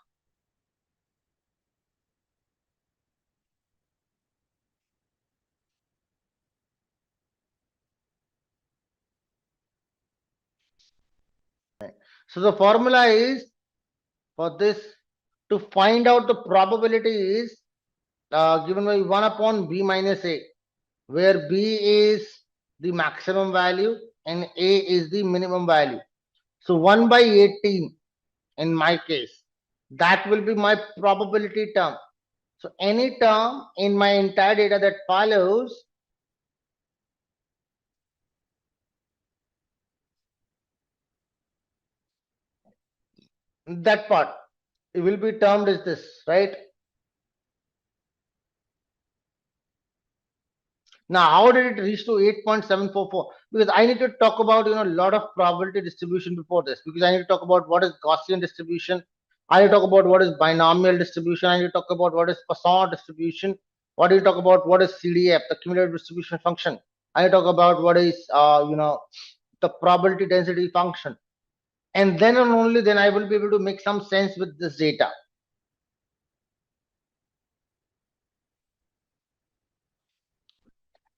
So the formula is for this to find out the probability is given by 1 upon b minus a, where b is the maximum value and a is the minimum value. So 1 by 18 in my case, that will be my probability term. So any term in my entire data that follows, that part, it will be termed as this, right? Now, how did it reach to 8.744? Because I need to talk about, a lot of probability distribution before this, because I need to talk about what is Gaussian distribution. I need to talk about what is binomial distribution. I need to talk about what is Poisson distribution. What do you talk about? What is CDF, the cumulative distribution function? I need to talk about what is, the probability density function. And then and only then I will be able to make some sense with this data.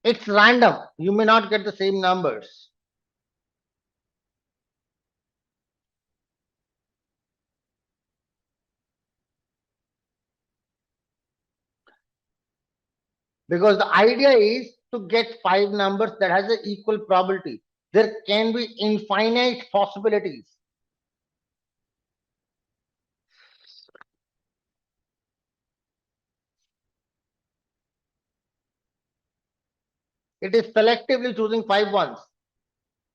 It's random. You may not get the same numbers. Because the idea is to get 5 numbers that has an equal probability. There can be infinite possibilities. It is selectively choosing 5 ones.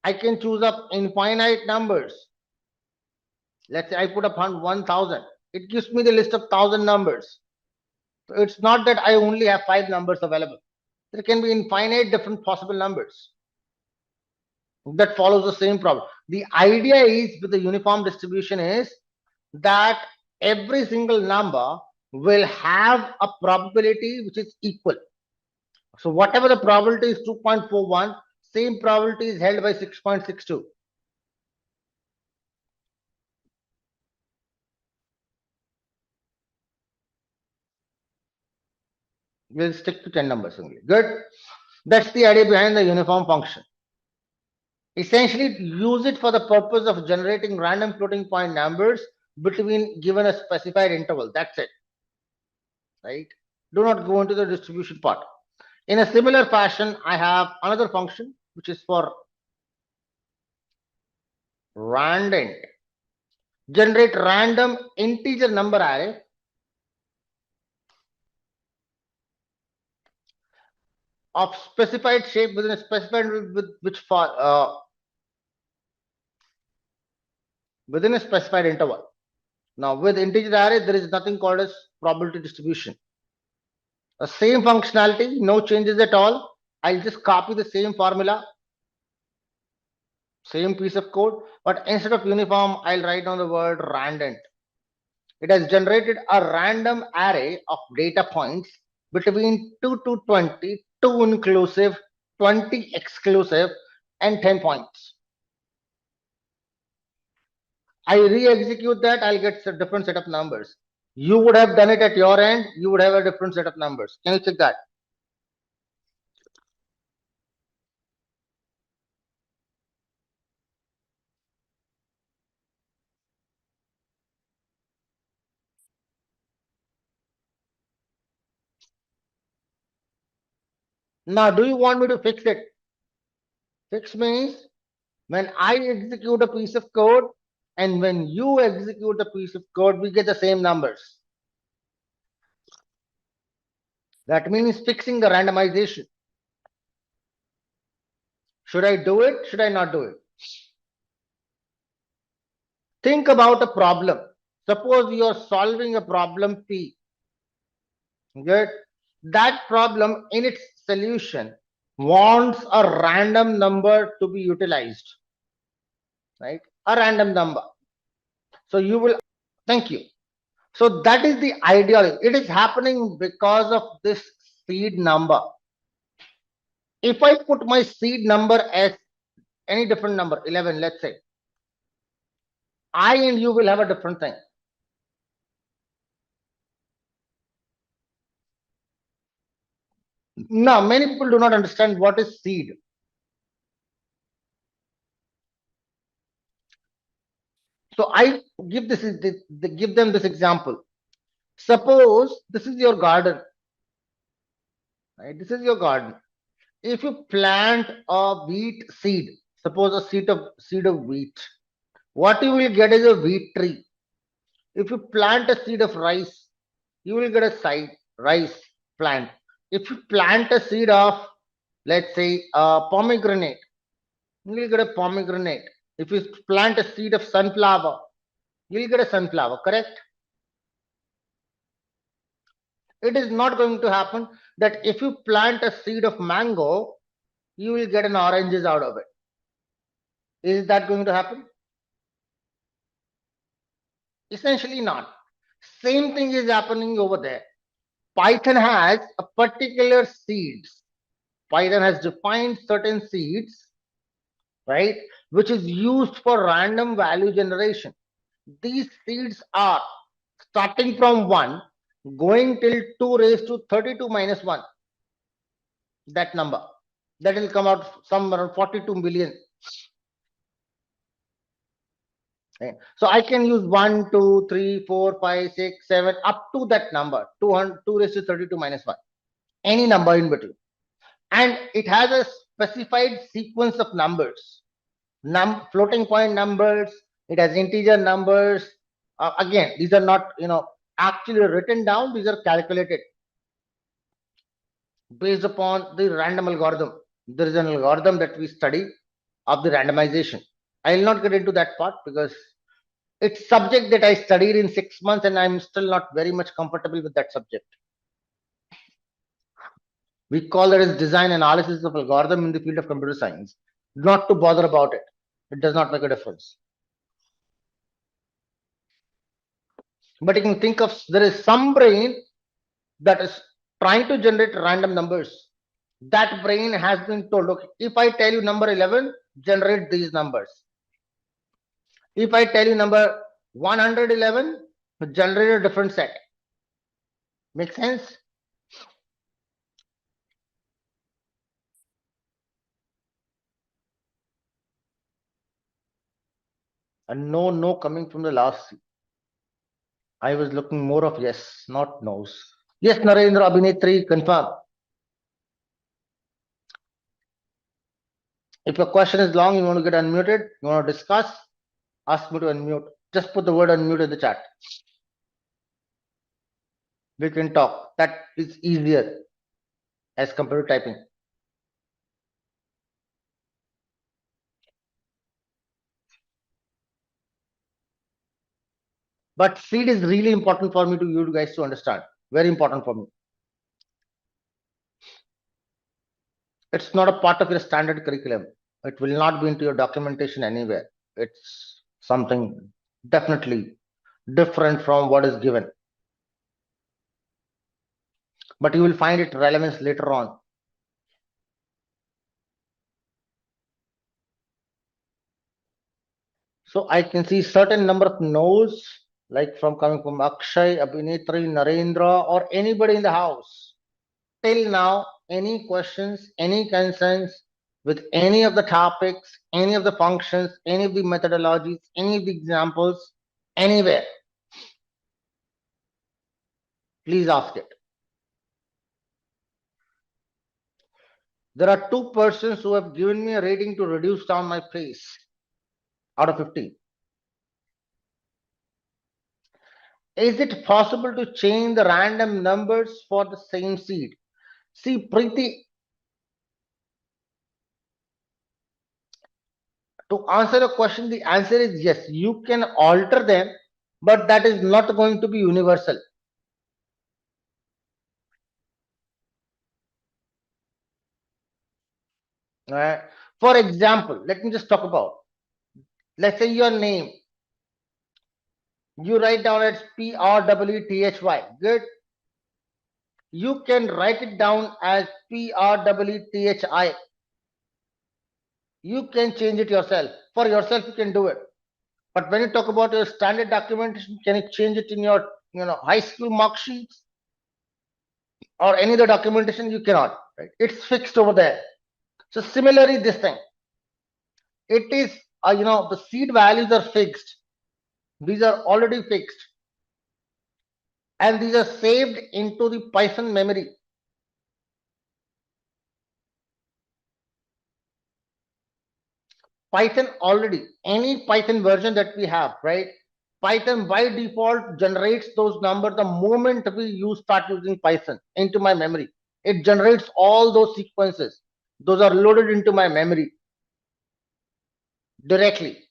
I can choose up infinite numbers. Let's say I put upon 1000. It gives me the list of 1000 numbers. So it's not that I only have 5 numbers available. There can be infinite different possible numbers that follows the same problem. The idea is with the uniform distribution is that every single number will have a probability which is equal. So whatever the probability is 2.41, same probability is held by 6.62. We'll stick to 10 numbers only. Good. That's the idea behind the uniform function. Essentially, use it for the purpose of generating random floating point numbers between given a specified interval. That's it. Right? Do not go into the distribution part. In a similar fashion, I have another function which is for random. Generate random integer number array of specified shape within a specified within a specified interval. Now with integer array, there is nothing called as probability distribution. The same functionality, no changes at all. I'll just copy the same formula, same piece of code, but instead of uniform, I'll write down the word random. It has generated a random array of data points between 2 to 20, 2 inclusive, 20 exclusive, and 10 points. I re-execute that, I'll get a different set of numbers. You would have done it at your end, you would have a different set of numbers. Can you check that? Now, do you want me to fix it? Fix means when I execute a piece of code and when you execute a piece of code, we get the same numbers. That means fixing the randomization. Should I do it? Should I not do it? Think about a problem. Suppose you are solving a problem P. Good. That problem in its solution wants a random number to be utilized, right? A random number. So you will, thank you. So that is the ideology. It is happening because of this seed number. If I put my seed number as any different number, 11, let's say, I and you will have a different thing. Now, many people do not understand what is seed. So I give give them this example. Suppose this is your garden, right? This is your garden. If you plant a wheat seed, suppose a seed of wheat, what you will get is a wheat tree. If you plant a seed of rice, you will get a rice plant. If you plant a seed of, let's say, a pomegranate, you will get a pomegranate. If you plant a seed of sunflower, you will get a sunflower, correct? It is not going to happen that if you plant a seed of mango, you will get an oranges out of it. Is that going to happen? Essentially not. Same thing is happening over there. Python has a particular seeds. Python has defined certain seeds, right, which is used for random value generation. These seeds are starting from 1, going till 2 raised to 32 minus 1. That number. That will come out somewhere around 42 million. Right. So I can use 1, 2, 3, 4, 5, 6, 7, up to that number, 2 raised to 32 minus 1. Any number in between. And it has a specified sequence of numbers. Floating point numbers, it has integer numbers. Again, these are not, actually written down, these are calculated based upon the random algorithm. There is an algorithm that we study of the randomization. I will not get into that part because it's subject that I studied in 6 months and I'm still not very much comfortable with that subject. We call that as design analysis of algorithm in the field of computer science. Not to bother about it. It does not make a difference. But you can think of, there is some brain that is trying to generate random numbers. That brain has been told, okay, if I tell you number 11, generate these numbers. If I tell you number 111, generate a different set. Make sense? And no coming from the last. I was looking more of yes, not no's. Yes, Narendra, Abhinetri, confirm. If your question is long, you want to get unmuted, you want to discuss, ask me to unmute. Just put the word unmute in the chat. We can talk. That is easier as compared to typing. But seed is really important for me to you guys to understand. Very important for me. It's not a part of your standard curriculum. It will not be into your documentation anywhere. It's something definitely different from what is given. But you will find it relevance later on. So I can see certain number of no's, like coming from Akshay, Abhinetri, Narendra, or anybody in the house. Till now, any questions, any concerns with any of the topics, any of the functions, any of the methodologies, any of the examples, anywhere? Please ask it. There are 2 persons who have given me a rating to reduce down my face out of 15. Is it possible to change the random numbers for the same seed? See, Preeti, to answer the question, the answer is yes. You can alter them, but that is not going to be universal. For example, let me just talk about, let's say your name, you write down as PRWTHY. Good. You can write it down as PRWTHI. You can change it yourself. For yourself, you can do it. But when you talk about your standard documentation, can you change it in your high school mark sheets or any other documentation? You cannot. Right? It's fixed over there. So similarly, this thing, it is the seed values are fixed. These are already fixed, and these are saved into the Python memory. Python already, any Python version that we have, right? Python by default generates those numbers the moment we start using Python into my memory. It generates all those sequences. Those are loaded into my memory directly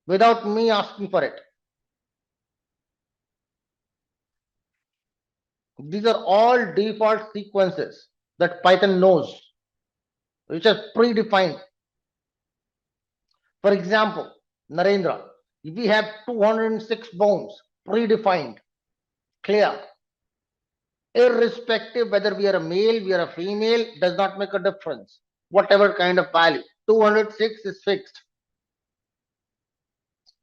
without me asking for it. These are all default sequences that Python knows, which are predefined. For example, Narendra, we have 206 bones predefined, clear. Irrespective whether we are a male, we are a female, does not make a difference. Whatever kind of value, 206 is fixed.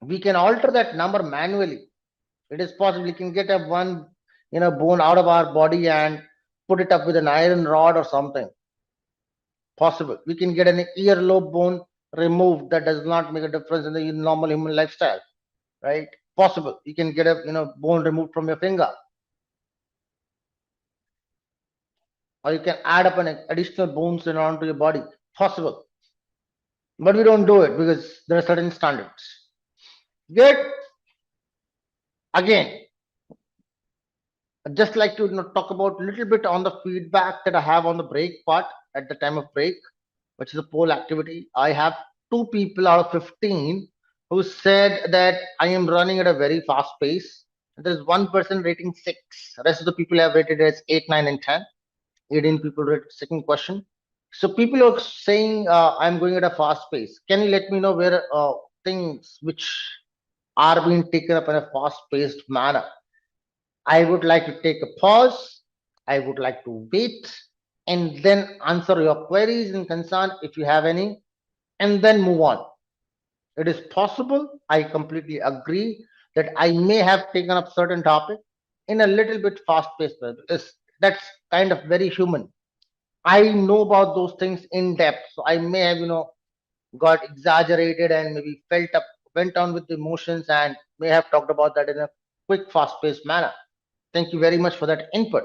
We can alter that number manually. It is possible. We can get a one bone out of our body and put it up with an iron rod or something. Possible. We can get an earlobe bone removed. That does not make a difference in the normal human lifestyle, right? Possible. You can get a bone removed from your finger, or you can add up an additional bones onto your body. Possible. But we don't do it because there are certain standards. Good. Again, I'd just like to talk about a little bit on the feedback that I have on the break part at the time of break, which is a poll activity. I have 2 people out of 15 who said that I am running at a very fast pace. There's 1 person rating 6. The rest of the people have rated as 8, 9, and 10. 18 people rated second question. So people are saying I'm going at a fast pace. Can you let me know where things which are being taken up in a fast-paced manner? I would like to take a pause. I would like to wait and then answer your queries and concern if you have any, and then move on. It is possible. I completely agree that I may have taken up certain topic in a little bit fast-paced way. That's kind of very human. I know about those things in depth, so I may have got exaggerated and maybe went on with the emotions and may have talked about that in a quick, fast-paced manner. Thank you very much for that input.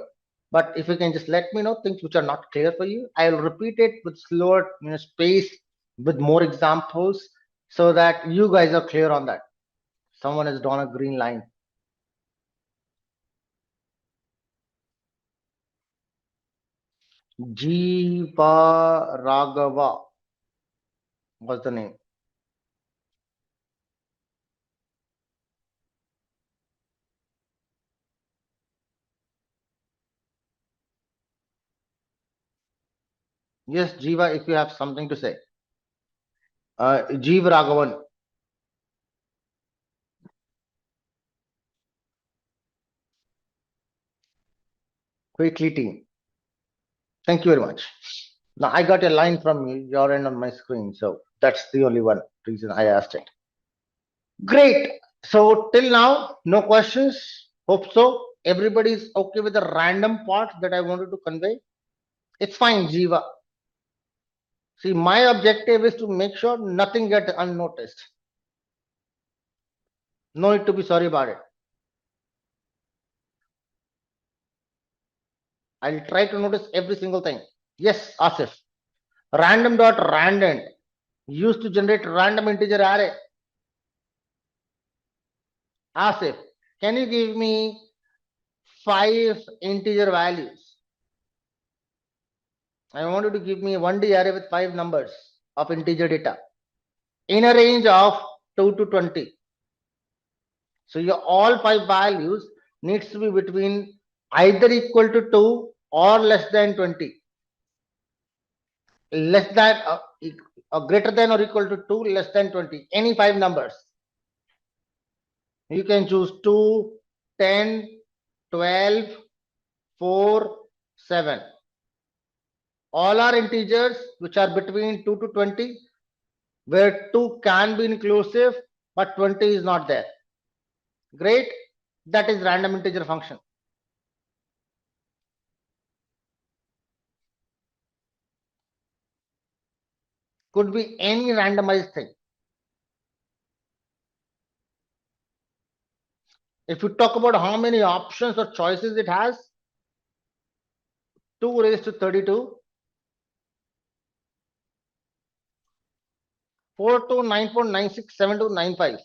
But if you can just let me know things which are not clear for you, I'll repeat it with slower space, with more examples, so that you guys are clear on that. Someone has drawn a green line. Jiva Raghava was the name. Yes, Jiva, if you have something to say. Jeev Raghavan. Quickly, team. Thank you very much. Now, I got a line from you, your end on my screen, so that's the only one reason I asked it. Great. So, till now, no questions. Hope so. Everybody's okay with the random part that I wanted to convey. It's fine, Jiva. See, my objective is to make sure nothing gets unnoticed. No need to be sorry about it. I'll try to notice every single thing. Yes, Asif. Random.random used to generate random integer array. Asif, Can you give me 5 integer values? I want you to give me a 1D array with 5 numbers of integer data in a range of 2 to 20. So your all 5 values needs to be between either equal to 2 or less than 20. Less than greater than or equal to 2, less than 20. Any 5 numbers. You can choose 2, 10, 12, 4, 7. All are integers which are between 2 to 20, where 2 can be inclusive, but 20 is not there. Great. That is random integer function. Could be any randomized thing. If you talk about how many options or choices it has, 2 raised to 32, 4294967295.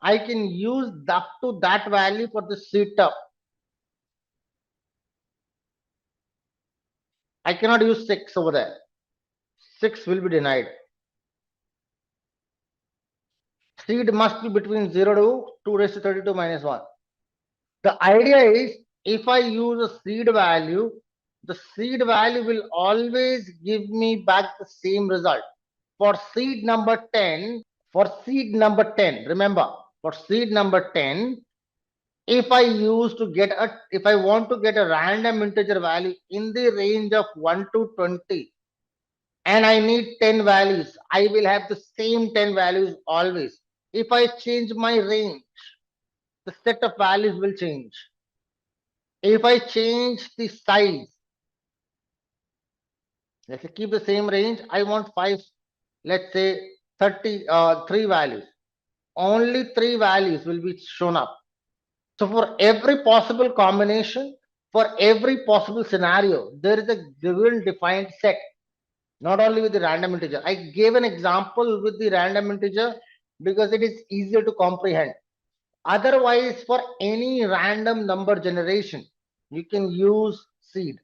I can use up to that value for the seed term. I cannot use 6 over there. 6 will be denied. Seed must be between 0 to 2 raised to 32 minus 1. The idea is, if I use a seed value, the seed value will always give me back the same result. For seed number 10, remember, for seed number 10, if I want to get a random integer value in the range of 1 to 20, and I need 10 values, I will have the same 10 values always. If I change my range, the set of values will change. If I change the size, let's say keep the same range, I want 5, let's say 3 values. Only 3 values will be shown up. So for every possible combination, for every possible scenario, there is a given defined set, not only with the random integer. I gave an example with the random integer because it is easier to comprehend. Otherwise, for any random number generation, you can use seed.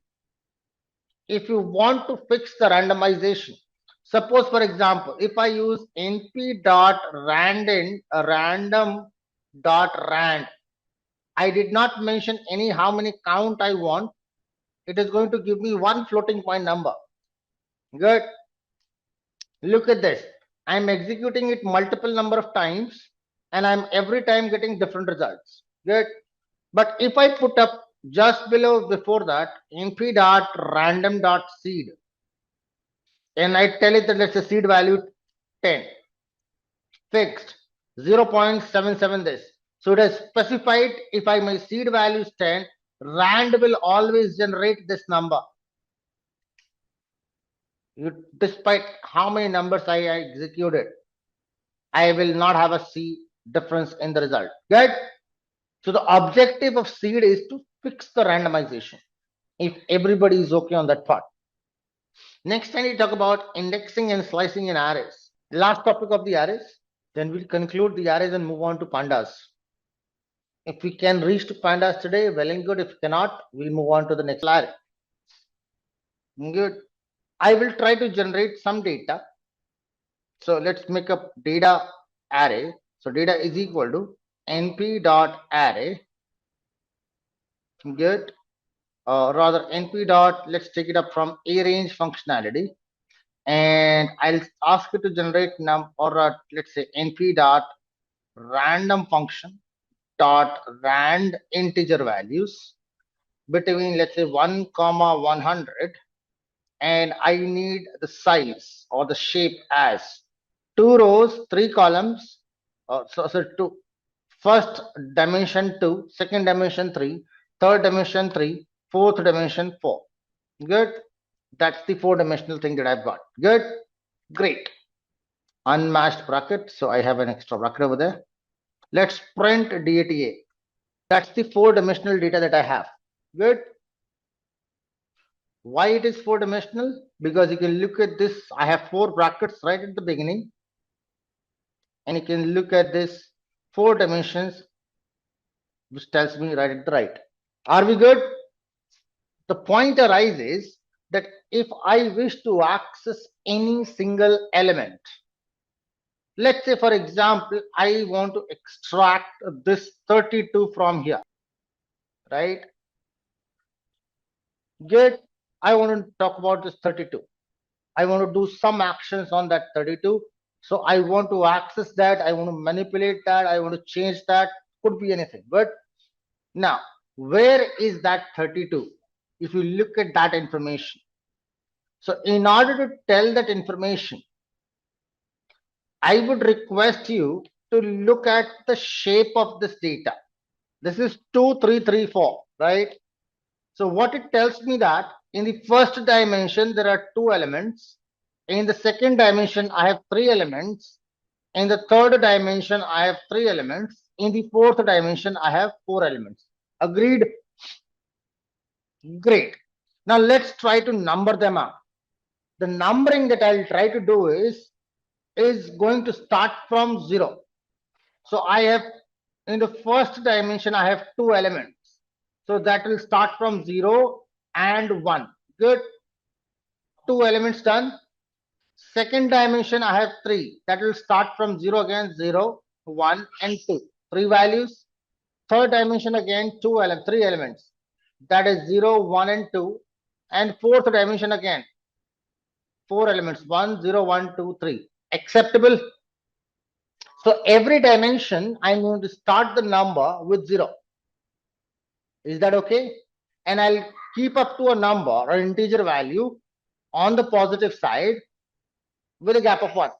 If you want to fix the randomization, suppose for example, if I use np.random.rand, I did not mention any how many count I want. It is going to give me one floating point number. Good. Look at this. I'm executing it multiple number of times and I'm every time getting different results. Good. But if I put up just below before that np.random.seed and I tell it that let's say seed value 10, fixed 0.77 this. So it has specified if my seed value is 10, rand will always generate this number. Despite how many numbers I executed, I will not have a C difference in the result. Good. So the objective of seed is to fix the randomization. If everybody is okay on that part. Next time we talk about indexing and slicing in arrays. Last topic of the arrays. Then we'll conclude the arrays and move on to pandas. If we can reach to pandas today, well and good. If we cannot, we'll move on to the next array. Good. I will try to generate some data. So let's make a data array. So data is equal to np.array. Good. Rather np dot, let's take it up from arange functionality. And I'll ask it to generate let's say np dot random function dot rand integer values between let's say 1, 100, and I need the size or the shape as 2 rows, 3 columns. So 2, first dimension 2, second dimension 3, third dimension 3, fourth dimension 4. Good. That's the 4-dimensional thing that I've got. Good. Great. Unmatched bracket. So I have an extra bracket over there. Let's print data. That's the 4-dimensional data that I have. Good. Why it is 4-dimensional? Because you can look at this. I have 4 brackets right at the beginning. And you can look at this 4 dimensions which tells me right at the right. Are we good? The point arises that if I wish to access any single element, let's say for example, I want to extract this 32 from here, right? Good. I want to talk about this 32. I want to do some actions on that 32. So I want to access that. I want to manipulate that. I want to change that. Could be anything. But now, where is that 32? If you look at that information. So in order to tell that information, I would request you to look at the shape of this data. This is 2334, right? So what it tells me that in the first dimension, there are 2 elements. In the second dimension, I have 3 elements. In the third dimension, I have 3 elements. In the fourth dimension, I have 4 elements. Agreed? Great. Now let's try to number them up. The numbering that I'll try to do is going to start from 0. So I have, in the first dimension, I have 2 elements. So that will start from 0 and 1. Good. 2 elements done. Second dimension, I have 3. That will start from 0 again, 0, 1 and 2. 3 values. Third dimension again, 3 elements. That is 0, 1 and 2. And fourth dimension again, 4 elements, 1, 0, 1, 2, 3. Acceptable? So every dimension, I'm going to start the number with 0. Is that okay? And I'll keep up to a number or integer value on the positive side with a gap of 1.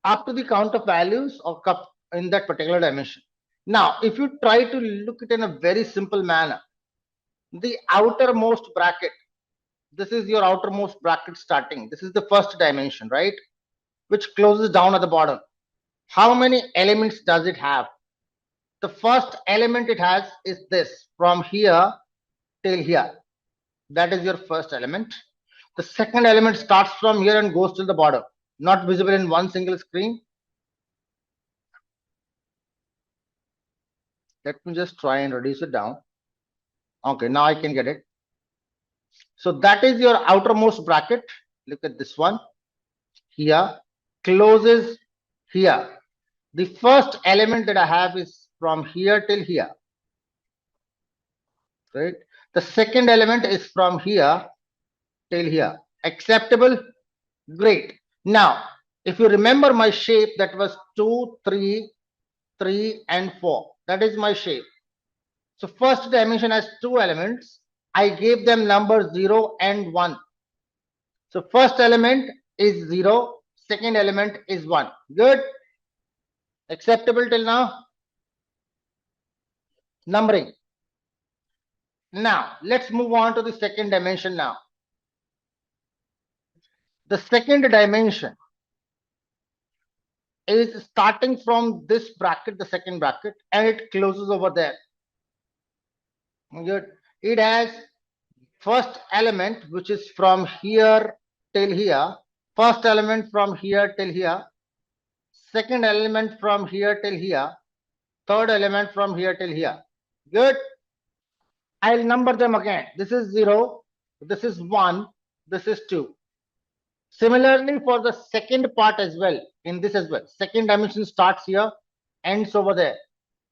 Up to the count of values of cup in that particular dimension. Now, if you try to look at it in a very simple manner, the outermost bracket, this is your outermost bracket starting. This is the first dimension, right? Which closes down at the bottom. How many elements does it have? The first element it has is this, from here till here. That is your first element. The second element starts from here and goes till the bottom, not visible in one single screen. Let me just try and reduce it down. Okay, now I can get it. So that is your outermost bracket. Look at this one. Here, closes here. The first element that I have is from here till here. Right? The second element is from here till here. Acceptable? Great. Now, if you remember my shape, that was 2, 3, 3 and 4. That is my shape. So first dimension has 2 elements. I gave them numbers 0 and 1. So first element is 0. Second element is 1. Good. Acceptable till now? Numbering. Now, let's move on to the second dimension now. The second dimension is starting from this bracket, the second bracket, and it closes over there. Good. It has first element, which is from here till here. First element from here till here. Second element from here till here. Third element from here till here. Good. I'll number them again. This is 0. This is 1. This is 2. Similarly, for the second part as well, in this as well, second dimension starts here, ends over there.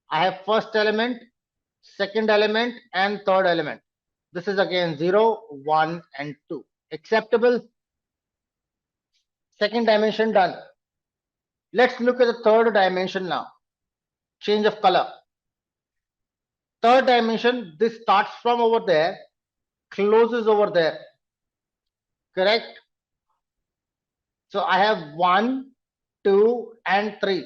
I have first element, second element, and third element. This is again 0, 1, and 2. Acceptable? Second dimension done. Let's look at the third dimension now. Change of color. Third dimension, this starts from over there, closes over there. Correct? So I have 1, 2, and 3.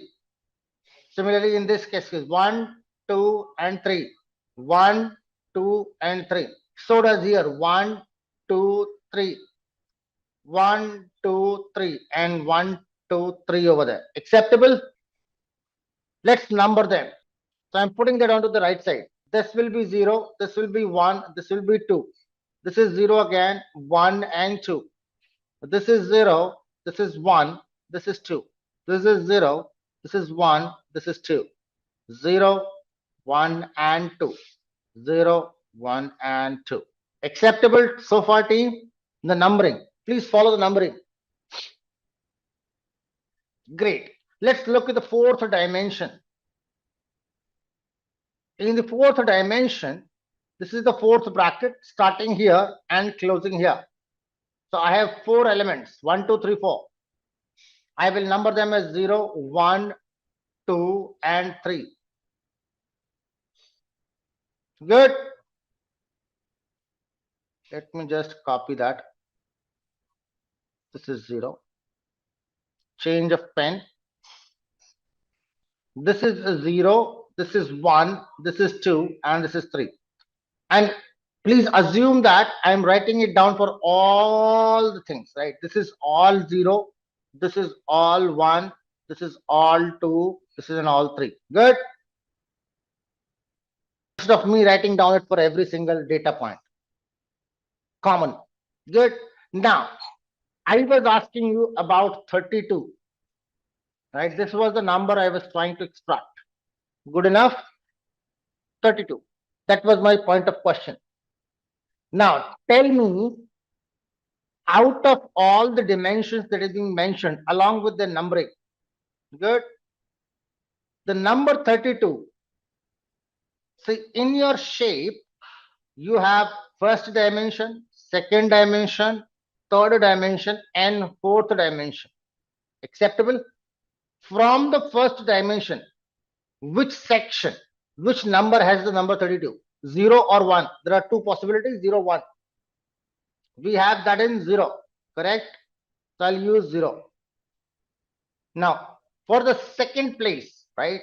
Similarly, in this case, 1, 2, and 3. 1, 2, and 3. So does here 1, 2, 3. 1, 2, 3, and 1, 2, 3 over there. Acceptable? Let's number them. So I'm putting that onto the right side. This will be 0, this will be 1, this will be 2. This is 0 again, 1 and 2. This is 0, this is 1, this is 2. This is 0, this is 1, this is 2. 0, 1 and 2. 0, 1 and 2. Acceptable so far, team? The numbering. Please follow the numbering. Great. Let's look at the fourth dimension. In the fourth dimension, this is the fourth bracket starting here and closing here. So I have 4 elements, 1, 2, 3, 4. I will number them as 0, 1, 2 and 3. Good. Let me just copy that. This is 0. Change of pen. This is a 0, this is 1, this is 2 and this is 3. And please assume that I'm writing it down for all the things, right? This is all 0, this is all 1, this is all 2, this is an all 3. Good. Instead of me writing down it for every single data point. Common. Good. Now, I was asking you about 32. Right? This was the number I was trying to extract. Good enough? 32. That was my point of question. Now, tell me, out of all the dimensions that is being mentioned along with the numbering, good, the number 32, see, in your shape, you have first dimension, second dimension, third dimension, and fourth dimension. Acceptable? From the first dimension, which section, which number has the number 32? 0 or 1? There are 2 possibilities, 0, 1. We have that in 0, correct? So I'll use 0. Now, for the second place, right?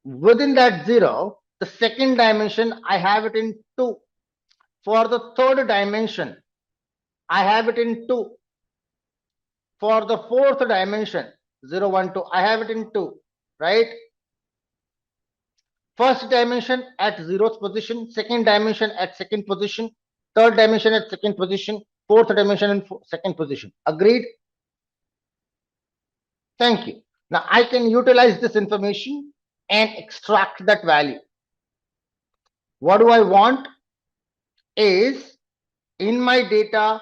Within that 0, the second dimension, I have it in 2. For the third dimension, I have it in 2. For the fourth dimension, 0, 1, 2, I have it in 2, right? First dimension at 0th position, second dimension at second position, third dimension at second position, fourth dimension in second position. Agreed? Thank you. Now I can utilize this information and extract that value. What do I want is, in my data,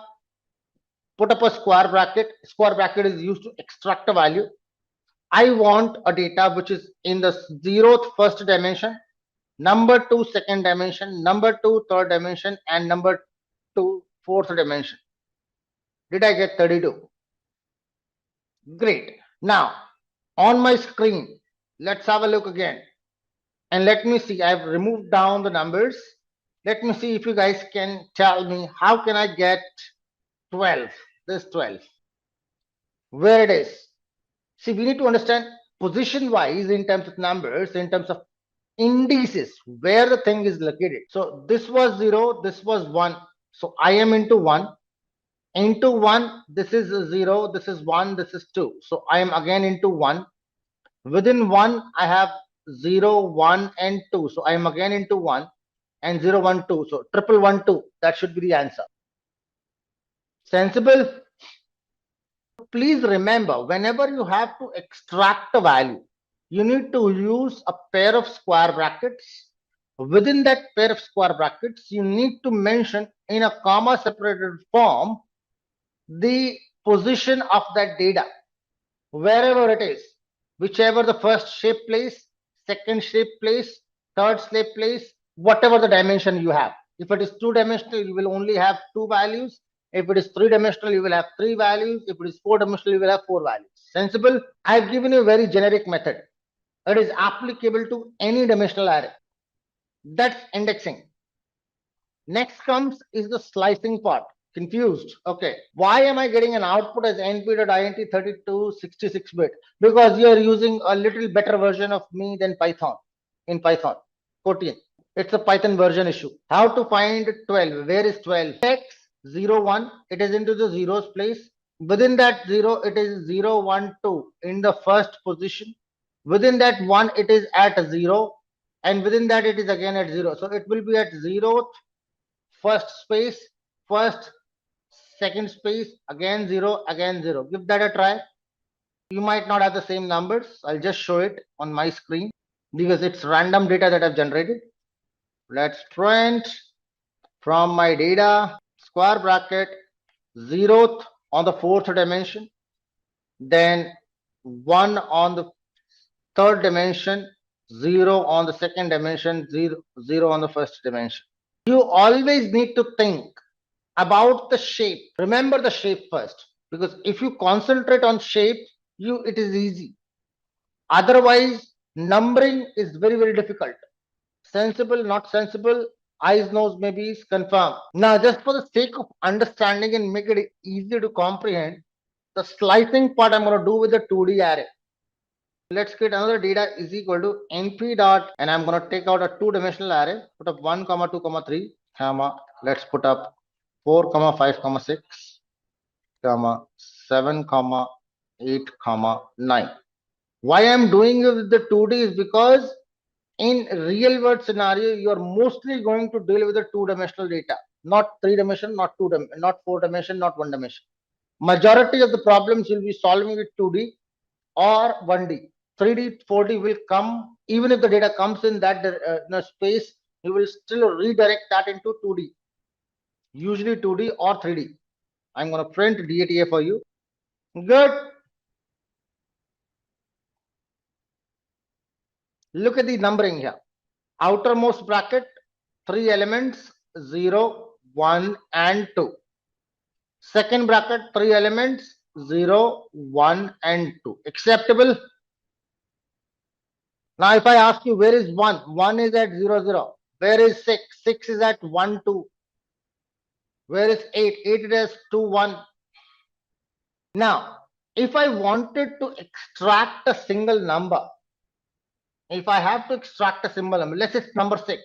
put up a square bracket. Square bracket is used to extract a value. I want a data which is in the 0th first dimension, number 2 second dimension, number 2 third dimension, and number 2 fourth dimension. Did I get 32? Great. Now, on my screen, let's have a look again. And let me see, I've removed down the numbers. Let me see if you guys can tell me, how can I get 12? This 12. Where it is? See, we need to understand position-wise in terms of numbers, in terms of indices, where the thing is located. So this was 0, this was 1. So I am into 1. Into 1, this is 0, this is 1, this is 2. So I am again into 1. Within 1, I have 0, 1 and 2. So I am again into 1 and 0, 1, 2. So triple 1, 2. That should be the answer. Sensible? Please remember, whenever you have to extract a value, you need to use a pair of square brackets. Within that pair of square brackets, you need to mention in a comma separated form the position of that data, wherever it is, whichever the first shape place, second shape place, third shape place, whatever the dimension you have. If it is 2-dimensional, you will only have 2 values. If it is 3-dimensional, you will have 3 values. If it is 4-dimensional, you will have 4 values. Sensible? I've given you a very generic method. It is applicable to any dimensional array. That's indexing. Next comes is the slicing part. Confused? Okay. Why am I getting an output as np.int 3266-bit? Because you are using a little better version of me than Python. In Python 14. It's a Python version issue. How to find 12? Where is 12? X 0, 1. It is into the zeros place. Within that 0, it is 0, 1, 2 in the first position. Within that 1, it is at 0. And within that, it is again at 0. So it will be at 0th, first space, first, second space, again 0, again 0. Give that a try. You might not have the same numbers. I'll just show it on my screen because it's random data that I've generated. Let's print from my data square bracket 0th on the 4th dimension, then 1 on the 3rd dimension, 0 on the 2nd dimension, 0 on the 1st dimension. You always need to think about the shape. Remember the shape first, because if you concentrate on shape, it is easy. Otherwise, numbering is very difficult. Sensible, not sensible, eyes, nose, maybe is confirm. Now, just for the sake of understanding and make it easy to comprehend, the slicing part I'm going to do with the 2D array. Let's create another data is equal to np dot, and I'm going to take out a 2-dimensional array, put up 1, 2, 3, comma, let's put up 4, 5, 6, comma, 7, 8, 9. Why I'm doing it with the 2D is because in real world scenario, you are mostly going to deal with the 2-dimensional data, not 3-dimension, not 4-dimension, not 1-dimension. Majority of the problems you'll be solving with 2D or 1D. 3D, 4D will come, even if the data comes in that space, you will still redirect that into 2D, usually 2D or 3D. I'm going to print DATA for you. Good. Look at the numbering here. Outermost bracket, 3 elements, 0, 1, and 2. Second bracket, 3 elements, 0, 1, and 2. Acceptable? Now, if I ask you, where is 1? 1 is at 0, 0. Where is 6? 6 is at 1, 2. Where is 8? 8 is 2, 1. Now, if I wanted to extract a single number, if I have to extract a single number, let's say it's number 6.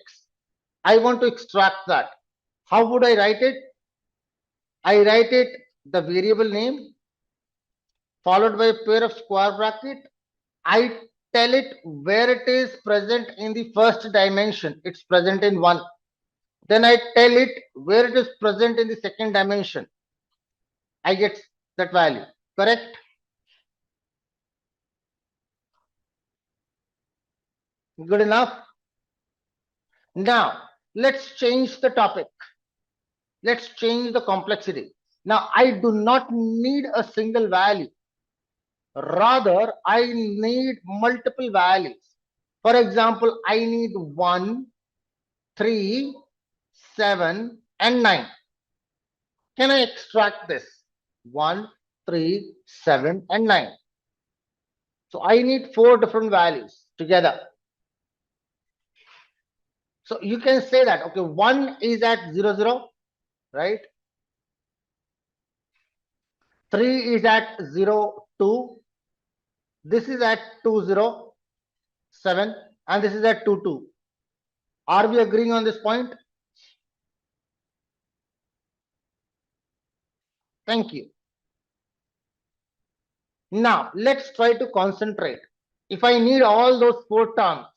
I want to extract that. How would I write it? I write it the variable name followed by a pair of square bracket. I tell it where it is present in the first dimension. It's present in 1. Then I tell it where it is present in the second dimension. I get that value. Correct? Good enough? Now, let's change the topic. Let's change the complexity. Now, I do not need a single value. Rather, I need multiple values. For example, I need 1, 3, 7, and 9. Can I extract this? 1, 3, 7, and 9. So I need 4 different values together. So you can say that, okay, 1 is at 0, 0, right? 3 is at 0, 2. This is at 2, 0, 7, and this is at 2, 2. Are we agreeing on this point? Thank you. Now, let's try to concentrate. If I need all those 4 terms,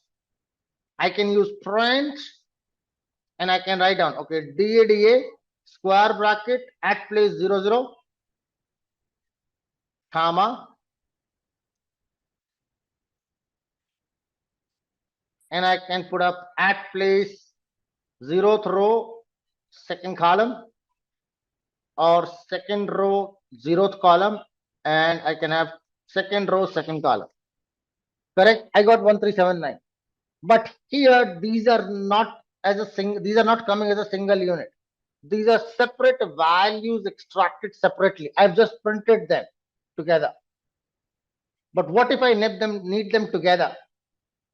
I can use print and I can write down, okay, DADA square bracket at place 0, 0, comma, and I can put up at place 0th row, second column, or second row, 0th column, and I can have second row, second column. Correct? I got 1379. But here, these are not these are not coming as a single unit. These are separate values extracted separately. I've just printed them together. But what if I need them together?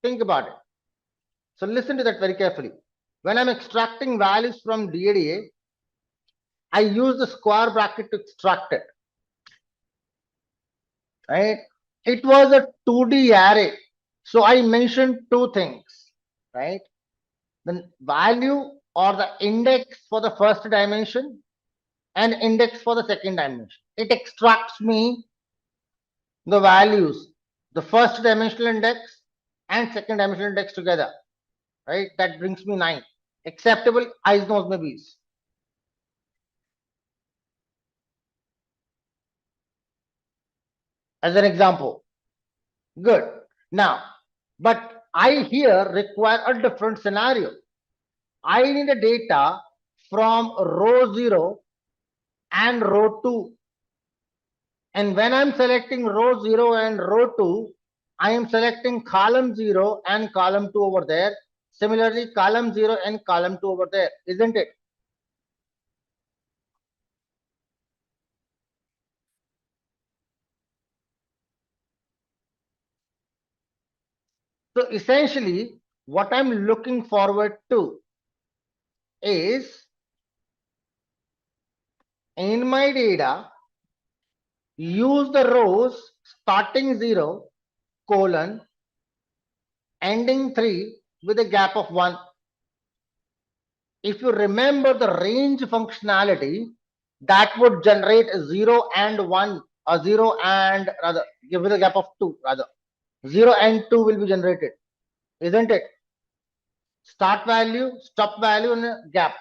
Think about it. So listen to that very carefully. When I'm extracting values from DADA, I use the square bracket to extract it. Right? It was a 2D array. So I mentioned 2 things. Right? The value or the index for the first dimension and index for the second dimension. It extracts me the values, the first dimensional index and second dimensional index together. Right? That brings me 9. Acceptable? Eyes, nose, maybes. as an example. Good. Now, but I here require a different scenario. I need the data from row 0 and row 2. And when I'm selecting row 0 and row 2, I am selecting column 0 and column 2 over there. Similarly, column 0 and column 2 over there, isn't it? So essentially, what I'm looking forward to is in my data, use the rows starting 0, colon, ending 3 with a gap of 1. If you remember the range functionality, that would generate 0 and 1, or 0 and rather, give it a gap of 2 rather. 0 and 2 will be generated, isn't it? Start value, stop value, and a gap.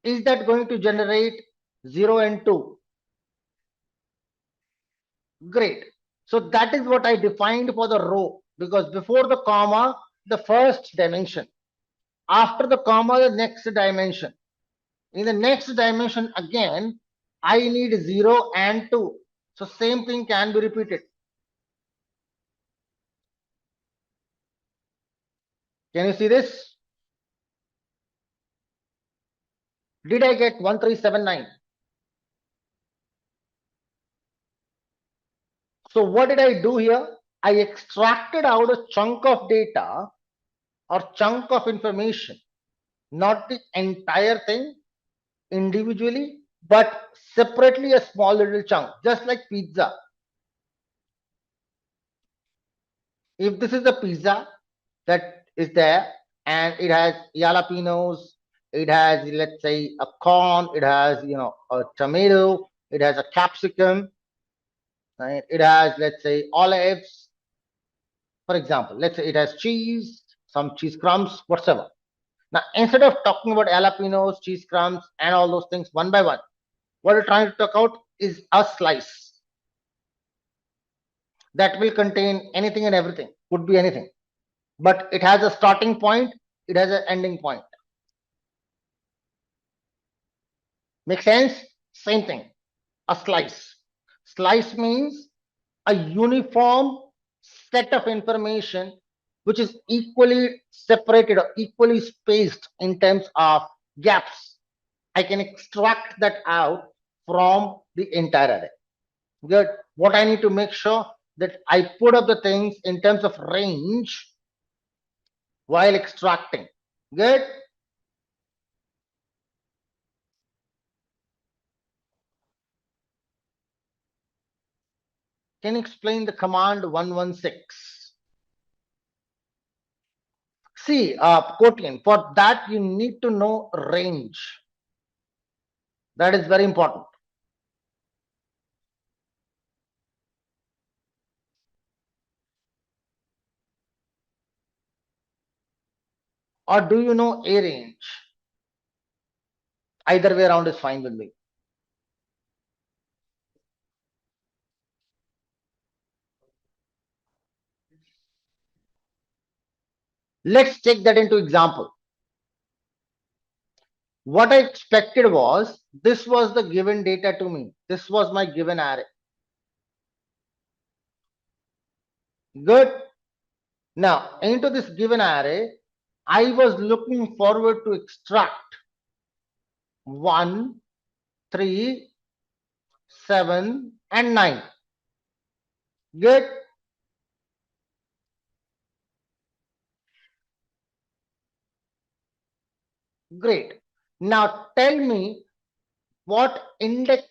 Is that going to generate 0 and 2? Great. So that is what I defined for the row, because before the comma, the first dimension. After the comma, the next dimension. In the next dimension again, I need 0 and 2. So same thing can be repeated. Can you see this? Did I get 1379? So what did I do here? I extracted out a chunk of data or chunk of information, not the entire thing individually, but separately a small little chunk, just like pizza. If this is the pizza that is there and it has jalapenos, it has, let's say, a corn, it has, a tomato, it has a capsicum, right? It has, let's say, olives, for example. Let's say it has cheese, some cheese crumbs, whatsoever. Now, instead of talking about jalapenos, cheese crumbs, and all those things one by one, what we're trying to talk about is a slice that will contain anything and everything, could be anything, but it has a starting point, it has an ending point. Make sense? Same thing. A slice. Slice means a uniform set of information which is equally separated or equally spaced in terms of gaps. I can extract that out from the entire array. Good. What I need to make sure that I put up the things in terms of range while extracting. Good. Can you explain the command 116? See, Kotian, for that you need to know range. That is very important. Or do you know arange? Either way around is fine with me. Let's take that into example. What I expected was, this was the given data to me. This was my given array. Good. Now, into this given array, I was looking forward to extract 1, 3, 7, and 9. Good. Great. Now tell me what index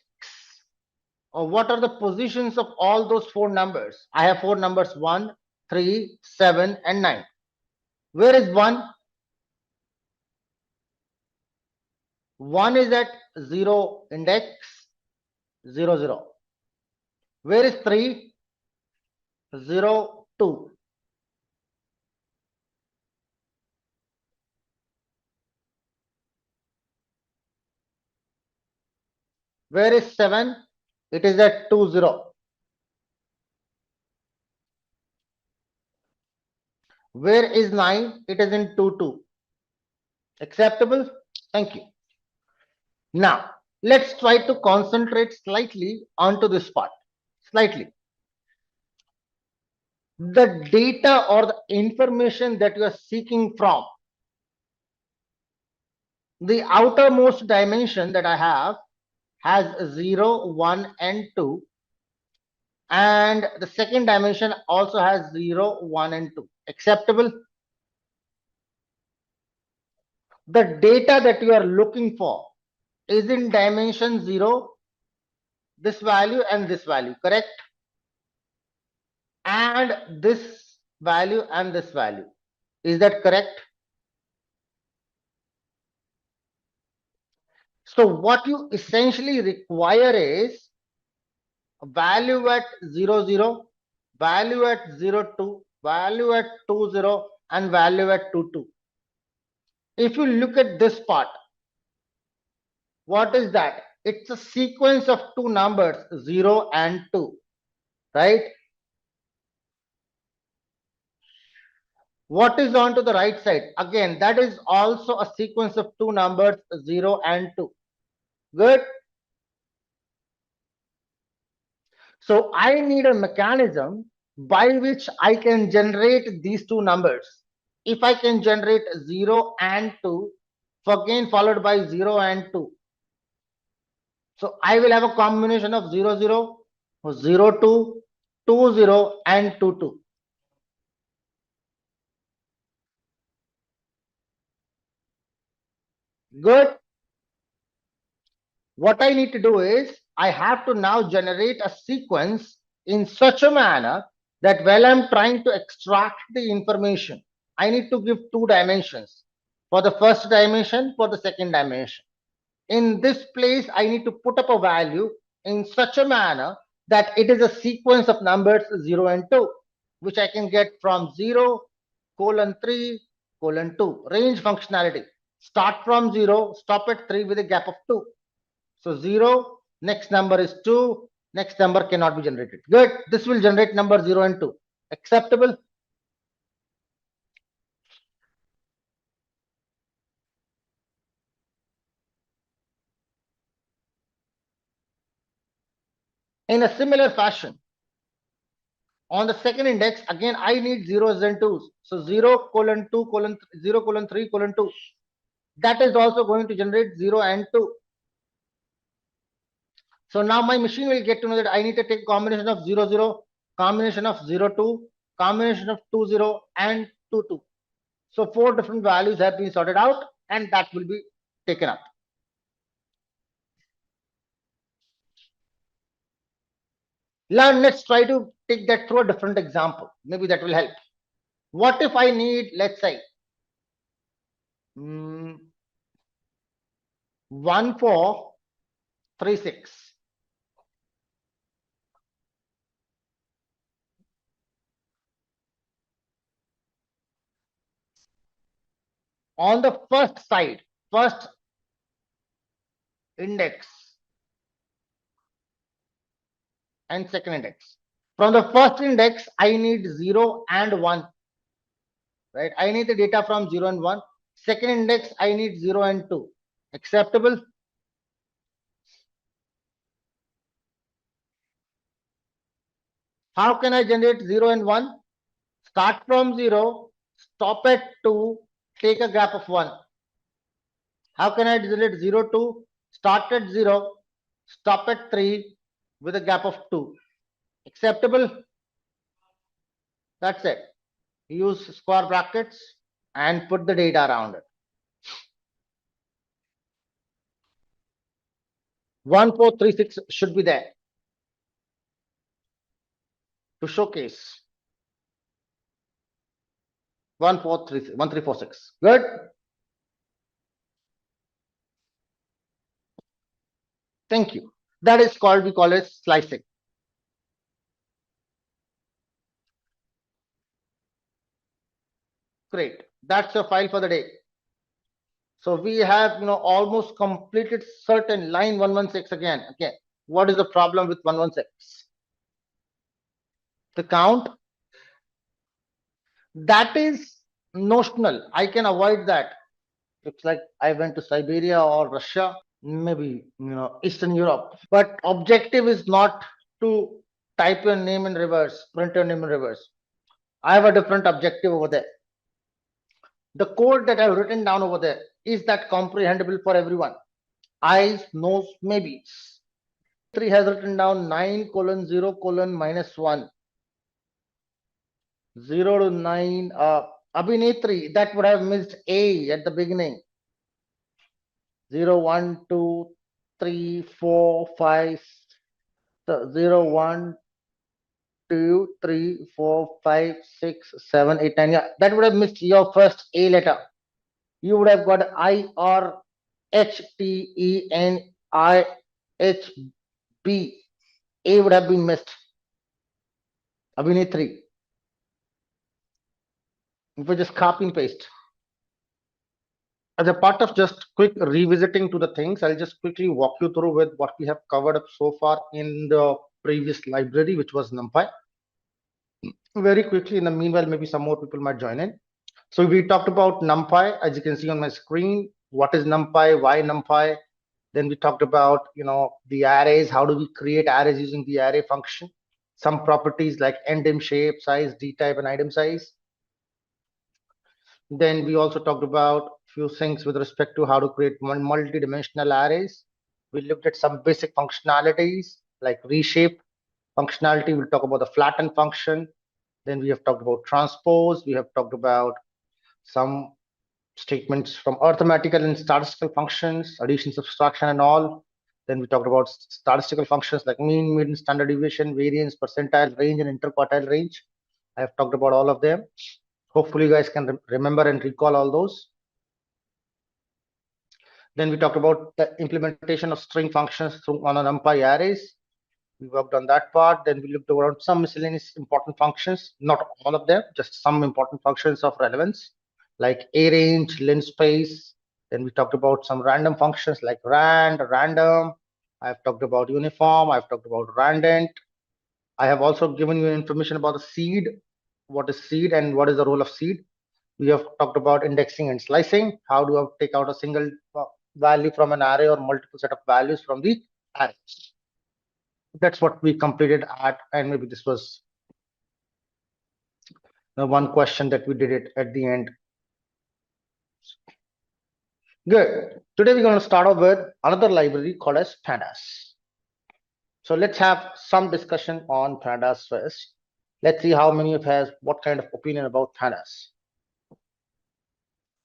or what are the positions of all those 4 numbers. I have 4 numbers: 1, 3, 7, and 9. Where is 1? 1 is at 0 index, 0, 0. Where is 3? 0, 2. Where is 7? It is at 2, 0. Where is 9? It is in 2, 2. Acceptable? Thank you. Now, let's try to concentrate slightly onto this part. Slightly. The data or the information that you are seeking from, the outermost dimension that I have has 0, 1, and 2. And the second dimension also has 0, 1, and 2. Acceptable? The data that you are looking for is in dimension 0, this value and this value, correct? And this value and this value. Is that correct? So what you essentially require is a value at 0, 0, value at 0, 2, value at 2, 0, and value at 2, 2. If you look at this part, what is that? It's a sequence of two numbers, 0 and 2, right? What is on to the right side? Again, that is also a sequence of two numbers, 0 and 2. Good. So I need a mechanism by which I can generate these two numbers. If I can generate 0 and 2, again followed by 0 and 2. So I will have a combination of 0, 0, 0, 2, 2, 0, and 2, 2. Good. What I need to do is I have to now generate a sequence in such a manner that while I'm trying to extract the information, I need to give two dimensions for the first dimension, for the second dimension. In this place, I need to put up a value in such a manner that it is a sequence of numbers 0 and 2, which I can get from 0, colon 3, colon 2. Range functionality. Start from 0, stop at 3 with a gap of 2. So 0, next number is 2, next number cannot be generated. Good. This will generate number 0 and 2. Acceptable? In a similar fashion, on the second index, again, I need zeros and twos. So 0, colon 2, colon 0, colon 3, colon 2. That is also going to generate 0 and 2. So now my machine will get to know that I need to take combination of 0, 0, combination of 0, 2, combination of 2, 0, and 2, 2. So 4 different values have been sorted out, and that will be taken up. Let's try to take that through a different example. Maybe that will help. What if I need, let's say, 1436. On the first side, first index and second index. From the first index, I need 0 and 1. Right? I need the data from 0 and 1. Second index, I need 0 and 2. Acceptable? How can I generate 0 and 1? Start from 0, stop at 2, take a gap of 1. How can I generate 0, 2? Start at 0, stop at 3 with a gap of 2. Acceptable? That's it. Use square brackets and put the data around it. 1436 should be there to showcase 1346. Good. Thank you. That is called, we call it slicing. Great. That's your file for the day. So we have, almost completed certain line 116 again. Okay. What is the problem with 116? The count. That is notional. I can avoid that. Looks like I went to Siberia or Russia, maybe Eastern Europe. But objective is not to type your name in reverse, print your name in reverse. I have a different objective over there. The code that I've written down over there, is that comprehensible for everyone? Eyes, nose, maybes. 3 has written down 9 colon 0 colon minus 1. 0 to 9. Abhinetri, that would have missed A at the beginning. 0, 1, 2, 3, 4, 5, 0, 1, 2, 3, 4, 5, 6, 7, 8, 9. Yeah, that would have missed your first A letter. You would have got IRHTENIHB. A would have been missed. Abhinetri. If we just copy and paste. As a part of just quick revisiting to the things, I'll just quickly walk you through with what we have covered up so far in the previous library, which was NumPy. Very quickly, in the meanwhile, maybe some more people might join in. So we talked about NumPy, as you can see on my screen. What is NumPy? Why NumPy? Then we talked about the arrays. How do we create arrays using the array function? Some properties like endim, shape, size, dtype, and item size. Then we also talked about few things with respect to how to create multi-dimensional arrays. We looked at some basic functionalities like reshape functionality. We'll talk about the flatten function. Then we have talked about transpose. We have talked about some statements from arithmetical and statistical functions, addition, subtraction, and all. Then we talked about statistical functions like mean, median, standard deviation, variance, percentile, range, and interquartile range. I have talked about all of them. Hopefully you guys can remember and recall all those. Then we talked about the implementation of string functions on a NumPy arrays. We worked on that part. Then we looked around some miscellaneous important functions, not all of them, just some important functions of relevance like arange, linspace. Then we talked about some random functions like random. I've talked about uniform. I've talked about randant. I have also given you information about the seed. What is seed and what is the role of seed? We have talked about indexing and slicing. How do I take out a single value from an array or multiple set of values from the array? That's what we completed at, and maybe this was the one question that we did it at the end. Good. Today we're going to start off with another library called as Pandas. So let's have some discussion on Pandas first. Let's see how many of you has what kind of opinion about Pandas.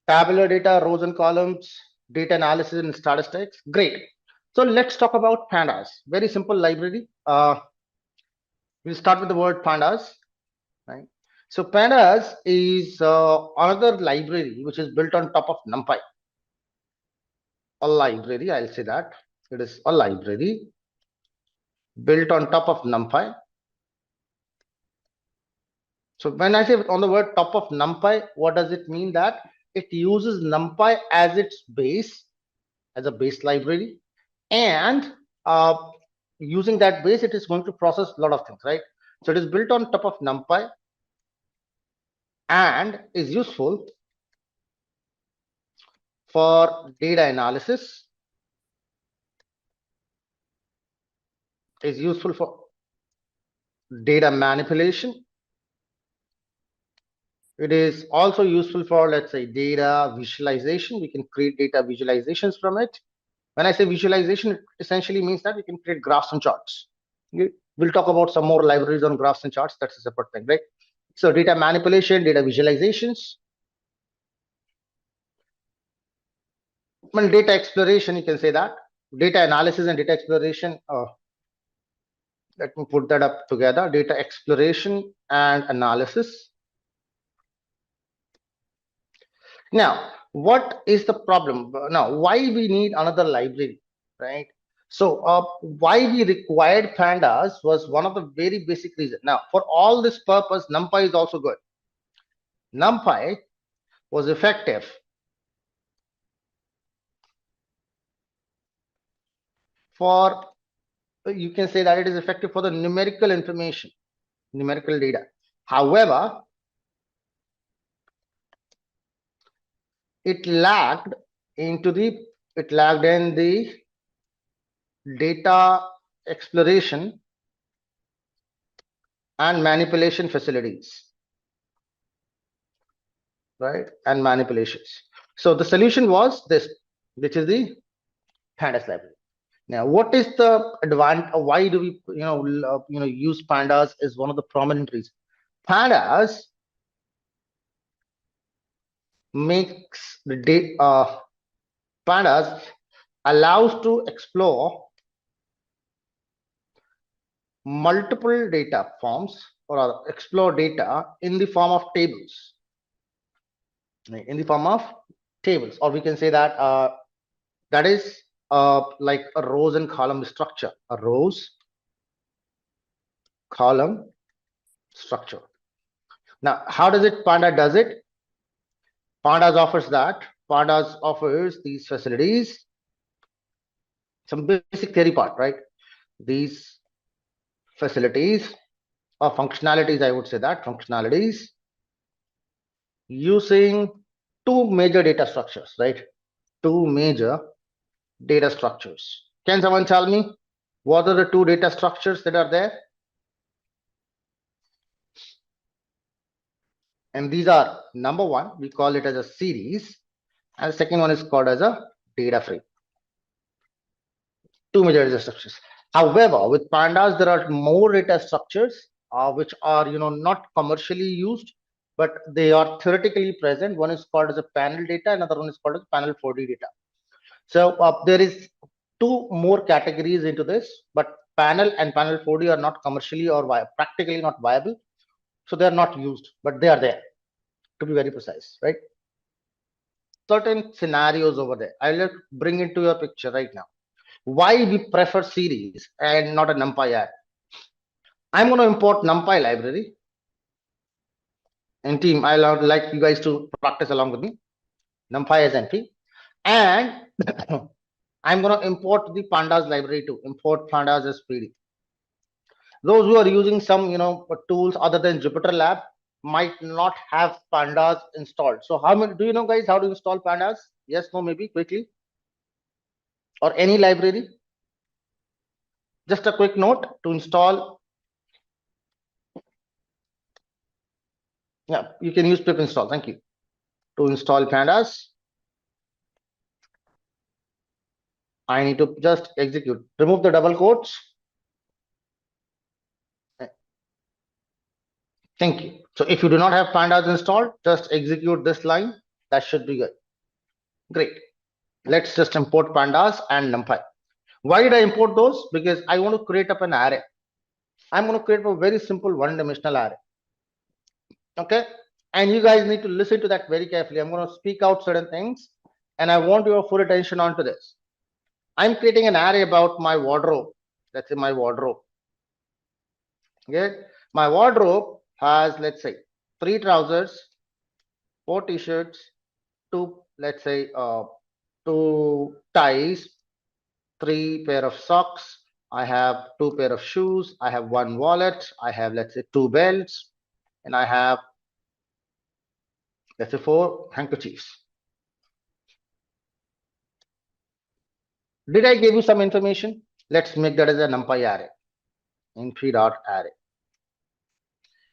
Tabular data, rows and columns, data analysis and statistics. Great. So let's talk about Pandas. Very simple library. We'll start with the word Pandas. Right. So Pandas is another library which is built on top of NumPy. A library, I'll say that. It is a library built on top of NumPy. So when I say on the word top of NumPy, what does it mean? That it uses NumPy as its base, as a base library, and using that base, it is going to process a lot of things, right? So it is built on top of NumPy and is useful for data analysis, is useful for data manipulation. It is also useful for, let's say, data visualization. We can create data visualizations from it. When I say visualization, it essentially means that we can create graphs and charts. We'll talk about some more libraries on graphs and charts. That's a separate thing, right? So data manipulation, data visualizations. Well, data exploration, you can say that. Data analysis and data exploration. Let me put that up together. Data exploration and analysis. Now, what is the problem? Now, why we need another library, right? So why we required Pandas was one of the very basic reasons. Now, for all this purpose, NumPy is also good. NumPy was effective for, you can say that it is effective for the numerical information, numerical data. However, it lagged in the data exploration and manipulation facilities, right? And manipulations. So the solution was this, which is the Pandas library. Now, what is the advantage? Why do we, use Pandas? Is one of the prominent reasons. Pandas makes the Pandas allows to explore multiple data forms or explore data in the form of tables. Or we can say that that is like a rows and column structure. A rows column structure. Now, how does it? Panda does it. Pandas offers that. Pandas offers these facilities. Some basic theory part, right? These facilities or functionalities, I would say that functionalities using two major data structures, right? Two major data structures. Can someone tell me what are the two data structures that are there? And these are, number one, we call it as a series, and the second one is called as a data frame. Two major data structures. However, with Pandas, there are more data structures which are not commercially used, but they are theoretically present. One is called as a panel data, another one is called as panel 4D data. So there is two more categories into this, but panel and panel 4D are not commercially or practically not viable, so they are not used, but they are there, to be very precise, right? Certain scenarios over there. I'll bring into your picture right now. Why we prefer series and not a numpy array? I'm going to import numpy library. And team, I'll like you guys to practice along with me. Numpy as np, and I'm going to import the pandas library too. Import pandas as pd. Those who are using some tools other than Jupyter Lab might not have pandas installed. So how many do you know, guys, how to install pandas? Yes, no, maybe quickly, or any library. Just a quick note to install. Yeah, you can use pip install. Thank you. To install pandas, I need to just execute. Remove the double quotes. Thank you. So if you do not have pandas installed, just execute this line. That should be good. Great. Let's just import pandas and numpy. Why did I import those? Because I want to create up an array. I'm going to create a very simple one-dimensional array. Okay. And you guys need to listen to that very carefully. I'm going to speak out certain things, and I want your full attention onto this. I'm creating an array about my wardrobe. Let's say my wardrobe. Okay. My wardrobe has, let's say, 3 trousers, 4 t-shirts, 2, let's say, 2 ties, 3 pair of socks. I have 2 pair of shoes. I have 1 wallet. I have, let's say, 2 belts, and I have, let's say, 4 handkerchiefs. Did I give you some information? Let's make that as a numpy array. np.array.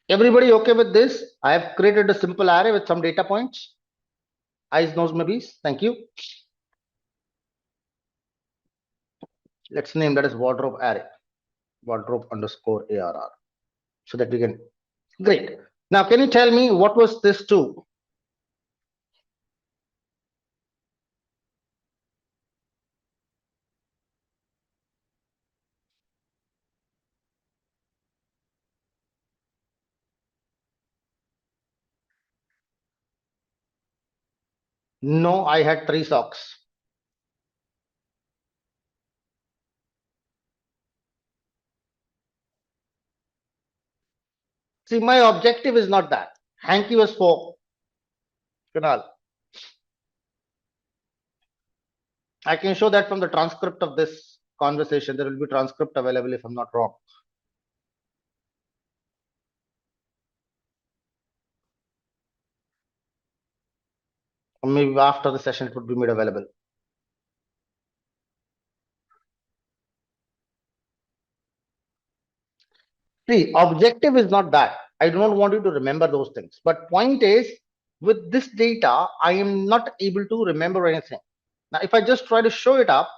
Everybody okay with this? I have created a simple array with some data points. Eyes, nose, maybes. Thank you. Let's name that as wardrobe array. Wardrobe underscore ARR. So that we can. Great. Now, can you tell me what was this too? No, I had 3 socks. See, my objective is not that. Hanky was 4. Kunal. I can show that from the transcript of this conversation. There will be transcript available if I'm not wrong. maybe after the session it would be made available. See, objective is not that. I do not want you to remember those things. But point is, with this data, I am not able to remember anything. Now, if I just try to show it up,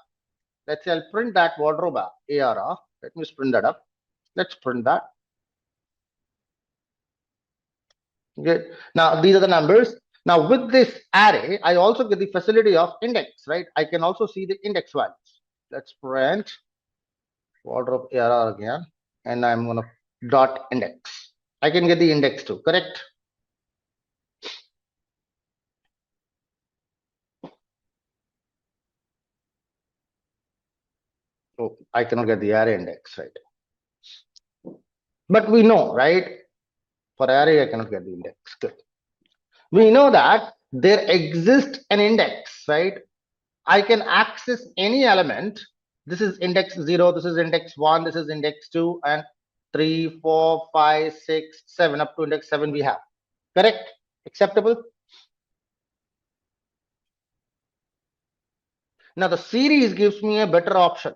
let's say I'll print that wardrobe ARR. Let me just print that up. Let's print that. Okay. Now, these are the numbers. Now, with this array, I also get the facility of index, right? I can also see the index values. Let's print wardrobe ARR again, and I'm going to dot index. I can get the index too, correct? Oh, I cannot get the array index, right? But we know, right? For array, I cannot get the index. Good. We know that there exists an index, right? I can access any element. This is index 0, this is index 1, this is index 2, and 3, 4, 5, 6, 7, up to index 7 we have. Correct? Acceptable? Now the series gives me a better option.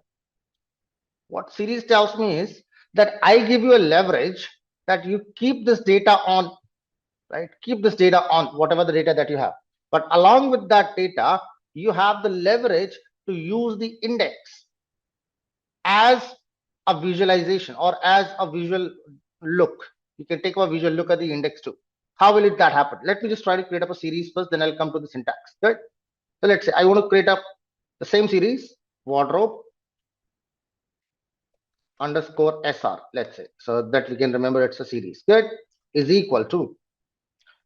What series tells me is that I give you a leverage that you keep this data on, right? Keep this data on, whatever the data that you have. But along with that data, you have the leverage to use the index as a visualization or as a visual look. You can take a visual look at the index too. How will that happen? Let me just try to create up a series first, then I'll come to the syntax. Right? So let's say I want to create up the same series, wardrobe underscore SR, let's say, so that we can remember it's a series. Good, is equal to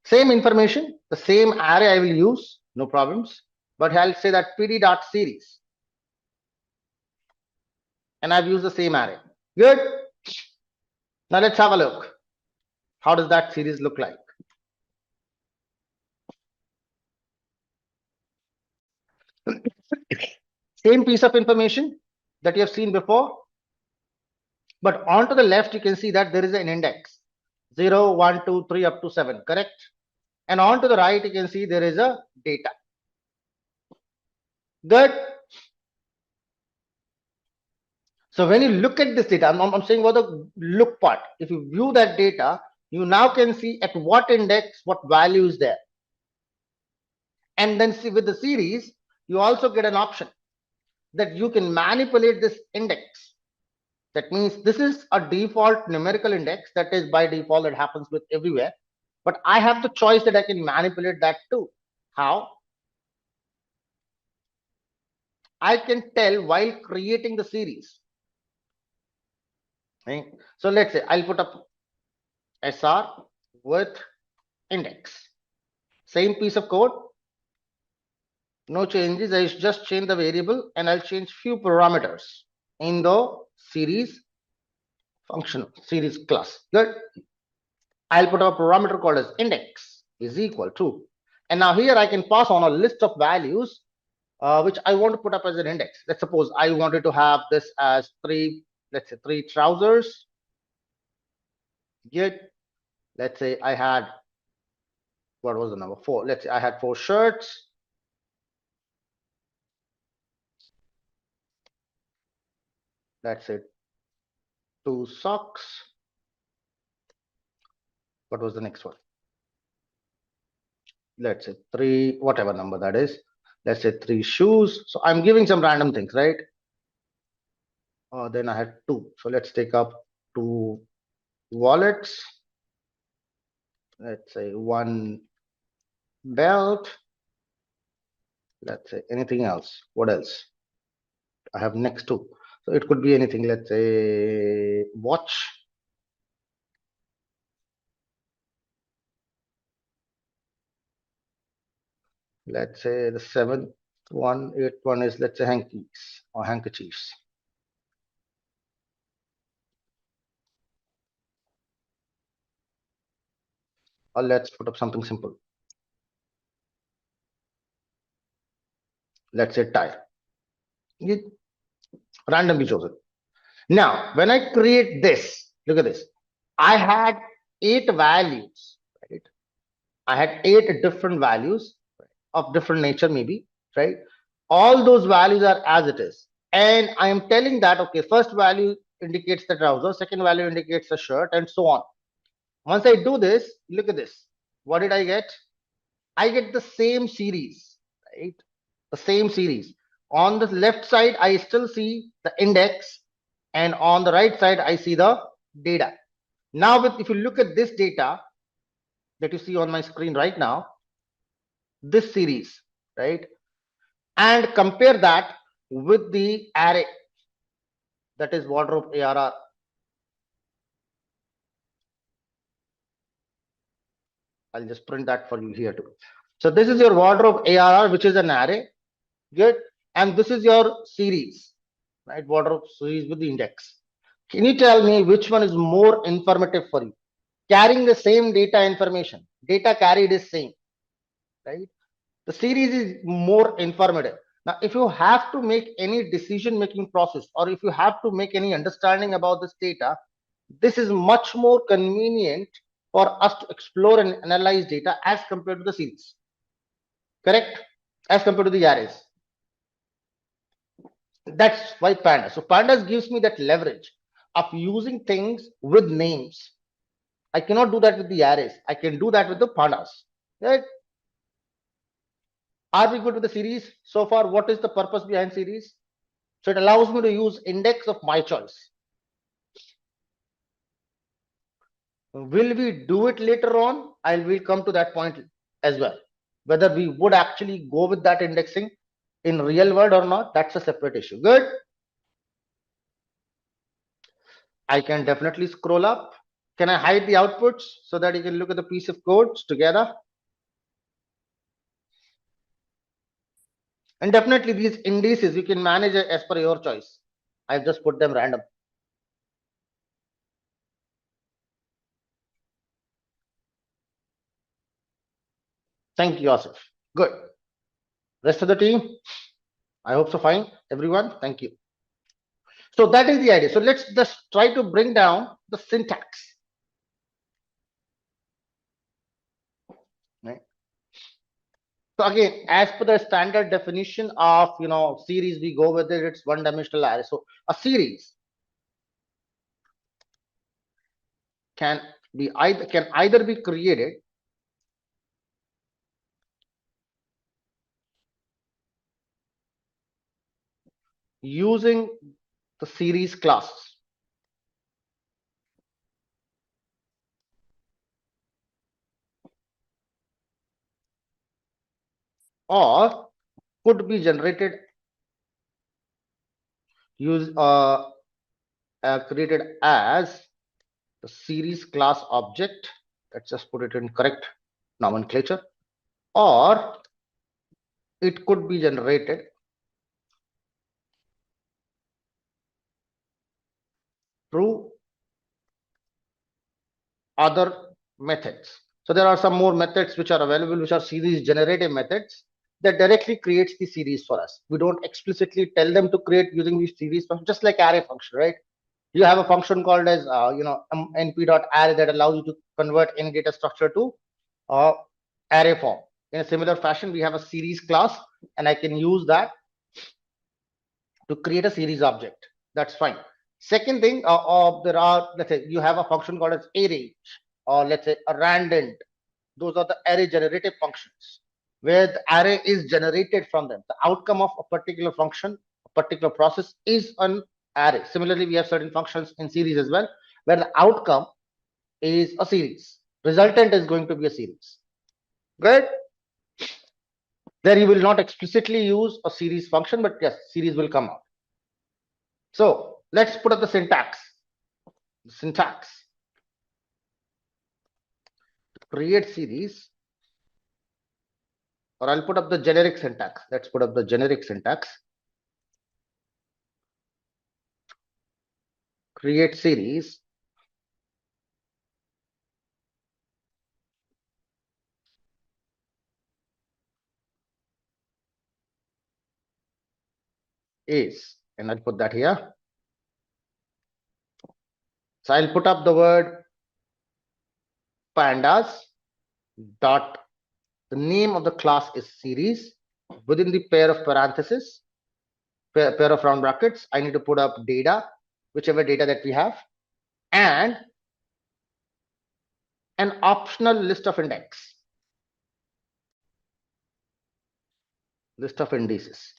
same information, the same array I will use, no problems, but I'll say that pd.series, and I've used the same array. Good. Now let's have a look. How does that series look like? Same piece of information that you have seen before, but onto the left you can see that there is an index 0, 1, 2, 3 up to 7, correct? And on to the right you can see there is a data. Good. So when you look at this data, I'm saying about the look part. If you view that data, you now can see at what index what value is there. And then see with the series, you also get an option that you can manipulate this index. That means this is a default numerical index that is by default, that happens with everywhere. But I have the choice that I can manipulate that too. How? I can tell while creating the series. Okay. So let's say I'll put up SR with index. Same piece of code. No changes. I just change the variable and I'll change few parameters in the series function, series class. Good. I'll put a parameter called as index is equal to, and now here I can pass on a list of values which I want to put up as an index. Let's suppose I wanted to have this as 3, let's say 3 trousers. Good. Let's say I had, what was the number 4? Let's say I had 4 shirts. That's it. 2 socks. What was the next one? Let's say 3, whatever number that is. Let's say 3 shoes. So I'm giving some random things, right? Then I had 2. So let's take up 2 wallets. Let's say 1 belt. Let's say anything else. What else? I have next 2. So it could be anything. Let's say watch. Let's say the 7th one, 8th one is, let's say, hankies or handkerchiefs. Or let's put up something simple. Let's say tie. Randomly chosen. Now, when I create this, look at this. I had 8 values, right? I had 8 different values. of different nature maybe, right? All those values are as it is. And I am telling that, okay, first value indicates the trouser, second value indicates the shirt, and so on. Once I do this, look at this. What did I get? I get the same series, right? The same series. On the left side, I still see the index, and on the right side, I see the data. Now, if you look at this data that you see on my screen right now, this series, right? And compare that with the array, that is wardrobe ARR. I'll just print that for you here too. So this is your wardrobe ARR, which is an array. Good. And this is your series, right? Wardrobe series with the index. Can you tell me which one is more informative for you? Carrying the same data information, data carried is same, right? The series is more informative. Now, if you have to make any decision making process, or if you have to make any understanding about this data, this is much more convenient for us to explore and analyze data as compared to the series. Correct? As compared to the arrays. That's why Pandas. So Pandas gives me that leverage of using things with names. I cannot do that with the arrays. I can do that with the Pandas. Right? Are we good with the series so far? What is the purpose behind series? So it allows me to use index of my choice. Will we do it later on? I will come to that point as well. Whether we would actually go with that indexing in real world or not, that's a separate issue. Good. I can definitely scroll up. Can I hide the outputs so that you can look at the piece of codes together? And definitely these indices you can manage as per your choice. I've just put them random. Thank you, Yosef. Good. Rest of the team, I hope so fine. Everyone, thank you. So that is the idea. So let's just try to bring down the syntax. Right. So again, as per the standard definition of series, we go with it. It's one-dimensional array. So a series can either be created using the series classes, or could be generated created as the series class object. Let's just put it in correct nomenclature. Or it could be generated through other methods. So there are some more methods which are available, which are series generative methods that directly creates the series for us. We don't explicitly tell them to create using these series functions, just like array function, right? You have a function called as np.array that allows you to convert any data structure to array form. In a similar fashion, we have a series class, and I can use that to create a series object. That's fine. Second thing, there are, let's say you have a function called as arange, or let's say a random. Those are the array generative functions where the array is generated from them. The outcome of a particular function, a particular process is an array. Similarly, we have certain functions in series as well, where the outcome is a series. Resultant is going to be a series. Good. There you will not explicitly use a series function, but yes, series will come out. So let's put up the syntax. Create series, or I'll put up the generic syntax. Let's put up the generic syntax. Create series is, and I'll put that here. So I'll put up the word pandas dot The name of the class is series. Within the pair of parentheses, pair of round brackets, I need to put up data, whichever data that we have, and an optional list of index, list of indices.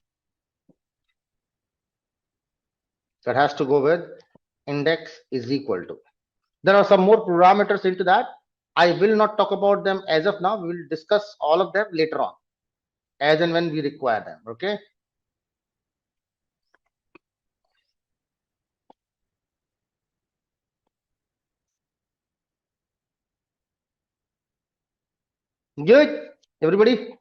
That has to go with index is equal to. There are some more parameters into that. I will not talk about them as of now. We will discuss all of them later on, as and when we require them. Okay. Good. Everybody.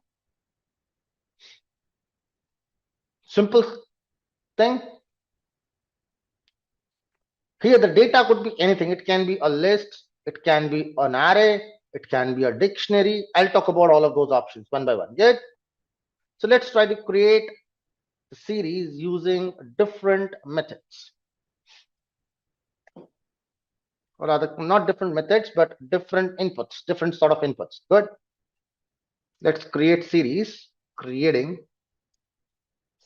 Simple thing. Here the data could be anything. It can be a list, it can be an array, it can be a dictionary. I'll talk about all of those options one by one. Good. So let's try to create the series using different methods. Or rather, not different methods, but different inputs, different sort of inputs. Good. Let's create series, creating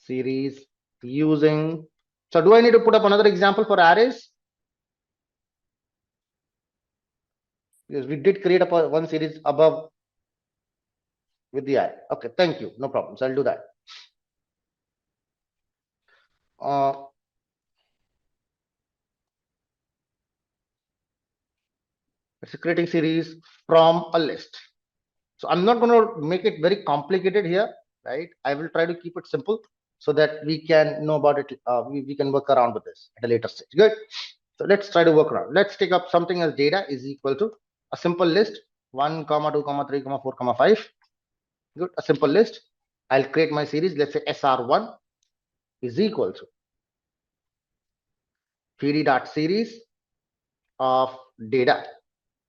series using. So do I need to put up another example for arrays? Because we did create one series above with the array. Okay, thank you. No problem. So I'll do that. It's a creating series from a list. So I'm not going to make it very complicated here, right? I will try to keep it simple so that we can know about it. We can work around with this at a later stage. Good. So let's try to work around. Let's take up something as data is equal to a simple list 1, 2, 3, 4, 5. Good. A simple list. I'll create my series. Let's say SR1 is equal to pd.series of data.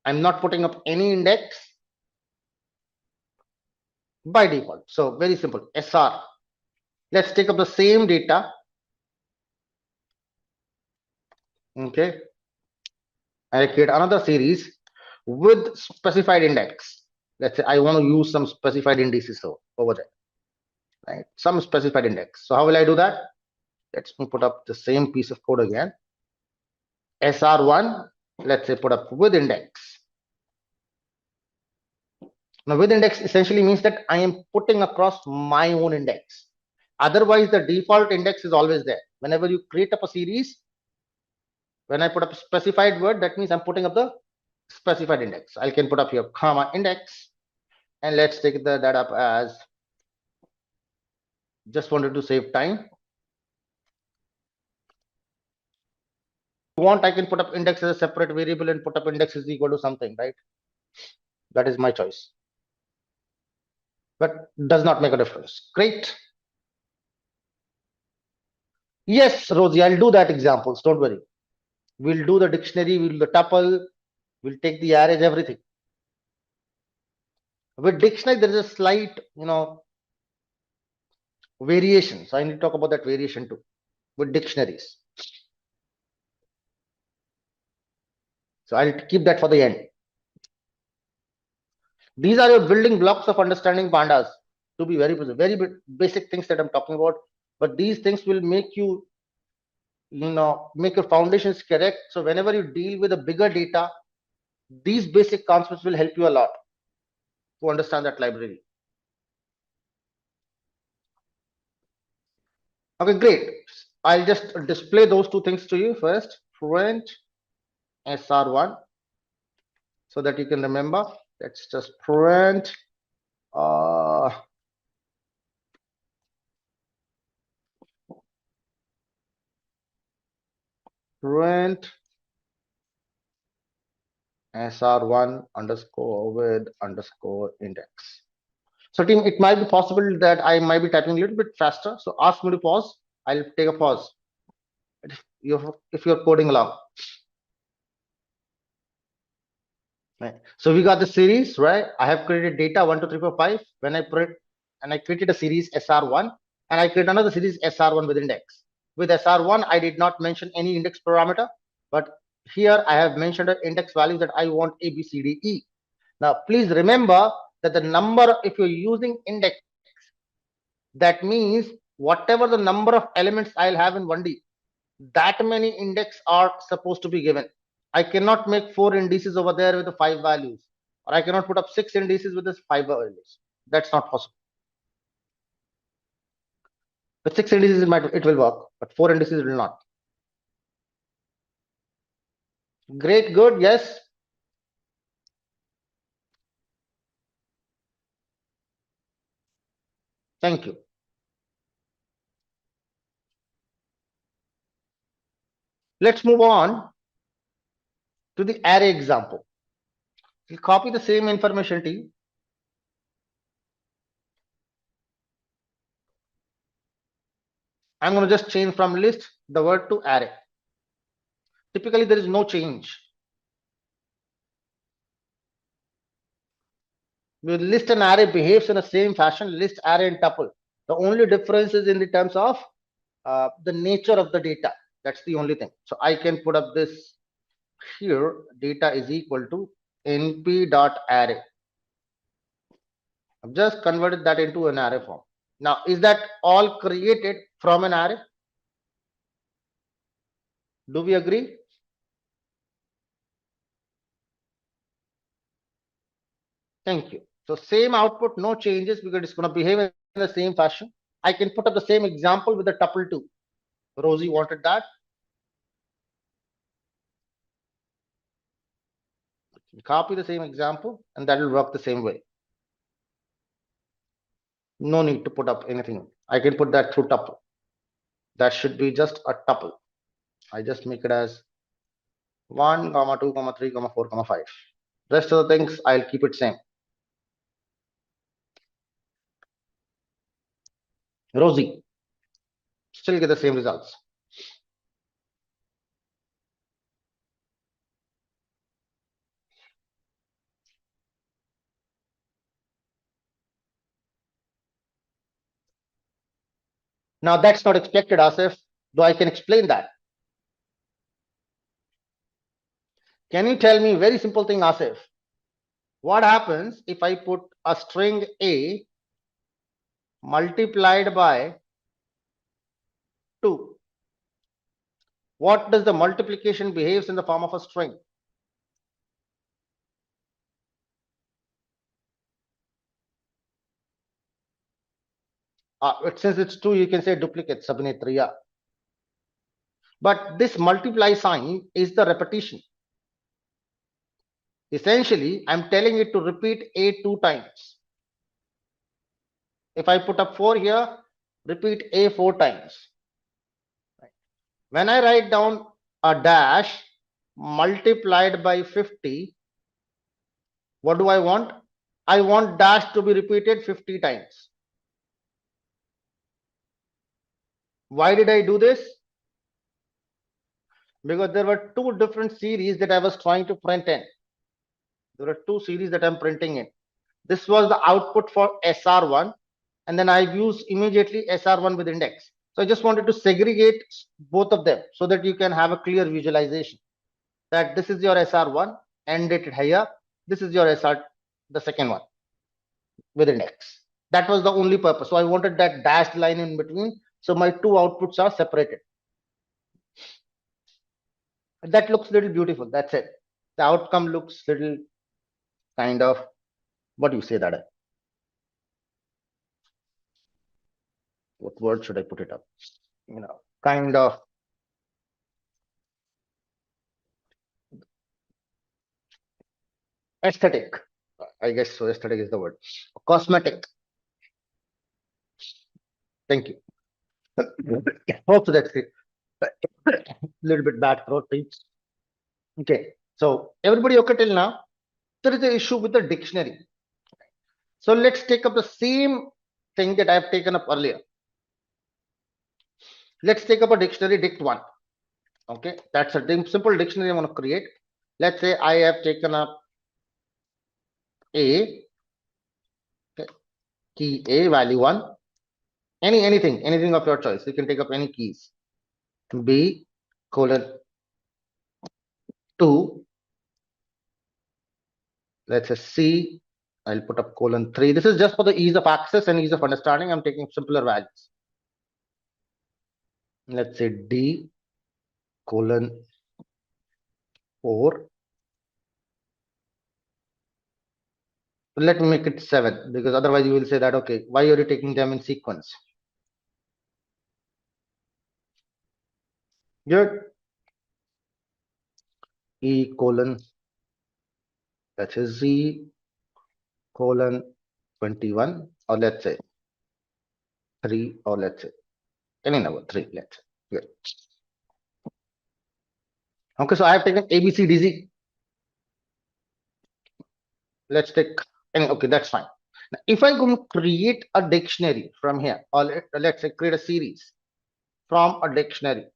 I'm not putting up any index by default. So very simple. SR. Let's take up the same data. Okay. I create another series with specified index. Let's say I want to use some specified indices over there, right? Some specified index. So how will I do that? Let's put up the same piece of code again. SR1, let's say put up with index. Now with index essentially means that I am putting across my own index. Otherwise, the default index is always there. Whenever you create up a series, when I put up a specified word, that means I'm putting up the specified index. I can put up here comma index, and let's take that up as, just wanted to save time. If you want, I can put up index as a separate variable and put up index is equal to something, right? That is my choice, but does not make a difference. Great. Yes, Rosie, I'll do that examples. Don't worry. We'll do the dictionary, we'll do the tuple, we'll take the arrays, everything. With dictionary, there is a slight, variation. So I need to talk about that variation too with dictionaries. So I'll keep that for the end. These are your building blocks of understanding pandas. To be very basic things that I'm talking about, but these things will make you, make your foundations correct. So whenever you deal with a bigger data, these basic concepts will help you a lot to understand that library. Okay, great. I'll just display those two things to you first. Print SR1 so that you can remember. Let's just print print SR1 underscore with underscore index. So team, it might be possible that I might be typing a little bit faster. So ask me to pause. I'll take a pause if you're coding along. Right. So we got the series, right? I have created data 1, 2, 3, 4, 5. When I print and I created a series SR1 and I create another series SR1 with index. With SR1, I did not mention any index parameter, but here I have mentioned an index value that I want A, B, C, D, E. Now, please remember that the number, if you're using index, that means whatever the number of elements I'll have in 1D, that many index are supposed to be given. I cannot make 4 indices over there with the 5 values, or I cannot put up 6 indices with this 5 values. That's not possible. With 6 indices it will work, but 4 indices it will not. Great, good, yes. Thank you. Let's move on to the array example. We'll copy the same information to you. I'm going to just change from list the word to array. Typically, there is no change. With list and array behaves in the same fashion, list, array, and tuple. The only difference is in the terms of the nature of the data. That's the only thing. So I can put up this here, data is equal to np.array. I've just converted that into an array form. Now, is that all created from an array? Do we agree? Thank you. So same output, no changes, because it's going to behave in the same fashion. I can put up the same example with the tuple 2. Rosie wanted that. Copy the same example and that will work the same way. No need to put up anything. I can put that through tuple. That should be just a tuple. I just make it as 1, 2, 3, 4, 5. Rest of the things I'll keep it same. Rosie, still get the same results. Now that's not expected, Asif, though I can explain that. Can you tell me very simple thing, Asif? What happens if I put a string A multiplied by 2? What does the multiplication behaves in the form of a string? Since it's 2, you can say duplicate, Sabnetriya. But this multiply sign is the repetition. Essentially, I'm telling it to repeat A 2 times. If I put up 4 here, repeat A 4 times. When I write down a dash multiplied by 50, what do I want? I want dash to be repeated 50 times. Why did I do this? Because there were 2 different series that I was trying to print in. There are 2 series that I'm printing in. This was the output for SR1, and then I use immediately SR1 with index. So I just wanted to segregate both of them so that you can have a clear visualization that this is your SR1 and dated here. This is your SR, the second one with index. That was the only purpose. So I wanted that dashed line in between. So my 2 outputs are separated. That looks a little beautiful. That's it. The outcome looks little kind of, what do you say that? What word should I put it up? Kind of aesthetic. I guess so. Aesthetic is the word. Cosmetic. Thank you. Hope so that's it. Little bit bad throat, please. Okay. So everybody okay till now? There is an issue with the dictionary. So let's take up the same thing that I have taken up earlier. Let's take up a dictionary, dict1. Okay, that's a simple dictionary I want to create. Let's say I have taken up A, okay, key A, value 1, anything of your choice. You can take up any keys. B, colon 2, let's say C, I'll put up :3. This is just for the ease of access and ease of understanding. I'm taking simpler values. Let's say D :4. Let me make it 7, because otherwise you will say that, okay, why are you taking them in sequence? Good. E : let's say Z :21, or let's say 3, or let's say any number 3. Let's say. Good. Okay, so I have taken A, B, C, D, Z. Let's take any. Okay, that's fine. Now, if I go create a dictionary from here, or let's say create a series from a dictionary.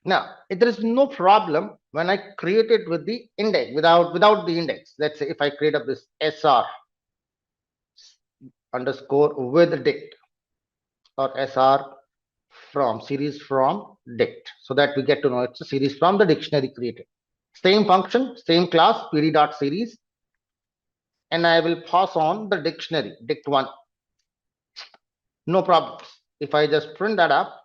Now, there is no problem when I create it with the index, without the index. Let's say if I create up this SR underscore with dict, or SR from series from dict, so that we get to know it's a series from the dictionary created. Same function, same class, pd.series, and I will pass on the dictionary dict1. No problem. If I just print that up,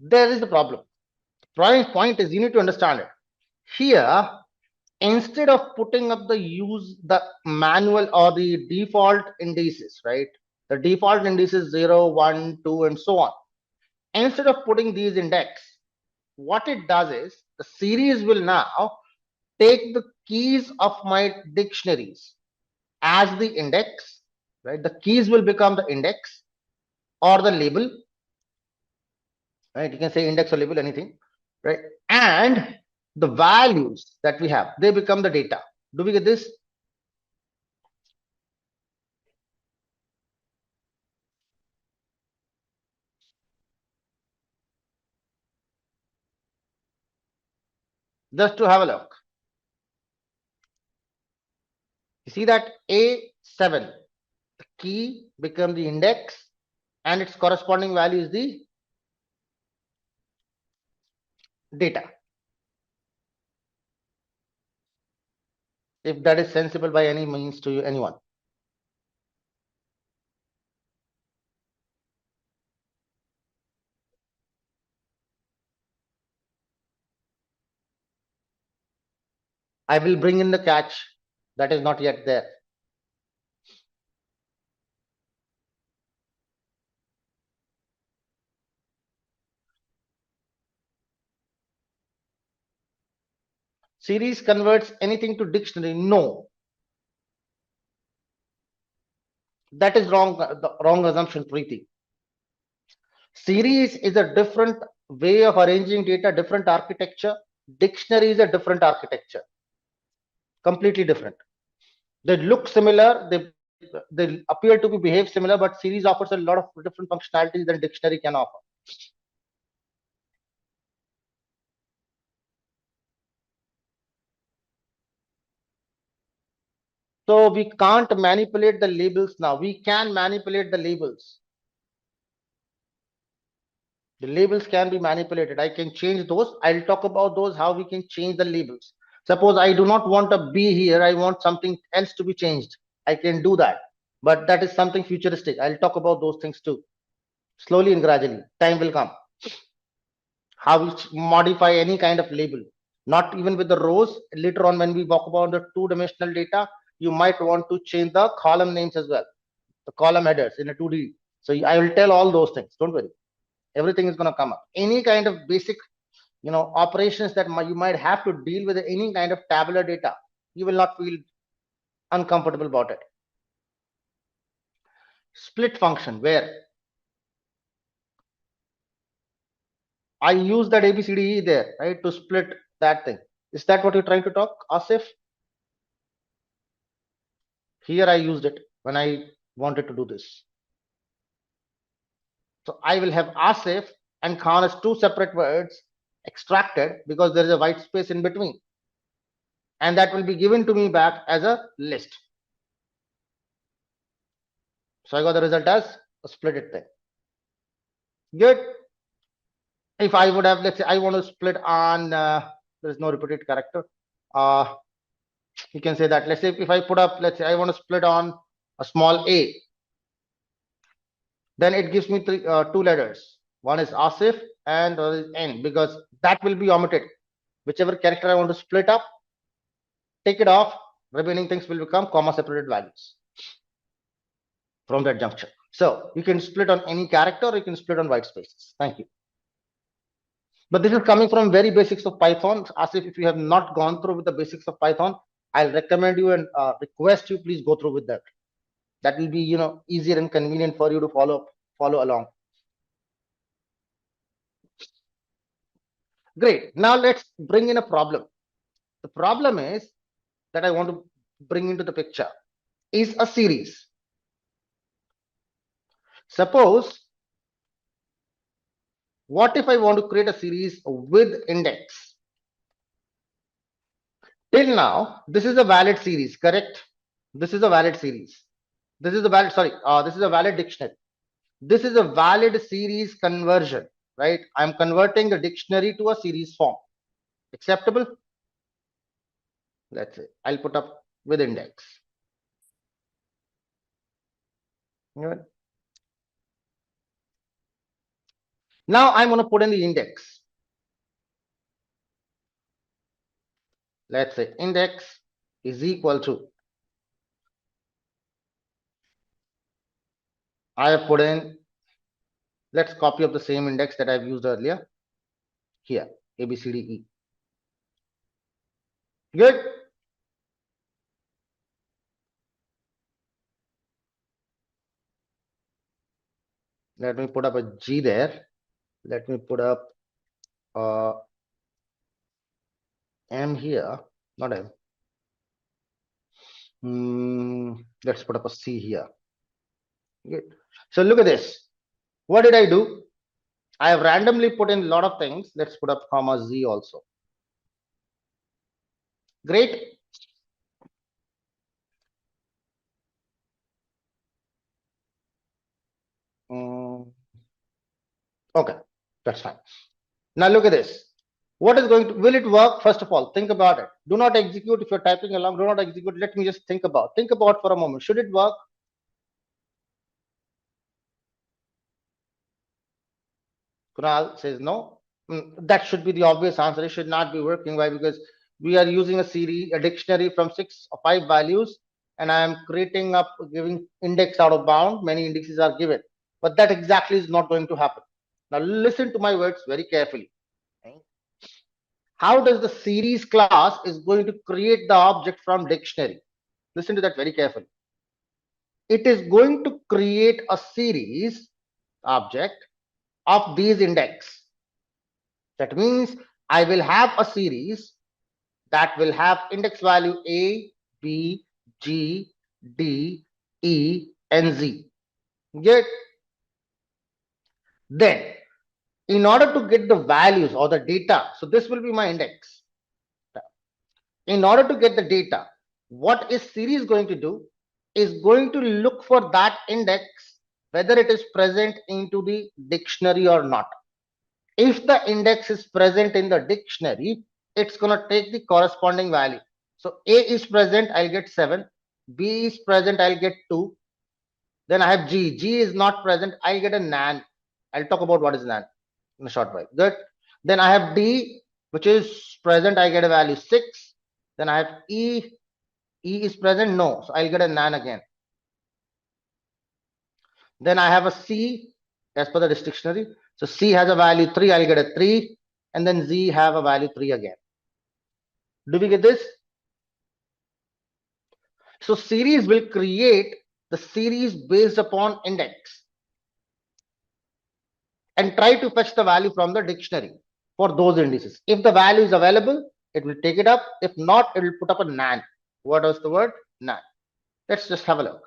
there is the problem. Prime point is, you need to understand it. Here, instead of putting up the manual or the default indices, right? The default indices 0, 1, 2, and so on. Instead of putting these index, what it does is the series will now take the keys of my dictionaries as the index, right? The keys will become the index or the label, right? You can say index or label, anything, right? And the values that we have, they become the data. Do we get this? Just to have a look. You see that A7, the key become the index, and its corresponding value is the data. If that is sensible by any means to you, anyone. I will bring in the catch that is not yet there. Series converts anything to dictionary? No. That is wrong, the wrong assumption, Preeti. Series is a different way of arranging data, different architecture. Dictionary is a different architecture, completely different. They look similar, they appear to be behave similar, but series offers a lot of different functionalities than dictionary can offer. So we can't manipulate the labels now. We can manipulate the labels. The labels can be manipulated. I can change those. I'll talk about those, how we can change the labels. Suppose I do not want a B here. I want something else to be changed. I can do that. But that is something futuristic. I'll talk about those things too. Slowly and gradually. Time will come. How we modify any kind of label. Not even with the rows. Later on, when we talk about the two-dimensional data, you might want to change the column names as well. The column headers in a 2D. So I will tell all those things. Don't worry. Everything is going to come up. Any kind of basic, operations that you might have to deal with any kind of tabular data, you will not feel uncomfortable about it. Split function, where I use that ABCDE there, right, to split that thing. Is that what you're trying to talk, Asif? Here I used it when I wanted to do this. So I will have Asif and Khan as two separate words extracted because there is a white space in between. and that will be given to me back as a list. So I got the result as a split it thing. Good. If I would have, let's say I want to split on, there is no repeated character. You can say that, let's say if I put up, let's say I want to split on a small a, then it gives me two letters. One is Asif and the other is N, because that will be omitted. Whichever character I want to split up, take it off, remaining things will become comma separated values from that juncture. So you can split on any character, or you can split on white spaces. Thank you. But this is coming from very basics of Python. As if you have not gone through with the basics of Python, I'll recommend you and request you please go through with that. That will be, easier and convenient for you to follow along. Great. Now let's bring in a problem. The problem is that I want to bring into the picture is a series. Suppose, what if I want to create a series with index? Till now, this is a valid series, correct? This is a valid series. This is a valid, this is a valid dictionary. This is a valid series conversion, right? I'm converting the dictionary to a series form. Acceptable? Let's say I'll put up with index. Good. Now I'm going to put in the index. Let's say index is equal to, I have put in, let's copy of the same index that I've used earlier here, A, B, C, D, E. Good. Let me put up a G there. Let me put up M here, not M. Let's put up a C here. Good. So look at this. What did I do? I have randomly put in a lot of things. Let's put up comma Z also. Great. Okay, that's fine. Now look at this. What is going to, will it work? First of all, think about it. Do not execute. If you're typing along, do not execute. Let me just think about for a moment. Should it work? Kunal says no. That should be the obvious answer. It should not be working. Why? Because we are using a dictionary from 6 or 5 values, and I am creating up, giving index out of bound. Many indexes are given, but that exactly is not going to happen. Now listen to my words very carefully. How does the series class is going to create the object from dictionary? Listen to that very carefully. It is going to create a series object of these index. That means I will have a series that will have index value A, B, G, D, E, and Z. Get? Then, in order to get the values or the data, so this will be my index. In order to get the data, what is series going to do is going to look for that index, whether it is present into the dictionary or not. If the index is present in the dictionary, it's going to take the corresponding value. So A is present, I'll get 7. B is present, I'll get 2. Then I have G. G is not present, I'll get a nan. I'll talk about what is nan in a short while. Good. Then I have D, which is present, I get a value 6. Then I have E. E is present, no. So I'll get a nan again. Then I have a C as per the dictionary. So C has a value 3, I'll get a 3. And then Z have a value 3 again. Do we get this? So series will create the series based upon index and try to fetch the value from the dictionary for those indices. If the value is available, it will take it up. If not, it will put up a nan. What was the word? Nan. Let's just have a look.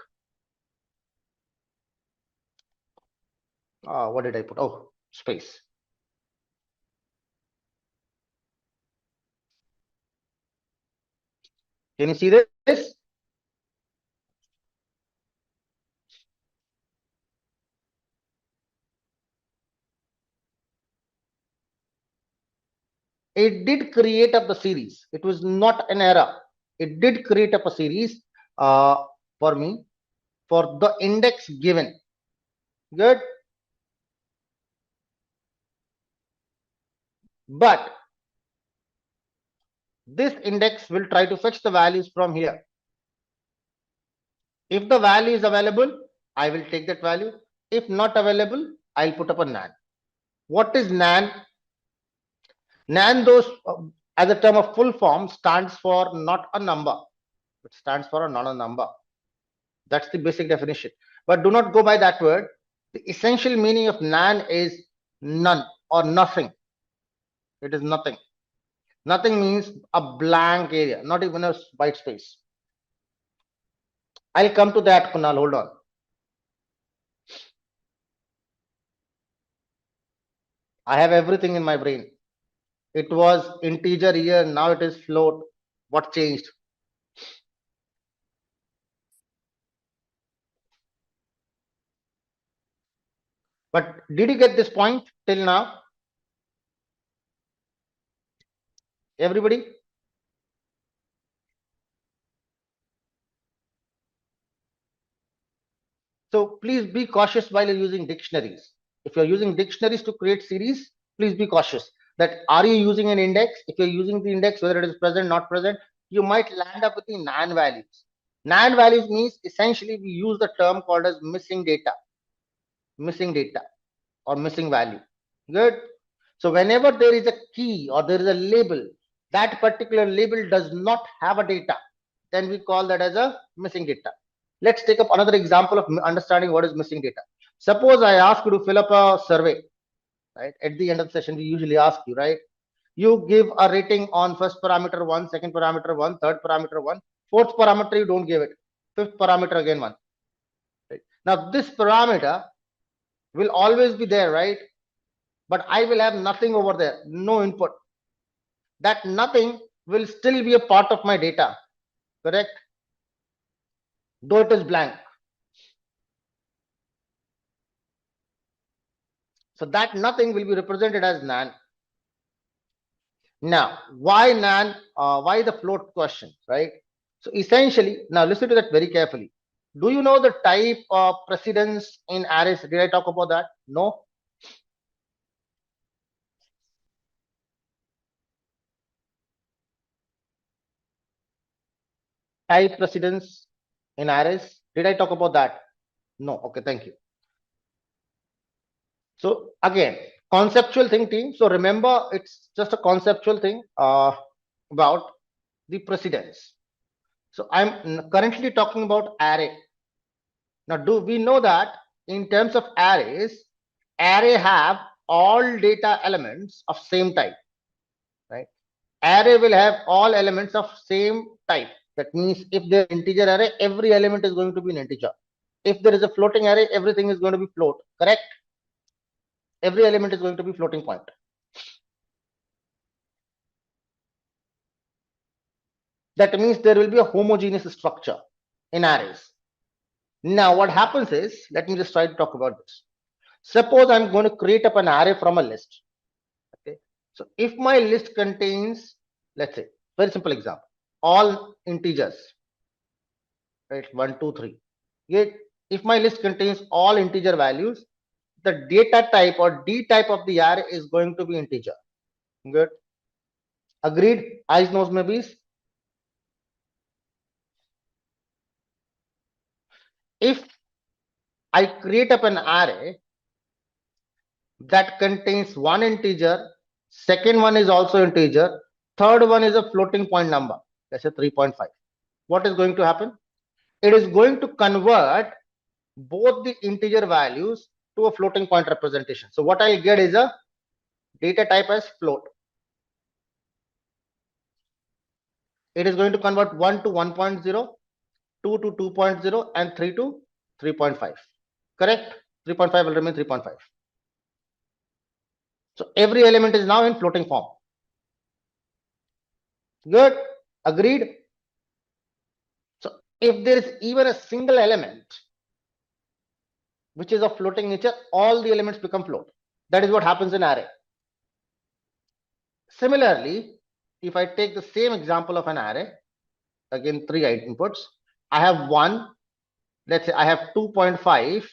What did I put? Oh, space. Can you see this? It did create up the series. It was not an error. It did create up a series for me for the index given. Good. But this index will try to fetch the values from here. If the value is available, I will take that value. If not available, I'll put up a nan. What is nan? Nan, those as a term of full form, stands for not a number. It stands for a not a number. That's the basic definition. But do not go by that word. The essential meaning of nan is none or nothing. It is nothing. Nothing means a blank area, not even a white space. I'll come to that, Kunal. Hold on. I have everything in my brain. It was integer here, now it is float. What changed? But did you get this point till now? Everybody? So please be cautious while you're using dictionaries. If you're using dictionaries to create series, please be cautious that are you using an index? If you're using the index, whether it is present, not present, you might land up with the nan values. Nan values means essentially we use the term called as missing data or missing value. Good. So whenever there is a key or there is a label, that particular label does not have a data, then we call that as a missing data. Let's take up another example of understanding what is missing data. Suppose I ask you to fill up a survey, right? At the end of the session, we usually ask you, right? You give a rating on first parameter 1, second parameter 1, third parameter 1, fourth parameter you don't give it, fifth parameter again 1. Right? Now this parameter will always be there, right? But I will have nothing over there, no input. That nothing will still be a part of my data, correct? Though it is blank. So that nothing will be represented as nan. Now, why nan? Why the float question, right? So essentially, now listen to that very carefully. Do you know the type of precedence in arrays? Did I talk about that? No. Type precedence in arrays. Did I talk about that? No. Okay, thank you. So again, conceptual thing, team. So remember, it's just a conceptual thing about the precedence. So I'm currently talking about array. Now, do we know that in terms of arrays, array have all data elements of same type, right? Array will have all elements of same type. That means if there is an integer array, every element is going to be an integer. If there is a floating array, everything is going to be float, correct? Every element is going to be floating point. That means there will be a homogeneous structure in arrays. Now, what happens is, let me just try to talk about this. Suppose I'm going to create up an array from a list. Okay. So if my list contains, let's say, very simple example, all integers, right? 1, 2, 3. Yet, if my list contains all integer values, the data type or D type of the array is going to be integer. Good. Agreed? Eyes, nose, maybes. If I create up an array that contains one integer, second one is also integer, third one is a floating point number, let's say 3.5. What is going to happen? It is going to convert both the integer values to a floating point representation. So what I'll get is a data type as float. It is going to convert 1 to 1.0, 2 to 2.0, and 3 to 3.5. Correct? 3.5 will remain 3.5. So every element is now in floating form. Good. Agreed. if there is even a single element which is of floating nature, all the elements become float. That is what happens in array. Similarly, if I take the same example of an array, again 3 inputs, I have 1, let's say I have 2.5,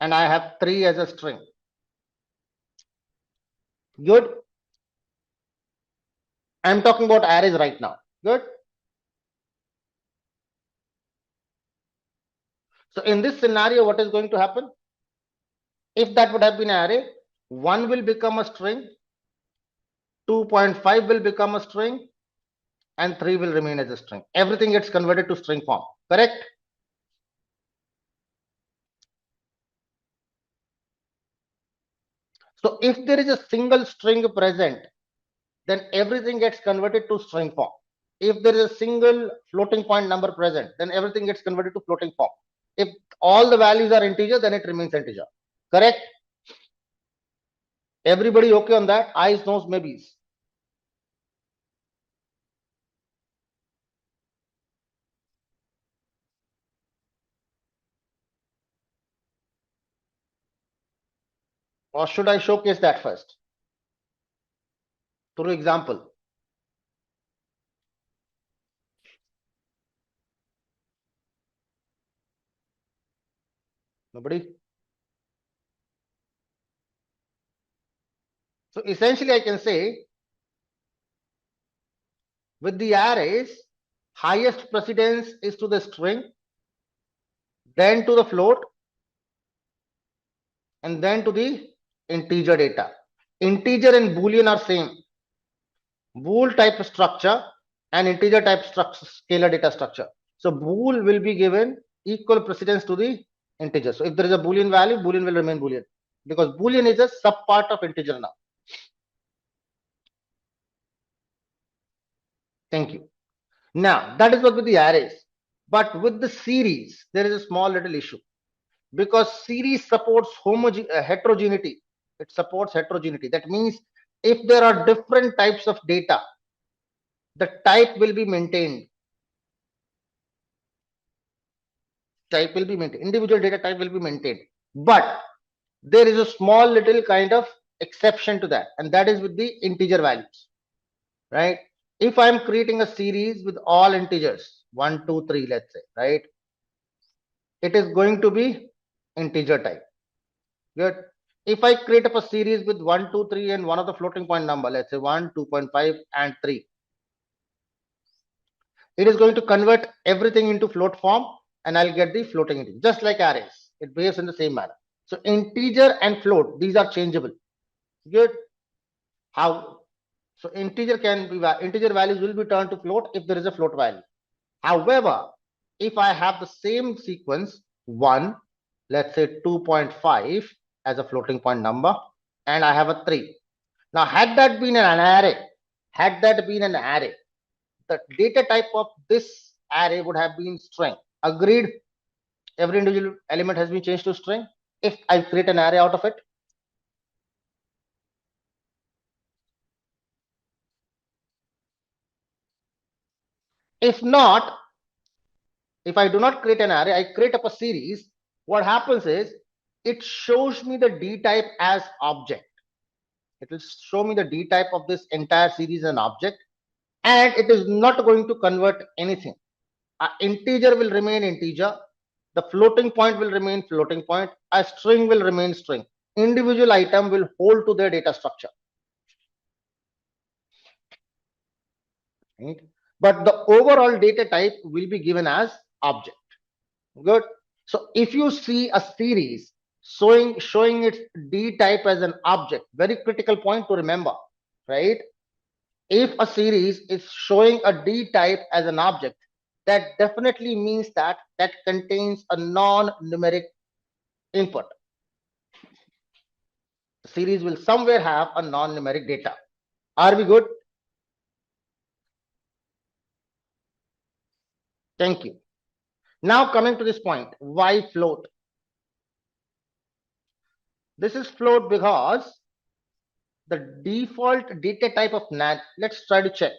and I have 3 as a string. Good. I'm talking about arrays right now. Good. So in this scenario, what is going to happen? If that would have been an array, 1 will become a string, 2.5 will become a string, and 3 will remain as a string. Everything gets converted to string form. Correct? So if there is a single string present, then everything gets converted to string form. If there is a single floating point number present, then everything gets converted to floating form. If all the values are integer, then it remains integer. Correct? Everybody okay on that? Eyes, nose, maybes. Or should I showcase that first? Through example. Nobody? So essentially I can say with the arrays, highest precedence is to the string, then to the float, and then to the integer data. Integer and boolean are same. Bool type structure and integer type structure, scalar data structure. So bool will be given equal precedence to the integer. So if there is a boolean value, boolean will remain boolean, because boolean is a subpart of integer now. Thank you. Now that is what with the arrays, but with the series there is a small little issue, because series supports heterogeneity. It supports heterogeneity. That means if there are different types of data, the type will be maintained. Type will be maintained. Individual data type will be maintained. But there is a small little kind of exception to that, and that is with the integer values. Right? If I'm creating a series with all integers, 1, 2, 3, let's say, right? It is going to be integer type. Good. If I create up a series with 1, 2, 3, and one of the floating point number, let's say 1, 2.5, and 3, it is going to convert everything into float form, and I'll get the floating integer, just like arrays. It behaves in the same manner. So integer and float, these are changeable. Good. How? So integer values will be turned to float if there is a float value. However, if I have the same sequence 1, let's say 2.5 as a floating point number, and I have a 3. Now, had that been an array, the data type of this array would have been string. Agreed? Every individual element has been changed to string. If I create an array out of it, if not, if I do not create an array, I create up a series. What happens is it shows me the D type as object. It will show me the D type of this entire series as an object, and it is not going to convert anything. Integer will remain integer. The floating point will remain floating point. A string will remain string. Individual item will hold to their data structure. Right? But the overall data type will be given as object. Good. So if you see a series showing its D type as an object, very critical point to remember, right? If a series is showing a D type as an object, that definitely means that contains a non-numeric input. The series will somewhere have a non-numeric data. Are we good? Thank you. Now coming to this point, why float? This is float because the default data type of NAND, let's try to check.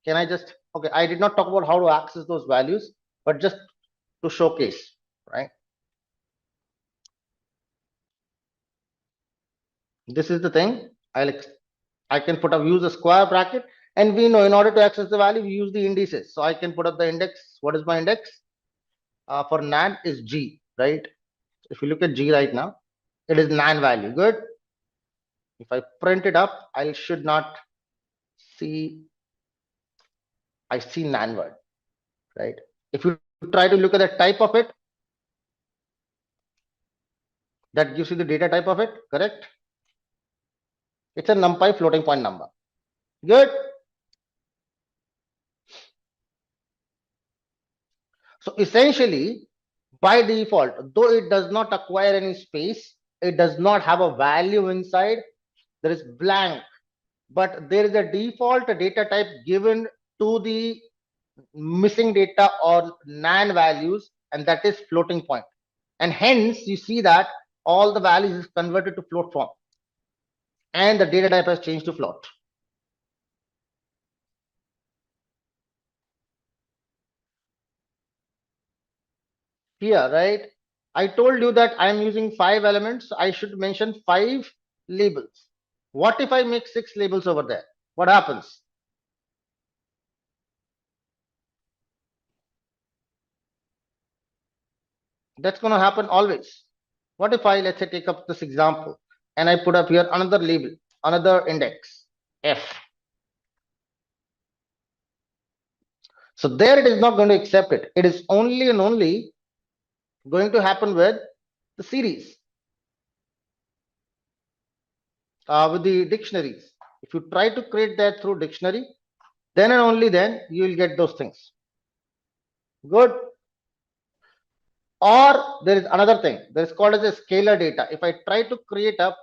Can I just, Okay, I did not talk about how to access those values, but just to showcase, right? This is the thing. I can put up use a square bracket, and we know in order to access the value, we use the indices. So I can put up the index. What is my index? For NAND is G, right? If you look at G right now, it is NAND value. Good. If I print it up, I should not see. I see NAND word, right? If you try to look at the type of it, that gives you the data type of it, correct? It's a numpy floating point number. Good. So essentially, by default, though it does not acquire any space, it does not have a value inside, there is blank, but there is a default data type given to the missing data or NaN values, and that is floating point. And hence you see that all the values is converted to float form, and the data type has changed to float. Here, right, I told you that I am using 5 elements. I should mention 5 labels. What if I make 6 labels over there? What happens? That's going to happen always. What if I, let's say, take up this example and I put up here another label, another index, F. So there it is not going to accept it. It is only and only going to happen with the series, with the dictionaries. If you try to create that through dictionary, then and only then you will get those things. Good. Or there is another thing. There is called as a scalar data. If I try to create up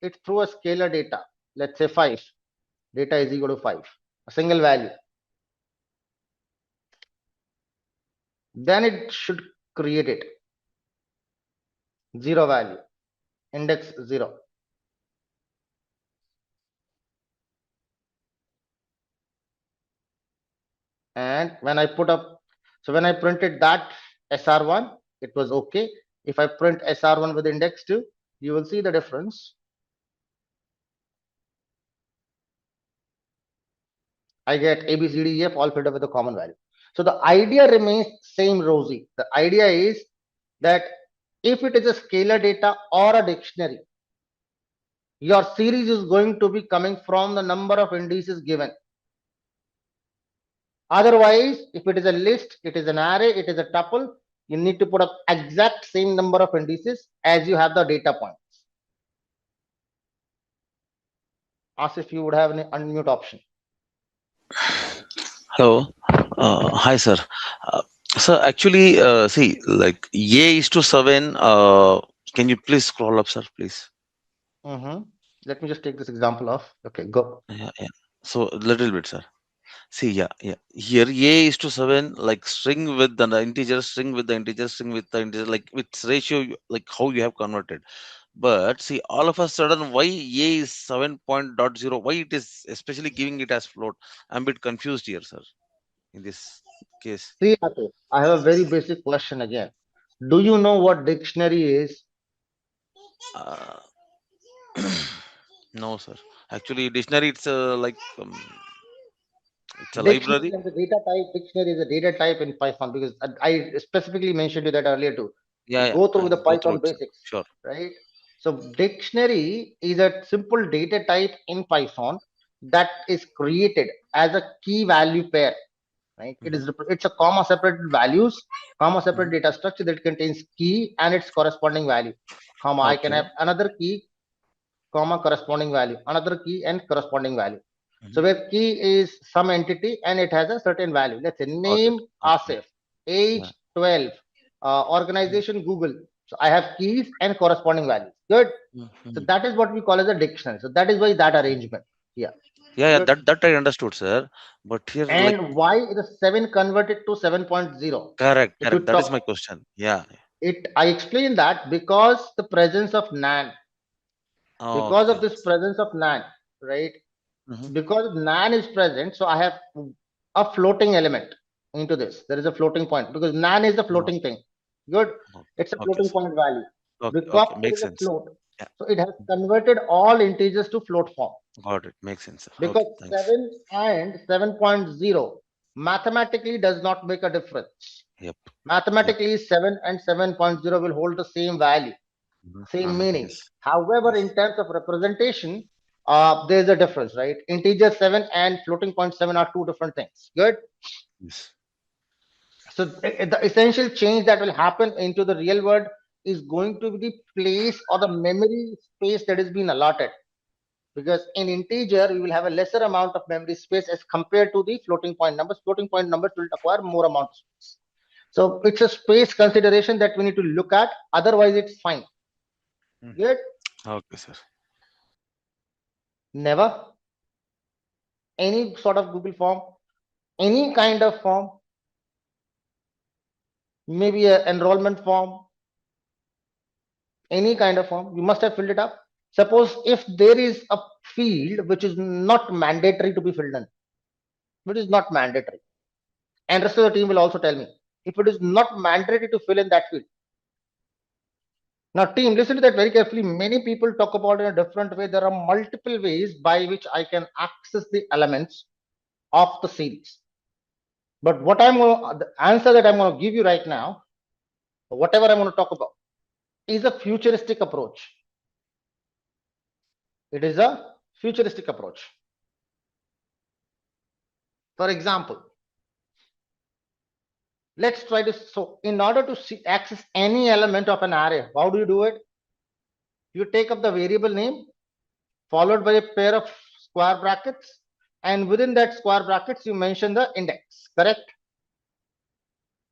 it through a scalar data, let's say 5, data is equal to 5, a single value, then it should create it 0 value, index 0. And when I put up, so when I printed that SR1, it was okay. If I print SR1 with index 2, you will see the difference. I get A, B, C, D, E, F all filled up with a common value. So the idea remains same, Rosie. The idea is that if it is a scalar data or a dictionary, your series is going to be coming from the number of indices given. Otherwise, if it is a list, it is an array, it is a tuple, you need to put up exact same number of indices as you have the data points. Ask if you would have an unmute option. Hello. Hi, sir. So actually, see, like A is to 7. Can you please scroll up, sir, please? Let me just take this example of. Okay, go. Yeah. So little bit, sir. See, yeah. Here A is to 7, like string with the integer, string with the integer, string with the integer, like with ratio, like how you have converted. But see, all of a sudden, why A is 7.0? Why it is especially giving it as float? I'm a bit confused here, sir. In this case. See, I have a very basic question again. Do you know what dictionary is? No, sir. Actually, dictionary, it's like it's a Dictionary library. and the data type. Dictionary is a data type in Python, because I specifically mentioned you that earlier too. Yeah, Go through the go through Python it, sir. basics, Sure. right? So dictionary is a simple data type in Python that is created as a key value pair, right? It's a comma separated values, comma separate data structure that contains key and its corresponding value, comma. I can have another key, comma, corresponding value, another key and corresponding value. So where key is some entity and it has a certain value. Let's say name Asif, age 12, organization Google. So I have keys and corresponding values. Good. So that is what we call as a dictionary. So that is why that arrangement. Yeah. Yeah, that I understood, sir. But here, like, And why the 7 converted to 7.0? correct. If you That is talk my question. Yeah. it, I explained that because the presence of NaN, because of Okay. this presence of NaN, right? Mhm. Because NaN is present, so I have a floating element into this. There is a floating point because nan is a floating thing. Good. It's a Okay, floating sir. point value. Because Okay, there makes is a sense. float, Yeah, so it has converted all integers to float form. got it. Makes sense, sir. Because Okay, thanks. 7 and 7.0 mathematically does not make a difference. Yep. Yep. Mathematically, 7 and 7.0 will hold the same value, same meaning. Yes. However, Yes. in terms of representation, there's a difference, right? Integer 7 and floating point 7 are two different things. Good. Yes. So the essential change that will happen into the real world is going to be the place or the memory space that is being allotted. Because in integer, we will have a lesser amount of memory space as compared to the floating point numbers. Floating point numbers will acquire more amount of space. So it's a space consideration that we need to look at. Otherwise, it's fine. Good. Okay, sir. Never any sort of Google form, any kind of form, maybe an enrollment form, any kind of form, you must have filled it up. Suppose if there is a field which is not mandatory to be filled in, which is not mandatory, and rest of the team will also tell me if it is not mandatory to fill in that field. Now, team, listen to that very carefully. Many people talk about it in a different way. There are multiple ways by which I can access the elements of the series. But what the answer that I'm going to give you right now, whatever I'm going to talk about, is a futuristic approach. It is a futuristic approach. For example, let's try to, so in order to access any element of an array, how do you do it? You take up the variable name followed by a pair of square brackets, and within that square brackets you mention the index, correct?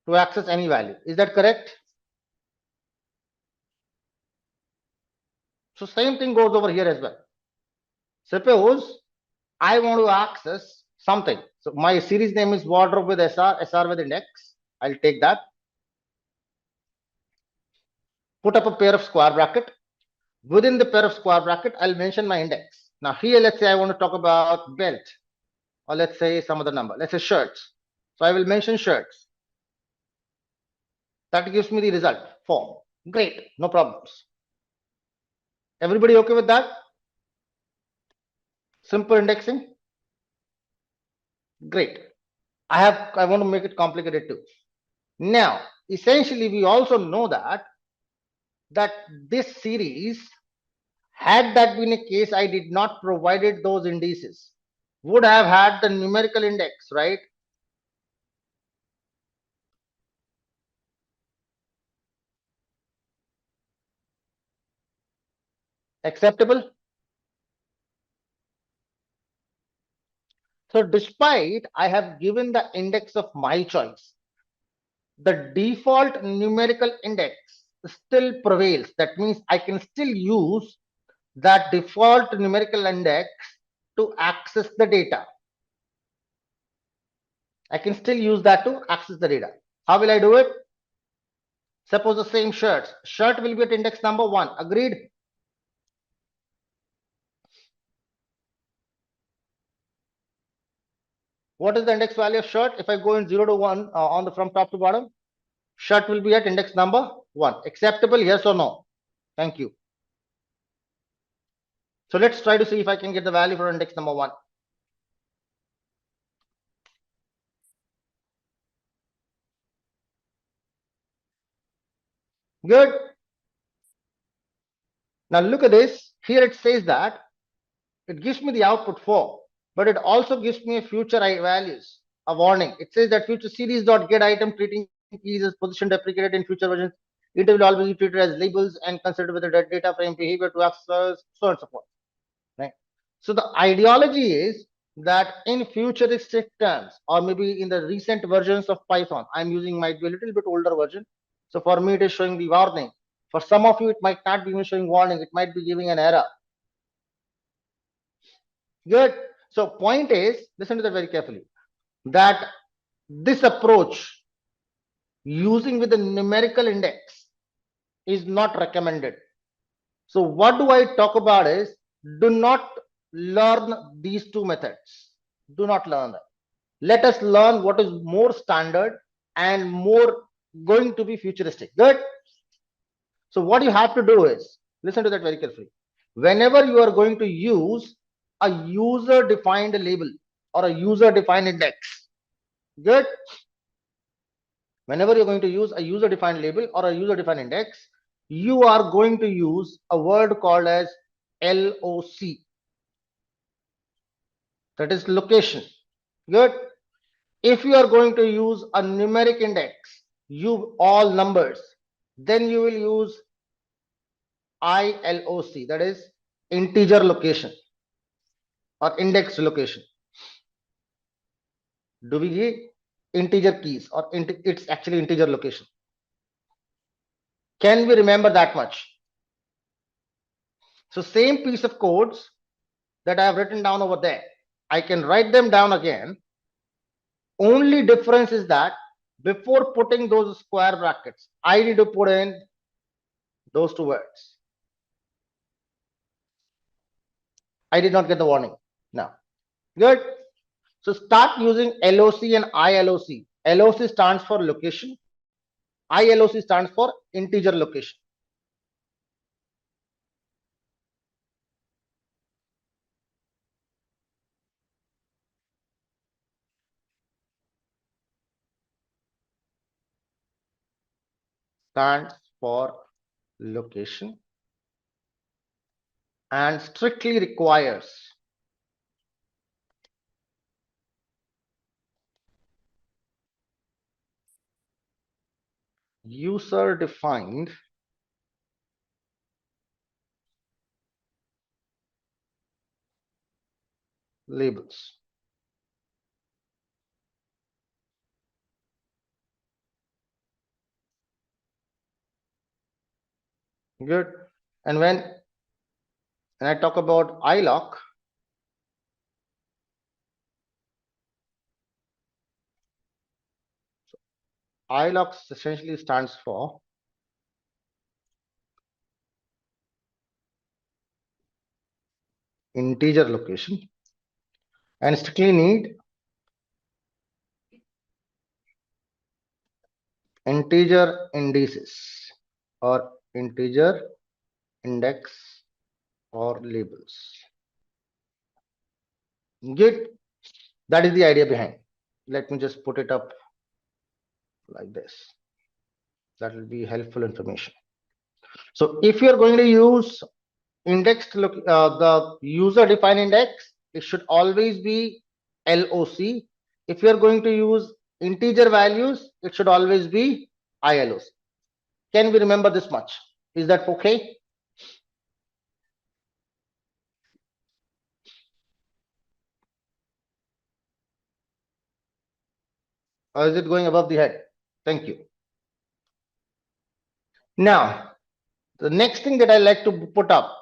To access any value. Is that correct? So same thing goes over here as well. Suppose I want to access something. So my series name is wardrobe with SR with index. I'll take that. Put up a pair of square bracket. Within the pair of square bracket, I'll mention my index. Now here, let's say I want to talk about belt, or let's say some other number. Let's say shirts. So I will mention shirts. That gives me the result form. Great, no problems. Everybody okay with that? Simple indexing. Great. I want to make it complicated too. Now, essentially, we also know that this series, had that been a case I did not provided those indices, would have had the numerical index, right? Acceptable? So despite I have given the index of my choice, the default numerical index still prevails. That means I can still use that default numerical index to access the data. I can still use that to access the data. How will I do it? Suppose the same shirts. Shirt will be at index number 1. Agreed? What is the index value of shirt? If I go in 0 to 1 on the from top to bottom, shirt will be at index number 1. Acceptable? Yes or no? Thank you. So let's try to see if I can get the value for index number 1. Good. Now look at this. Here it says that it gives me the output 4, but it also gives me a future values, a warning. It says that future series.get item treating keys as position deprecated in future versions. It will always be treated as labels and considered with the data frame behavior to access, so on and so forth. Right. So the ideology is that in futuristic terms, or maybe in the recent versions of Python, I'm using might be a little bit older version. So for me, it is showing the warning. For some of you, it might not be showing warning. It might be giving an error. Good. So point is, listen to that very carefully, that this approach using with the numerical index is not recommended. So what do I talk about is, do not learn these two methods. Do not learn them. Let us learn what is more standard and more going to be futuristic. Good. So what you have to do is, listen to that very carefully. Whenever you are going to use a user defined label or a user defined index, good. Whenever you're going to use a user defined label or a user defined index, you are going to use a word called as LOC. That is location. Good. If you are going to use a numeric index, you all numbers, then you will use ILOC, that is integer location or index location. Do we get integer keys or it's actually integer location? Can we remember that much? So same piece of codes that I have written down over there, I can write them down again. Only difference is that before putting those square brackets, I need to put in those two words. I did not get the warning. Now, good. So start using LOC and ILOC. LOC stands for location. ILOC stands for integer location. Stands for location and strictly requires user defined labels. Good. And when I talk about iloc, iloc essentially stands for integer location and strictly need integer indices or integer index or labels. Good. That is the idea behind. Let me just put it up like this. That will be helpful information. So if you're going to use indexed the user defined index, it should always be LOC. If you're going to use integer values, it should always be ILOC. Can we remember this much? Is that okay? Or is it going above the head? Thank you. Now, the next thing that I like to put up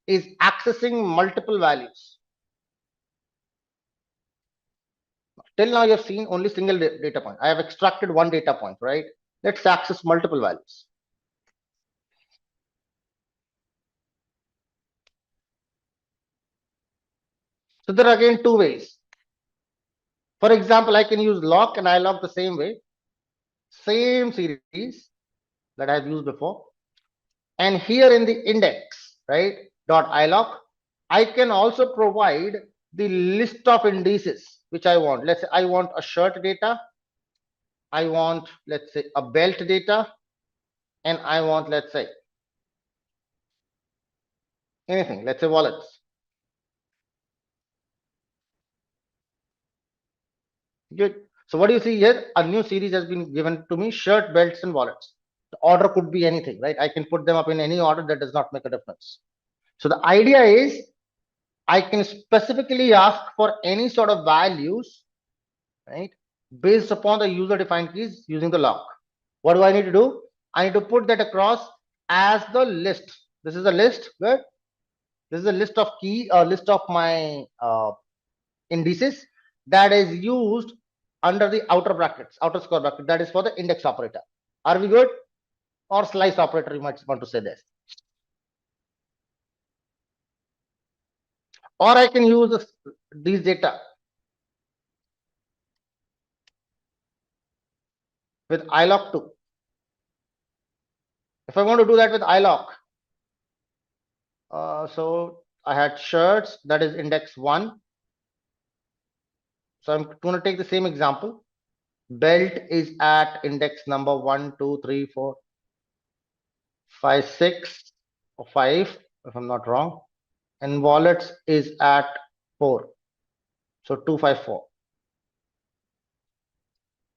is accessing multiple values. Till now, you have seen only single data point. I have extracted one data point, right? Let's access multiple values. So there are again two ways. For example, I can use lock and iloc the same way. Same series that I've used before. And here in the index, right, dot iloc, I can also provide the list of indices which I want. Let's say I want a shirt data. I want, let's say, a belt data. And I want, let's say, anything, let's say wallets. Good. So what do you see here? A new series has been given to me, shirt, belts, and wallets. The order could be anything, right? I can put them up in any order. That does not make a difference. So the idea is I can specifically ask for any sort of values, right, based upon the user defined keys using the lock. What do I need to do? I need to put that across as the list. This is a list. Good. This is a list of list of my indices that is used under the outer brackets, outer square bracket. That is for the index operator. Are we good? Or slice operator, you might want to say this. Or I can use these data with iloc 2. If I want to do that with iloc, so I had shirts, that is index 1. So I'm going to take the same example. Belt is at index number 1, 2, 3, 4, 5, 6, or 5, if I'm not wrong. And wallets is at 4. So 2, 5, 4.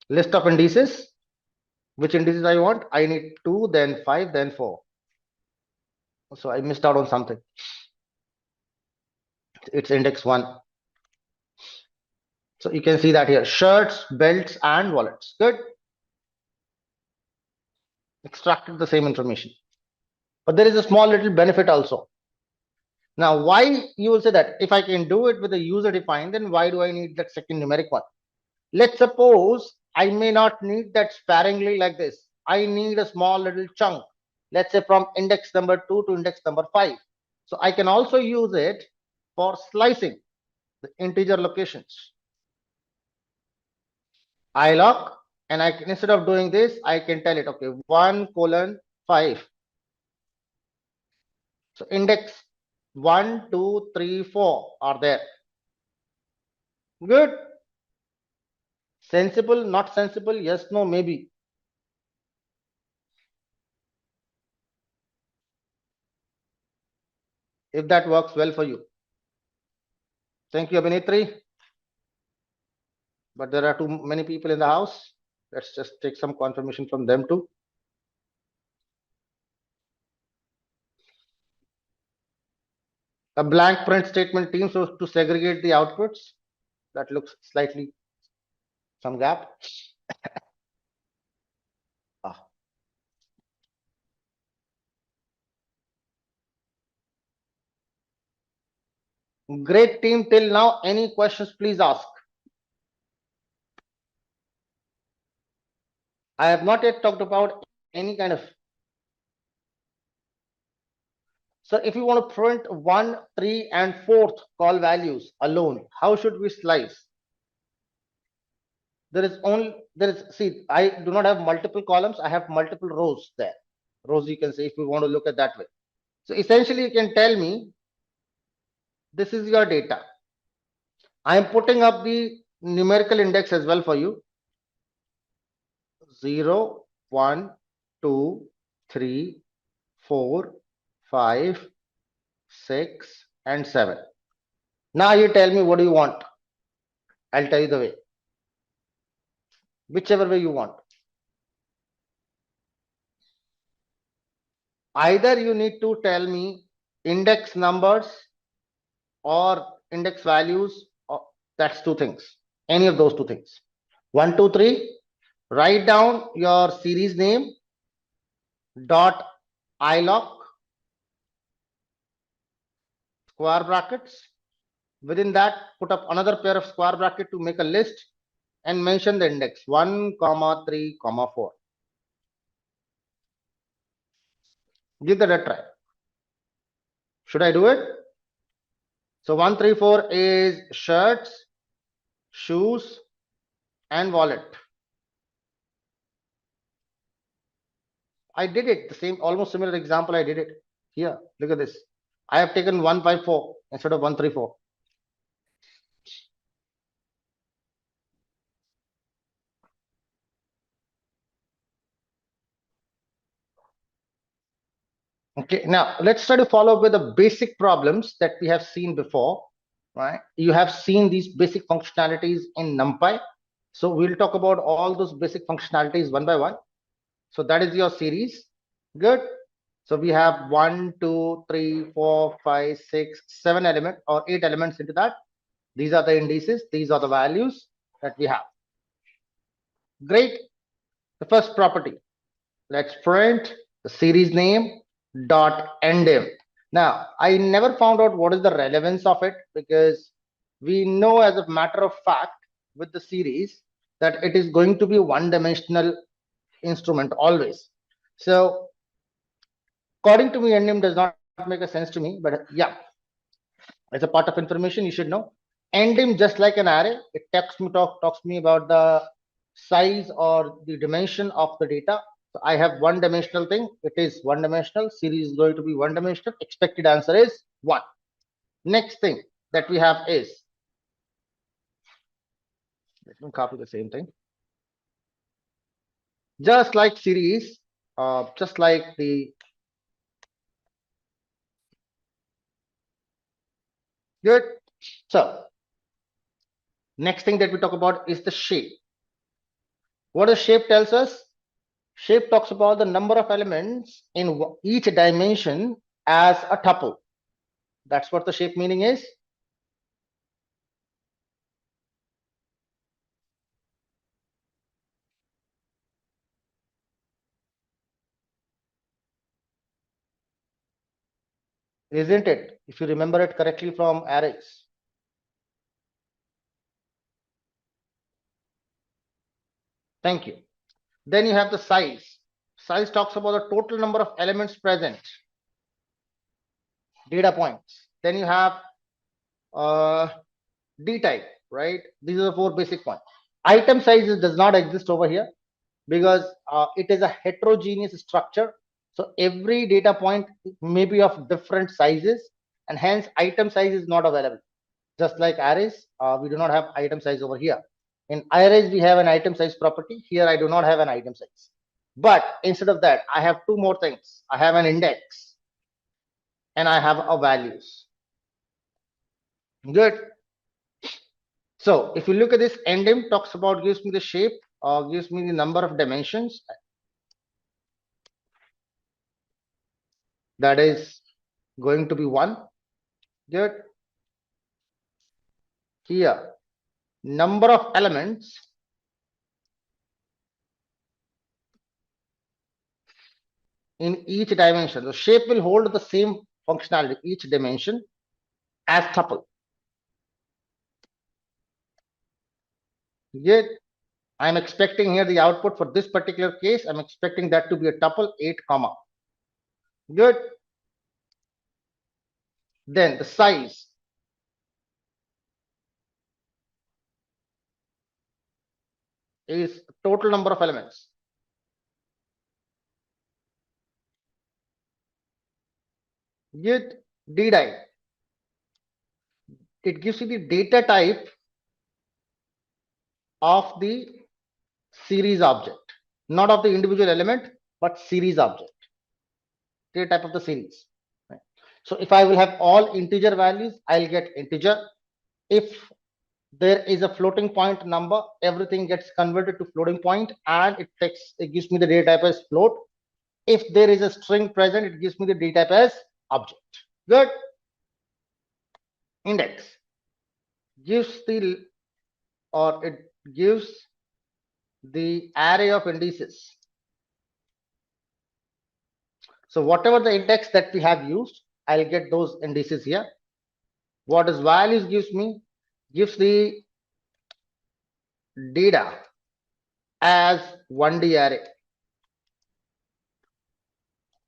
List of indices. Which indices I want? I need 2, then 5, then 4. So I missed out on something. It's index 1. So you can see that here, shirts, belts, and wallets. Good. Extracted the same information. But there is a small little benefit also. Now, why you will say that if I can do it with a user defined, then why do I need that second numeric one? Let's suppose I may not need that sparingly like this. I need a small little chunk. Let's say from index number 2 to index number 5. So I can also use it for slicing the integer locations. iloc, and I can, instead of doing this, I can tell it, okay, 1:5. So index 1, 2, 3, 4 are there. Good. Sensible, not sensible, yes, no, maybe. If that works well for you. Thank you, Abhinitri. But there are too many people in the house. Let's just take some confirmation from them too. A blank print statement team, so to segregate the outputs. That looks slightly some gap. Great team till now. Any questions, please ask. I have not yet talked about any kind of. So if you want to print 1, 3, and 4th call values alone, how should we slice? See, I do not have multiple columns. I have multiple rows there. Rows you can say if you want to look at that way. So essentially you can tell me this is your data. I am putting up the numerical index as well for you. 0, 1, 2, 3, 4, 5, 6, and 7. Now you tell me what do you want. I'll tell you the way. Whichever way you want. Either you need to tell me index numbers or index values, or that's two things. Any of those two things. 1, 2, 3. Write down your series name dot iloc square brackets. Within that, put up another pair of square bracket to make a list and mention the index 1, 3, 4. Give that a try. Should I do it? So 1, 3, 4 is shirts, shoes, and wallet. I did it, the same, almost similar example. I did it here. Look at this. I have taken 1, 5, 4 instead of 1, 3, 4. Okay, now let's try to follow up with the basic problems that we have seen before, right? You have seen these basic functionalities in NumPy. So we'll talk about all those basic functionalities one by one. So that is your series. Good. So we have 1, 2, 3, 4, 5, 6, 7 elements or 8 elements into that. These are the indices. These are the values that we have. Great. The first property. Let's print the series name dot endim. Now, I never found out what is the relevance of it, because we know as a matter of fact with the series that it is going to be one-dimensional instrument always. So according to me, endim does not make a sense to me, but yeah, as a part of information you should know. Endim, just like an array, it talks me about the size or the dimension of the data. So I have one dimensional thing. It is one dimensional. Series is going to be one dimensional. Expected answer is 1. Next thing that we have is, let me copy the same thing. Just like series, just like the good. So next thing that we talk about is the shape. What does shape tells us? Shape talks about the number of elements in each dimension as a tuple. That's what the shape meaning is. Isn't it? If you remember it correctly from arrays. Thank you. Then you have the size. Size talks about the total number of elements present. Data points. Then you have D type, right? These are the 4 basic points. Item size does not exist over here because it is a heterogeneous structure. So every data point may be of different sizes, and hence item size is not available. Just like arrays, we do not have item size over here. In arrays, we have an item size property. Here, I do not have an item size. But instead of that, I have 2 more things. I have an index and I have a values. Good. So if you look at this, endim talks about, gives me the shape, gives me the number of dimensions. That is going to be 1. Good. Here, number of elements in each dimension. The shape will hold the same functionality, each dimension as tuple. Good. I'm expecting here the output for this particular case. I'm expecting that to be a tuple 8 comma. Good. Then the size. Is total number of elements. Good. D type. It gives you the data type of the series object, not of the individual element, but series object. Data type of the series. Right. So if I will have all integer values, I'll get integer. If there is a floating point number, everything gets converted to floating point, and it gives me the data type as float. If there is a string present, it gives me the data type as object. Good. Index gives the, or it gives the array of indices. So whatever the index that we have used, I'll get those indices here. What is values gives me? Gives the data as 1D array.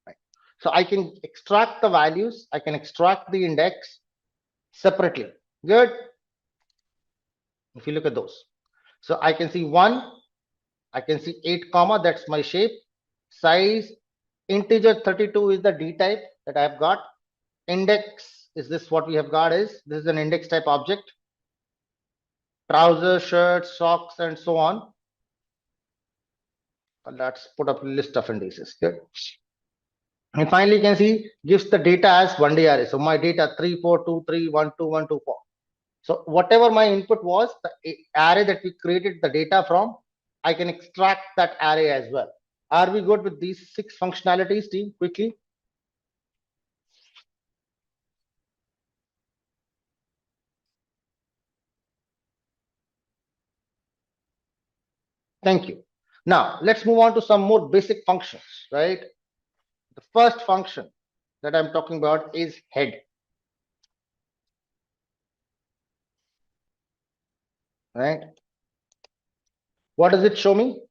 Right. So I can extract the values, I can extract the index separately. Good. If you look at those, so I can see 1, I can see 8 comma, that's my shape. Size, integer 32 is the D type that I have got. Index is this, what we have got is, this is an index type object. Trousers, shirts, socks, and so on. Let's put up a list of indices. Good. And finally, you can see gives the data as 1D array. So my data 3, 4, 2, 3, 1, 2, 1, 2, 4. So whatever my input was, the array that we created the data from, I can extract that array as well. Are we good with these 6 functionalities, team? Quickly. Thank you. Now let's move on to some more basic functions, right? The first function that I'm talking about is head. Right? What does it show me?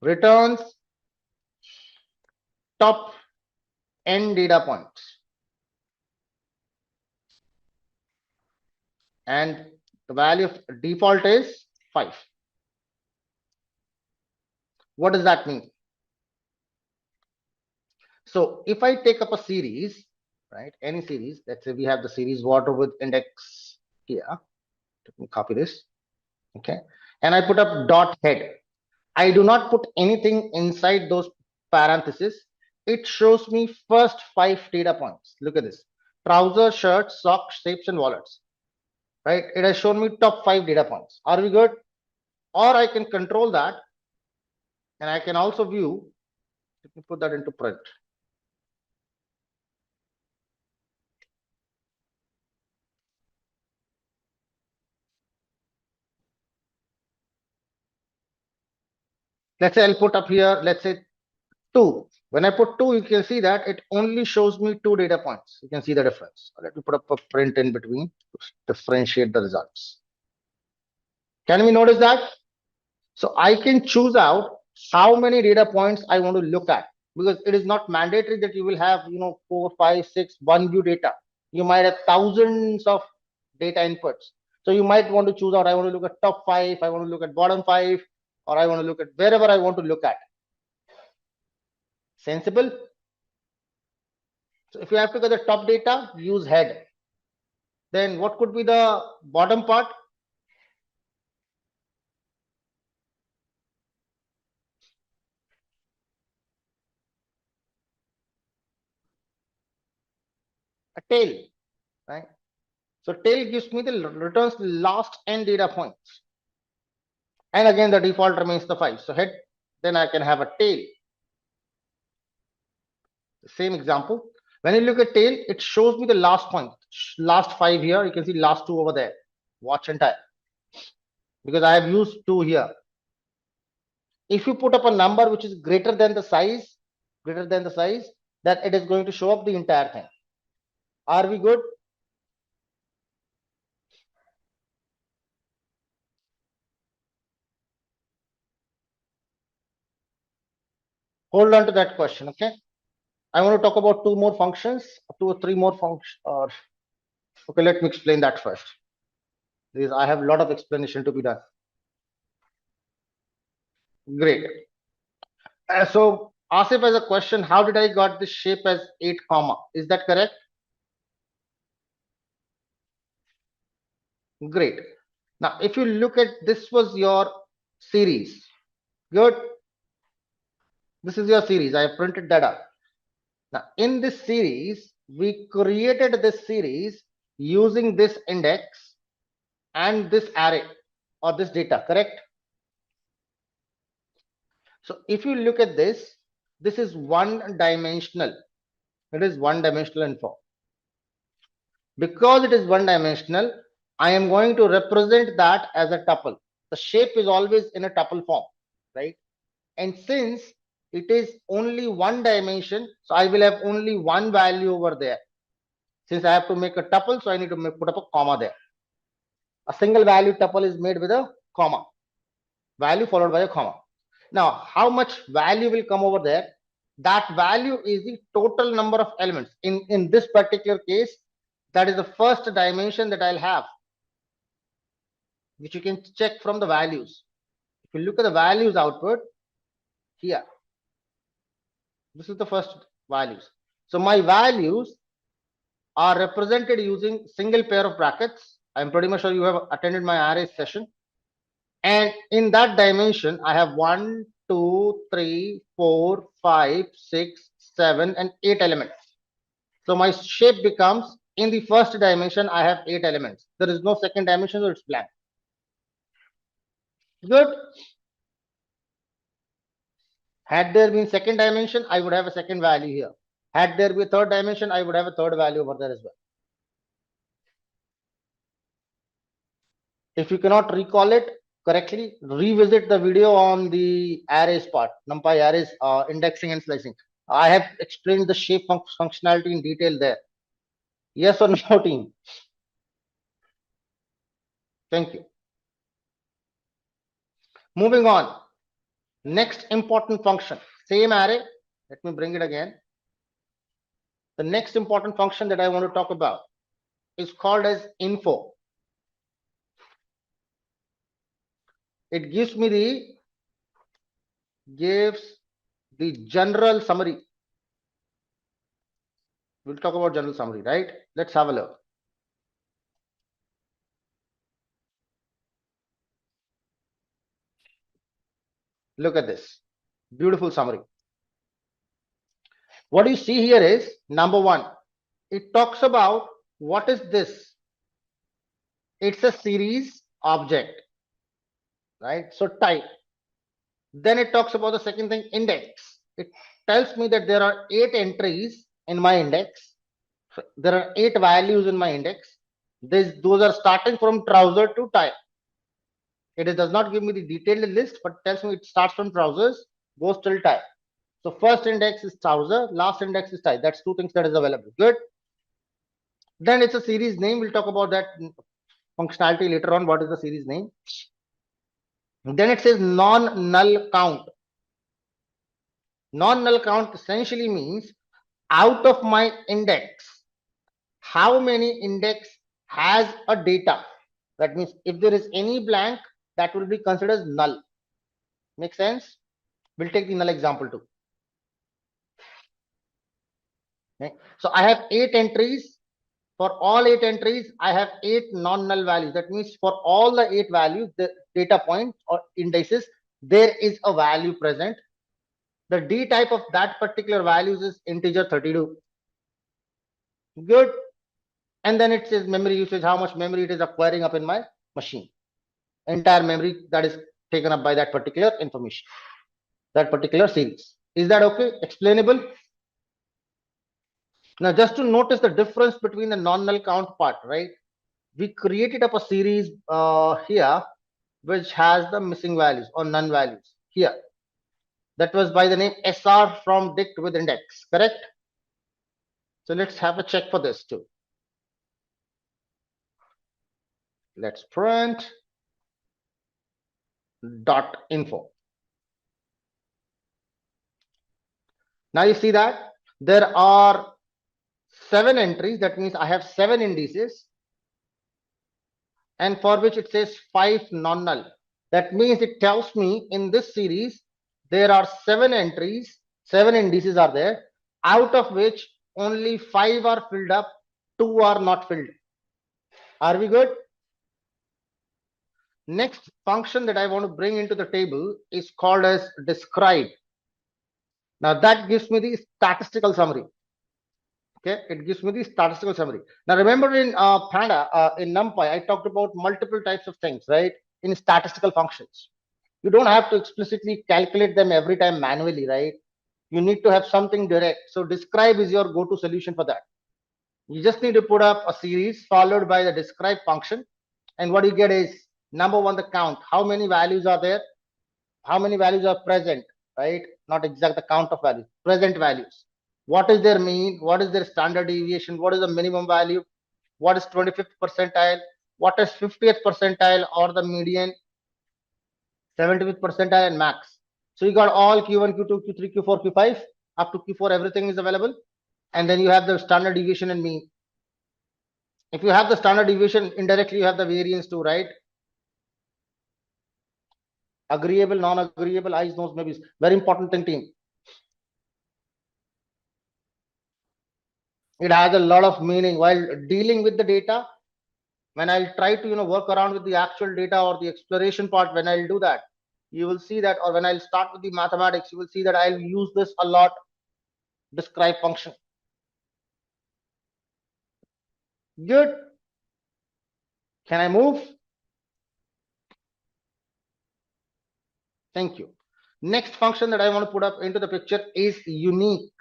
Returns top n data points. And the value of default is 5. What does that mean? So if I take up a series, right, any series, let's say we have the series water with index here. Let me copy this. Okay. And I put up dot head. I do not put anything inside those parentheses. It shows me first 5 data points. Look at this. Trousers, shirts, socks, shapes, and wallets. Right? It has shown me top 5 data points. Are we good? Or I can control that, and I can also view. Let me put that into print. Let's say I'll put up here, let's say 2. When I put 2, you can see that it only shows me 2 data points. You can see the difference. Let me put up a print in between to differentiate the results. Can we notice that? So I can choose out how many data points I want to look at, because it is not mandatory that you will have 4, 5, 6 one view data. You might have thousands of data inputs. So you might want to choose out, I want to look at top 5, I want to look at bottom 5, or I want to look at wherever I want to look at. Sensible? So if you have to get the top data, use head. Then what could be the bottom part? A tail, right? So tail gives me the returns last n data points. And again, the default remains the 5. So head, then I can have a tail. The same example. When you look at tail, it shows me the last point, last 5 here. You can see last 2 over there. Watch and tie. Because I have used 2 here. If you put up a number which is greater than the size, that it is going to show up the entire thing. Are we good? Hold on to that question, okay? I want to talk about 2 more functions, 2 or 3 more functions. Okay, let me explain that first. Because I have a lot of explanation to be done. Great. So Asif has a question. How did I got this shape as 8 comma? Is that correct? Great. Now, if you look at this was your series. Good. This is your series. I have printed that up. Now, in this series, we created this series using this index and this array or this data, correct? So if you look at this, this is one dimensional. It is one dimensional info. Because it is one dimensional, I am going to represent that as a tuple. The shape is always in a tuple form, right? And since it is only one dimension, so I will have only one value over there. Since I have to make a tuple, so I need to put up a comma there. A single value tuple is made with a comma. Value followed by a comma. Now, how much value will come over there? That value is the total number of elements. In this particular case, that is the first dimension that I'll have, which you can check from the values. If you look at the values output here, this is the first values. So my values are represented using single pair of brackets. I'm pretty much sure you have attended my array session. And in that dimension, I have 1, 2, 3, 4, 5, 6, 7, and 8 elements. So my shape becomes, in the first dimension, I have 8 elements. There is no second dimension, so it's blank. Good. Had there been second dimension, I would have a second value here. Had there been third dimension, I would have a third value over there as well. If you cannot recall it correctly, revisit the video on the arrays part, numpy arrays, indexing and slicing. I have explained the shape functionality in detail there. Yes or no, team? Thank you. Moving on. Next important function, same array. Let me bring it again. The next important function that I want to talk about is called as info. It gives me the gives the general summary. We'll talk about general summary, right? Let's have a look. Look at this beautiful summary. What you see here is number one, it talks about what is this? It's a series object, right? So type. Then it talks about the second thing, index. It tells me that there are 8 entries in my index. There are 8 values in my index. Those are starting from trouser to tie. It does not give me the detailed list, but tells me it starts from trousers, goes till tie. So first index is trouser, last index is tie. That's 2 things that is available. Good. Then it's a series name. We'll talk about that functionality later on. What is the series name? Then it says non-null count. Non-null count essentially means out of my index, how many index has a data. That means if there is any blank, that will be considered as null. Make sense? We'll take the null example too. Okay. So I have 8 entries. For all 8 entries, I have 8 non-null values. That means for all the 8 values, the data points or indices, there is a value present. The D type of that particular values is integer 32. Good. And then it says memory usage, how much memory it is acquiring up in my machine. Entire memory that is taken up by that particular information, that particular series. Is that okay? Explainable? Now, just to notice the difference between the non-null count part, right? We created up a series here, which has the missing values or none values here. That was by the name SR from dict with index, correct? So let's have a check for this too. Let's print dot info. Now you see that there are 7 entries. That means I have 7 indices, and for which it says 5 non-null. That means it tells me in this series there are 7 entries, 7 indices are there, out of which only 5 are filled up, 2 are not filled. Are we good? Next function that I want to bring into the table is called as describe. Now that gives me the statistical summary. Okay, it gives me the statistical summary. Now remember in Panda, in NumPy, I talked about multiple types of things, right? In statistical functions. You don't have to explicitly calculate them every time manually, right? You need to have something direct. So describe is your go-to solution for that. You just need to put up a series followed by the describe function. And what you get is number one, the count. How many values are there? How many values are present, right? Not exact the count of values, present values. What is their mean? What is their standard deviation? What is the minimum value? What is 25th percentile? What is 50th percentile or the median? 75th percentile and max. So you got all Q1, Q2, Q3, Q4, Q5, up to Q4, everything is available. And then you have the standard deviation and mean. If you have the standard deviation, indirectly you have the variance too, right? Agreeable, non-agreeable, eyes, nose, maybe. Very important thing, team. It has a lot of meaning while dealing with the data. When I'll try to work around with the actual data or the exploration part, when I'll do that, you will see that, or when I'll start with the mathematics, you will see that I'll use this a lot. Describe function. Good. Can I move? Thank you. Next function that I want to put up into the picture is unique.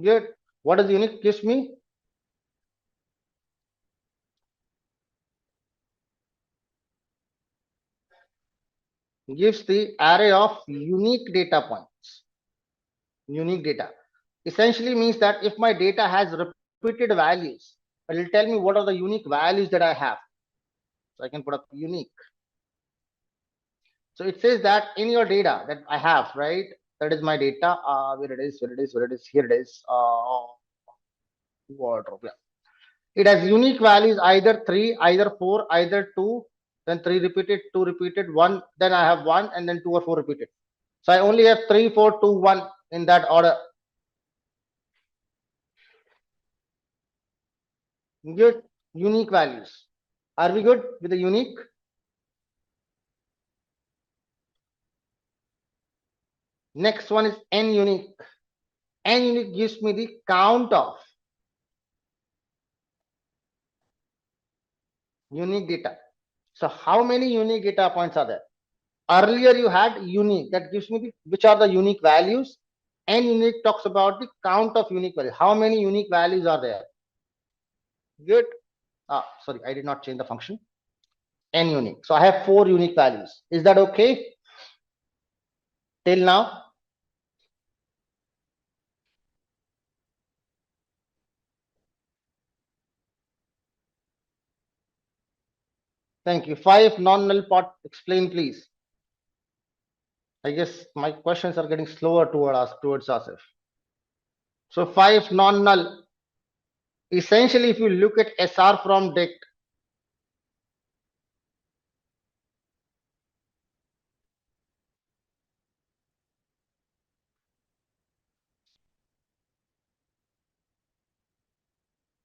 Good. What does unique gives me? Gives the array of unique data points. Unique data essentially means that if my data has repeated values, it will tell me what are the unique values that I have. So I can put up unique. So it says that in your data that I have, right? That is my data. Where it is, here it is. Wardrobe. Yeah. It has unique values either 3, either 4, either 2, then 3 repeated, 2 repeated, 1, then I have 1, and then 2 or 4 repeated. So I only have 3, 4, 2, 1 in that order. Good. Unique values. Are we good with the unique? Next one is n unique. N unique gives me the count of unique data. So how many unique data points are there? Earlier you had unique, that gives me which are the unique values. N unique talks about the count of unique values. How many unique values are there? Good. Sorry, I did not change the function. N unique. So I have 4 unique values. Is that okay till now? Thank you. 5 non-null pot. Explain, please. I guess my questions are getting slower towards Asif. So 5 non-null. Essentially, if you look at SR from dict,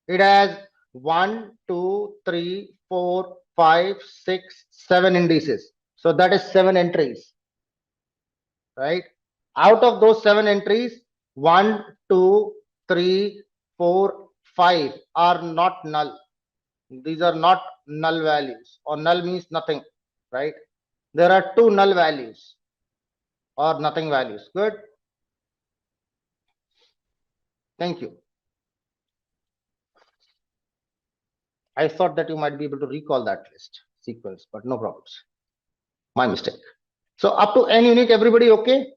it has 1, 2, 3, 4, 5, 6, 7 indices. So that is 7 entries, right? Out of those 7 entries, 1, 2, 3, 4, 5 are not null. These are not null values, or null means nothing, right? There are 2 null values or nothing values. Good. Thank you. I thought that you might be able to recall that list sequence, but no problems. My mistake. So up to n unique, everybody okay?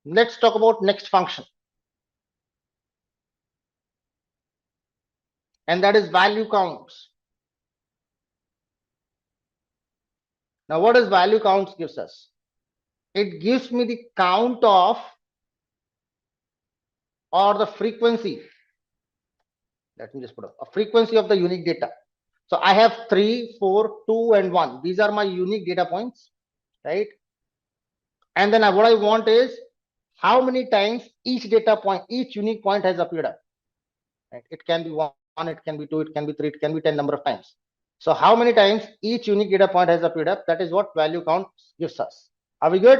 Let's talk about next function. And that is value counts. Now what does value counts gives us? It gives me the count of or the frequency. Let me just put up a frequency of the unique data. So I have 3, 4, 2, and 1. These are my unique data points, right? And then what I want is how many times each data point, each unique point has appeared up. Right? It can be 1, it can be 2, it can be 3, it can be 10 number of times. So how many times each unique data point has appeared up? That is what value count gives us. Are we good?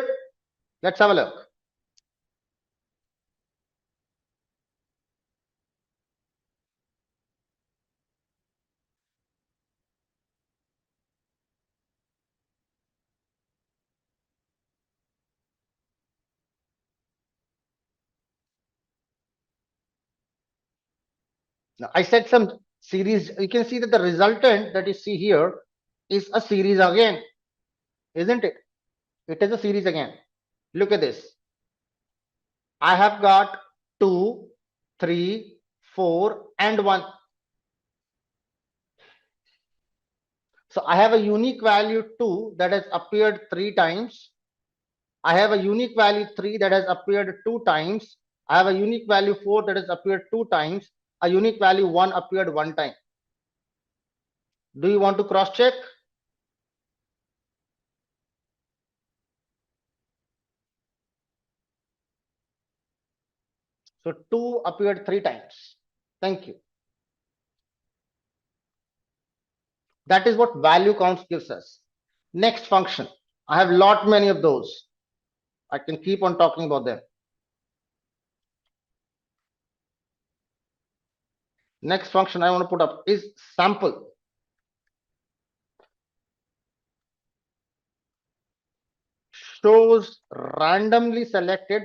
Let's have a look. Now I said some series. You can see that the resultant that you see here is a series again, isn't it? It is a series again. Look at this. I have got 2, 3, 4, and 1. So I have a unique value 2 that has appeared 3 times. I have a unique value 3 that has appeared 2 times. I have a unique value 4 that has appeared 2 times. A unique value 1 appeared 1 time. Do you want to cross check? So 2 appeared 3 times. Thank you. That is what value counts gives us. Next function. I have lot many of those. I can keep on talking about them. Next function I want to put up is sample. Shows randomly selected,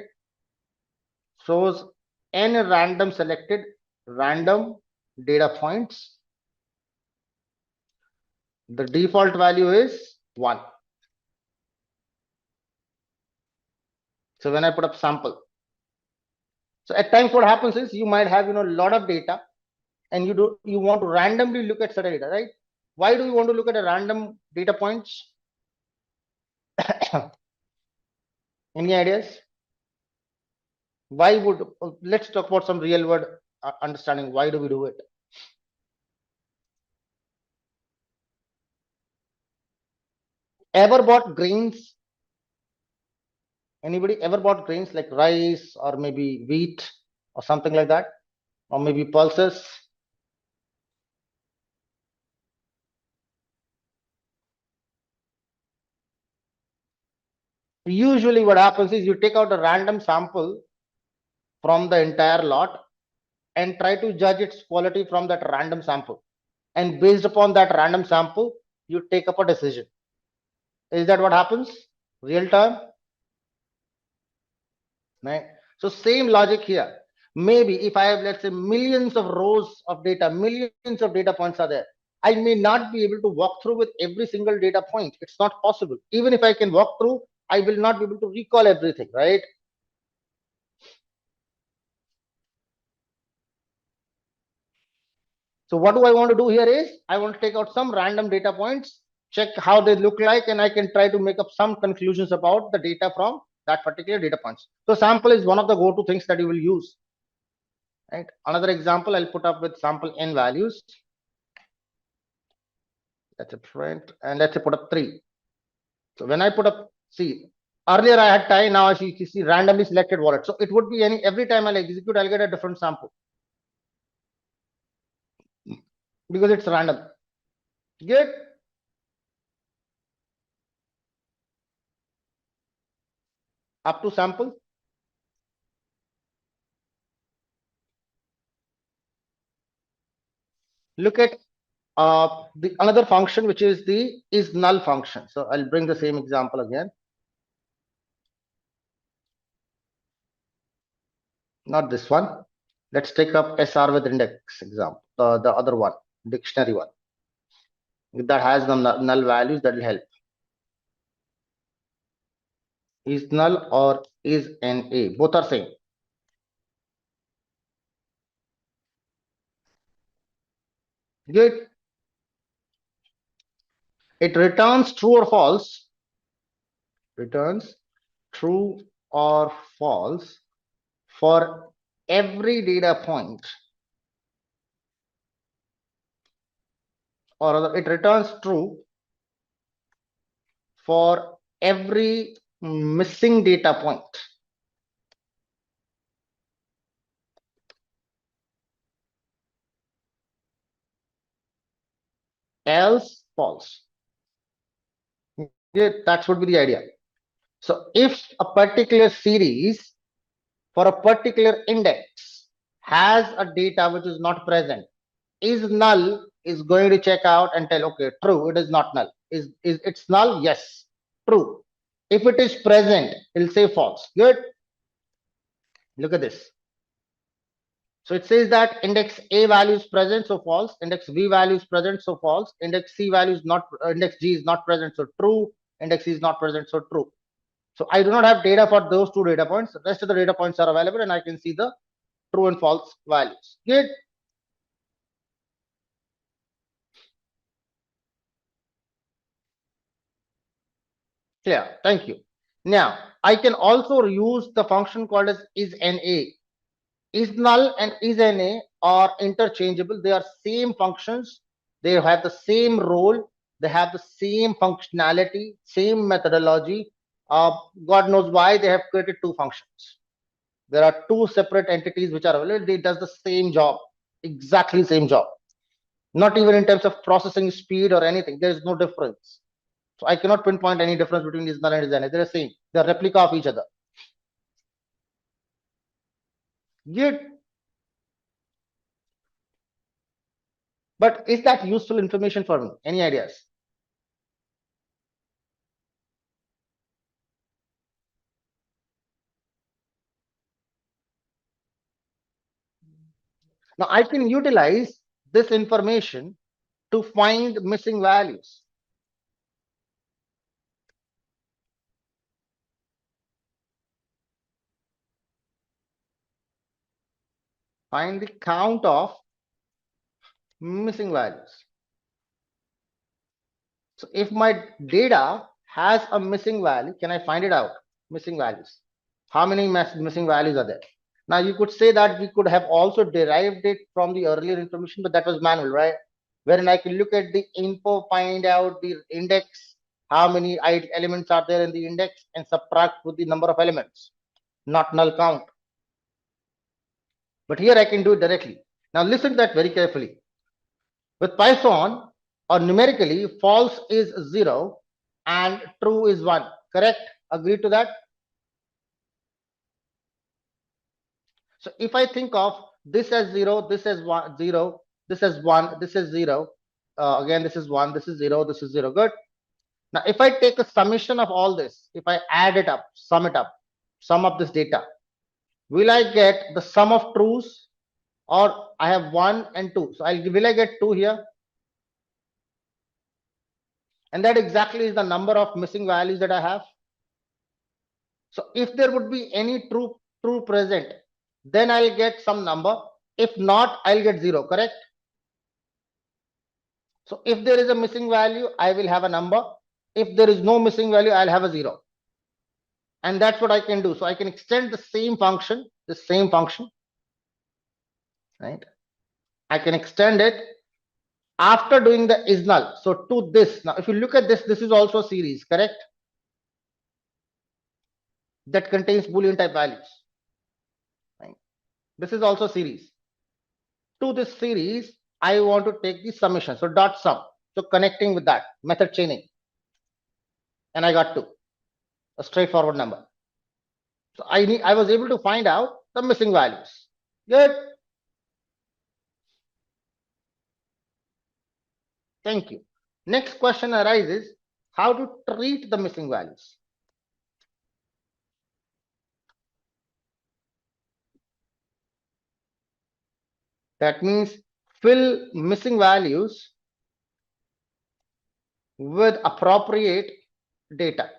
shows n random selected random data points. The default value is 1. So when I put up sample, so at times what happens is you might have a lot of data and you want to randomly look at certain data, right? Why do you want to look at a random data points? Any ideas? Why would, let's talk about some real world understanding. Why do we do it? Ever bought grains? Anybody ever bought grains like rice or maybe wheat or something like that? Or maybe pulses? Usually what happens is you take out a random sample from the entire lot and try to judge its quality from that random sample. And based upon that random sample, you take up a decision. Is that what happens? Real time? Right? So same logic here. Maybe if I have, let's say, millions of rows of data, millions of data points are there, I may not be able to walk through with every single data point. It's not possible. Even if I can walk through, I will not be able to recall everything, right? So what do I want to do here is I want to take out some random data points, check how they look like, and I can try to make up some conclusions about the data from that particular data points. So sample is one of the go-to things that you will use. Right. Another example I'll put up with sample n values. That's a print, and let's say put up 3. So when I put up, see, earlier I had tie, now I see randomly selected wallet. So it would be every time I'll execute, I'll get a different sample because it's random. Get up to sample. Look at the another function, which is the is null function. So I'll bring the same example again. Not this one. Let's take up SR with index example. The other one, dictionary one. If that has the null values, that will help. Is null or is NA? Both are same. Good. It returns true or false. Returns true or false for every data point, or it returns true for every missing data point. Else false. Yeah, that would be the idea. So if a particular series for a particular index has a data which is not present, is null is going to check out and tell, okay, true, it is not null. Is it's null? Yes, true. If it is present, it'll say false. Good. Look at this. So it says that index A value is present, so false. Index B value is present, so false. Index C value is not, index G is not present, so true. Index C is not present, so true. So I do not have data for those 2 data points. The rest of the data points are available, and I can see the true and false values. Good. Clear. Thank you. Now I can also use the function called as isNA. Is null and isNA are interchangeable. They are same functions. They have the same role. They have the same functionality, same methodology. God knows why they have created 2 functions. There are 2 separate entities which are available. They does the same job, exactly same job. Not even in terms of processing speed or anything. There is no difference. So I cannot pinpoint any difference between is null and isNA. They're the same. They're replica of each other. Good. But is that useful information for me? Any ideas? Now I can utilize this information to find missing values. Find the count of missing values. So if my data has a missing value, can I find it out? Missing values. How many missing values are there? Now you could say that we could have also derived it from the earlier information, but that was manual, right? Wherein I can look at the info, find out the index, how many elements are there in the index and subtract with the number of elements, not null count. But here I can do it directly. Now listen to that very carefully. With Python or numerically, false is 0 and true is 1. Correct? Agree to that? So if I think of this as 0, this as 1, 0, this as 1, this is 0, again this is 1, this is 0, this is 0. Good. Now if I take a summation of all this, if I add it up, sum it up, sum up this data, will I get the sum of trues, or I have 1 and 2? So will I get 2 here? And that exactly is the number of missing values that I have. So if there would be any true present, then I'll get some number. If not, I'll get 0. Correct? So if there is a missing value, I will have a number. If there is no missing value, I'll have a 0. And that's what I can do. So I can extend the same function, right? I can extend it after doing the is null. So to this, now if you look at this, this is also a series, correct? That contains Boolean type values. Right? This is also series. To this series, I want to take the summation. So dot sum. So connecting with that method chaining. And I got 2. A straightforward number. So I was able to find out the missing values. Good. Thank you. Next question arises, how to treat the missing values. That means fill missing values with appropriate data.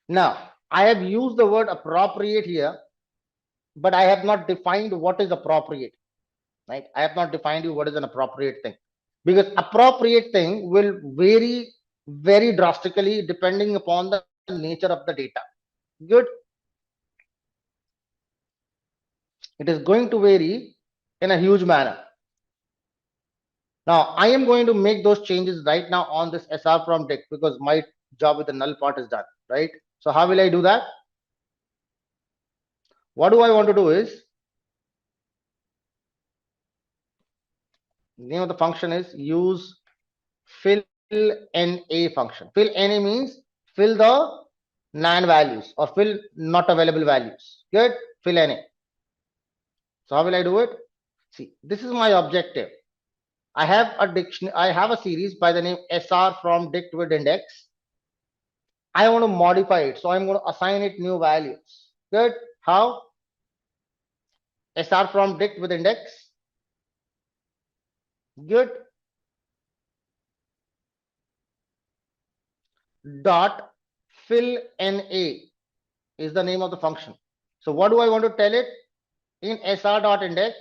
Now, I have used the word appropriate here, but I have not defined what is appropriate. Right? I have not defined you what is an appropriate thing, because appropriate thing will vary very drastically depending upon the nature of the data. Good. It is going to vary in a huge manner. Now, I am going to make those changes right now on this SR from dict, because my job with the null part is done, right? So how will I do that? What do I want to do is, the name of the function is use fill NA function. Fill NA means fill the non values or fill not available values. Good. Fill NA. So how will I do it? See, this is my objective. I have a dictionary. I have a series by the name SR from dict with index. I want to modify it, so I'm going to assign it new values. Good. How? SR from dict with index. Good. Dot fill NA is the name of the function. So what do I want to tell it? In SR dot index,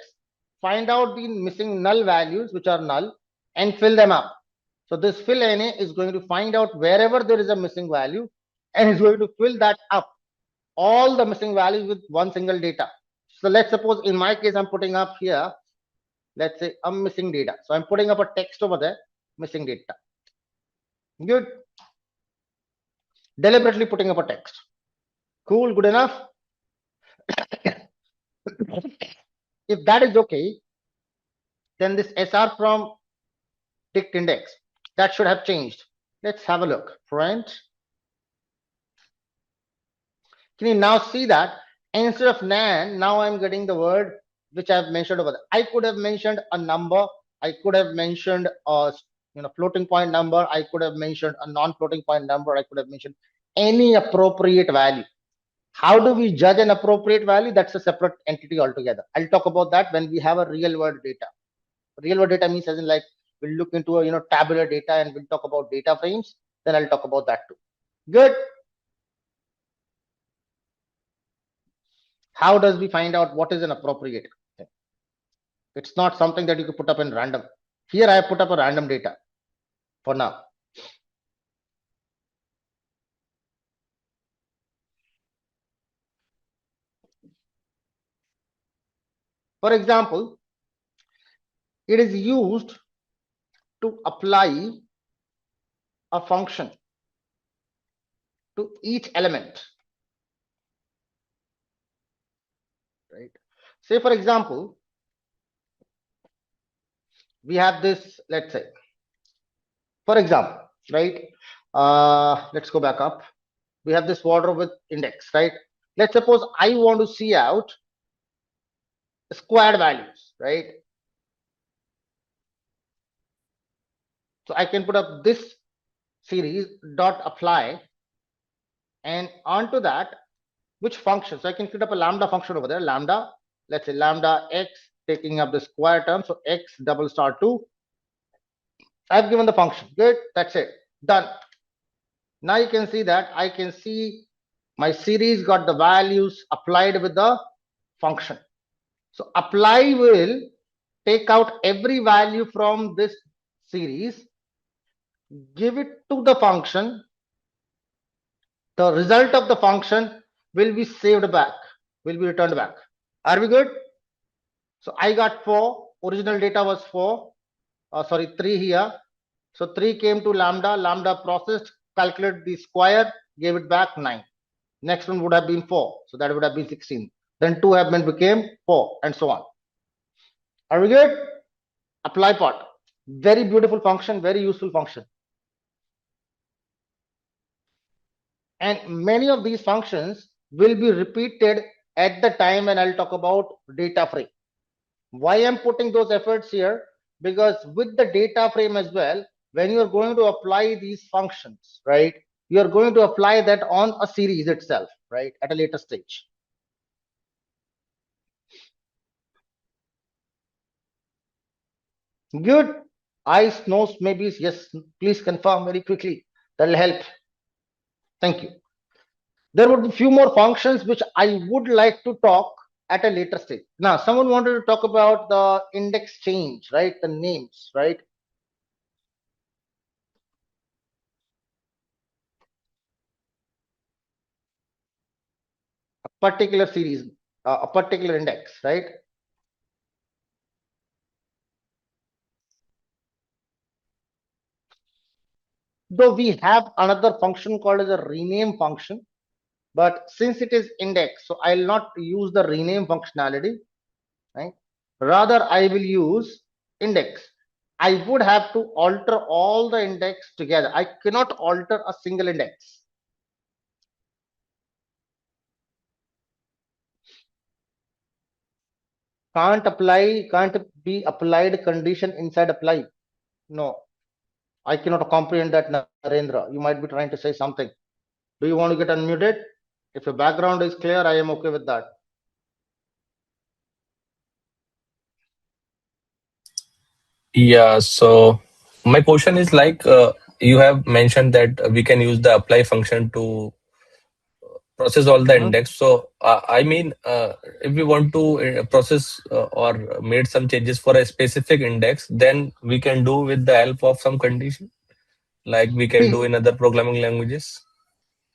find out the missing null values which are null and fill them up. So this fill NA is going to find out wherever there is a missing value and is going to fill that up, all the missing values with one single data. So let's suppose in my case, I'm putting up here, let's say I'm missing data. So I'm putting up a text over there, missing data. Good. Deliberately putting up a text. Cool, good enough. If that is okay, then this SR from dict index, that should have changed. Let's have a look. Print. Can you now see that instead of nan, now I'm getting the word which I've mentioned over there. I could have mentioned a number. I could have mentioned a floating point number. I could have mentioned a non-floating point number. I could have mentioned any appropriate value. How do we judge an appropriate value? That's a separate entity altogether. I'll talk about that when we have a real world data. Real world data means as in like we'll look into a tabular data and we'll talk about data frames. Then I'll talk about that too. Good. How does we find out what is an appropriate thing? It's not something that you could put up in random. Here I have put up a random data for now. For example, it is used to apply a function to each element, right? Say for example, we have this, let's say, for example, right? Let's go back up. We have this wardrobe with index, right? Let's suppose I want to see out squared values, right? So I can put up this series dot apply, and onto that, which function? So I can put up a lambda function over there, lambda, let's say lambda x, taking up the square term, so x double star 2. I've given the function. Good, that's it, done. Now you can see that I can see my series got the values applied with the function. So apply will take out every value from this series, give it to the function. The result of the function will be saved back, will be returned back. Are we good? So I got 4, original data was 4, sorry, 3 here. So 3 came to lambda, lambda processed, calculated the square, gave it back 9. Next one would have been 4, so that would have been 16. Then 2 have been became 4, and so on. Are we good? Apply part. Very beautiful function, very useful function. And many of these functions will be repeated at the time when I'll talk about data frame. Why I'm putting those efforts here? Because with the data frame as well, when you're going to apply these functions, right, you're going to apply that on a series itself, right, at a later stage. Good. Eyes, nose, maybe, yes, please confirm very quickly. That'll help. Thank you. There would be a few more functions which I would like to talk at a later stage. Now, someone wanted to talk about the index change, right? The names, right? A particular series, a particular index, right? Though we have another function called as a rename function, but since it is index, so I'll not use the rename functionality, right? Rather, I will use index. I would have to alter all the index together. I cannot alter a single index. Can't be applied condition inside apply. No, I cannot comprehend that, Narendra. You might be trying to say something. Do you want to get unmuted? If your background is clear, I am okay with that. Yeah, so my question is like you have mentioned that we can use the apply function to process all the index. So I mean, if we want to process or made some changes for a specific index, then we can do with the help of some condition, like we can do See, in other programming languages.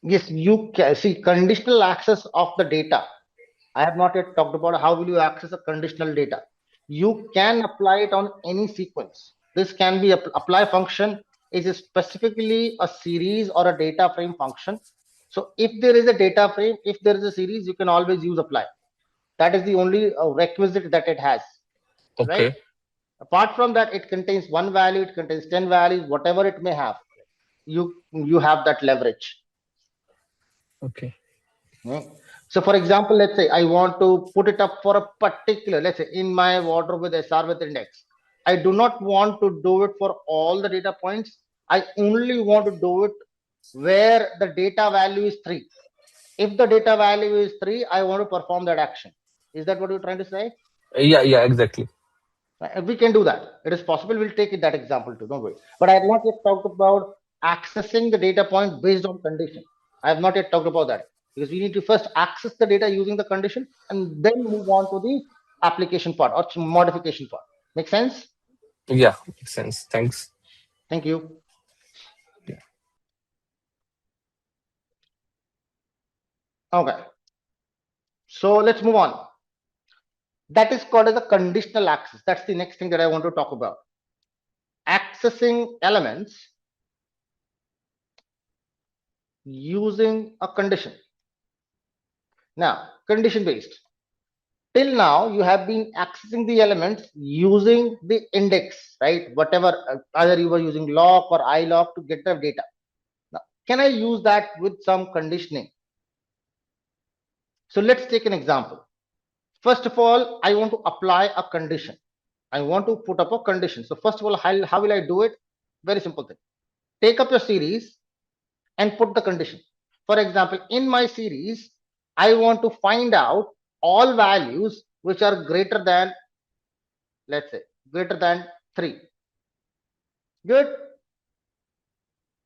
yes, you can see conditional access of the data. I have not yet talked about how will you access a conditional data. You can apply it on any sequence. This can be apply function is specifically a series or a data frame function. So if there is a data frame, if there is a series, you can always use apply. That is the only requisite that it has, right? Okay. Apart from that, it contains one value, it contains 10 values, whatever it may have. You have that leverage. Okay. So for example, let's say I want to put it up for a particular, let's say in my wardrobe with SR with index. I do not want to do it for all the data points. I only want to do it where the data value is 3. If the data value is 3, I want to perform that action. Is that what you're trying to say? Yeah, exactly. We can do that. It is possible. We'll take it that example too. Don't worry. But I have not yet talked about accessing the data point based on condition. I have not yet talked about that because we need to first access the data using the condition and then move on to the application part or modification part. Make sense? Yeah, makes sense. Thanks. Thank you. Yeah. Okay. So let's move on. That is called as a conditional access. That's the next thing that I want to talk about. accessing elements using a condition. Now, condition based. Till now, you have been accessing the elements using the index, right? Whatever, either you were using lock or ilock to get the data. Now, can I use that with some conditioning? So let's take an example. First of all, I want to apply a condition. I want to put up a condition. So first of all, how will I do it? Very simple thing. Take up your series and put the condition. For example, in my series, I want to find out all values which are greater than, let's say, greater than 3. Good.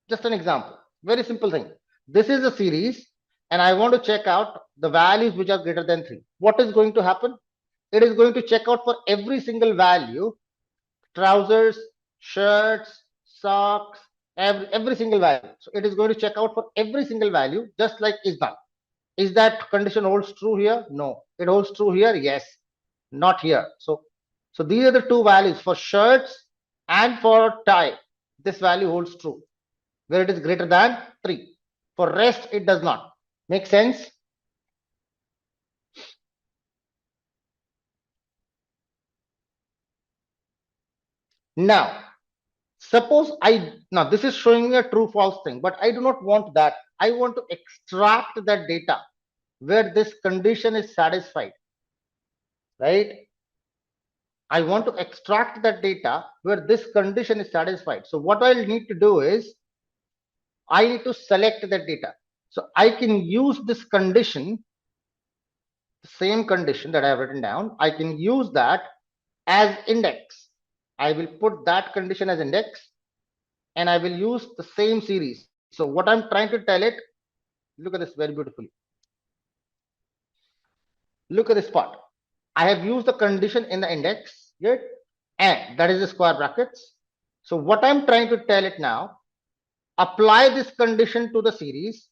Just an example. Very simple thing. This is a series and I want to check out the values which are greater than 3. What is going to happen? It is going to check out for every single value, trousers, shirts, socks, every single value. So it is going to check out for every single value, just like is done. Is that condition holds true here? No. It holds true here? Yes. Not here. So these are the two values for shirts and for tie. This value holds true, where it is greater than 3. For rest, it does not. Make sense? Now, suppose now this is showing me a true false thing, but I do not want that. I want to extract that data where this condition is satisfied, right? I want to extract that data where this condition is satisfied. So what I'll need to do is I need to select that data. So I can use this condition, the same condition that I have written down. I can use that as index. I will put that condition as index and I will use the same series. So what I'm trying to tell it, look at this very beautifully. Look at this part. I have used the condition in the index, good, and that is the square brackets. So what I'm trying to tell it now, apply this condition to the series,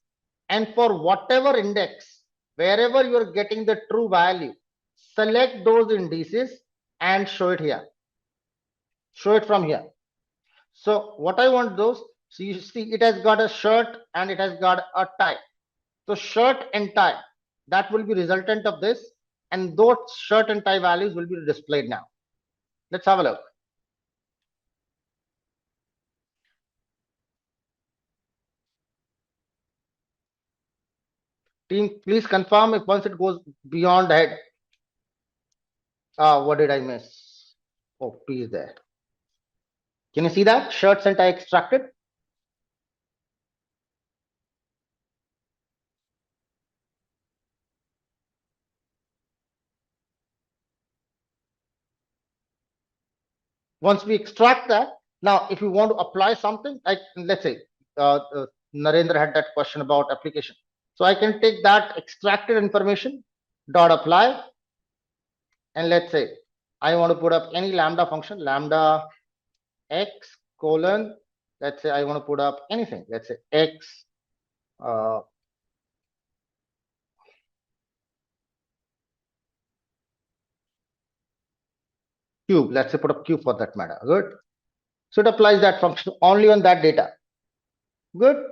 and for whatever index, wherever you are getting the true value, select those indices and show it here. Show it from here. So what I want those, so you see it has got a shirt and it has got a tie. So shirt and tie, that will be resultant of this, and those shirt and tie values will be displayed now. Let's have a look. Team, please confirm if once it goes beyond head. What did I miss? Oh, P is there. Can you see that? Shirts and tie extracted. Once we extract that, now if you want to apply something, like let's say Narendra had that question about application. So I can take that extracted information, dot apply, and let's say I want to put up any lambda function, lambda x colon, let's say I want to put up anything, let's say x cube, let's say put up cube for that matter. Good. So it applies that function only on that data. Good.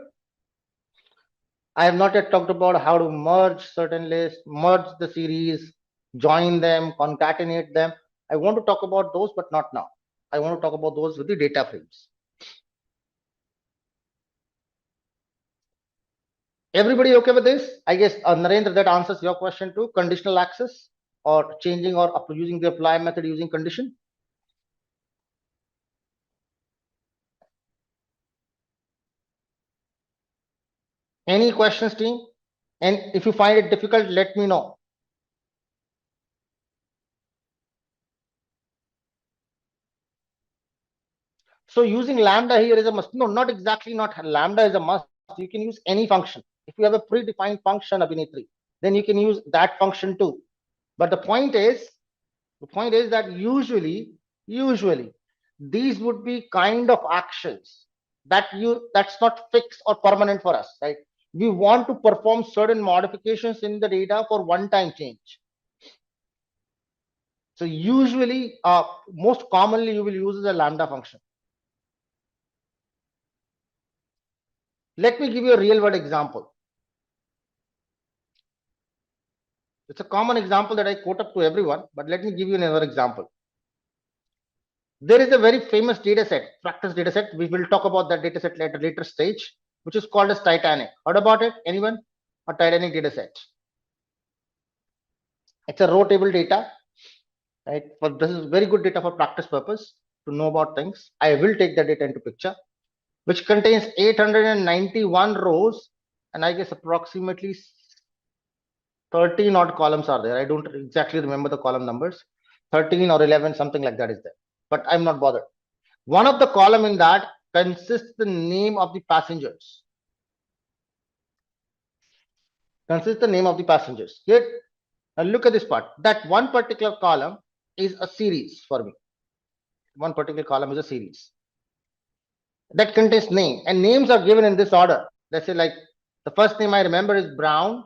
I have not yet talked about how to merge certain lists, merge the series, join them, concatenate them. I want to talk about those, but not now. I want to talk about those with the data frames. Everybody okay with this? I guess Narendra, that answers your question too. Conditional access or changing or using the apply method using condition. Any questions, team? And if you find it difficult, let me know. So using lambda here is a must. No, not exactly, not lambda is a must. You can use any function. If you have a predefined function, Abhinitri, then you can use that function too. But the point is that usually these would be kind of actions that's not fixed or permanent for us, right? We want to perform certain modifications in the data for one-time change. So usually, most commonly you will use a lambda function. Let me give you a real world example. It's a common example that I quote up to everyone, but let me give you another example. There is a very famous data set, practice data set. We will talk about that data set at a later stage, which is called as Titanic. Heard about it? Anyone? A Titanic data set. It's a row table data, right? But this is very good data for practice purpose to know about things. I will take the data into picture, which contains 891 rows, and I guess approximately 13 odd columns are there. I don't exactly remember the column numbers. 13 or 11, something like that is there. But I'm not bothered. One of the column in that consists the name of the passengers. Consists the name of the passengers. Good. Now look at this part. That one particular column is a series for me. One particular column is a series that contains name, and names are given in this order. Let's say like the first name I remember is Brown,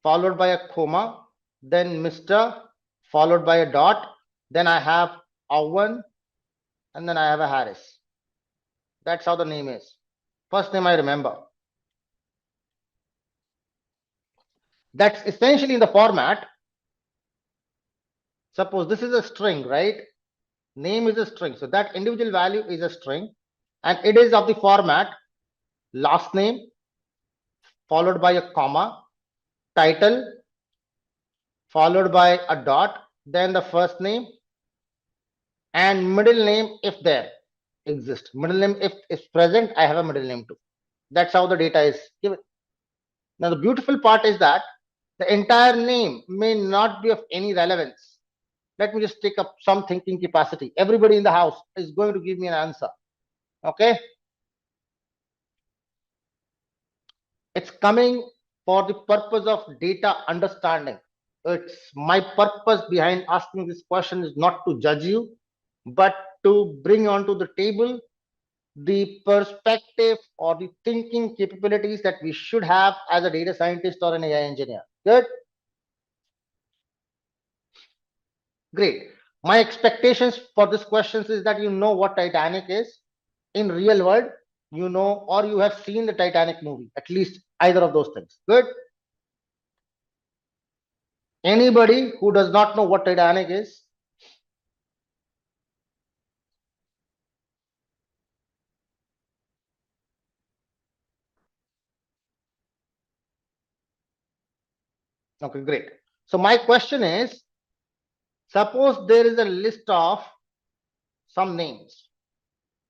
followed by a comma, then Mr., followed by a dot, then I have Owen, and then I have a Harris. That's how the name is. First name I remember. That's essentially in the format. Suppose this is a string, right? Name is a string. So that individual value is a string, and it is of the format last name, followed by a comma, title, followed by a dot, then the first name, and middle name if there exists. Middle name if is present, I have a middle name too. That's how the data is given. Now the beautiful part is that the entire name may not be of any relevance. Let me just take up some thinking capacity. Everybody in the house is going to give me an answer. Okay. It's coming for the purpose of data understanding. It's my purpose behind asking this question is not to judge you, but to bring onto the table the perspective or the thinking capabilities that we should have as a data scientist or an AI engineer. Good. Great. My expectations for this questions is that you know what Titanic is in real world, you know, or you have seen the Titanic movie, at least either of those things. Good. Anybody who does not know what Titanic is? Okay, great. So my question is, suppose there is a list of some names.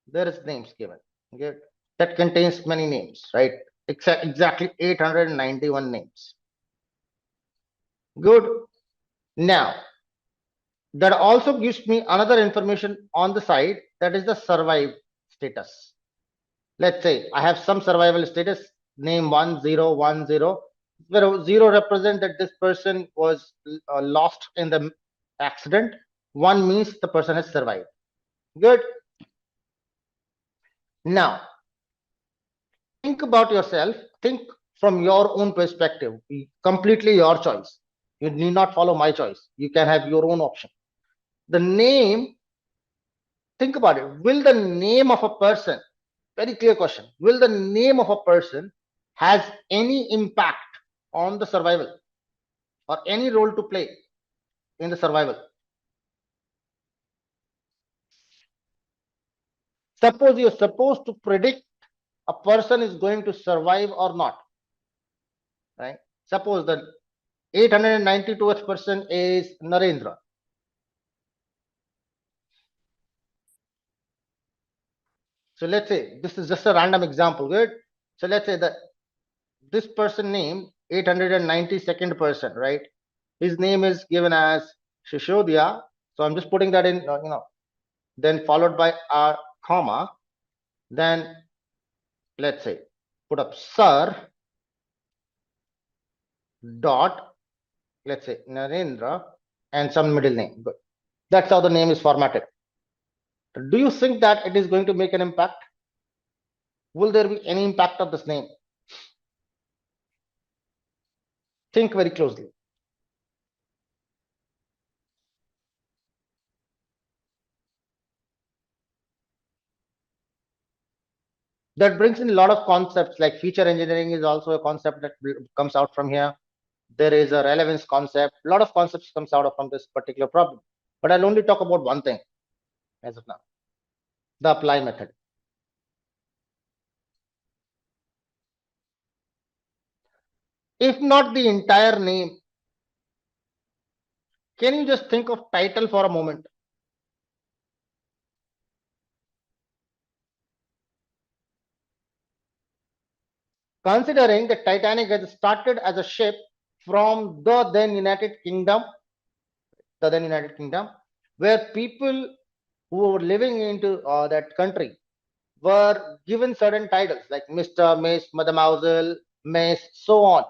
There is names given. Okay, that contains many names, right? Exactly 891 names. Good. Now, that also gives me another information on the side, that is the survive status. Let's say I have some survival status, name 1010, where 0 represents that this person was lost in the accident. 1 means the person has survived. Good. Now, think about yourself. Think from your own perspective. Completely your choice. You need not follow my choice. You can have your own option. The name, think about it. Will the name of a person, very clear question, will the name of a person has any impact on the survival or any role to play in the survival? Suppose you're supposed to predict a person is going to survive or not, right? Suppose the 892th person is Narendra. So let's say this is just a random example, good? So let's say that this person name 892nd person, right? His name is given as Shishodya. So I'm just putting that in, then followed by a comma. Then let's say put up Sir dot, let's say Narendra and some middle name. Good. That's how the name is formatted. Do you think that it is going to make an impact? Will there be any impact of this name? Think very closely. That brings in a lot of concepts, like feature engineering is also a concept that comes out from here. There is a relevance concept. A lot of concepts comes out from this particular problem. But I'll only talk about one thing as of now, the apply method. If not the entire name, can you just think of title for a moment? Considering the Titanic has started as a ship from the then United Kingdom, where people who were living into that country were given certain titles like Mr., Miss, Mademoiselle, Miss, so on.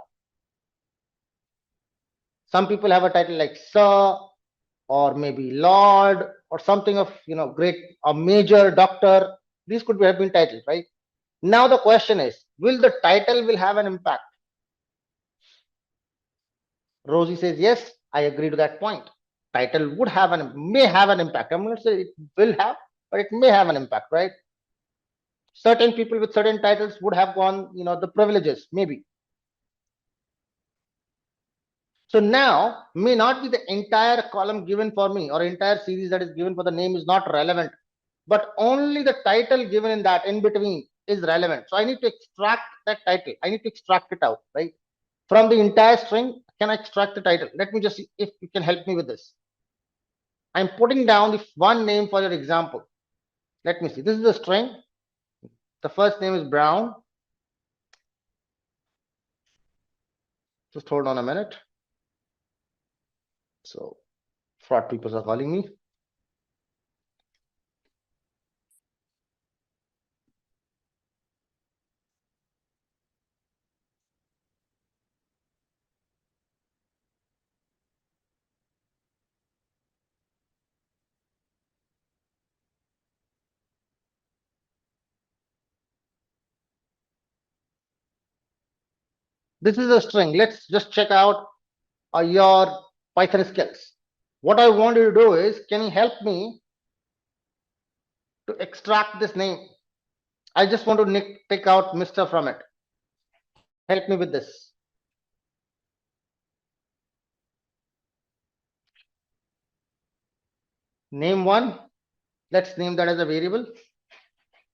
Some people have a title like Sir, or maybe Lord, or something of great, a major, doctor. These could have been titles, right? Now the question is, will the title will have an impact? Rosie says yes, I agree to that point. Title would have may have an impact. I'm not saying it will have, but it may have an impact, right? Certain people with certain titles would have gone, the privileges, maybe. So now may not be the entire column given for me, or entire series that is given for the name is not relevant, but only the title given in that in between is relevant. So I need to extract that title. I need to extract it out, right? From the entire string, can I extract the title? Let me just see if you can help me with this. I'm putting down the one name for your example. Let me see. This is a string. The first name is Brown. Just hold on a minute. So fraud people are calling me. This is a string. Let's just check out your Python skills. What I want you to do is, can you help me to extract this name? I just want to take out Mr. from it. Help me with this. Name one. Let's name that as a variable.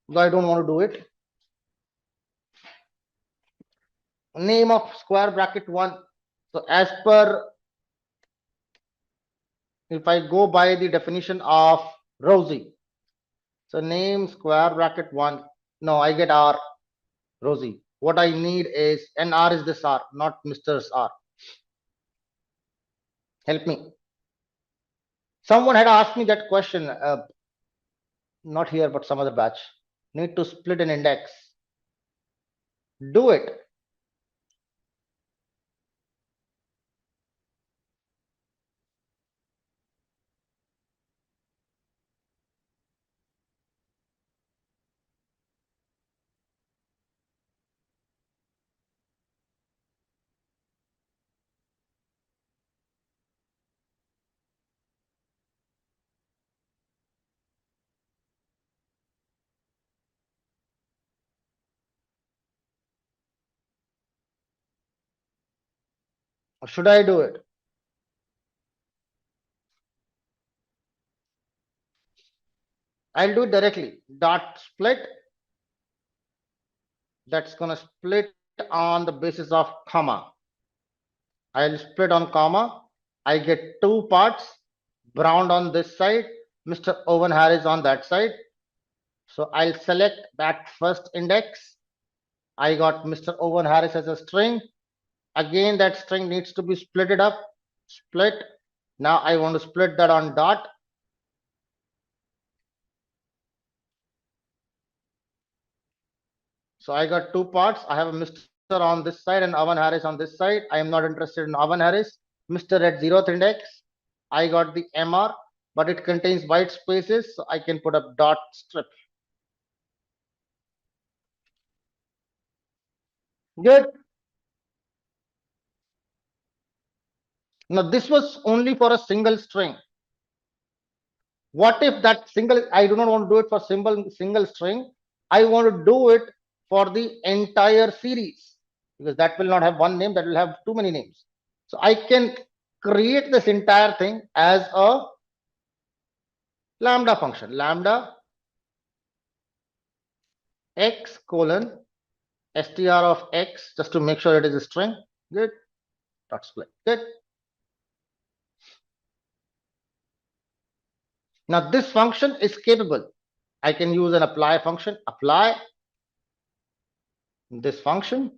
Though I don't want to do it. Name of square bracket one. So as per, if I go by the definition of Rosie, so name square bracket one. No, I get R, Rosie. What I need is, and R is this R, not Mr's R. Help me. Someone had asked me that question, not here, but some other batch. Need to split an index. Do it. Or should I do it? I'll do it directly. Dot split. That's gonna split on the basis of comma. I'll split on comma. I get two parts. Brown on this side, Mr. Owen Harris on that side. So I'll select that first index. I got Mr. Owen Harris as a string. Again, that string needs to be splitted up. Split. Now I want to split that on dot. So I got two parts. I have a Mr. on this side and Owen Harris on this side. I am not interested in Owen Harris. Mr. at 0th index. I got the MR, but it contains white spaces, so I can put a dot strip. Good. Now this was only for a single string. What if that single, I do not want to do it for single string. I want to do it for the entire series, because that will not have one name, that will have too many names. So I can create this entire thing as a lambda function, lambda x colon str of x, just to make sure it is a string. Good. Dot split. Good. Now this function is capable. I can use an apply function, apply this function,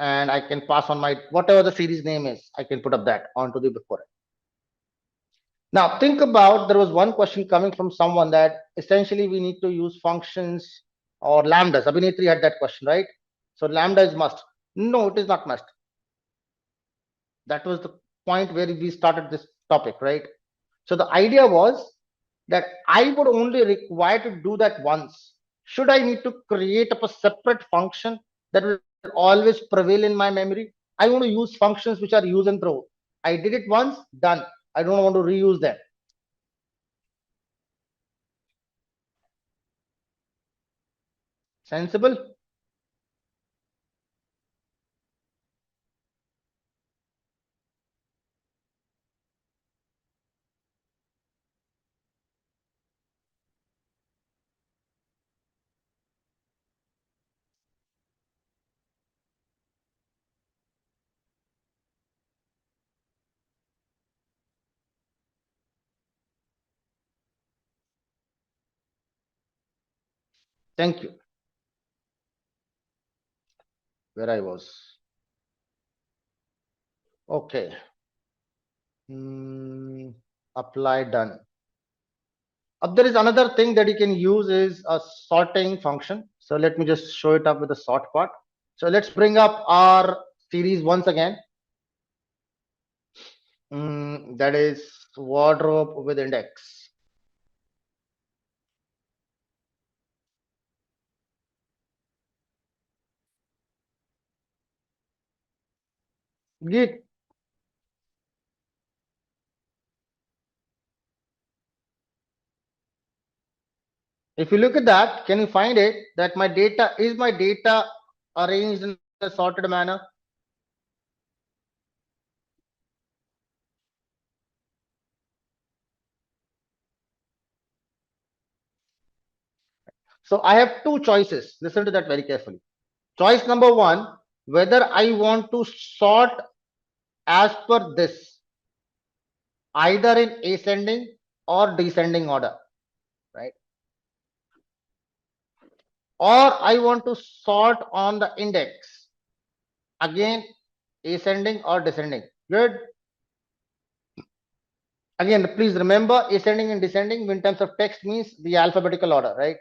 and I can pass on my whatever the series name is, I can put up that onto the before it. Now think about, there was one question coming from someone that essentially we need to use functions or lambdas. Abhinetri had that question, right? So lambda is must. No, it is not must. That was the point where we started this topic, right? So the idea was that I would only require to do that once. Should I need to create up a separate function that will always prevail in my memory? I want to use functions which are use and throw. I did it once, done. I don't want to reuse them. Sensible? Thank you. Where I was. Okay. Apply, done. There is another thing that you can use is a sorting function. So let me just show it up with the sort part. So let's bring up our series once again. That is wardrobe with index. Git. If you look at that, can you find it that my data arranged in a sorted manner? So I have two choices. Listen to that very carefully. Choice number one, whether I want to sort as per this, either in ascending or descending order, right? Or I want to sort on the index, again ascending or descending. Good. Again, please remember, ascending and descending in terms of text means the alphabetical order, right?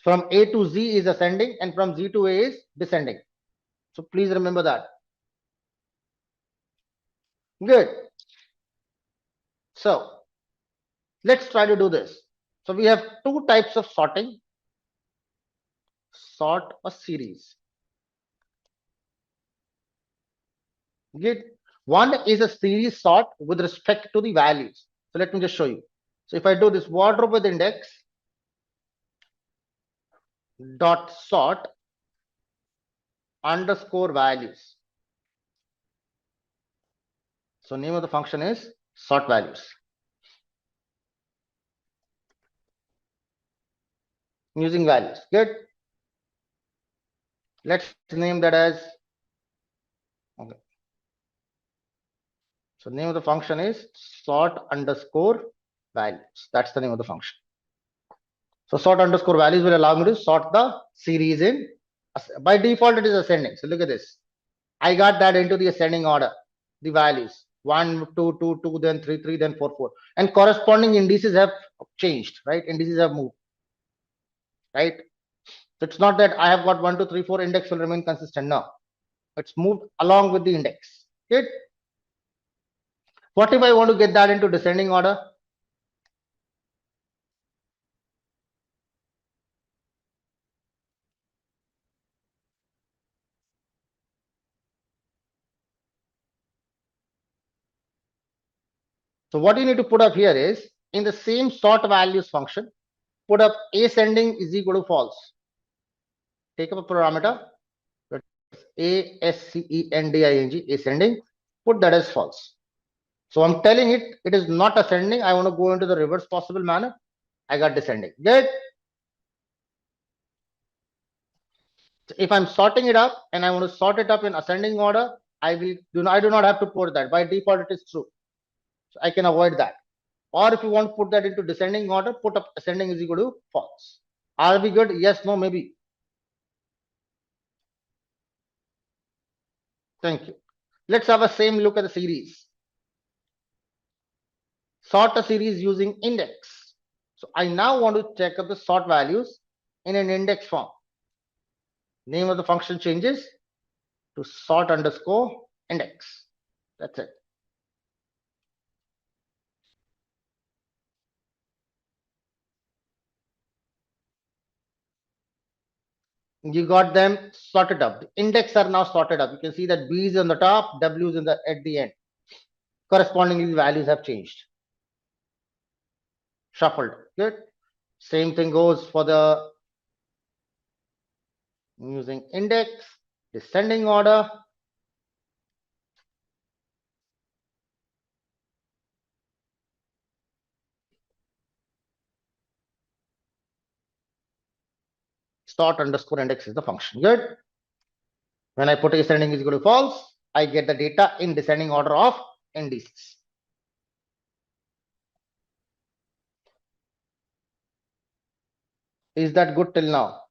From A to Z is ascending and from Z to A is descending. So please remember that. Good. So let's try to do this. So we have two types of sorting. Sort a series. Good. One is a series sort with respect to the values. So let me just show you. So if I do this wardrobe with index dot sort underscore values. So name of the function is sort values. Using values. Good. Let's name that as, okay. So name of the function is sort underscore values. That's the name of the function. So sort underscore values will allow me to sort the series in, by default it is ascending. So look at this. I got that into the ascending order, the values 1, 2, 2, 2, then 3, 3, then 4, 4. And corresponding indices have changed, right? Indices have moved, right? So it's not that I have got 1, 2, 3, 4 index will remain consistent. No, it's moved along with the index. Good. What if I want to get that into descending order? So what you need to put up here is, in the same sort values function, put up ascending is equal to false. take up a parameter, ascending, ascending, put that as false. So I'm telling it is not ascending. I want to go into the reverse possible manner. I got descending. Good. So if I'm sorting it up and I want to sort it up in ascending order, I do not have to put that. By default, it is true. So I can avoid that. Or if you want to put that into descending order, put up ascending is equal to false. Are we good? Yes, no, maybe. Thank you. Let's have a same look at the series. Sort a series using index. So I now want to check up the sort values in an index form. Name of the function changes to sort underscore index. That's it. You got them sorted up. The index are now sorted up. You can see that B is on the top, W is at the end. Correspondingly, the values have changed. Shuffled. Good. Same thing goes for the using index, descending order. Sort underscore index is the function. Good. When I put ascending is equal to false, I get the data in descending order of indices. Is that good till now?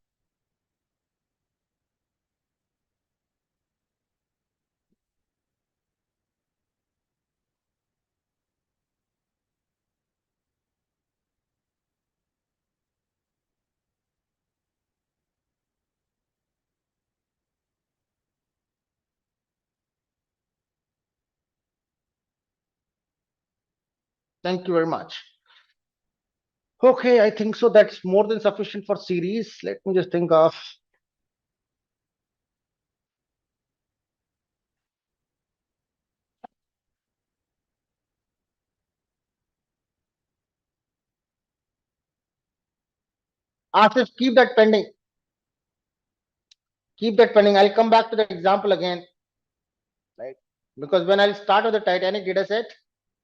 Thank you very much. Okay, I think so. That's more than sufficient for series. Let me just think of. Asif, keep that pending. Keep that pending. I'll come back to the example again, right? Because when I'll start with the Titanic data set,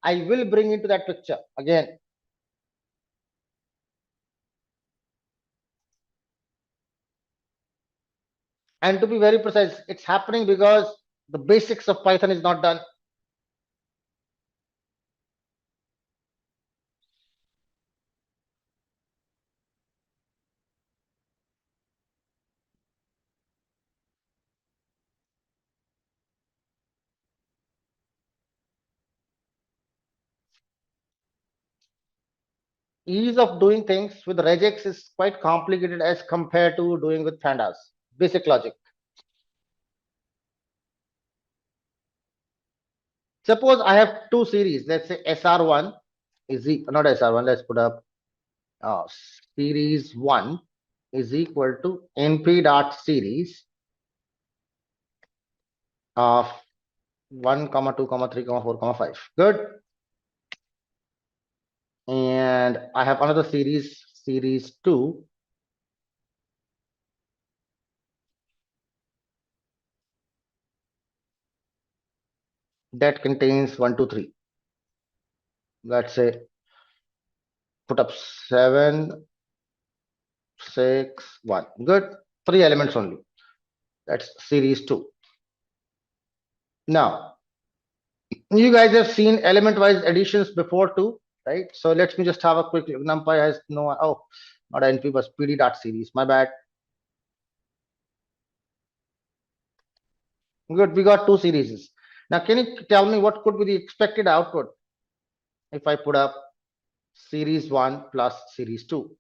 I will bring into that picture again. And to be very precise, it's happening because the basics of Python is not done. Ease of doing things with regex is quite complicated as compared to doing with pandas. Basic logic. Suppose I have two series. Let's say SR1 is not SR1. Let's put up series 1 is equal to np.series of 1, 2, 3, 4, 5. Good. And I have another series, series 2. That contains 1, 2, 3. Let's say put up 7, 6, 1. Good. 3 elements only. That's series 2. Now, you guys have seen element-wise additions before too, right? So let me just have a quick look. NumPy has no, oh, not np, but pd.series. My bad. Good. We got 2 series. Now, can you tell me what could be the expected output if I put up series 1 plus series 2?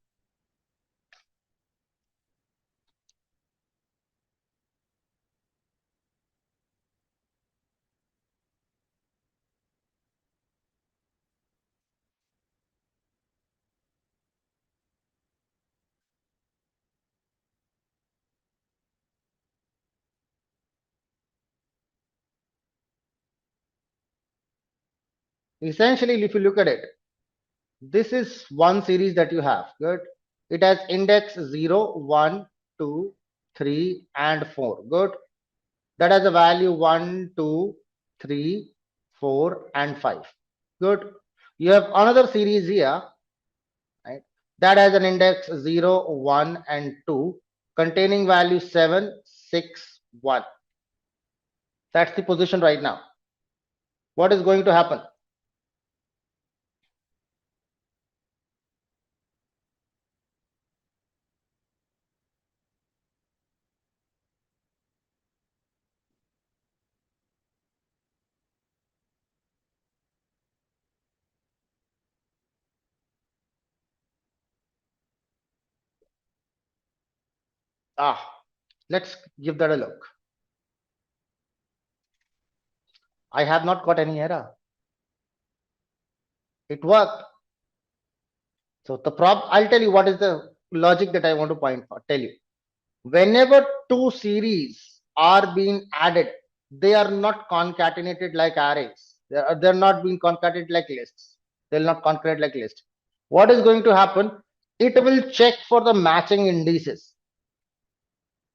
Essentially, if you look at it, this is one series that you have. Good. It has index 0, 1, 2, 3, and 4. Good. That has a value 1, 2, 3, 4, and 5. Good. You have another series here, right? That has an index 0, 1, and 2, containing value 7, 6, 1. That's the position right now. What is going to happen? Let's give that a look. I have not got any error. It worked. So the I'll tell you what is the logic that I want to tell you. Whenever two series are being added, they are not concatenated like arrays. They're not being concatenated like lists. They'll not concatenate like lists. What is going to happen? It will check for the matching indices.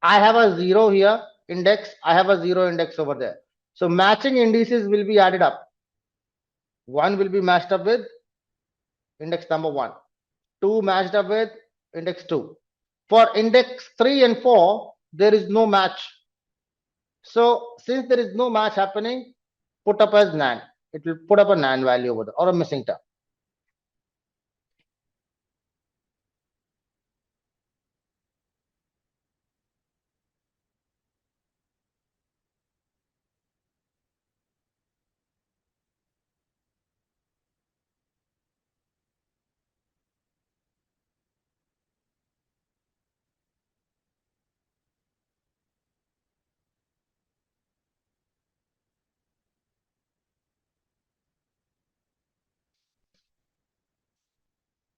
I have a 0 here index. I have a 0 index over there. So matching indices will be added up. 1 will be matched up with index number 1. 2 matched up with index 2. For index 3 and 4, there is no match. So since there is no match happening, put up as nan. It will put up a nan value over there or a missing term.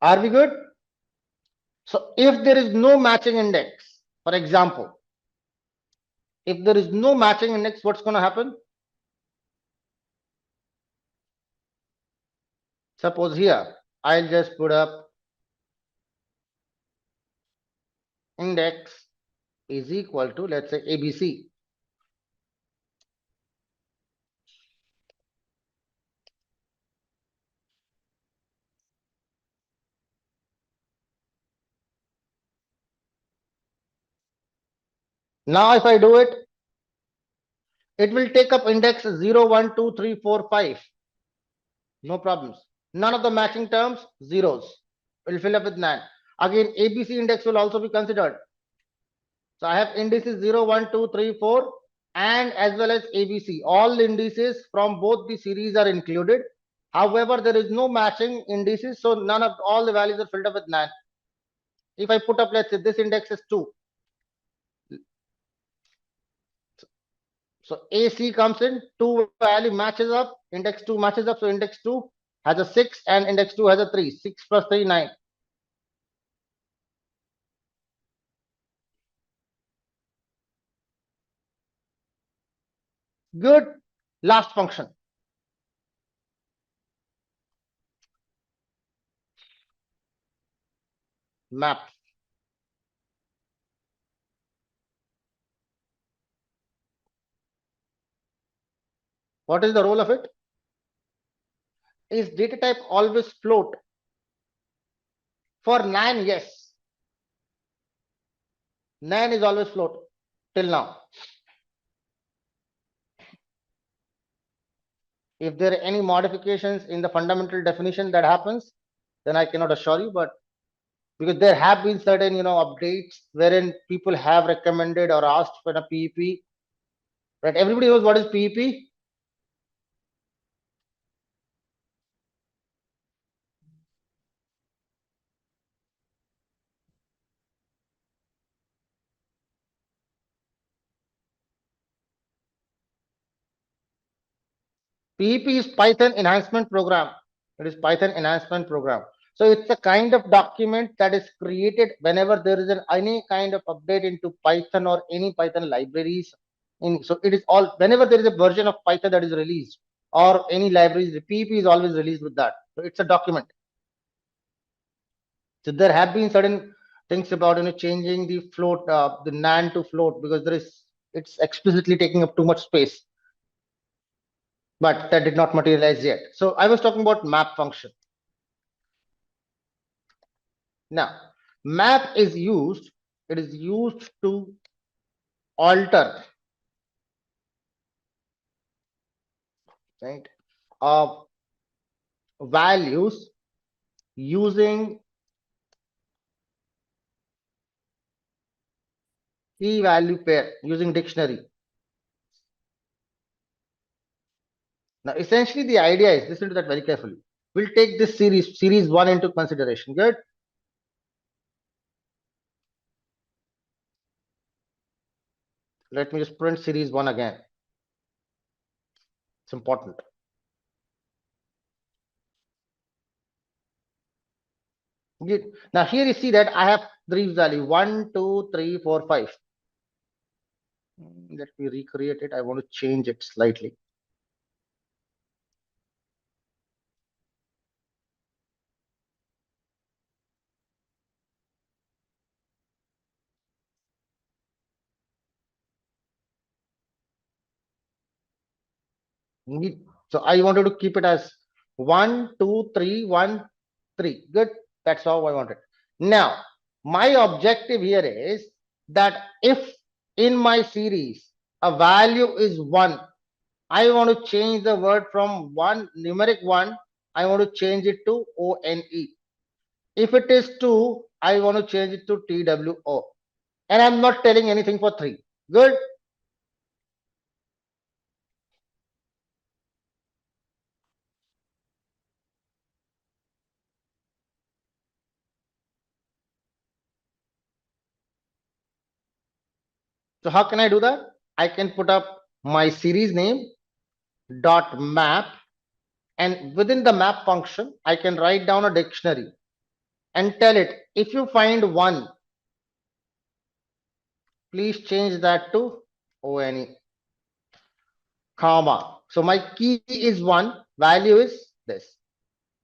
Are we good? So if there is no matching index, for example, if there is no matching index, what's going to happen? Suppose here, I'll just put up index is equal to, let's say, ABC. Now if I do it, it will take up index 0, 1, 2, 3, 4, 5. No problems. None of the matching terms, zeros. Will fill up with nan. Again, ABC index will also be considered. So I have indices 0, 1, 2, 3, 4, and as well as ABC. All indices from both the series are included. However, there is no matching indices, so none of all the values are filled up with nan. If I put up, let's say this index is 2. So AC comes in, 2 value matches up, index 2 matches up, so index 2 has a 6 and index 2 has a 3. 6 plus 3, 9. Good. Last function. Map. What is the role of it? Is data type always float? For nan, yes. Nan is always float till now. If there are any modifications in the fundamental definition that happens, then I cannot assure you, but because there have been certain updates wherein people have recommended or asked for a PEP. Right? Everybody knows what is PEP. PEP is Python enhancement program. It is Python enhancement program. So it's a kind of document that is created whenever there is any kind of update into Python or any Python libraries. So it is all whenever there is a version of Python that is released or any libraries, the PEP is always released with that. So it's a document. So there have been certain thinks about changing the float, the NAND to float, because it's explicitly taking up too much space, but that did not materialize yet. So I was talking about map function. Now, map is used. It is used to alter, right, values using key value pair, using dictionary. Now, essentially, the idea is, listen to that very carefully. We'll take this series 1 into consideration. Good. Let me just print series 1 again. It's important. Good. Now, here you see that I have three values 1, 2, 3, 4, 5. Let me recreate it. I want to change it slightly. So I wanted to keep it as 1, 2, 3, 1, 3. Good. That's how I want it. Now, my objective here is that if in my series a value is 1, I want to change the word from numeric 1, I want to change it to ONE. If it is 2, I want to change it to TWO. And I'm not telling anything for 3. Good. So how can I do that? I can put up my series name dot map, and within the map function, I can write down a dictionary and tell it, if you find 1, please change that to ONE, comma. So my key is 1, value is this.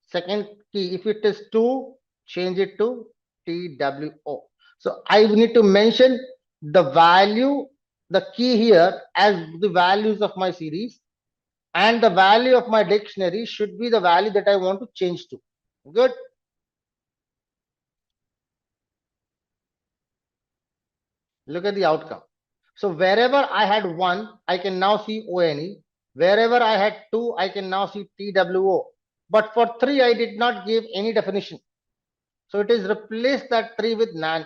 Second key, if it is 2, change it to TWO. So I need to mention the value, the key here as the values of my series, and the value of my dictionary should be the value that I want to change to. Good. Look at the outcome. So wherever I had 1, I can now see ONE. Wherever I had 2, I can now see TWO. But for 3, I did not give any definition. So it is replaced that 3 with NaN.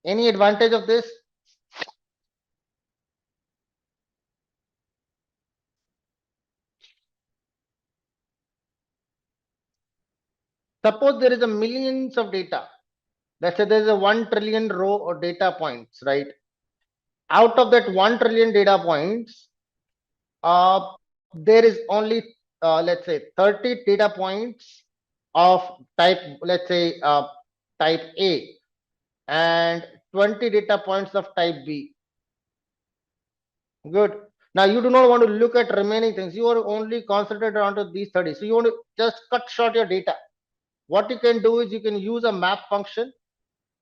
Any advantage of this? Suppose there is a millions of data. Let's say there is a 1 trillion row of data points, right? Out of that 1 trillion data points, there is only, let's say, 30 data points of type, let's say, type A, and 20 data points of type B. Good. Now you do not want to look at remaining things. You are only concentrated onto these 30. So you want to just cut short your data. What you can do is you can use a map function,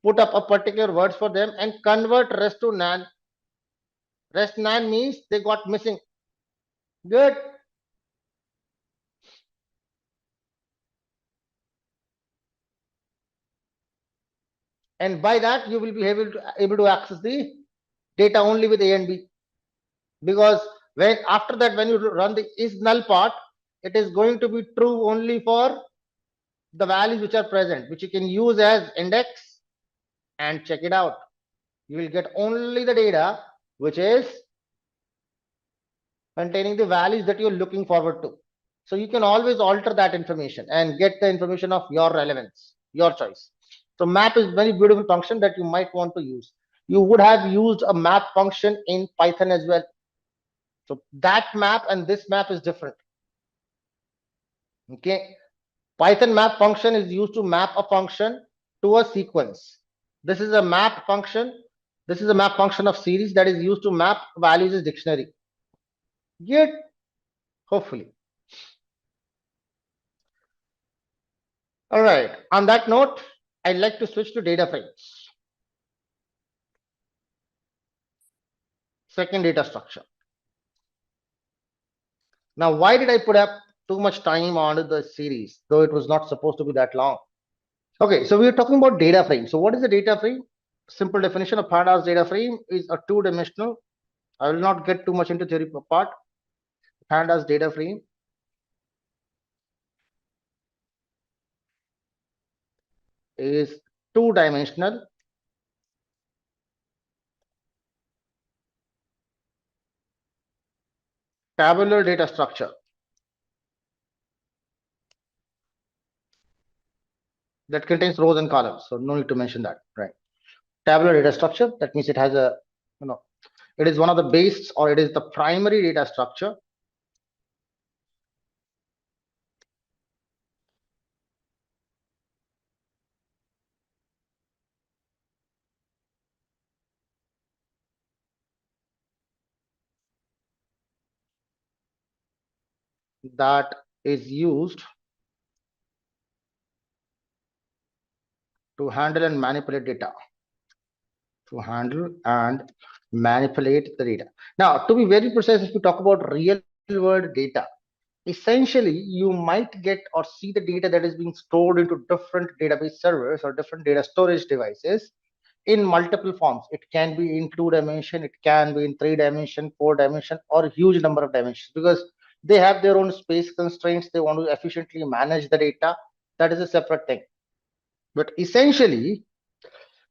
put up a particular words for them, and convert rest to NaN. Rest NaN means they got missing. Good. And by that you will be able to access the data only with A and B, because when after that, when you run the is null part, it is going to be true only for the values which are present, which you can use as index and check it out. You will get only the data which is containing the values that you're looking forward to. So you can always alter that information and get the information of your relevance, your choice. So map is very beautiful function that you might want to use. You would have used a map function in Python as well. So that map and this map is different. Okay. Python map function is used to map a function to a sequence. This is a map function. This is a map function of series that is used to map values as dictionary. Good. Hopefully. All right. On that note, I'd like to switch to DataFrames. Second data structure. Now, why did I put up too much time on the series, though it was not supposed to be that long? Okay, so we are talking about data frame. So what is a data frame? Simple definition of Pandas data frame is a two-dimensional. I will not get too much into theory part. Pandas data frame is two-dimensional tabular data structure that contains rows and columns. So no need to mention that, right? Tabular data structure, that means it has a, it is one of the base, or it is the primary data structure that is used to handle and manipulate data. To handle and manipulate the data. Now, to be very precise, if we talk about real world data, essentially you might get or see the data that is being stored into different database servers or different data storage devices in multiple forms. It can be in 2-dimension, it can be in 3-dimension, 4-dimension, or a huge number of dimensions, because they have their own space constraints. They want to efficiently manage the data. That is a separate thing. But essentially,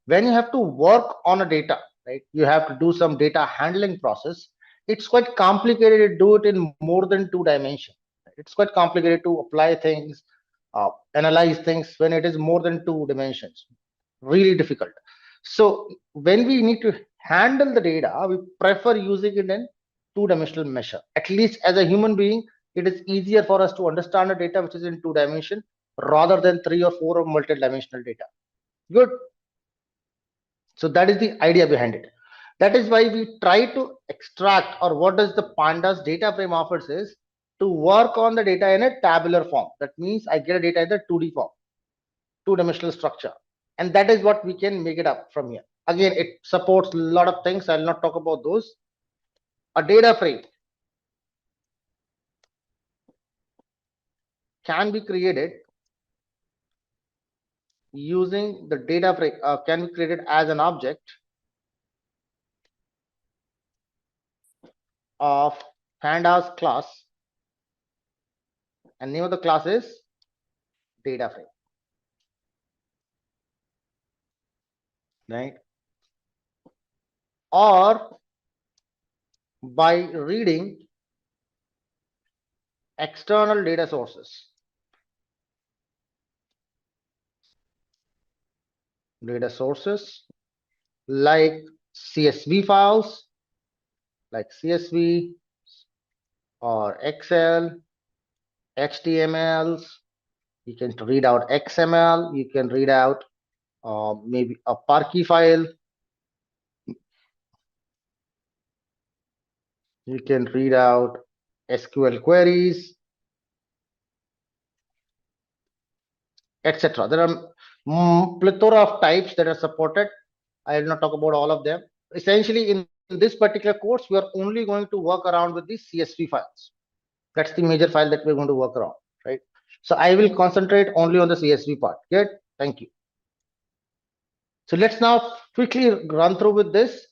when you have to work on a data, right, you have to do some data handling process. It's quite complicated to do it in more than 2 dimensions. It's quite complicated to apply things, analyze things when it is more than 2 dimensions. Really difficult. So when we need to handle the data, we prefer using it in 2-dimensional measure. At least as a human being, it is easier for us to understand the data which is in 2 dimension rather than 3 or 4 of multi-dimensional data. Good. So that is the idea behind it. That is why we try to extract, or what does the Pandas data frame offers is to work on the data in a tabular form. That means I get a data in the 2D form, 2-dimensional structure. And that is what we can make it up from here. Again, it supports a lot of things. I'll not talk about those. A data frame can be created using the data frame, can be created as an object of Pandas class, and name of the class is data frame, right? Or by reading external data sources. Data sources like CSV files, like CSV or Excel, HTMLs. You can read out XML. You can read out maybe a Parky file. You can read out SQL queries, etc. There are plethora of types that are supported. I will not talk about all of them. Essentially, in this particular course, we are only going to work around with the CSV files. That's the major file that we're going to work around, right? So I will concentrate only on the CSV part. Good. Thank you. So let's now quickly run through with this,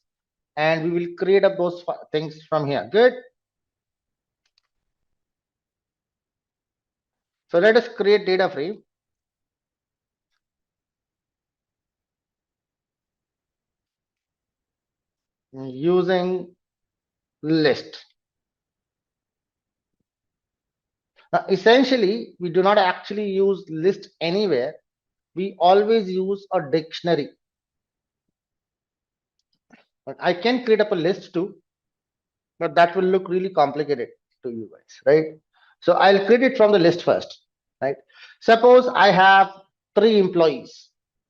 and we will create up those things from here. Good. So let us create data frame using list. Now, essentially, we do not actually use list anywhere. We always use a dictionary. But I can create up a list too, but that will look really complicated to you guys, right? So I'll create it from the list first, right? Suppose I have 3 employees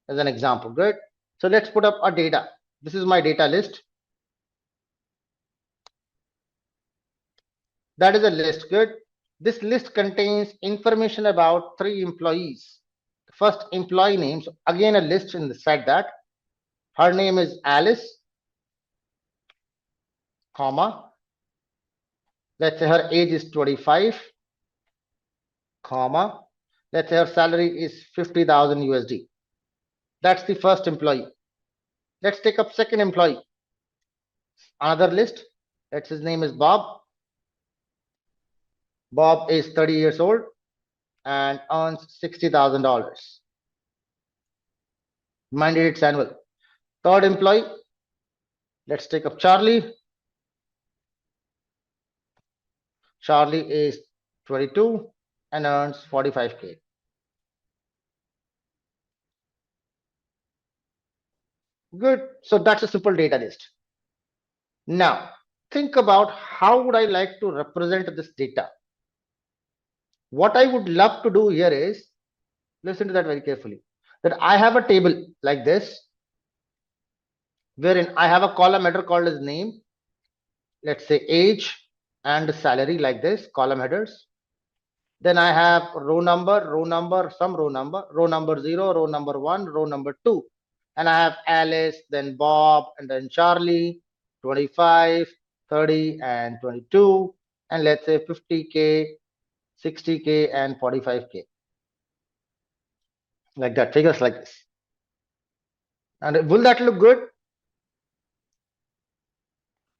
as an example. Good. So let's put up a data. This is my data list. That is a list. Good. This list contains information about 3 employees. first employee names, again a list inside that. Her name is Alice, comma. Let's say her age is 25, comma. Let's say her salary is 50,000 USD. That's the first employee. Let's take up second employee. Another list. Let's his name is Bob. Bob is 30 years old and earns $60,000. Minded it's annual. Third employee. Let's take up Charlie. Charlie is 22 and earns 45K. Good. So that's a simple data list. Now, think about how would I like to represent this data. What I would love to do here is, listen to that very carefully, that I have a table like this, wherein I have a column header called as name, let's say age and salary like this, column headers. Then I have row number, some row number 0, row number 1, row number 2. And I have Alice, then Bob, and then Charlie, 25, 30, and 22. And let's say 50K, 60K, and 45K. Like that, figures like this. And will that look good?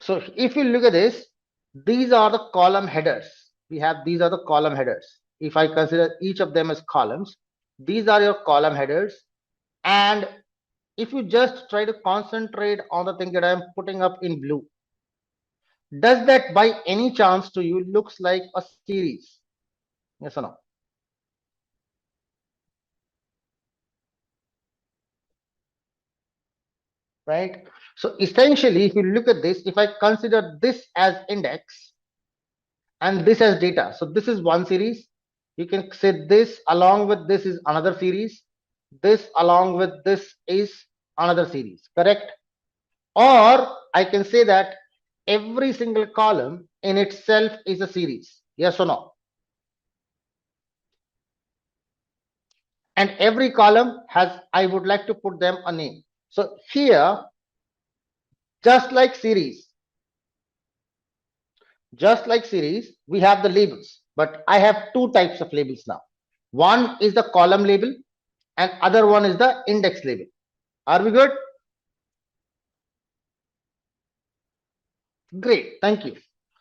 So if you look at this, these are the column headers. These are the column headers. If I consider each of them as columns, these are your column headers. And if you just try to concentrate on the thing that I'm putting up in blue, does that by any chance to you looks like a series? Yes or no? Right? So essentially, if you look at this, if I consider this as index and this as data, so this is one series. You can say this along with this is another series. This along with this is another series, correct? Or I can say that every single column in itself is a series. Yes or no? And every column has, I would like to put them a name. So here, just like series, we have the labels, but I have two types of labels now. One is the column label and other one is the index label. Are we good? Great, thank you.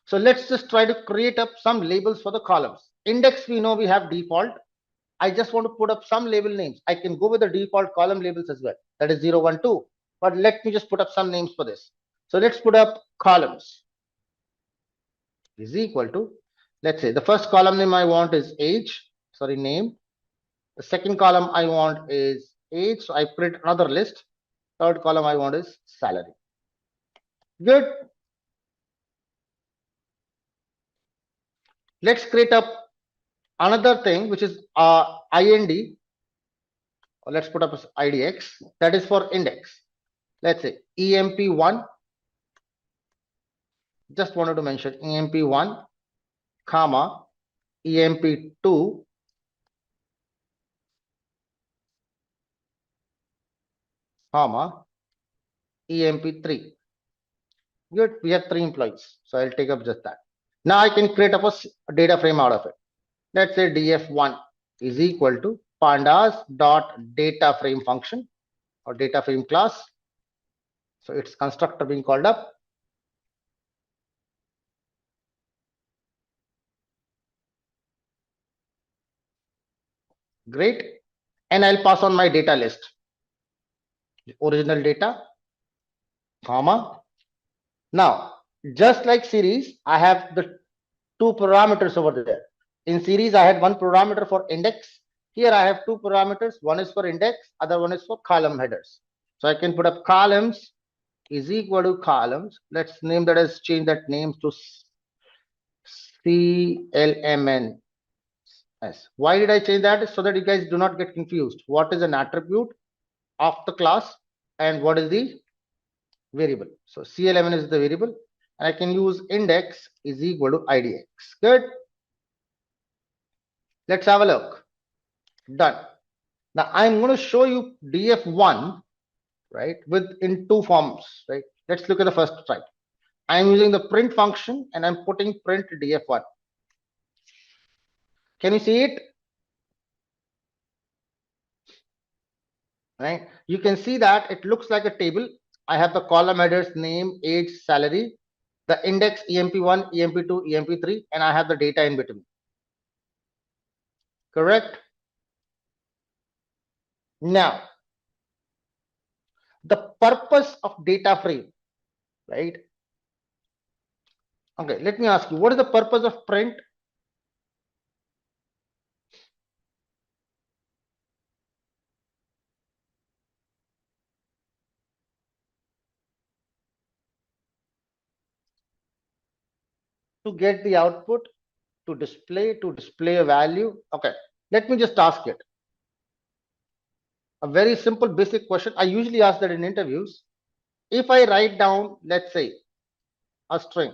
So let's just try to create up some labels for the columns. Index, we know we have default. I just want to put up some label names. I can go with the default column labels as well. That is 0, 1, 2. But let me just put up some names for this. So let's put up columns is equal to, let's say the first column name I want is name. The second column I want is age. So I print another list. Third column I want is salary. Good. Let's create up another thing which is IND. Or let's put up as IDX. That is for index. Let's say EMP1. Just wanted to mention EMP1, comma, EMP2, comma, EMP3. Good. We have 3 employees. So I'll take up just that. Now I can create up a data frame out of it. Let's say df1 is equal to pandas dot data frame function or data frame class. So it's constructor being called up. Great. And I'll pass on my data list. Original data, comma. Now, just like series, I have the 2 parameters over there. In series, I had 1 parameter for index. Here I have 2 parameters. One is for index, other one is for column headers. So I can put up columns is equal to columns. Let's name that as, change that name to CLMN. Yes. Why did I change that? So that you guys do not get confused. What is an attribute of the class and what is the variable? So CLMN is the variable and I can use index is equal to IDX. Good. Let's have a look. Done. Now I'm going to show you df1, right, in two forms, right? Let's look at the first try. I'm using the print function and I'm putting print df1. Can you see it? Right? You can see that it looks like a table. I have the column headers, name, age, salary, the index emp1, emp2, emp3, and I have the data in between. Correct? Now, the purpose of data frame, right? Okay, let me ask you, what is the purpose of print? To get the output, to display a value. Okay, let me just ask it. A very simple basic question. I usually ask that in interviews. If I write down, let's say, a string,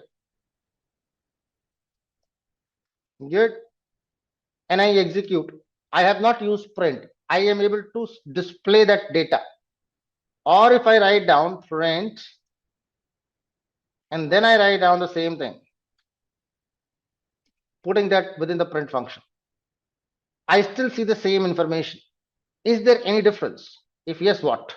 good, and I execute, I have not used print. I am able to display that data. Or if I write down print, and then I write down the same thing, putting that within the print function, I still see the same information. Is there any difference? If yes, what?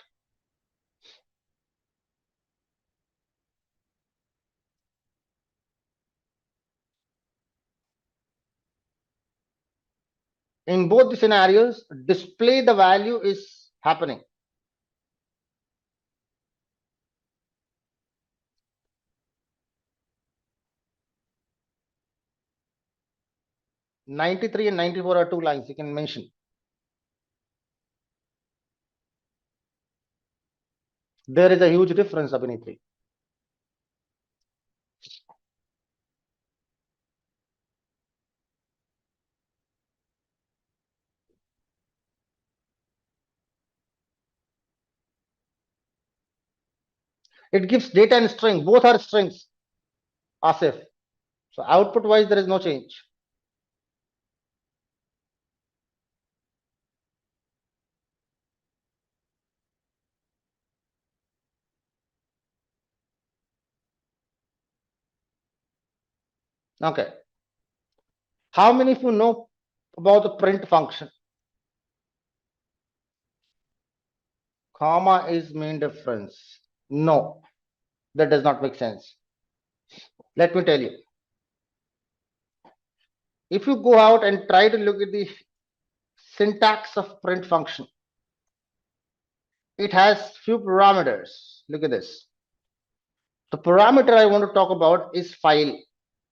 In both the scenarios, display the value is happening. 93 and 94 are two lines you can mention. There is a huge difference, Abhinitri. It gives data and string. Both are strings, Asif. So output wise, there is no change. Okay. How many of you know about the print function? Comma is main difference. No, that does not make sense. Let me tell you. If you go out and try to look at the syntax of print function, it has few parameters. Look at this. The parameter I want to talk about is file,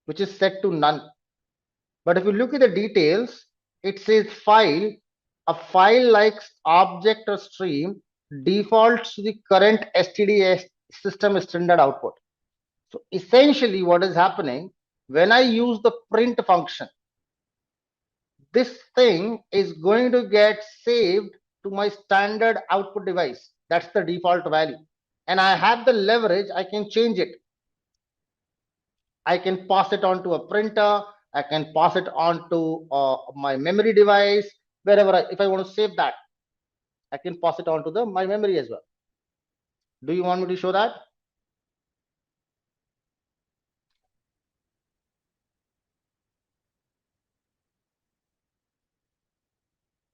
which is set to none. But if you look at the details, it says file. A file like object or stream defaults to the current STD system standard output. So essentially what is happening when I use the print function, this thing is going to get saved to my standard output device. That's the default value. And I have the leverage, I can change it. I can pass it on to a printer. I can pass it on to my memory device, wherever if I want to save that, I can pass it on to my memory as well. Do you want me to show that?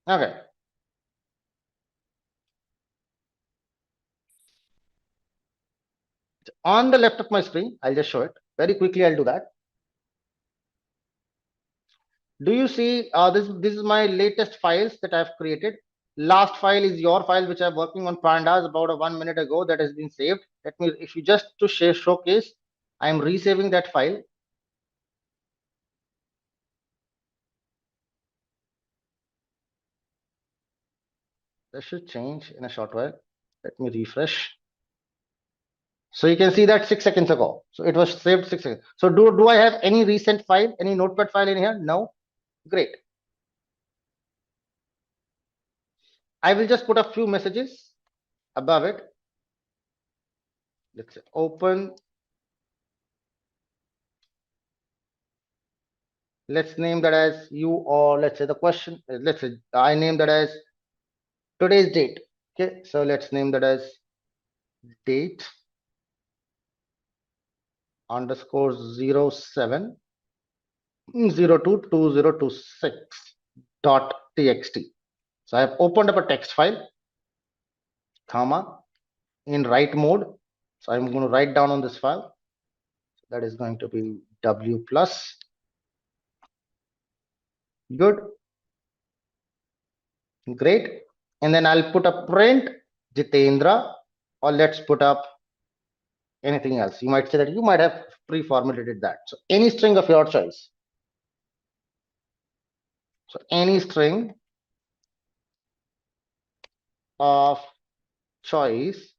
Okay. On the left of my screen, I'll just show it very quickly. I'll do that. Do you see this is my latest files that I've created. Last file is your file, which I'm working on Pandas about 1 minute ago, that has been saved. Let me, if you just to showcase, I'm resaving that file. That should change in a short while. Let me refresh. So you can see that 6 seconds ago. So it was saved 6 seconds. So do I have any recent file, any notepad file in here? No. Great. I will just put a few messages above it. Let's say open. Let's name that as you, or let's say the question. Let's say I name that as today's date. Okay, so let's name that as date underscore 07 022026 dot txt. So I have opened up a text file, comma, in write mode. So I'm going to write down on this file. That is going to be W plus. Good. Great. And then I'll put a print Jitendra, or let's put up anything else. You might say that you might have pre-formulated that. So any string of your choice. So any string of choice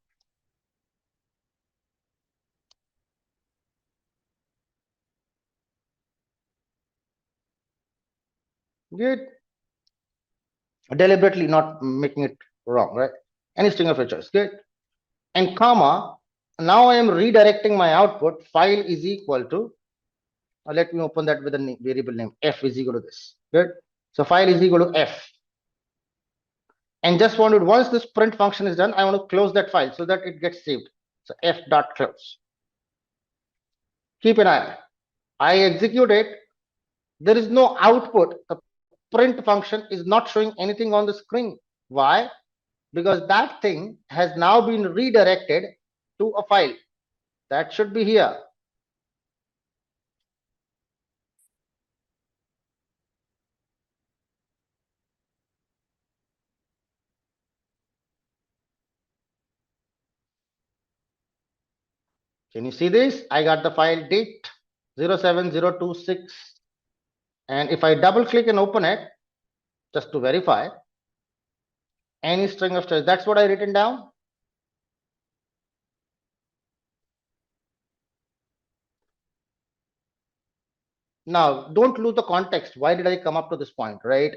good, deliberately not making it wrong, right? Any string of your choice, good. And comma, now I am redirecting my output. File is equal to, let me open that with a variable name, f is equal to this, good. So file is equal to f. And just wanted, once this print function is done, I want to close that file so that it gets saved. So f dot close. Keep an eye. I execute it. There is no output. The print function is not showing anything on the screen. Why? Because that thing has now been redirected to a file that should be here. Can you see this? I got the file date 07026, and if I double click and open it just to verify, any string of choice, that's what I written down. Now don't lose the context. Why did I come up to this point, right?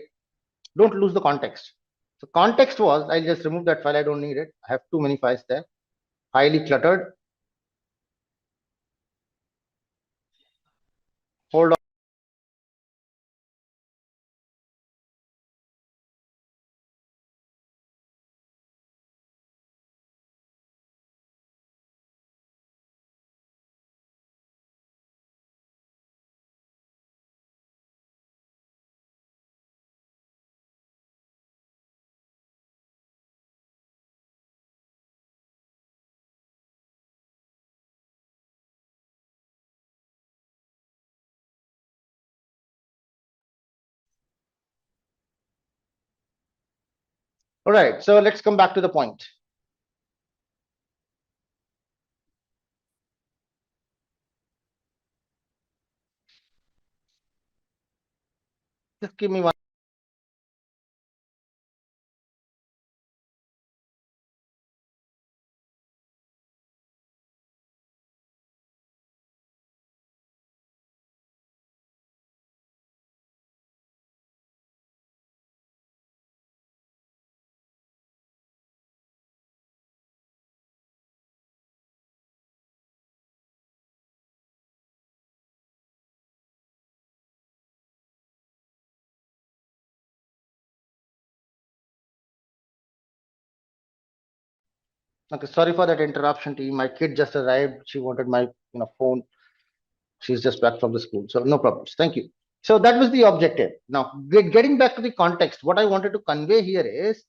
Don't lose the context. So context was, I'll just remove that file, I don't need it. I have too many files there, highly cluttered. Hold on. All right, so let's come back to the point. Just give me one. Okay, sorry for that interruption, team. My kid just arrived. She wanted my phone. She's just back from the school, so no problems. Thank you. So that was the objective. Now, getting back to the context, what I wanted to convey here is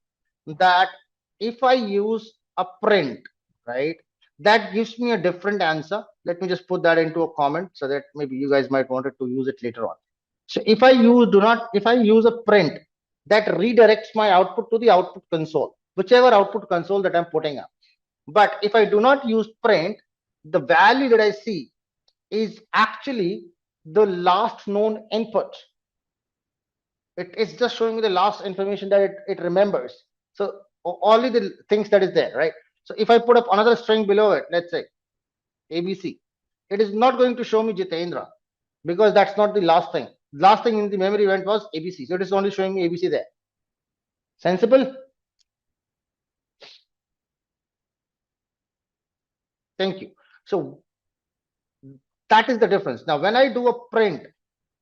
that if I use a print, right, that gives me a different answer. Let me just put that into a comment so that maybe you guys might want to use it later on. So if I use a print, that redirects my output to the output console, whichever output console that I'm putting up. But if I do not use print, the value that I see is actually the last known input. It's just showing me the last information that it remembers. So only the things that is there, right? So if I put up another string below it, let's say ABC, it is not going to show me Jitendra because that's not the last thing. Last thing in the memory event was ABC. So it is only showing me ABC there. Sensible? Thank you. So that is the difference. Now, when I do a print,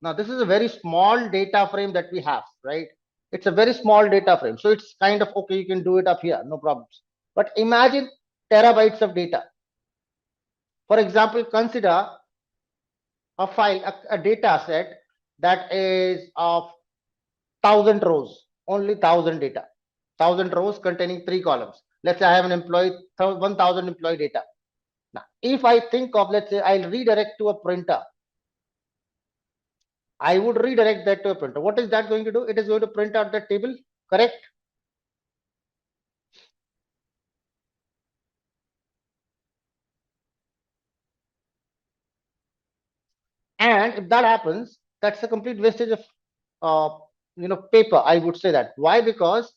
now this is a very small data frame that we have, right? It's a very small data frame. So it's kind of okay, you can do it up here, no problems. But imagine terabytes of data. For example, consider a file, a data set that is of 1,000 rows, only 1,000 rows containing 3 columns. Let's say I have an employee, 1,000 employee data. Now, if I think of, let's say I'll redirect to a printer, I would redirect that to a printer. What is that going to do? It is going to print out the table, correct? And if that happens, that's a complete wastage of paper. I would say that. Why? Because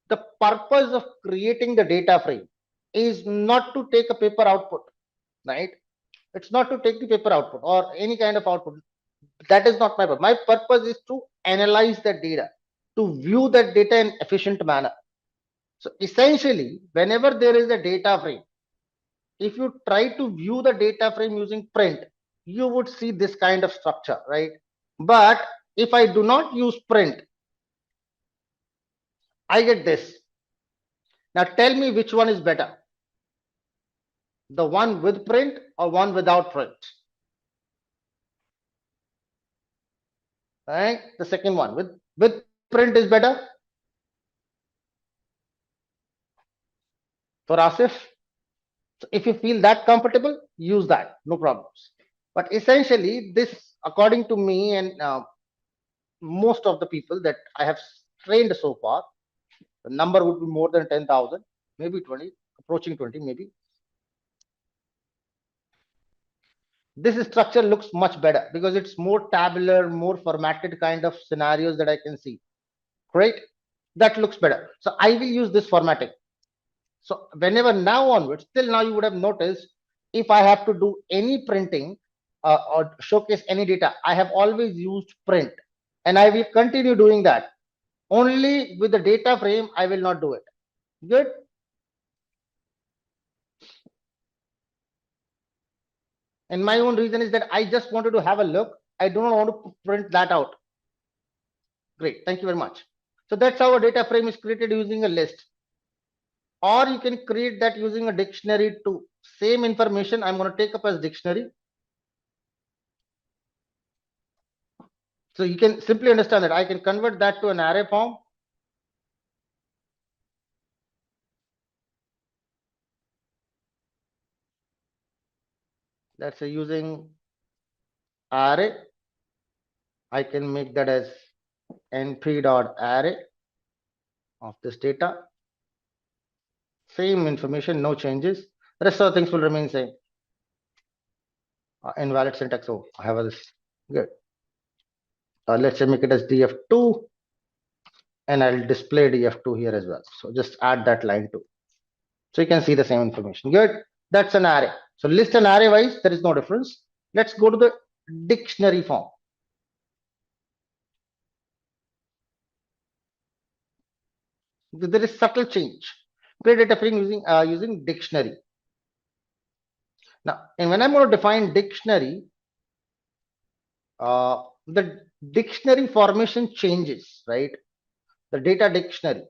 the purpose of creating the data frame is not to take a paper output, right? It's not to take the paper output or any kind of output. That is not my purpose. My purpose is to analyze that data, to view that data in efficient manner. So essentially, whenever there is a data frame, if you try to view the data frame using print, you would see this kind of structure, right? But if I do not use print, I get this. Now tell me which one is better, the one with print or one without print, right? The second one with print is better for Asif. So if you feel that comfortable, use that, no problems. But essentially, this, according to me and most of the people that I have trained so far, the number would be more than 10,000, maybe 20, approaching 20, maybe. This structure looks much better because it's more tabular, more formatted kind of scenarios that I can see. Great. That looks better. So I will use this formatting. So whenever now onwards, till now you would have noticed, if I have to do any printing or showcase any data, I have always used print, and I will continue doing that. Only with the data frame, I will not do it. Good. And my own reason is that I just wanted to have a look. I do not want to print that out. Great. Thank you very much. So that's how a data frame is created using a list. Or you can create that using a dictionary too. Same information I'm going to take up as dictionary. So you can simply understand that I can convert that to an array form. Let's say using array, I can make that as np.array of this data. Same information, no changes. The rest of the things will remain same. Invalid syntax. Oh, I have this. Good. Let's say make it as df2, and I'll display df2 here as well. So just add that line too. So you can see the same information. Good. That's an array. So list and array wise, there is no difference. Let's go to the dictionary form. There is subtle change. Create data frame using dictionary. Now, and when I'm going to define dictionary, the dictionary formation changes, right? The data dictionary.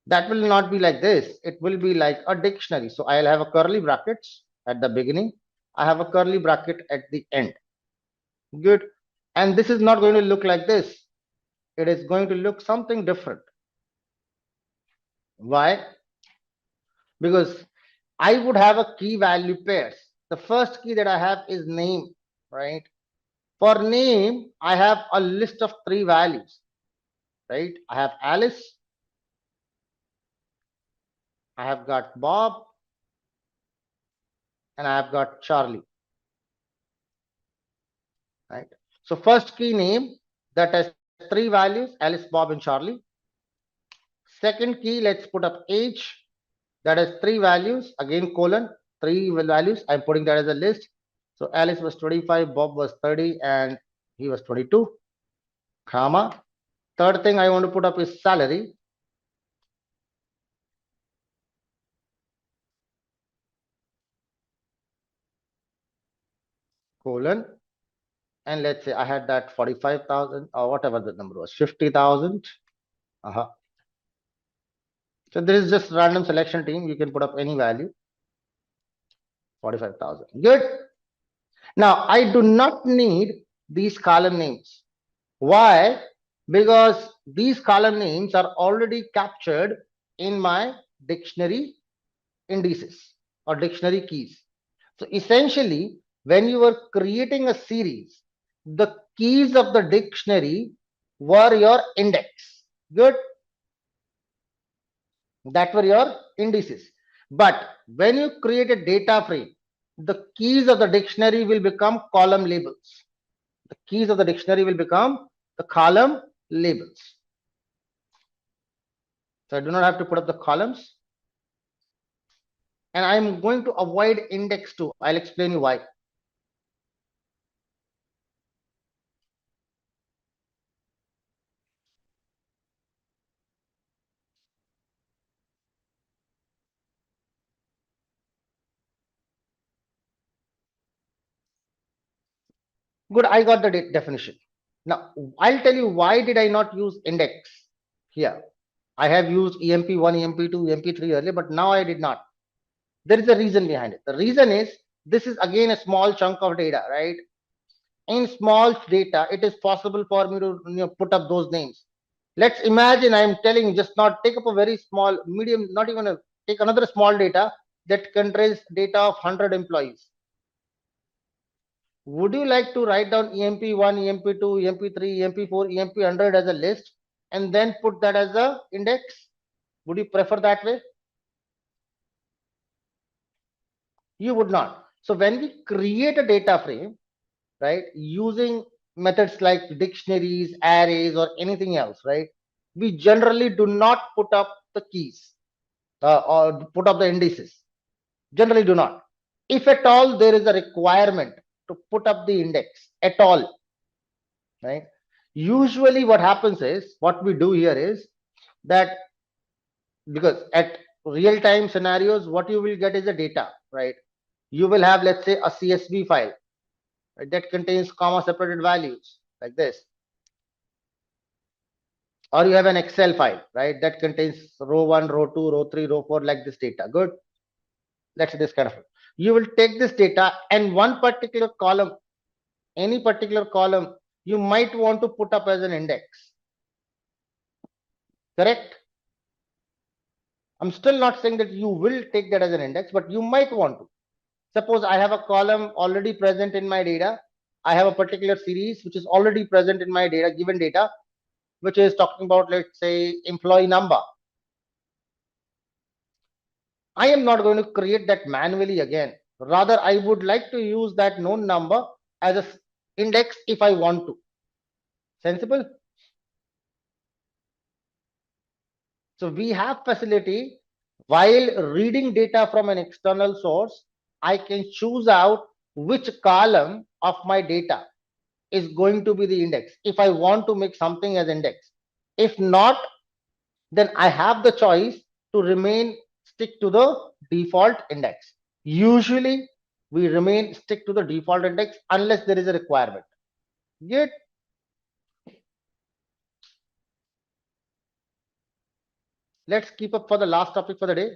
That will not be like this. It will be like a dictionary. So I'll have a curly brackets at the beginning. I have a curly bracket at the end. Good. And this is not going to look like this. It is going to look something different. Why? Because I would have a key value pairs. The first key that I have is name, right? For name, I have a list of 3 values, right? I have Alice, I have got Bob, and I have got Charlie, right? So first key name that has 3 values, Alice, Bob, and Charlie. Second key, let's put up age, that has 3 values, again colon, 3 values. I'm putting that as a list. So Alice was 25, Bob was 30, and he was 22, comma. Third thing I want to put up is salary. Colon. and let's say I had that 45,000 or whatever the number was, 50,000. So this is just random selection team. You can put up any value, 45,000. Good. Now I do not need these column names. Why? Because these column names are already captured in my dictionary indices or dictionary keys. So essentially, when you were creating a series, the keys of the dictionary were your index. Good. That were your indices. But when you create a data frame, the keys of the dictionary will become column labels. The keys of the dictionary will become the column labels. So I do not have to put up the columns. And I'm going to avoid index 2. I'll explain you why. Good, I got the definition. Now, I'll tell you why did I not use index here. I have used EMP1, EMP2, EMP3 earlier, but now I did not. There is a reason behind it. The reason is this is again a small chunk of data, right? In small data, it is possible for me to put up those names. Let's imagine I'm telling you, just not take up a very small, medium, not even take another small data that contains data of 100 employees. Would you like to write down EMP1, EMP2, EMP3, EMP4, EMP100 as a list and then put that as a index? Would you prefer that way? You would not. So when we create a data frame, right, using methods like dictionaries, arrays, or anything else, right, we generally do not put up the keys or put up the indices. Generally do not. If at all there is a requirement to put up the index at all, right, usually what happens is, what we do here is that, because at real time scenarios, what you will get is a data, right? You will have, let's say, a CSV file, right, that contains comma separated values like this, or you have an Excel file, right, that contains row 1, row 2, row 3, row 4, like this data. Good. Let's say this kind of it. You will take this data and one particular column, any particular column, you might want to put up as an index. Correct? I'm still not saying that you will take that as an index, but you might want to. Suppose I have a column already present in my data. I have a particular series which is already present in my data, given data, which is talking about, let's say, employee number. I am not going to create that manually again. Rather, I would like to use that known number as an index if I want to. Sensible? So we have facility. While reading data from an external source, I can choose out which column of my data is going to be the index if I want to make something as index. If not, then I have the choice to stick to the default index. Usually we stick to the default index unless there is a requirement. Good. Let's keep up for the last topic for the day.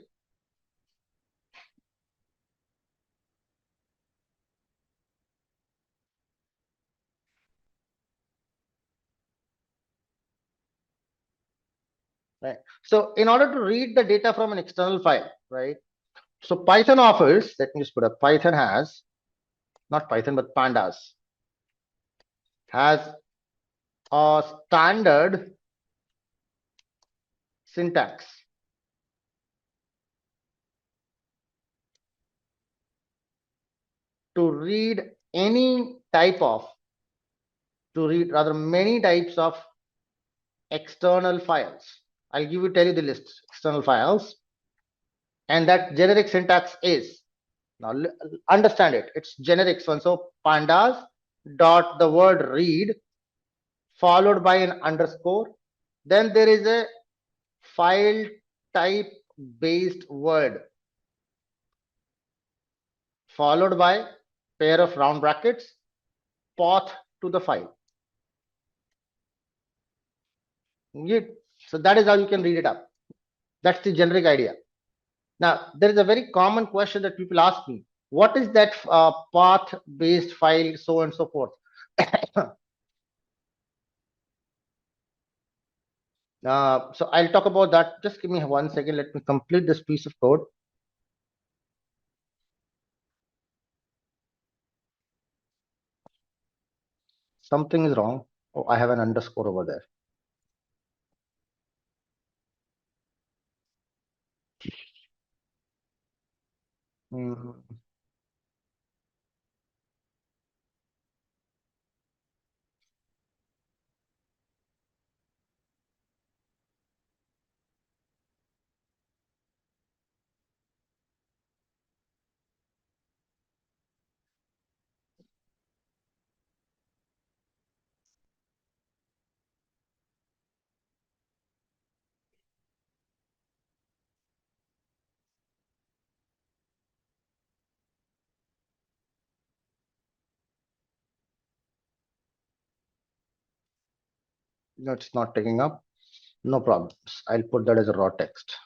Right. So in order to read the data from an external file, right? So Python offers, let me just put up, Python has, not Python, but Pandas has a standard syntax to read any type of, many types of external files. I'll tell you the list, external files. And that generic syntax is, now understand it, it's generic one. So pandas dot the word read followed by an underscore. Then there is a file type based word followed by pair of round brackets, path to the file. So that is how you can read it up. That's the generic idea. Now, there is a very common question that people ask me. What is that path-based file, so on and so forth? So I'll talk about that. Just give me 1 second. Let me complete this piece of code. Something is wrong. Oh, I have an underscore over there. Hmm. No, it's not taking up. No problems. I'll put that as a raw text.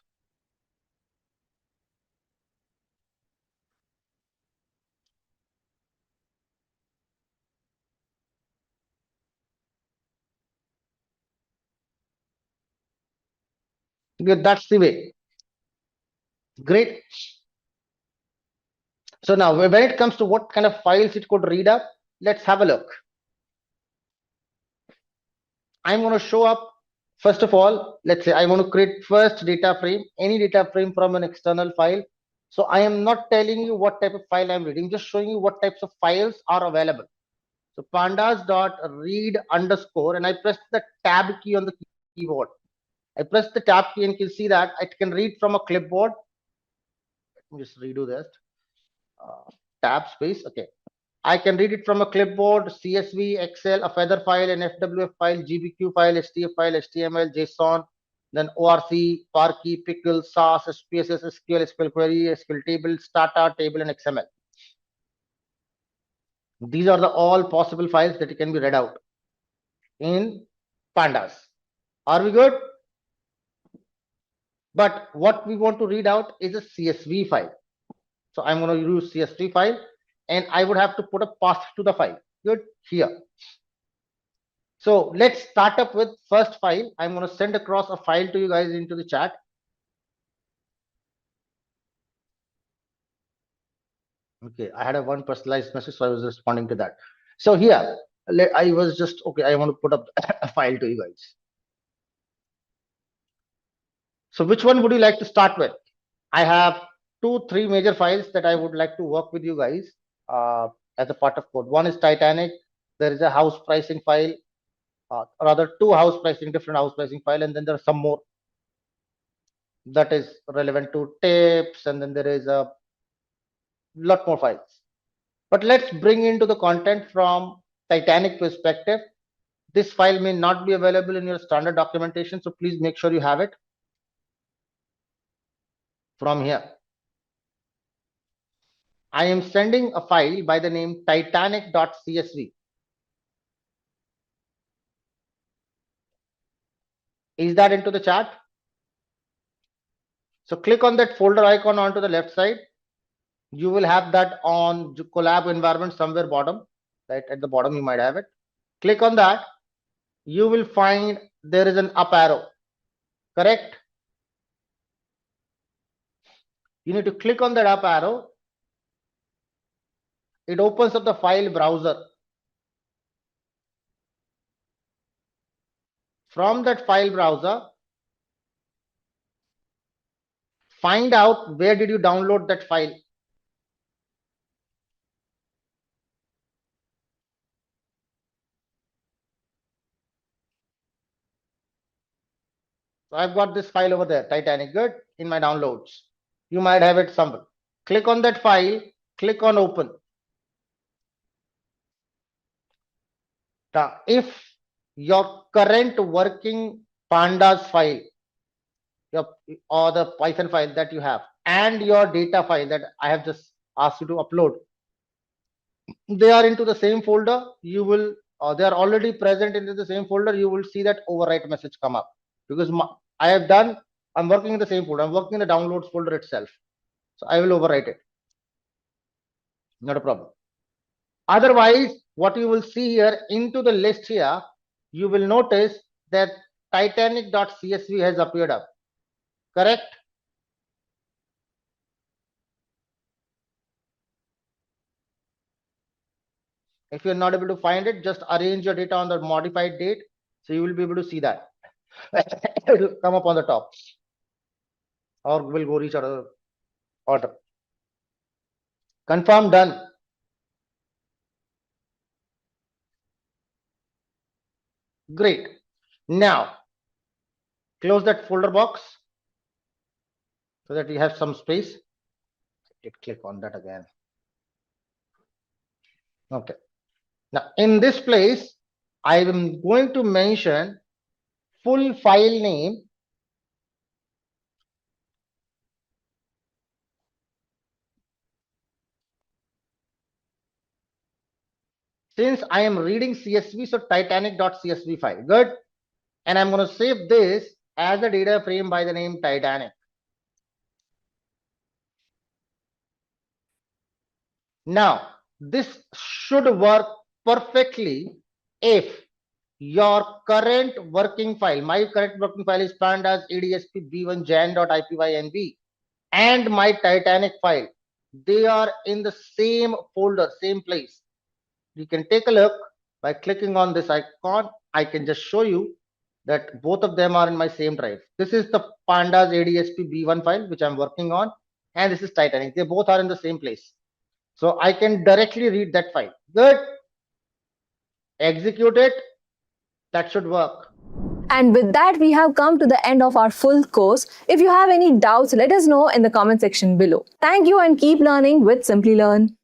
Yeah, that's the way. Great. So now when it comes to what kind of files it could read up, let's have a look. I'm going to show up. First of all, let's say I want to create first data frame, any data frame from an external file. So I am not telling you what type of file I'm reading, just showing you what types of files are available. So pandas.read underscore, and I press the tab key on the keyboard. I press the tab key and you can see that I can read from a clipboard. Let me just redo this. Tab space. Okay. I can read it from a clipboard, CSV, Excel, a feather file, an FWF file, GBQ file, STF file, HTML, JSON, then ORC, Parkey, Pickle, SAS, SPSS, SQL, SQL query, SQL table, Stata table, and XML. These are the all possible files that can be read out in Pandas. Are we good? But what we want to read out is a CSV file. So I'm going to use CSV file, and I would have to put a path to the file. Good, here. So let's start up with first file. I'm going to send across a file to you guys into the chat. Okay, I had a one personalized message, so I was responding to that. So here, I was just, okay, I want to put up a file to you guys. So which one would you like to start with? I have 3 major files that I would like to work with you guys as a part of code. One is Titanic. There is a house pricing file, rather 2 different house pricing file, and then there are some more that is relevant to tips, and then there is a lot more files. But let's bring into the content from Titanic perspective. This file may not be available in your standard documentation, so please make sure you have it from here. I am sending a file by the name titanic.csv. Is that into the chat? So click on that folder icon onto the left side. You will have that on Colab environment somewhere bottom, right at the bottom you might have it. Click on that. You will find there is an up arrow, correct? You need to click on that up arrow. It opens up the file browser. From that file browser, find out where did you download that file. So I've got this file over there, Titanic, good, in my downloads. You might have it somewhere. Click on that file, click on open. Now, if your current working pandas file, or the Python file that you have, and your data file that I have just asked you to upload, they are into the same folder, you will they are already present in the same folder, you will see that overwrite message come up, because I'm working in the same folder. I'm working in the downloads folder itself. So I will overwrite it. Not a problem. Otherwise, what you will see here into the list here, you will notice that Titanic.csv has appeared up. Correct? If you're not able to find it, just arrange your data on the modified date. So you will be able to see that. It will come up on the top. Or we'll go reach out of the order. Confirm, done. Great. Now, close that folder box so that you have some space. Click on that again. Okay. Now, in this place, I am going to mention full file name since I am reading CSV, so Titanic.csv file. Good. And I'm going to save this as a data frame by the name Titanic. Now, this should work perfectly if your current working file, my current working file is pandas adsp b1 jan.ipynb, and my Titanic file, they are in the same folder, same place. You can take a look by clicking on this icon. I can just show you that both of them are in my same drive. This is the pandas adsp b1 file which I'm working on, and this is Titanic. They both are in the same place. So I can directly read that file. Good. Execute it. That should work. And with that, we have come to the end of our full course. If you have any doubts, let us know in the comment section below. Thank you and keep learning with Simplilearn.